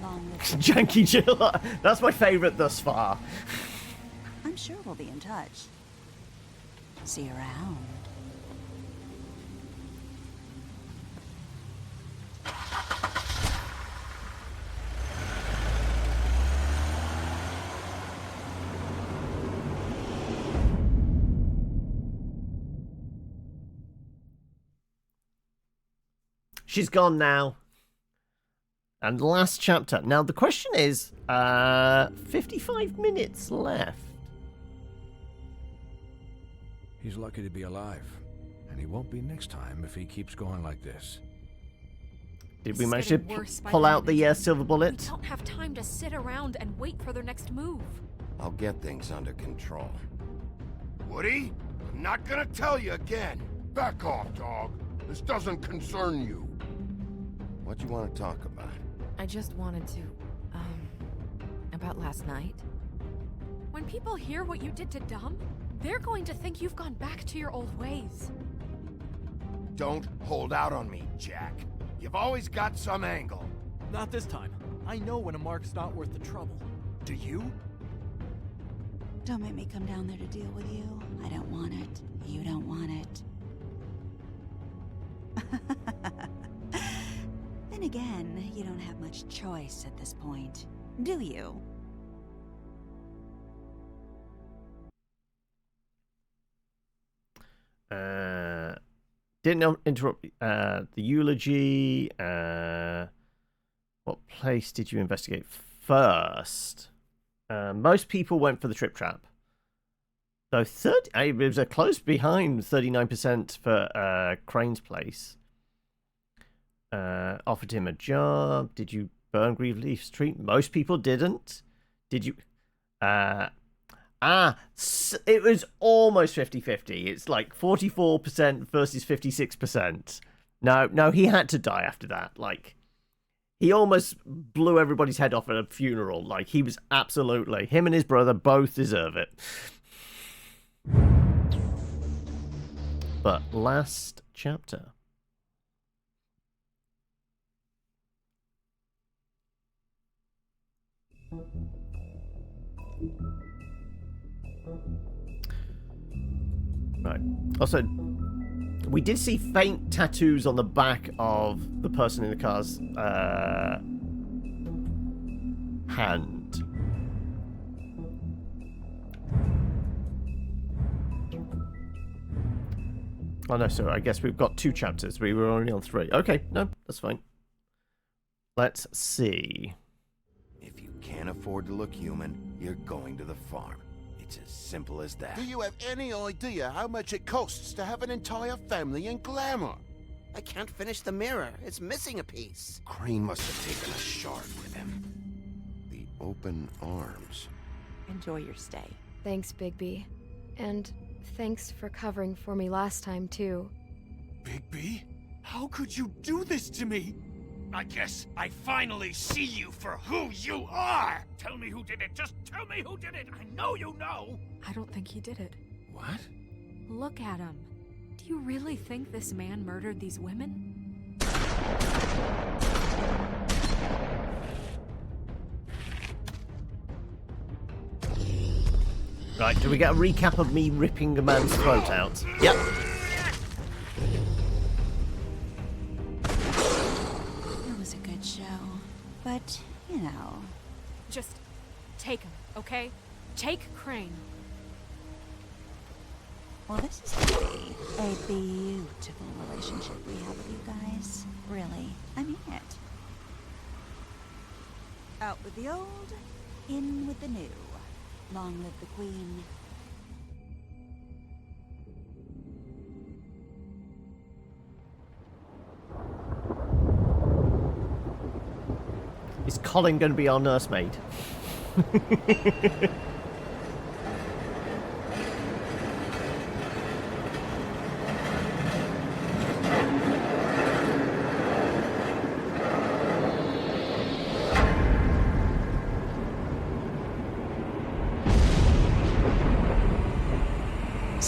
Long live the Janky Jill. That's my favourite thus far. I'm sure we'll be in touch. See you around. She's gone now. And last chapter. Now, the question is, 55 minutes left. He's lucky to be alive. And he won't be next time if he keeps going like this. Did we manage to pull out the silver bullet? We don't have time to sit around and wait for their next move. I'll get things under control. Woody, I'm not gonna tell you again. Back off, dog. This doesn't concern you. What you want to talk about? I just wanted to, about last night. When people hear what you did to Dom, they're going to think you've gone back to your old ways. Don't hold out on me, Jack. You've always got some angle. Not this time. I know when a mark's not worth the trouble. Do you? Don't make me come down there to deal with you. I don't want it. You don't want it. Then again, you don't have much choice at this point, do you? Didn't interrupt the eulogy. What place did you investigate first? Most people went for the trip trap. Though it was a close behind 39% for Crane's place. Offered him a job. Did you burn Grieveleaf Street? Most people didn't. Did you? It was almost 50-50. It's like 44% versus 56%. No, he had to die after that. Like, he almost blew everybody's head off at a funeral. Like, he was absolutely... Him and his brother both deserve it. But last chapter... Right. Also, we did see faint tattoos on the back of the person in the car's hand. Oh no, so I guess we've got 2 chapters. We were only on 3. Okay, no, that's fine. Let's see. If you can't afford to look human, you're going to the farm. It's as simple as that. Do you have any idea how much it costs to have an entire family in glamour? I can't finish the mirror. It's missing a piece. Crane must have taken a shard with him. The open arms. Enjoy your stay. Thanks, Bigby. And thanks for covering for me last time, too. Bigby? How could you do this to me? I guess I finally see you for who you are! Tell me who did it! Just tell me who did it! I know you know! I don't think he did it. What? Look at him. Do you really think this man murdered these women? Right, do we get a recap of me ripping a man's throat out? Yep. But, you know... Just take him, okay? Take Crane. Well, this is gonna be a beautiful relationship we have with you guys. Really, I mean it. Out with the old, in with the new. Long live the Queen. Is Colin going to be our nursemaid?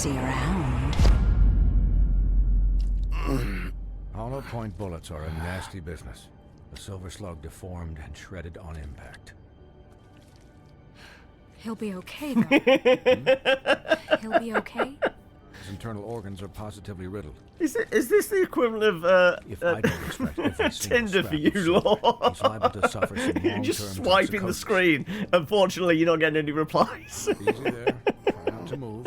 See you around. Hollow point bullets are a nasty business. The silver slug deformed and shredded on impact. He'll be okay, though. He'll be okay? His internal organs are positively riddled. Is this the equivalent of If I don't extract every single Tinder for scrap you, of silver, Lord? he's liable to suffer some long-term Just swiping the toxicosis. screen. Unfortunately, you're not getting any replies. Easy there. Try not to move.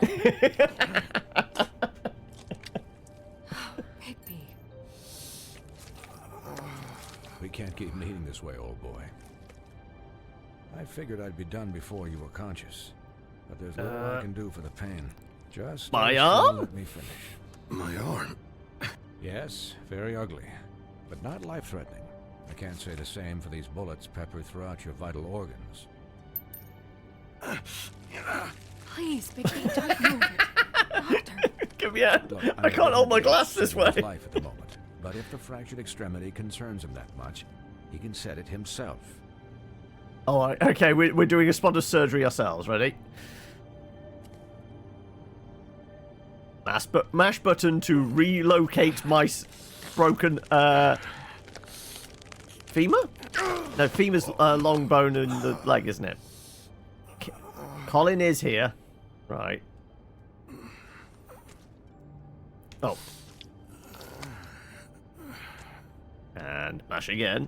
Bigby. We can't keep meeting this way, old boy. I figured I'd be done before you were conscious, but there's little I can do for the pain. Just My stay still arm? and let me finish. My arm? Yes, very ugly, but not life-threatening. I can't say the same for these bullets peppered throughout your vital organs. Please, Bigby, don't move it. Doctor. Come here. Look, I can't hold my glass this way. His life at the moment, but if the fractured extremity concerns him that much, he can set it himself. Oh, okay, we're doing a spot of surgery ourselves. Ready? Mash button to relocate my broken femur? No, femur's long bone in the leg, isn't it? Colin is here. Right. Oh. And mash again.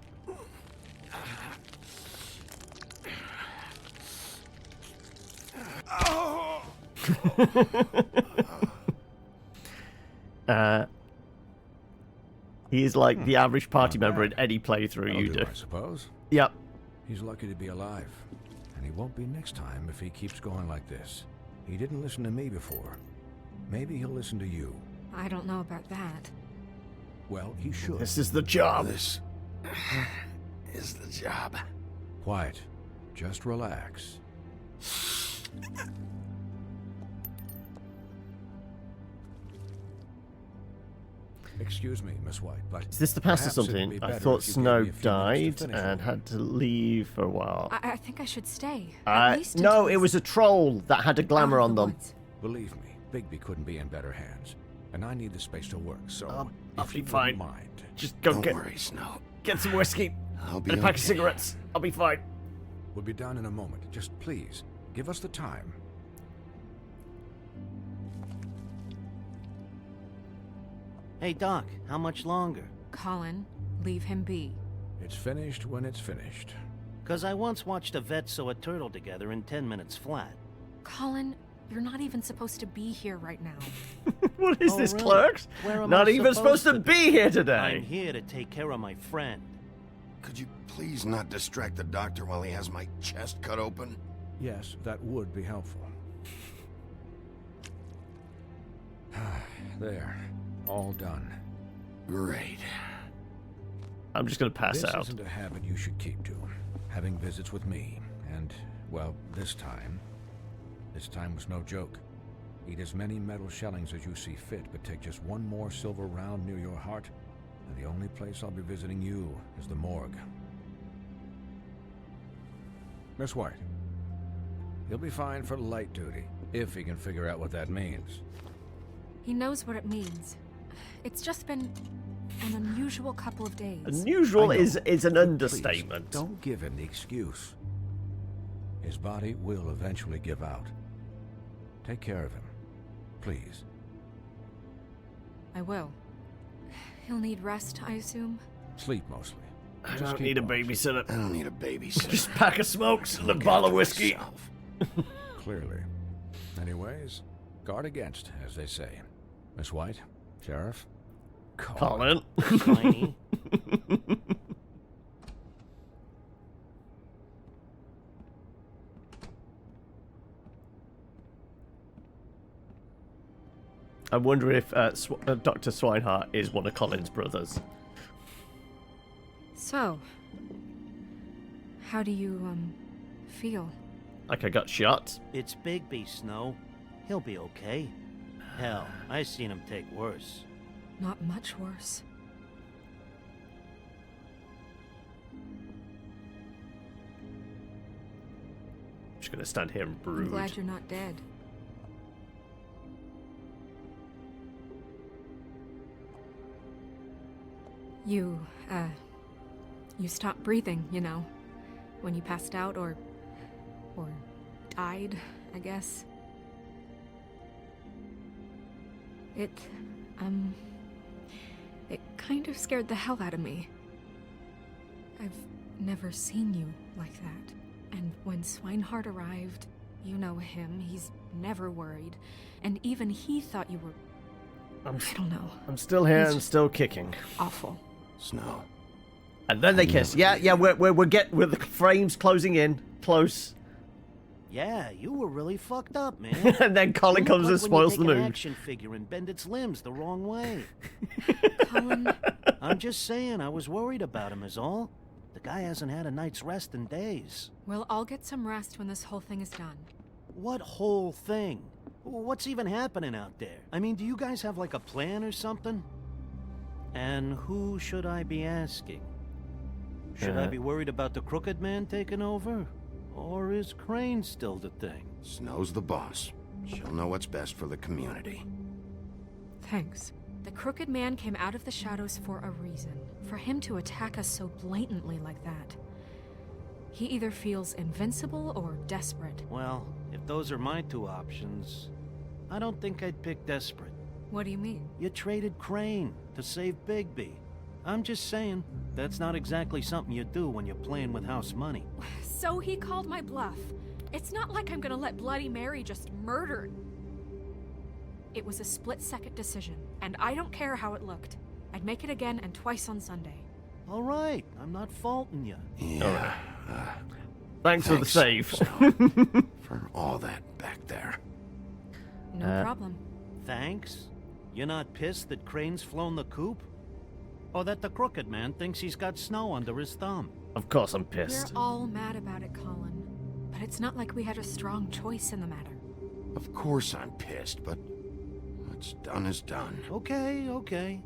He is like the average party member in any playthrough you do. I suppose. Yep. He's lucky to be alive, and he won't be next time if he keeps going like this. He didn't listen to me before. Maybe he'll listen to you. I don't know about that. Well, he should. This is the job. This is the job. Quiet. Just relax. Excuse me, Miss White, but... Is this the past or perhaps it'd something? be I better thought if you gave Snow me a few minutes to died finish and it. had to leave for a while. I think I should stay. At least No, until it was a troll that had a glamour on them. Believe me, Bigby couldn't be in better hands. And I need the space to work, so I'll if be you fine. wouldn't mind... Just go Don't get worry, Snow. get some whiskey I'll be and a pack of okay. cigarettes. I'll be fine. We'll be down in a moment. Just please, give us the time. Hey, Doc, how much longer? Colin, leave him be. It's finished when it's finished. 'Cause I once watched a vet sew a turtle together in 10 minutes flat. Colin, you're not even supposed to be here right now. What is Oh, this, really? clerks? Where am Not I even supposed to be here today. I'm here to take care of my friend. Could you please not distract the doctor while he has my chest cut open? Yes, that would be helpful. There. All done. Great. I'm just gonna pass This out. isn't a habit you should keep to. Having visits with me. And, well, this time was no joke. Eat as many metal shellings as you see fit, but take just one more silver round near your heart, and the only place I'll be visiting you is the morgue. Miss White. He'll be fine for light duty, if he can figure out what that means. He knows what it means. It's just been an unusual couple of days. Unusual I know, is an but understatement. please, don't give him the excuse. His body will eventually give out. Take care of him, please. I will. He'll need rest, I assume. Sleep mostly. I Just don't keep need a watch. babysitter. I don't need a babysitter. Just a pack of smokes and a bottle of whiskey. Clearly. Anyways, guard against, as they say. Miss White, Sheriff, Colin. Shiny. I wonder if Dr. Swinehart is one of Colin's brothers. So, how do you, feel? Like I got shot. It's Bigby, Snow. He'll be okay. Hell, I seen him take worse. Not much worse. I'm just gonna stand here and I'm brood. glad you're not dead. You stopped breathing, you know, when you passed out or died, I guess. It kind of scared the hell out of me. I've never seen you like that. And when Swinehart arrived, you know him, he's never worried. And even he thought you were... I don't know. I'm still here He's and still kicking. Awful. Snow. And then they kiss. Yeah, we're with the frames closing in. Close. Yeah, you were really fucked up, man. And then Colin You comes look and like spoils the when you take an mood. action figure and bend its limbs the wrong way. Colin... I'm just saying, I was worried about him is all. The guy hasn't had a night's rest in days. We'll all get some rest when this whole thing is done. What whole thing? What's even happening out there? I mean, do you guys have like a plan or something? And who should I be asking? Should I be worried about the Crooked Man taking over? Or is Crane still the thing? Snow's the boss. She'll know what's best for the community. Thanks. The Crooked Man came out of the shadows for a reason. For him to attack us so blatantly like that. He either feels invincible or desperate. Well, if those are my two options, I don't think I'd pick desperate. What do you mean? You traded Crane to save Bigby. I'm just saying, that's not exactly something you do when you're playing with house money. So he called my bluff. It's not like I'm gonna let Bloody Mary just murder... It was a split-second decision, and I don't care how it looked. I'd make it again and twice on Sunday. All right, I'm not faulting you. Yeah. Thanks for the save. Snow, for all that back there. No problem. Thanks? You're not pissed that Crane's flown the coop? Or that the Crooked Man thinks he's got Snow under his thumb? Of course I'm pissed. We're all mad about it, Colin. But it's not like we had a strong choice in the matter. Of course I'm pissed, but what's done is done. Okay.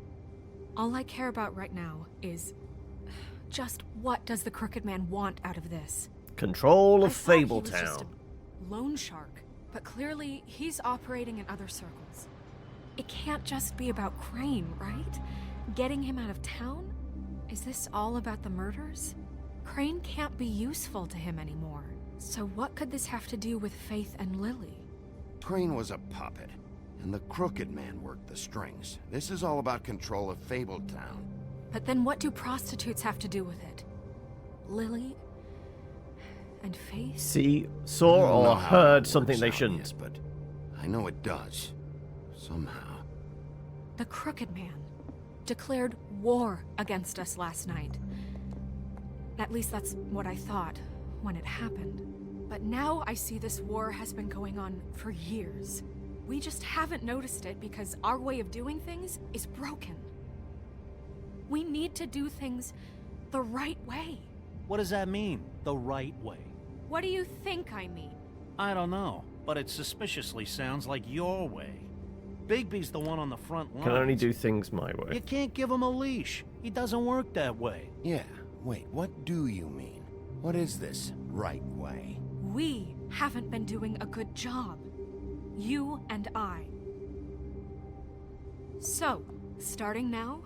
All I care about right now is... just what does the Crooked Man want out of this? Control of I thought he was Fabletown. just a loan shark, but clearly he's operating in other circles. It can't just be about Crane, right? Getting him out of town? Is this all about the murders? Crane can't be useful to him anymore. So what could this have to do with Faith and Lily? Crane was a puppet, and the Crooked Man worked the strings. This is all about control of Fabletown. But then what do prostitutes have to do with it? Lily? And Faith? See, I saw don't know or how heard it something works they out shouldn't. yet, but I know it does. Somehow. The Crooked Man declared war against us last night. At least that's what I thought when it happened. But now I see this war has been going on for years. We just haven't noticed it because our way of doing things is broken. We need to do things the right way. What does that mean, the right way? What do you think I mean? I don't know, but it suspiciously sounds like your way. Bigby's the one on the front line. Can only do things my way. You can't give him a leash. He doesn't work that way. Yeah, wait, what do you mean? What is this right way? We haven't been doing a good job. You and I. So, starting now,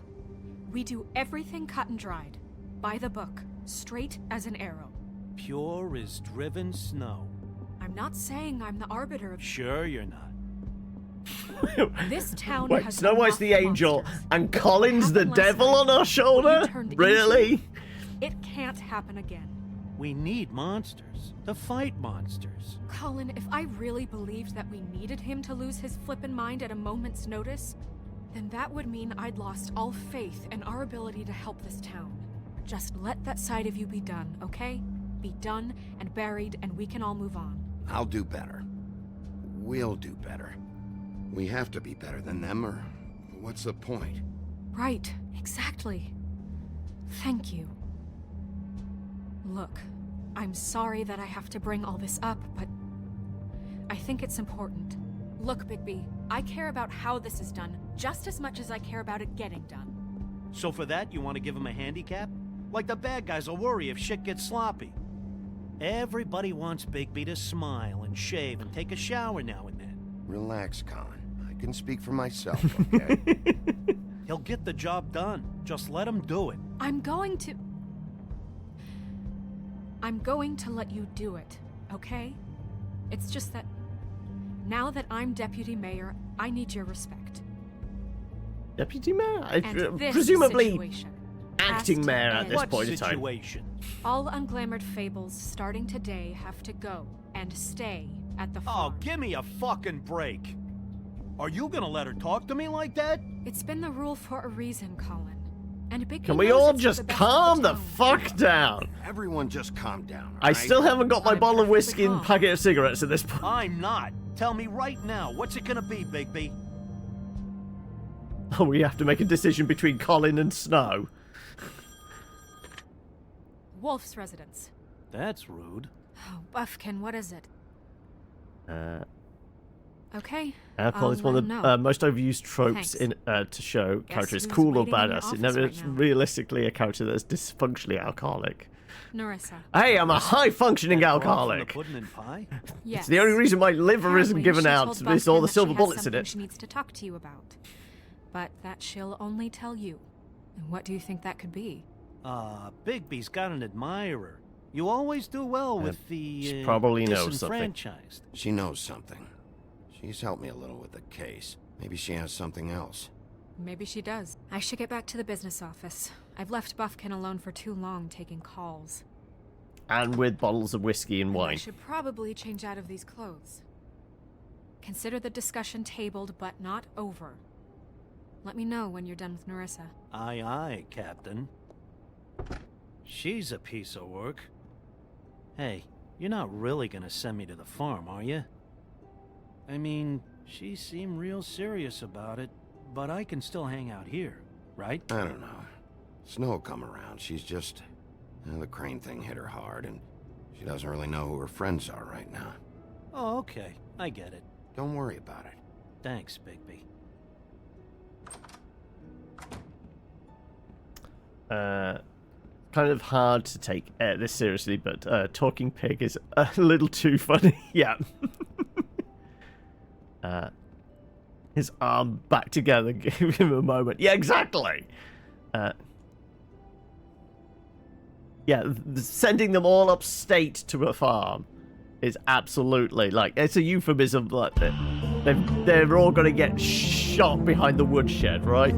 we do everything cut and dried. By the book, straight as an arrow. Pure as driven snow. I'm not saying I'm the arbiter of... Sure you're not. This town Wait, has Snow White's the enough angel, monsters. and Colin's the Happened last devil night. on our What shoulder? you turned Really? into, it can't happen again. We need monsters to fight monsters. Colin, if I really believed that we needed him to lose his flippin' mind at a moment's notice, then that would mean I'd lost all faith in our ability to help this town. Just let that side of you be done, okay? Be done and buried, and we can all move on. I'll do better. We'll do better. We have to be better than them, or what's the point? Right, exactly. Thank you. Look, I'm sorry that I have to bring all this up, but I think it's important. Look, Bigby, I care about how this is done just as much as I care about it getting done. So for that, you want to give him a handicap? Like the bad guys will worry if shit gets sloppy. Everybody wants Bigby to smile and shave and take a shower now and then. Relax, Colin. I can speak for myself, okay? He'll get the job done. Just let him do it. I'm going to let you do it, okay? It's just that now that I'm deputy mayor, I need your respect. Deputy mayor? And this Presumably situation acting has to mayor at end. this What point in time. situation? All unglamored fables starting today have to go and stay at the farm. Oh, give me a fucking break. Are you gonna let her talk to me like that? It's been the rule for a reason, Colin. And Bigby Can we knows all it's for just the best calm of the town. fuck down? Everyone just calm down, I still haven't got my I'm bottle of whiskey perfectly and calm. packet of cigarettes at this point. I'm not. Tell me right now, what's it gonna be, Bigby? Oh, we have to make a decision between Colin and Snow. Wolf's residence. That's rude. Oh, Buffkin, what is it? Okay. Alcohol is I'll one let of him the know. most overused tropes Thanks. in to show Guess character is who's cool or waiting in your badass. It office never right is now? realistically a character that's dysfunctionally alcoholic. Narissa. Hey, I'm a high-functioning From the alcoholic. pudding and pie? Yes. It's the only reason my liver isn't Apparently, given she out told is all Buffkin the that silver she has bullets in something it. She needs to talk to you about, but that she'll only tell you. And what do you think that could be? Bigby's got an admirer. You always do well with the she probably knows something. disenfranchised. She knows something. She's helped me a little with the case. Maybe she has something else. Maybe she does. I should get back to the business office. I've left Buffkin alone for too long taking calls. And with bottles of whiskey and I wine. should probably change out of these clothes. Consider the discussion tabled, but not over. Let me know when you're done with Narissa. Aye, aye, Captain. She's a piece of work. Hey, you're not really gonna send me to the farm, are you? I mean, she seemed real serious about it, but I can still hang out here, right? I don't know. Snow will come around. She's just... the Crane thing hit her hard, and she doesn't really know who her friends are right now. Oh, okay. I get it. Don't worry about it. Thanks, Bigby. Kind of hard to take this seriously, but Talking Pig is a little too funny. Yeah. His arm back together, give him a moment. Yeah, exactly. Yeah, sending them all upstate to a farm is absolutely, like, it's a euphemism. Like, they're all going to get shot behind the woodshed, right?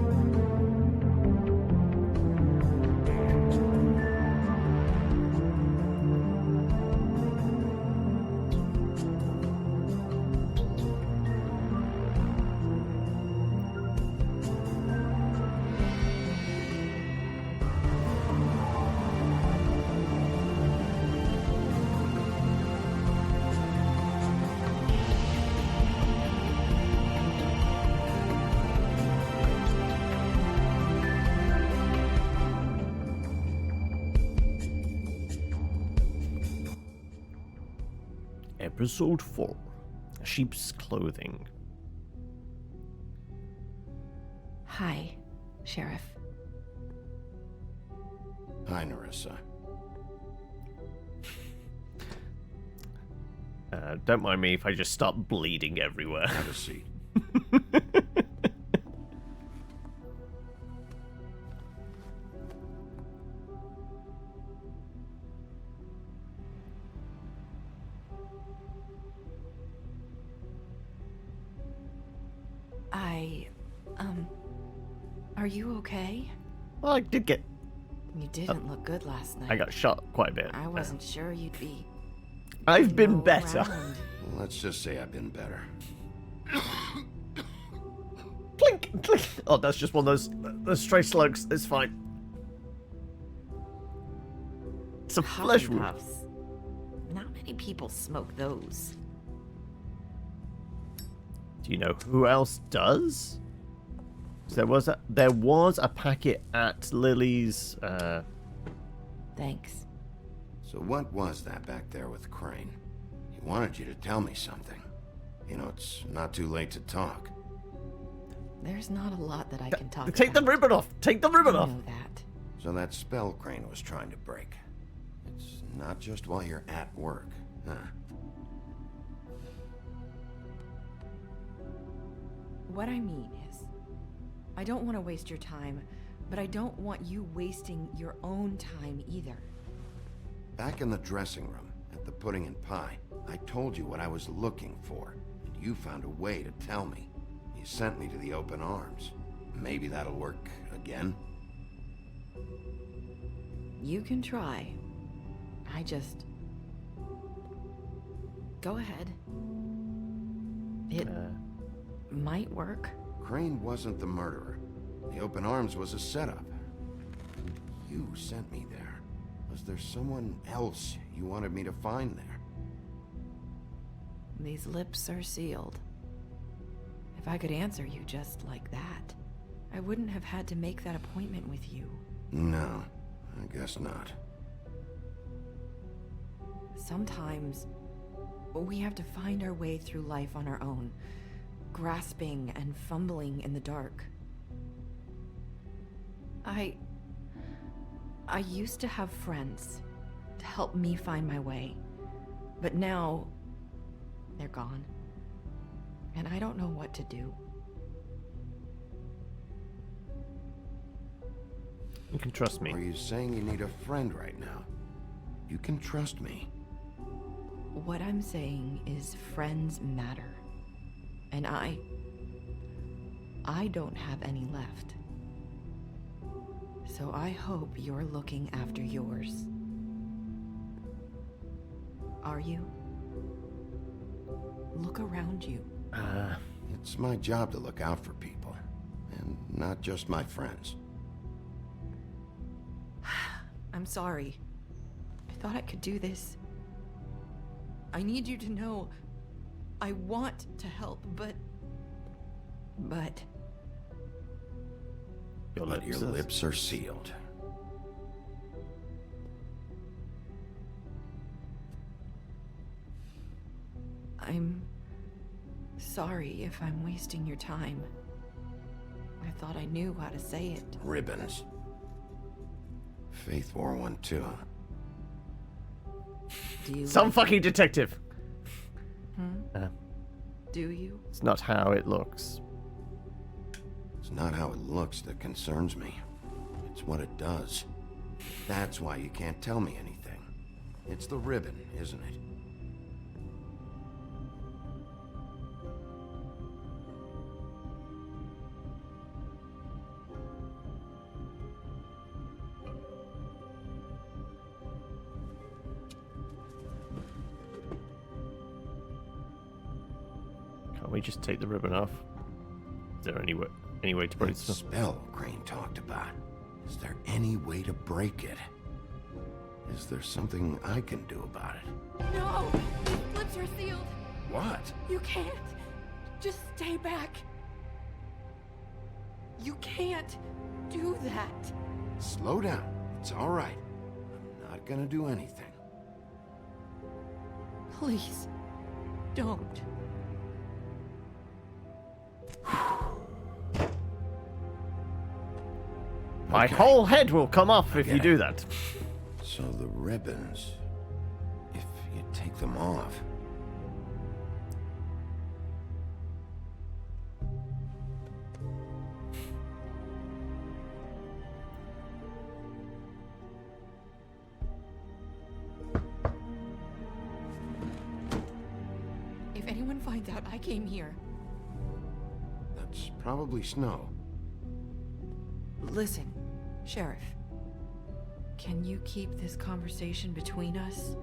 Episode 4. Sheep's Clothing. Hi, Sheriff. Hi, Narissa. Don't mind me if I just start bleeding everywhere. Have a seat. Are you okay? Well, I did get... You didn't look good last night. I got shot quite a bit. I wasn't sure you'd be... I've been no better. around. Well, let's just say I've been better. Clink, clink. Oh, that's just one of those stray slugs. It's fine. It's a flesh Coffee wound. puffs. Not many people smoke those. Do you know who else does? There was a packet at Lily's. Thanks. So what was that back there with Crane? He wanted you to tell me something. You know, it's not too late to talk. There's not a lot that I can talk Take the about. ribbon off. Take the ribbon I off. know that. So that spell Crane was trying to break. It's not just while you're at work, huh? What I mean is, I don't want to waste your time, but I don't want you wasting your own time either. Back in the dressing room, at the pudding and pie, I told you what I was looking for, and you found a way to tell me. You sent me to the open arms. Maybe that'll work again? You can try. I just... Go ahead. It might work. Crane wasn't the murderer. The open arms was a setup. You sent me there. Was there someone else you wanted me to find there? These lips are sealed. If I could answer you just like that, I wouldn't have had to make that appointment with you. No, I guess not. Sometimes we have to find our way through life on our own, grasping and fumbling in the dark. I used to have friends to help me find my way, but now they're gone, and I don't know what to do. You can trust me. Are you saying you need a friend right now? You can trust me. What I'm saying is friends matter, and I don't have any left. So I hope you're looking after yours. Are you? Look around you. It's my job to look out for people, and not just my friends. I'm sorry. I thought I could do this. I need you to know I want to help, but... Your lips are sealed. I'm sorry if I'm wasting your time. I thought I knew how to say it. Ribbons. Faith wore one too. Do you Some like fucking it? detective. Do you? It's not how it looks. It's not how it looks that concerns me. It's what it does. That's why you can't tell me anything. It's the ribbon, isn't it? Can't we just take the ribbon off? Is there any way to break That stuff? spell Crane talked about. Is there any way to break it? Is there something I can do about it? No! These lips are sealed! What? You can't! Just stay back! You can't do that! Slow down. It's all right. I'm not gonna do anything. Please, don't. My whole head will come off if you do that. So the ribbons, if you take them off. If anyone finds out I came here, That's probably snow. listen, Sheriff. Can you keep this conversation between us?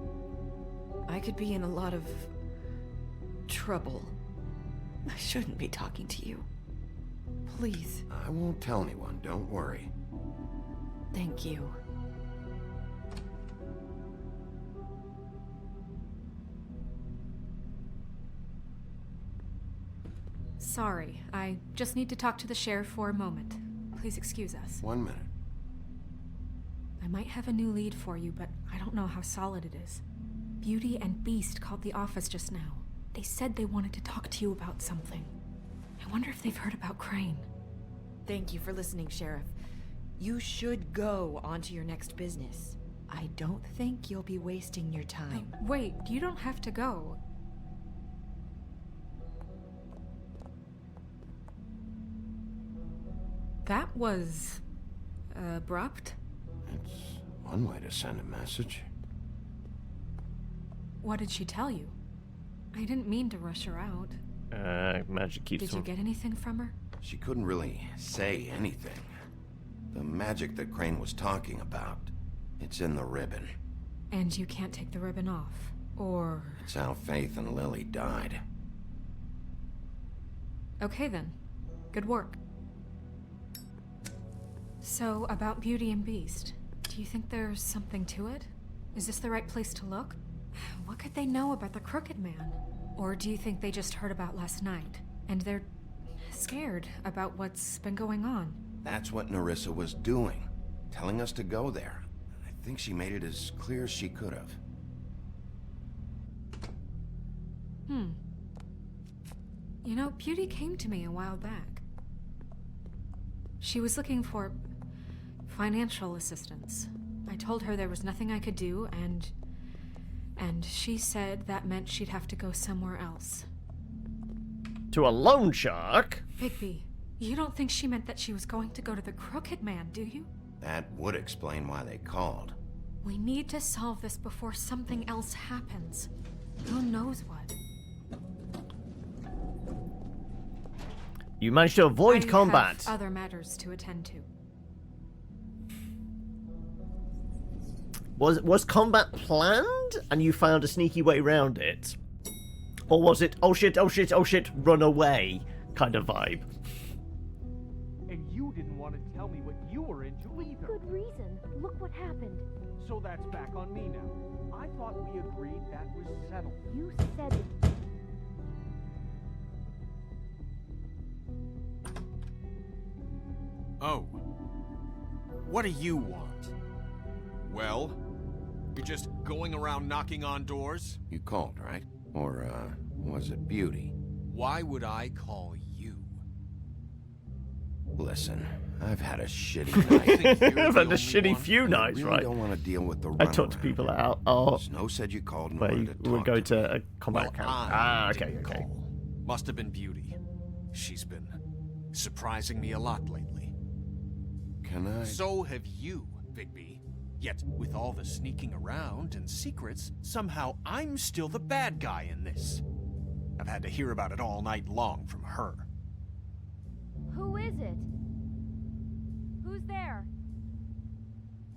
I could be in a lot of trouble. I shouldn't be talking to you. Please. I won't tell anyone, don't worry. Thank you. Sorry, I just need to talk to the sheriff for a moment. Please excuse us. 1 minute. I might have a new lead for you, but I don't know how solid it is. Beauty and Beast called the office just now. They said they wanted to talk to you about something. I wonder if they've heard about Crane. Thank you for listening, Sheriff. You should go on to your next business. I don't think you'll be wasting your time. Wait, you don't have to go. That was... abrupt? It's one way to send a message. What did she tell you? I didn't mean to rush her out. Magic keeps Did you get anything from her? She couldn't really say anything. The magic that Crane was talking about, it's in the ribbon. And you can't take the ribbon off, or... It's how Faith and Lily died. Okay then. Good work. So, about Beauty and Beast, do you think there's something to it? Is this the right place to look? What could they know about the Crooked Man? Or do you think they just heard about last night, and they're scared about what's been going on? That's what Nerissa was doing, telling us to go there. I think she made it as clear as she could have. You know, Beauty came to me a while back. She was looking for financial assistance. I told her there was nothing I could do, and she said that meant she'd have to go somewhere else. To a loan shark? Bigby, you don't think she meant that she was going to go to the Crooked Man, do you? That would explain why they called. We need to solve this before something else happens. Who knows what? You managed to avoid combat. Have other matters to attend to. Was combat planned and you found a sneaky way around it? Or was it, oh shit, oh shit, oh shit, run away kind of vibe? And you didn't want to tell me what you were into either. Good reason. Look what happened. So that's back on me now. I thought we agreed that was settled. You said it. Oh. What do you want? Well, you're just going around knocking on doors? You called, right? Or, was it Beauty? Why would I call you? Listen, I've had a shitty night. I've had a shitty few nights, I really right? don't want to deal with the I talked to people out. Oh, Snow said you called and where wanted to we're talk going to me. to a combat camp. Ah, okay, okay. Call. Must have been Beauty. She's been surprising me a lot lately. Can I? So have you, Bigby. Yet, with all the sneaking around and secrets, somehow I'm still the bad guy in this. I've had to hear about it all night long from her. Who is it? Who's there?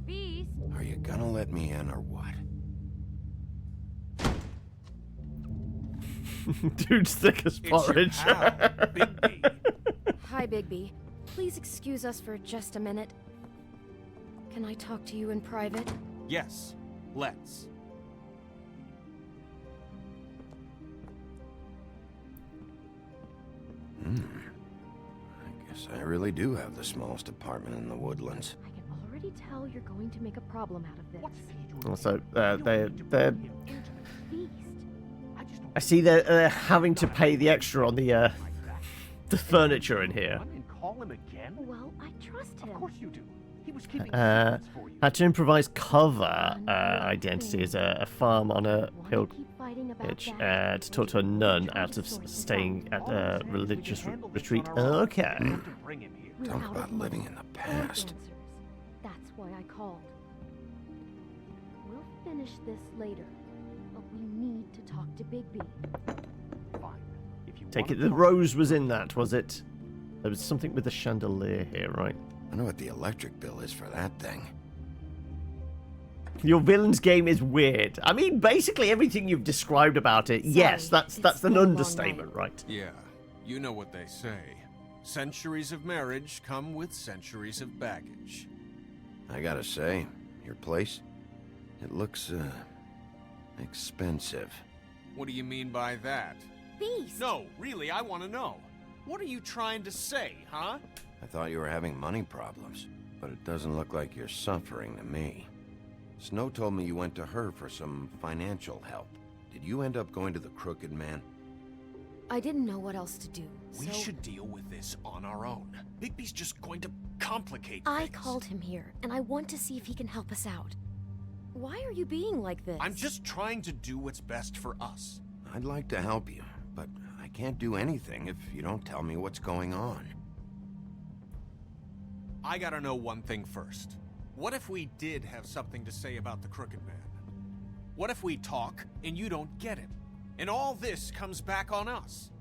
Beast? Are you gonna let me in or what? Dude's thick as porridge. Hi, Bigby. Please excuse us for just a minute. Can I talk to you in private? Yes, let's. I guess I really do have the smallest apartment in the woodlands. I can already tell you're going to make a problem out of this. So they're I see they're having to pay the extra on the furniture in here. Call him again? Well, I trust him. Of course you do. He was keeping Had to improvise cover identity as a farm on a pilgrimage to talk to a nun out of staying at a religious retreat. Okay. Talk about living in the past. That's why I called. We'll finish this later, but we need to talk to Bigby. Take it the rose was in that, was it? There was something with the chandelier here, right? I know what the electric bill is for that thing. Your villain's game is weird. I mean, basically everything you've described about it, yes, that's an understatement, right? Yeah, you know what they say. Centuries of marriage come with centuries of baggage. I gotta say, your place, it looks, expensive. What do you mean by that? Beast! No, really, I want to know. What are you trying to say, huh? I thought you were having money problems, but it doesn't look like you're suffering to me. Snow told me you went to her for some financial help. Did you end up going to the Crooked Man? I didn't know what else to do, We so should deal with this on our own. Bigby's just going to complicate I things. called him here, and I want to see if he can help us out. Why are you being like this? I'm just trying to do what's best for us. I'd like to help you, but I can't do anything if you don't tell me what's going on. I gotta know one thing first. What if we did have something to say about the Crooked Man? What if we talk and you don't get him? And all this comes back on us?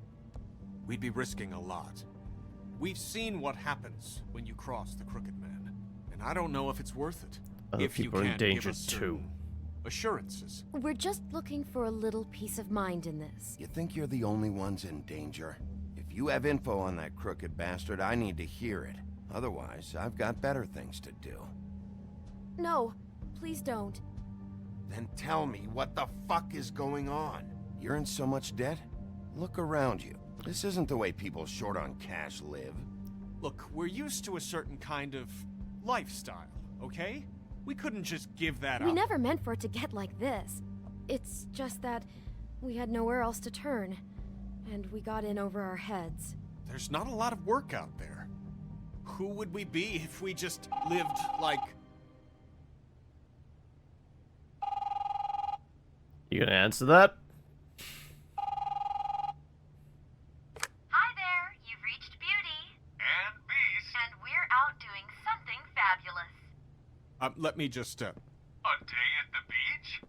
We'd be risking a lot. We've seen what happens when you cross the Crooked Man, and I don't know if it's worth it. Other if you people are in can't danger give us too. certain assurances. We're just looking for a little peace of mind in this. You think you're the only ones in danger? If you have info on that crooked bastard, I need to hear it. Otherwise, I've got better things to do. No, please don't. Then tell me what the fuck is going on? You're in so much debt? Look around you. This isn't the way people short on cash live. Look, we're used to a certain kind of lifestyle, okay? We couldn't just give that We up. never meant for it to get like this. It's just that we had nowhere else to turn, and we got in over our heads. There's not a lot of work out there. Who would we be if we just lived like... You gonna answer that? Hi there, you've reached Beauty. And Beast. And we're out doing something fabulous. let me just, A day at the beach?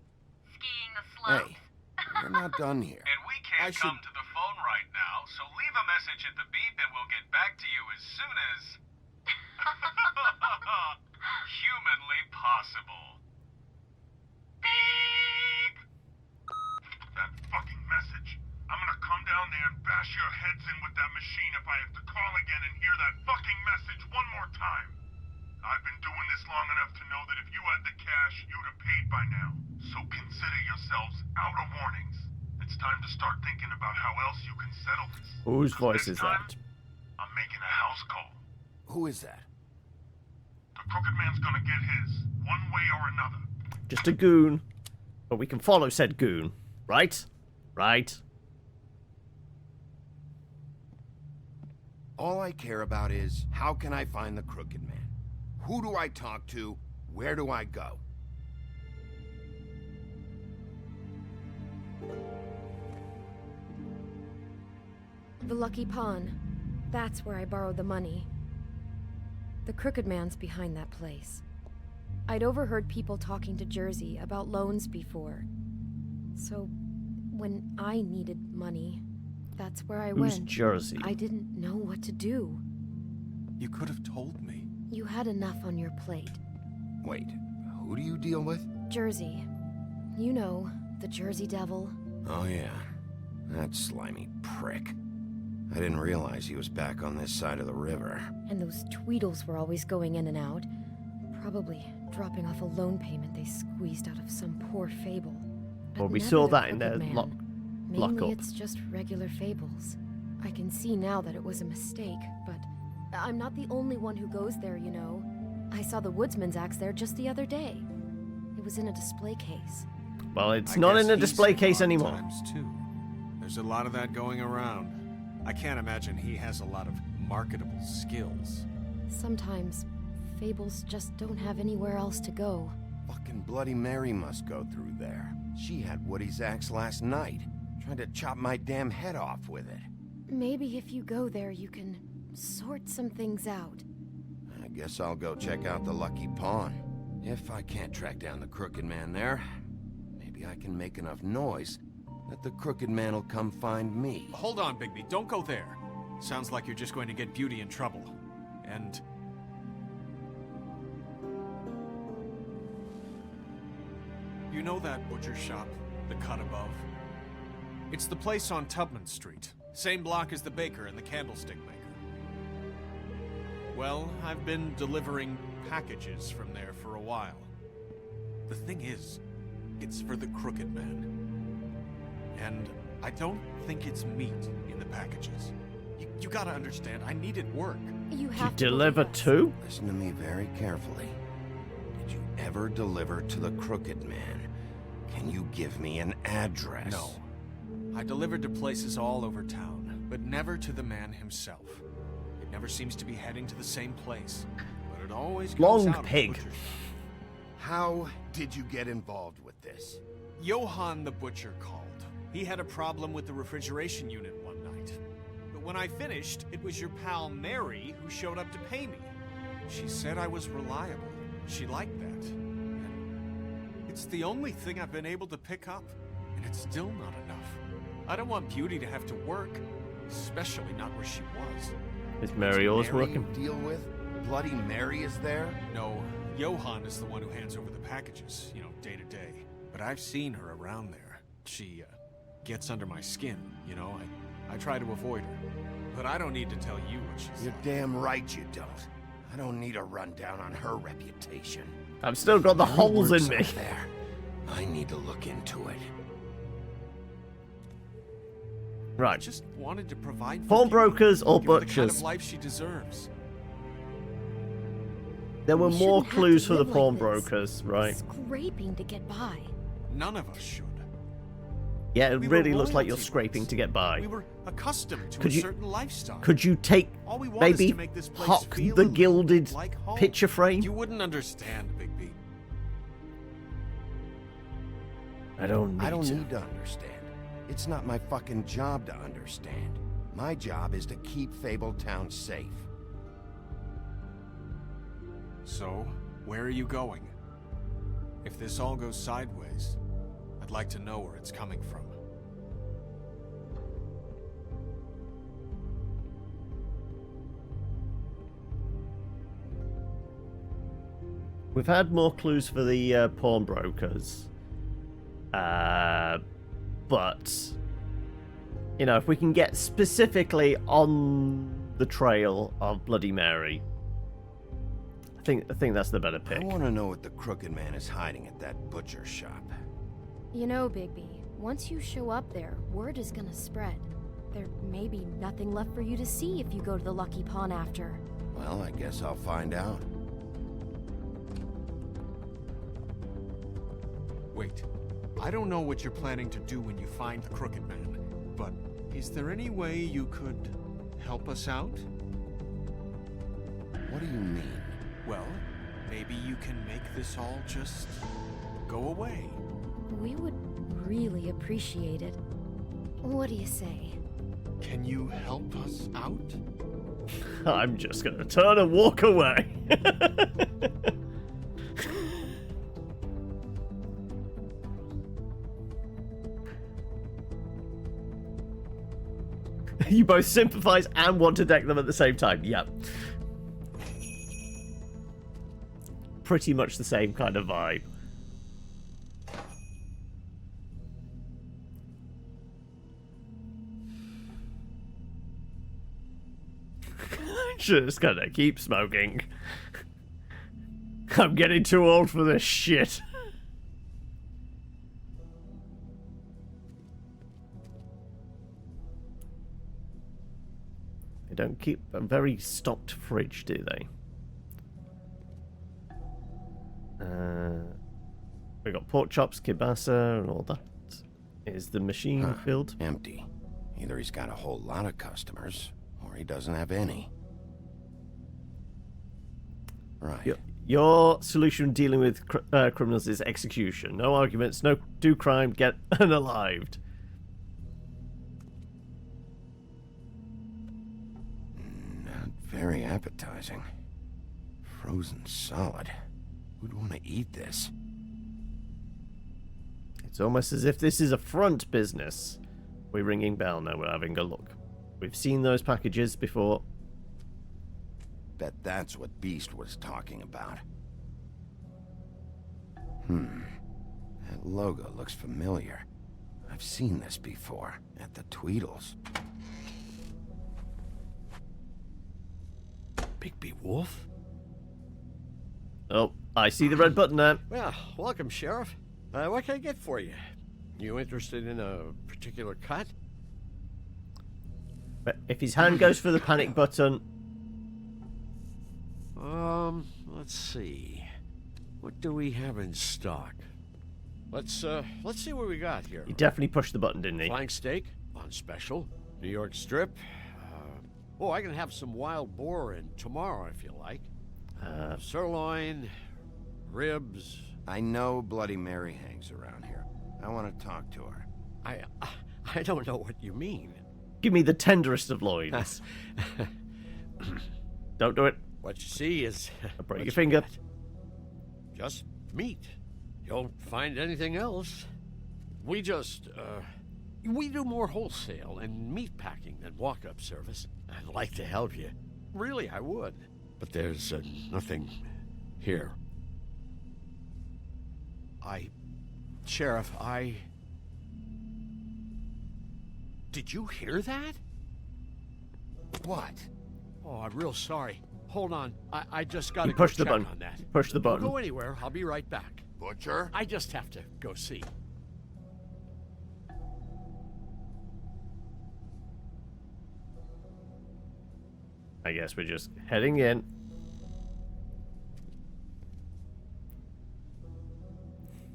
Skiing the slopes? Hey, we're not done here. And we can't come to the phone right now, so leave a message at the beep and we'll get back to you as soon as... humanly possible. Beep! That fucking message. I'm gonna come down there and bash your heads in with that machine if I have to call again and hear that fucking message one more time. I've been doing this long enough to know that if you had the cash, you'd have paid by now. So consider yourselves out of warnings. It's time to start thinking about how else you can settle this. Whose voice is that? I'm making a house call. Who is that? The Crooked Man's gonna get his, one way or another. Just a goon. But we can follow said goon. Right? Right? All I care about is, how can I find the Crooked Man? Who do I talk to? Where do I go? The Lucky Pawn. That's where I borrowed the money. The Crooked Man's behind that place. I'd overheard people talking to Jersey about loans before. So, when I needed money, that's where I went. Who's Jersey? I didn't know what to do. You could have told me. You had enough on your plate. Wait, who do you deal with? Jersey. You know, the Jersey Devil. Oh yeah, that slimy prick. I didn't realize he was back on this side of the river. And those Tweedles were always going in and out. Probably dropping off a loan payment they squeezed out of some poor Fable. Well, But we never saw the that in Crooked their Man. lockup. Mainly it's just regular Fables. I can see now that it was a mistake, but I'm not the only one who goes there, you know. I saw the Woodsman's axe there just the other day. It was in a display case. Well, it's I not guess in a he's display seen a case lot of anymore. times, too. There's a lot of that going around. I can't imagine he has a lot of marketable skills. Sometimes, Fables just don't have anywhere else to go. Fucking Bloody Mary must go through there. She had Woody's axe last night. Tried to chop my damn head off with it. Maybe if you go there, you can sort some things out. I guess I'll go check out the Lucky Pawn. If I can't track down the Crooked Man there, maybe I can make enough noise that the Crooked Man will come find me. Hold on, Bigby. Don't go there. Sounds like you're just going to get Beauty in trouble. And... you know that butcher shop, the cut above? It's the place on Tubman Street. Same block as the baker and the candlestick maker. Well, I've been delivering packages from there for a while. The thing is, it's for the Crooked Man. And I don't think it's meat in the packages. You gotta understand, I needed work. You You have to deliver believe us. too? Listen to me very carefully. Did you ever deliver to the Crooked Man? Can you give me an address? No. I delivered to places all over town, but never to the man himself. It never seems to be heading to the same place, but it always comes Long out of the pig. butcher's. How did you get involved with this? Johann the butcher called. He had a problem with the refrigeration unit one night. But when I finished, it was your pal Mary who showed up to pay me. She said I was reliable. She liked that. And it's the only thing I've been able to pick up, and it's still not enough. I don't want Beauty to have to work, especially not where she was. Is Mary always working? You deal with? Bloody Mary is there? No, Johann is the one who hands over the packages, day to day. But I've seen her around there. She, gets under my skin, I try to avoid her. But I don't need to tell you what she's You're like. damn right you don't. I don't need a rundown on her reputation. I've still got the holes in me. There. I need to look into it. Right. I just wanted to provide for Pawnbrokers or give her the kind butchers? of life she deserves. There were We more shouldn't have clues to for the live like pawnbrokers, right? Scraping to get by. None of us should. Yeah, it We were really looks like you're royalty scraping to get by. We were accustomed to Could a you- certain lifestyle. Could you take All we want is maybe to make this place hock feel the and gilded like home. picture frame? You wouldn't understand, Bigby. I don't need to understand. It's not my fucking job to understand. My job is to keep Fabletown safe. So, where are you going? If this all goes sideways, I'd like to know where it's coming from. We've had more clues for the pawnbrokers. But, if we can get specifically on the trail of Bloody Mary, I think that's the better pick. I want to know what the Crooked Man is hiding at that butcher shop. Bigby, once you show up there, word is gonna spread. There may be nothing left for you to see if you go to the Lucky Pawn after. Well, I guess I'll find out. Wait, I don't know what you're planning to do when you find the Crooked Man, but is there any way you could help us out? What do you mean? Well, maybe you can make this all just go away. We would really appreciate it. What do you say? Can you help us out? I'm just gonna turn and walk away. You both sympathize and want to deck them at the same time. Yep. Pretty much the same kind of vibe. Just gonna keep smoking. I'm getting too old for this shit. They don't keep a very stocked fridge, do they? We got pork chops, kibasa, and all that. Is the machine filled? Empty. Either he's got a whole lot of customers, or he doesn't have any. Right. Your solution dealing with criminals is execution. No arguments, no do crime, get unalived. Not very appetizing. Frozen solid. Who'd want to eat this? It's almost as if this is a front business. We're ringing bell now, we're having a look. We've seen those packages before. Bet that's what Beast was talking about. That logo looks familiar. I've seen this before, at the Tweedles. Bigby Wolf? Oh, I see the red button now. Well, welcome, Sheriff. What can I get for you? You interested in a particular cut? But if his hand goes for the panic button... Let's see. What do we have in stock? Let's see what we got here. He definitely pushed the button, didn't he? Flank steak on special. New York strip. I can have some wild boar in tomorrow if you like. Sirloin, ribs. I know Bloody Mary hangs around here. I want to talk to her. I don't know what you mean. Give me the tenderest of loins. Don't do it. What you see is... break your finger. Just meat. You don't find anything else. We just, we do more wholesale and meat packing than walk-up service. I'd like to help you. Really, I would. But there's nothing here. Sheriff, Did you hear that? What? Oh, I'm real sorry. Hold on. I just gotta push go the check button. on that. Push the button. Don't go anywhere. I'll be right back. Butcher? I just have to go see. I guess we're just heading in.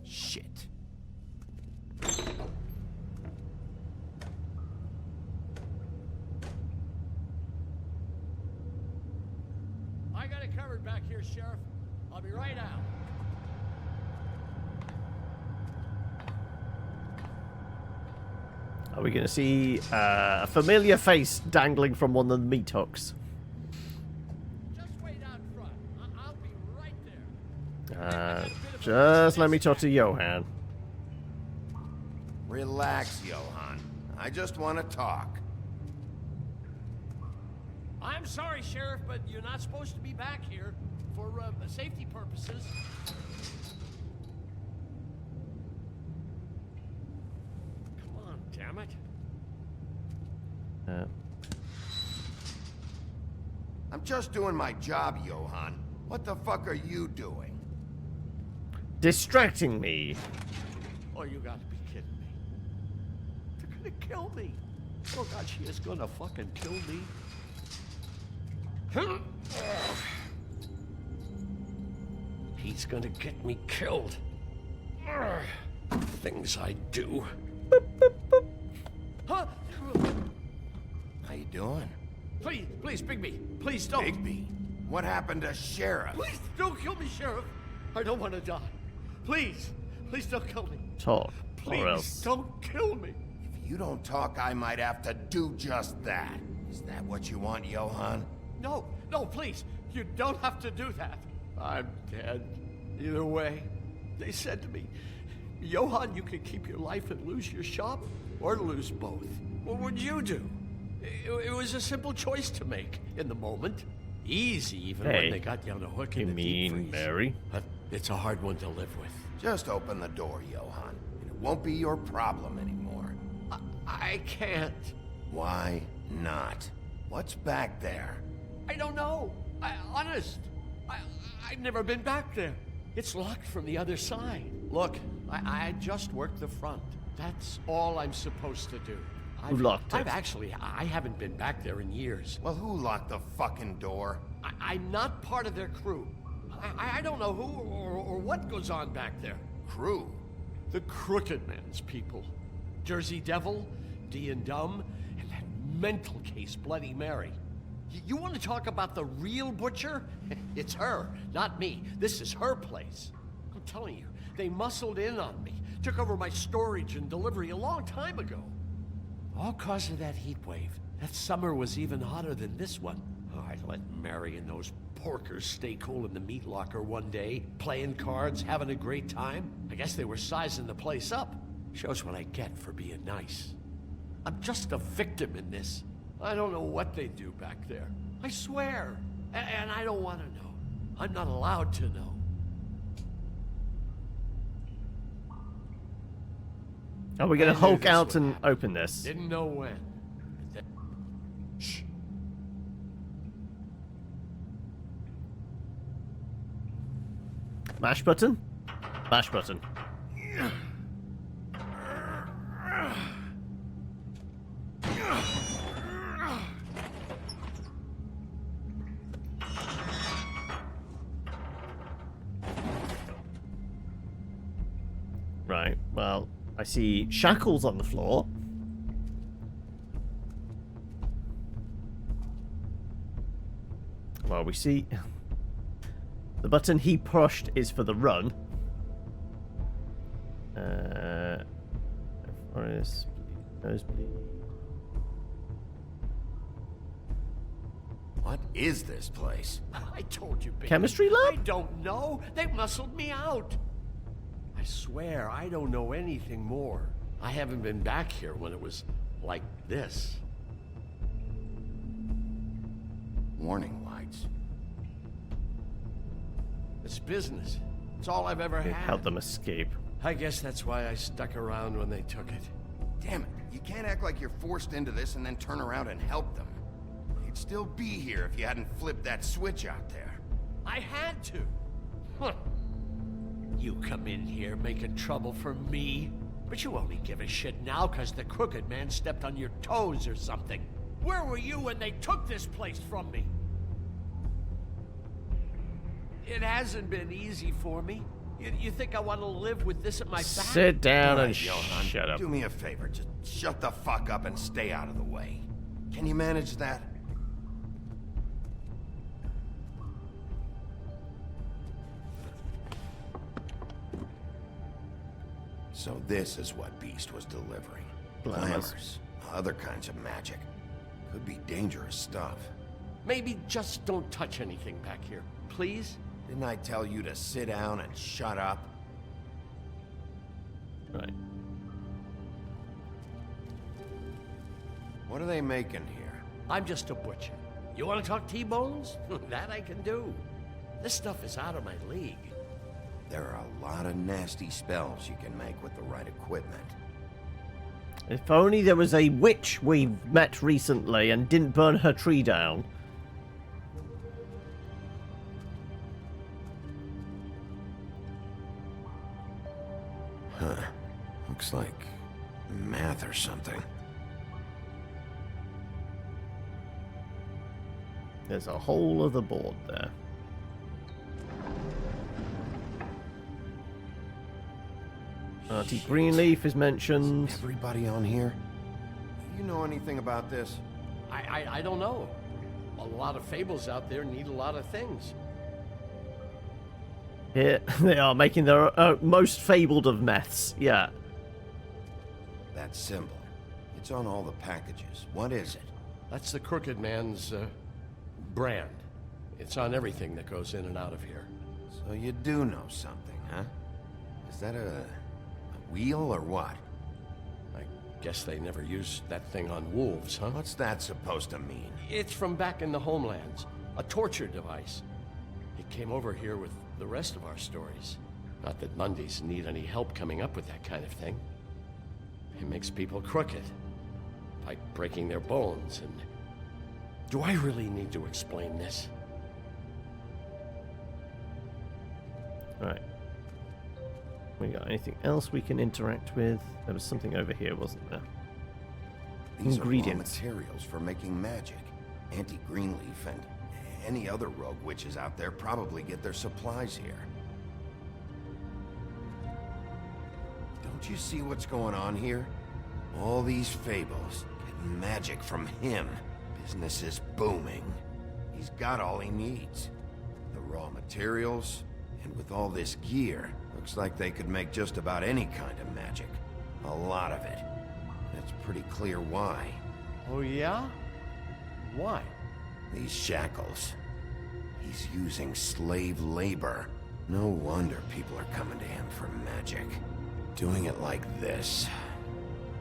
Shit. I got it covered back here, Sheriff. I'll be right out. Are we going to see a familiar face dangling from one of the meat hooks? Just wait out front. I'll be right there. Just let me talk to Johan. Relax, Johan. I just want to talk. I'm sorry, Sheriff, but you're not supposed to be back here for safety purposes. Come on, damn it. I'm just doing my job, Johan. What the fuck are you doing? Distracting me. Oh, you gotta be kidding me. They're gonna kill me. Oh, God, she is gonna fucking kill me. He's gonna get me killed. Things I do. Huh? How you doing? Please, Bigby. Please don't. Bigby? What happened to Sheriff? Please don't kill me, Sheriff. I don't want to die. Please don't kill me. Talk, Please or else. don't kill me. If you don't talk, I might have to do just that. Is that what you want, Johan? No, please. You don't have to do that. I'm dead. Either way. They said to me, Johan, you can keep your life and lose your shop, or lose both. What would you do? It was a simple choice to make in the moment. Easy, even when they got you on a hook in the deep freeze. Mary? But it's a hard one to live with. Just open the door, Johan, and it won't be your problem anymore. I can't. Why not? What's back there? I don't know. Honest. I've never been back there. It's locked from the other side. Look, I just worked the front. That's all I'm supposed to do. Who locked it? I haven't been back there in years. Well, who locked the fucking door? I'm not part of their crew. I don't know who or what goes on back there. Crew? The Crooked Man's people. Jersey Devil, D and Dumb, and that mental case, Bloody Mary. You want to talk about the real butcher? It's her, not me. This is her place. I'm telling you, they muscled in on me, took over my storage and delivery a long time ago. All cause of that heat wave. That summer was even hotter than this one. Oh, I let Mary and those porkers stay cool in the meat locker one day, playing cards, having a great time. I guess they were sizing the place up. Shows what I get for being nice. I'm just a victim in this. I don't know what they do back there. I swear. And I don't want to know. I'm not allowed to know. Are we going to I knew Hulk this out would and happen. open this? Didn't know when. Shh. Mash button? Mash button. Right, well, I see shackles on the floor. Well, we see the button he pushed is for the run. Forest, nosebleed. What is this place? I told you, Bigby. Chemistry lab? I don't know. They muscled me out. I swear, I don't know anything more. I haven't been back here when it was like this. Warning lights. It's business. It's all I've ever It had. helped them escape. I guess that's why I stuck around when they took it. Damn it, you can't act like you're forced into this and then turn around and help them. You'd still be here if you hadn't flipped that switch out there. I had to. Huh. You come in here making trouble for me, but you only give a shit now because the crooked man stepped on your toes or something. Where were you when they took this place from me? It hasn't been easy for me. You think I want to live with this at my back? Sit down and Johan, shut up. do me a favor. Just shut the fuck up and stay out of the way. Can you manage that? So this is what Beast was delivering. Glamours, other kinds of magic. Could be dangerous stuff. Maybe just don't touch anything back here, please? Didn't I tell you to sit down and shut up? Right. What are they making here? I'm just a butcher. You want to talk T-bones? That I can do. This stuff is out of my league. There are a lot of nasty spells you can make with the right equipment. If only there was a witch we met recently and didn't burn her tree down. Huh. Looks like math or something. There's a whole other board there. Auntie Greenleaf is mentioned. Everybody on here? You know anything about this? I don't know. A lot of fables out there need a lot of things. Here they are making their most fabled of meths. Yeah. That symbol. It's on all the packages. What is it? That's the Crooked Man's brand. It's on everything that goes in and out of here. So you do know something, huh? Is that a wheel or what? I guess they never used that thing on wolves, huh? What's that supposed to mean? It's from back in the homelands. A torture device. It came over here with the rest of our stories. Not that Mundies need any help coming up with that kind of thing. It makes people crooked. Like breaking their bones and... Do I really need to explain this? Right. We got anything else we can interact with? There was something over here, wasn't there? These Ingredients. are raw materials for making magic. Auntie Greenleaf and any other rogue witches out there probably get their supplies here. Don't you see what's going on here? All these fables get magic from him. Business is booming. He's got all he needs. The raw materials, and with all this gear, looks like they could make just about any kind of magic. A lot of it. It's pretty clear why. Oh yeah? Why? These shackles. He's using slave labor. No wonder people are coming to him for magic. Doing it like this.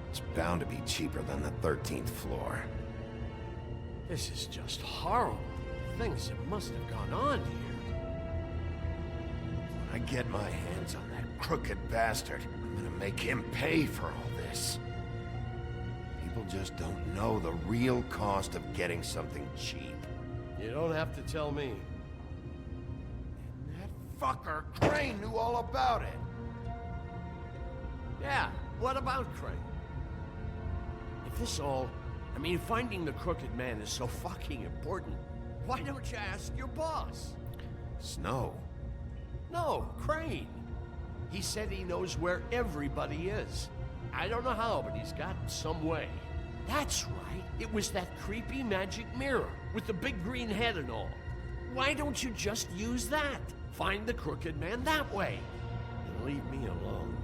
It's bound to be cheaper than the 13th floor. This is just horrible. Things that must have gone on here. When I get my hands on that crooked bastard, I'm gonna make him pay for all this. People just don't know the real cost of getting something cheap. You don't have to tell me. That fucker Crane knew all about it. Yeah, what about Crane? If this all... I mean, finding the Crooked Man is so fucking important, why don't you ask your boss? Snow? No, Crane. He said he knows where everybody is. I don't know how, but he's got some way. That's right. It was that creepy magic mirror with the big green head and all. Why don't you just use that? Find the Crooked Man that way. And leave me alone.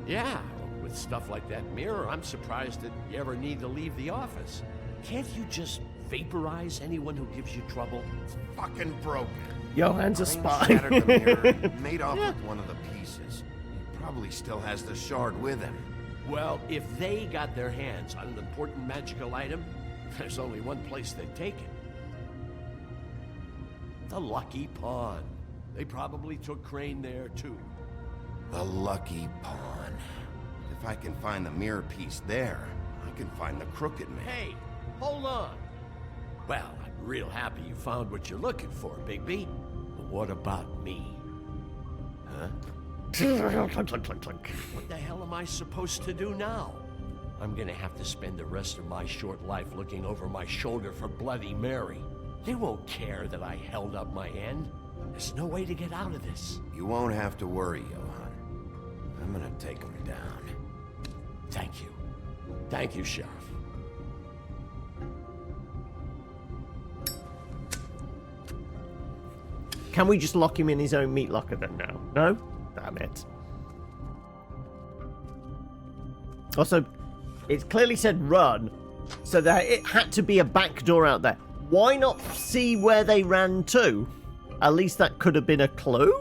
Yeah, with stuff like that mirror, I'm surprised that you ever need to leave the office. Can't you just vaporize anyone who gives you trouble? It's fucking broken. Johann's a spy. Shattered the mirror, made off with one of the pieces. He probably still has the shard with him. Well, if they got their hands on an important magical item, there's only one place they'd take it. The Lucky Pawn. They probably took Crane there, too. The Lucky Pawn. If I can find the mirror piece there, I can find the Crooked Man. Hey, hold on. Well, I'm real happy you found what you're looking for, Bigby. But what about me? Huh? What the hell am I supposed to do now? I'm gonna have to spend the rest of my short life looking over my shoulder for Bloody Mary. They won't care that I held up my end. There's no way to get out of this. You won't have to worry, Johann. I'm gonna take him down. Thank you. Thank you, Sheriff. Can we just lock him in his own meat locker then now? No? Damn it. Also, it clearly said run, so that it had to be a back door out there. Why not see where they ran to? At least that could have been a clue?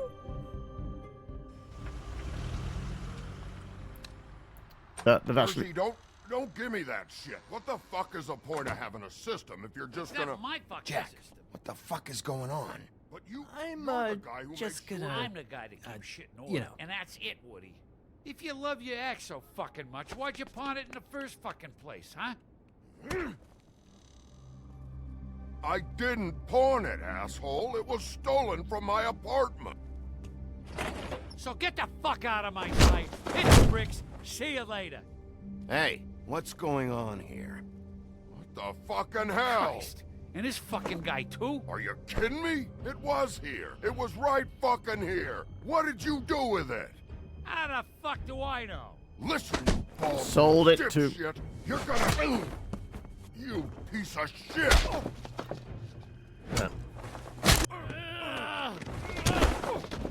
They've actually... Don't give me that shit. What the fuck is the point of having a system if you're just gonna... That's my fucking system. What the fuck is going on? But you, I'm you're the guy who just makes gonna. sure- I'm the guy that keeps shit in order, you know. and that's it, Woody. If you love your ex so fucking much, why'd you pawn it in the first fucking place, huh? I didn't pawn it, asshole. It was stolen from my apartment. So get the fuck out of my sight. Hit the bricks. See you later. Hey, what's going on here? What the fucking hell? Christ. And this fucking guy, too? Are you kidding me? It was here. It was right fucking here. What did you do with it? How the fuck do I know? Listen, you bald Sold it to- dipshit. You're gonna... You piece of shit!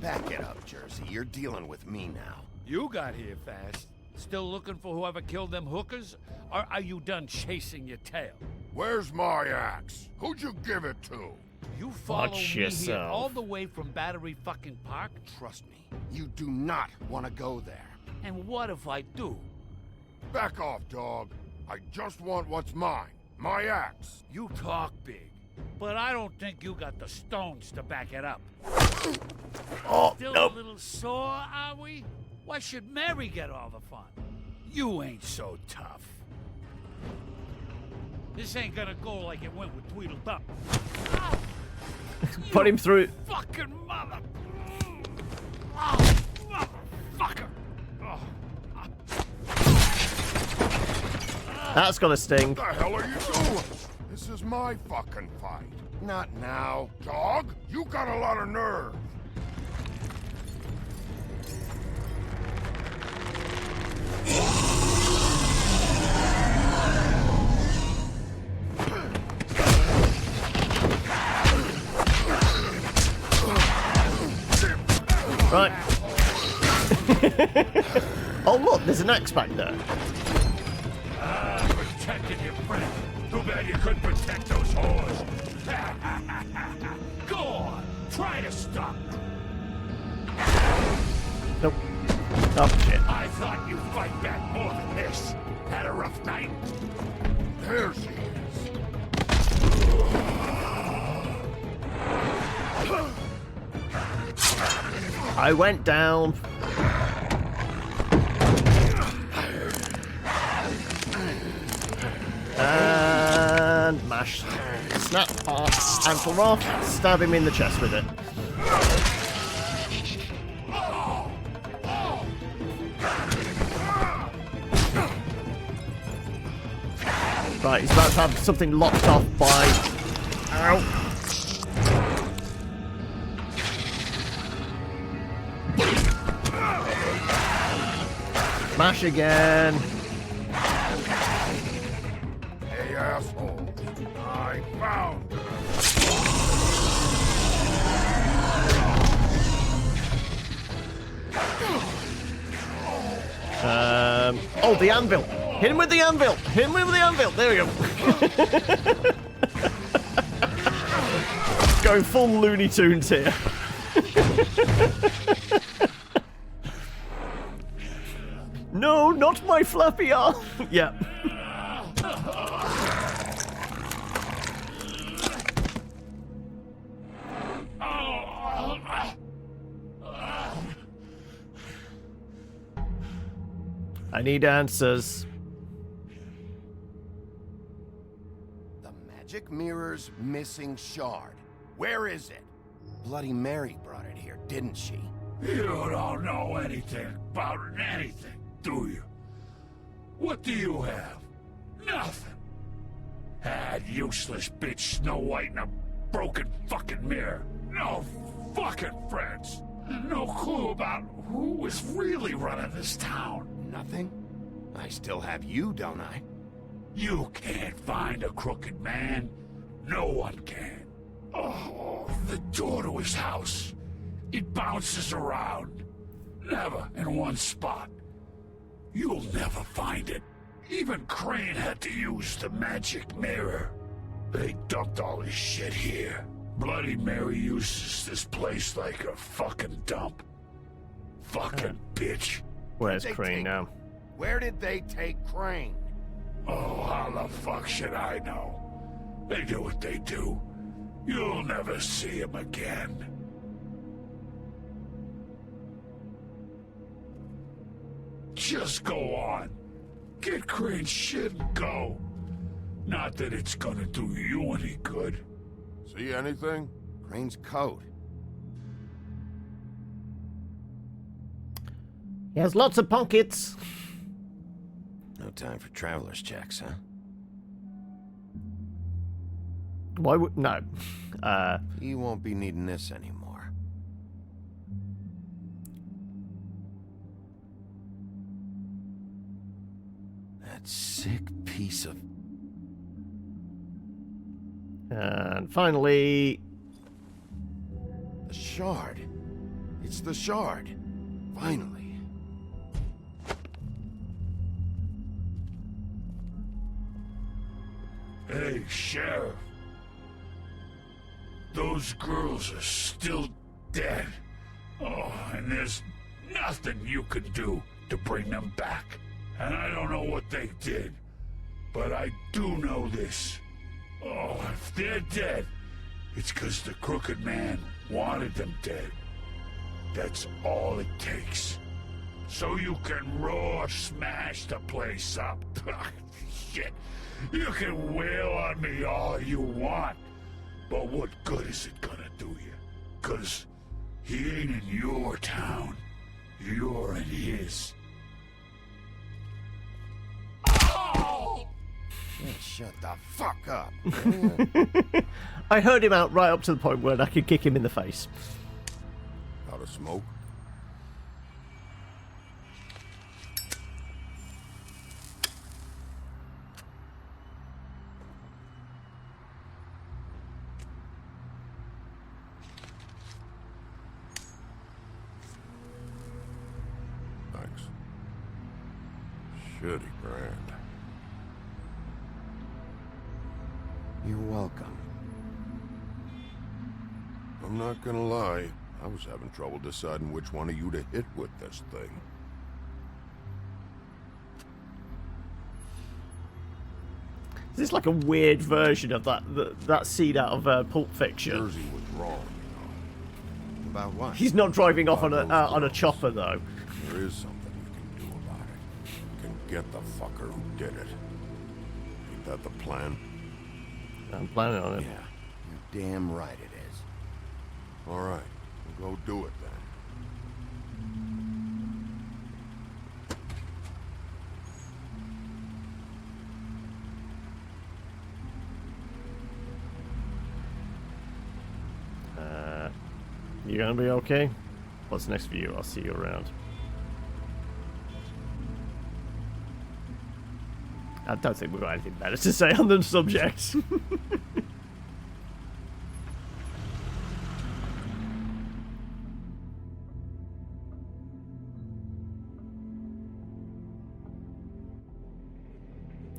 Back it up, Jersey. You're dealing with me now. You got here fast. Still looking for whoever killed them hookers? Or are you done chasing your tail? Where's my axe? Who'd you give it to? You follow Watch me yourself. here all the way from Battery fucking Park? Trust me, you do not want to go there. And what if I do? Back off, dog. I just want what's mine. My axe. You talk big, but I don't think you got the stones to back it up. Oh, Still nope. a little sore, are we? Why should Mary get all the fun? You ain't so tough. This ain't gonna go like it went with Tweedledum. Put him through. Fucking mother! Oh, motherfucker! Oh. That's gonna sting. What the hell are you doing? This is my fucking fight. Not now. Dog, you got a lot of nerve. Right. Oh look, there's an axe back there. Protected your friend. Too bad you couldn't protect those whores. Go on. Try to stop. Nope. Oh shit. I thought you'd fight back more than this. Had a rough night? There she is. I went down. And mash. Snap off. Ankle off. Stab him in the chest with it. Right, he's about to have something locked off by... Ow. Mash again. Hey, asshole. I found her. Oh, the anvil. Hit him with the anvil. Hit him with the anvil. There we go. going full Looney Tunes here. No, not my flappy arm. Yep. I need answers. The magic mirror's missing shard. Where is it? Bloody Mary brought it here, didn't she? You don't know anything about anything, do you? What do you have? Nothing. Had useless bitch Snow White and a broken fucking mirror. No fucking friends. And no clue about who was really running this town. Nothing? I still have you, don't I? You can't find a crooked man. No one can. Oh, the door to his house. It bounces around. Never in one spot. You'll never find it. Even Crane had to use the magic mirror. They dumped all his shit here. Bloody Mary uses this place like a fucking dump. Fucking bitch. Where's Crane now? Where did they take Crane? Oh, how the fuck should I know? They do what they do. You'll never see him again. Just go on. Get Crane's shit and go. Not that it's gonna do you any good. See anything? Crane's coat. He has lots of pockets. No time for traveler's checks, huh? Why would... No. He won't be needing this anymore. That sick piece of... And finally... The shard. It's the shard. Finally. Hey, Sheriff. Those girls are still dead. Oh, and there's nothing you can do to bring them back. And I don't know what they did, but I do know this. Oh, if they're dead, it's 'cause the Crooked Man wanted them dead. That's all it takes. So you can roar smash the place up. Shit. You can wail on me all you want, but what good is it gonna do you? 'Cause he ain't in your town. You're in his. Oh! Shut the fuck up. I heard him out right up to the point where I could kick him in the face. Out of smoke? Thanks. Shitty brand. You're welcome. I'm not gonna lie, I was having trouble deciding which one of you to hit with this thing. Is this like a weird version of that scene out of Pulp Fiction? Jersey was wrong, you know. About what? He's not driving off on a chopper though. There is something you can do about it. You can get the fucker who did it. Ain't that the plan? I'm planning on it. Yeah, you're damn right it is. All right, we'll go do it then. You gonna be okay? What's next for you? I'll see you around. I don't think we've got anything better to say on the subject.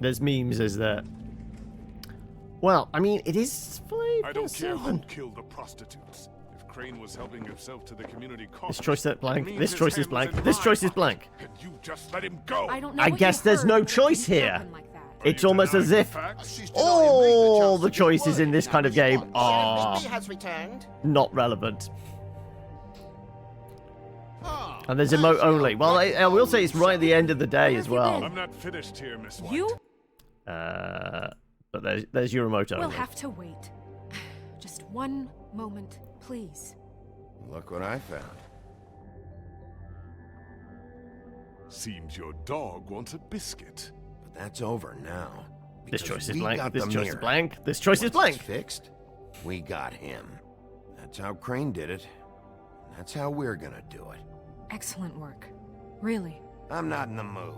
There's memes, is there? Well, I mean, it is 5 I don't care who 7. killed the prostitutes. If Crane was helping himself to the community cause, This choice is it blank. means This his choice is hand was blank. in This my choice is pocket, blank. and you just let him go. I don't know I what guess you there's heard, no but it choice didn't here. happen like that. It's almost as if all the choices in this kind of game are Bigby has returned. not relevant. And there's emote only. Well, I will say it's right at the end of the day as well. I'm not finished here, Miss White. You But there's your emote only. will have to wait. Just one moment, please. Look what I found. Seems your dog wants a biscuit. But that's over now. This because choice is we blank. got This the choice is mirror. blank. This choice is Once blank. it's fixed, we got him. That's how Crane did it. That's how we're gonna do it. Excellent work. Really. I'm not in the mood.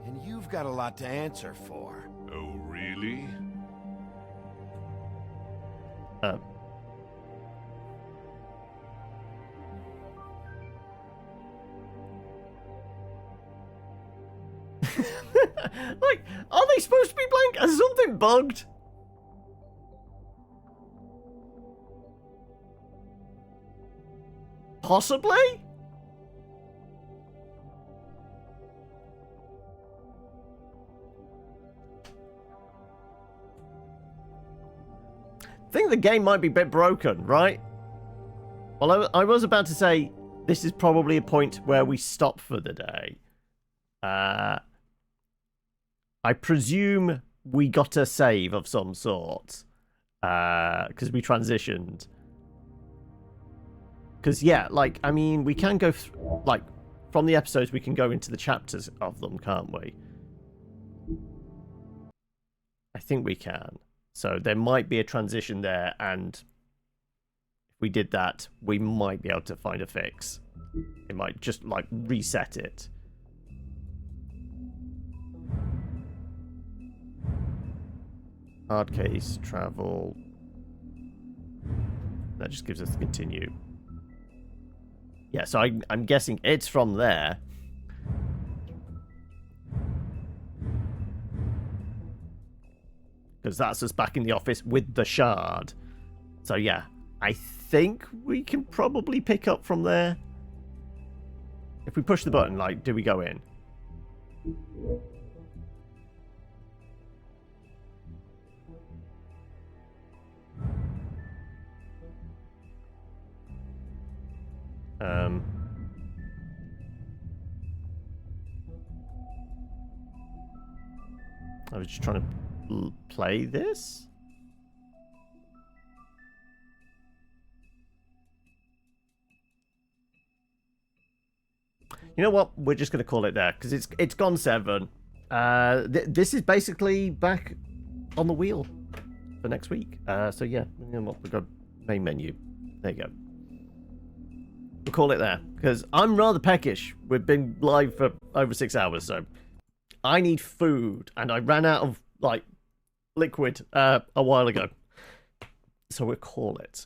And you've got a lot to answer for. Oh, really? Like, are they supposed to be blank? Has something bugged? Possibly? I think the game might be a bit broken, right? Well, I was about to say this is probably a point where we stop for the day. I presume we got a save of some sort because we transitioned. Because yeah, like I mean, we can go like from the episodes we can go into the chapters of them, can't we? I think we can. So there might be a transition there, and if we did that, we might be able to find a fix. It might just like reset it. Hard case, travel. That just gives us the continue. Yeah, so I'm guessing it's from there. Because that's us back in the office with the shard. So yeah, I think we can probably pick up from there. If we push the button, like, do we go in? I was just trying to play this. You know what? We're just going to call it there because it's gone 7. This is basically back on the wheel for next week. So yeah, you know what? We've got main menu. There you go. We'll call it there because I'm rather peckish. We've been live for over 6 hours, so I need food, and I ran out of like liquid a while ago. So we'll call it.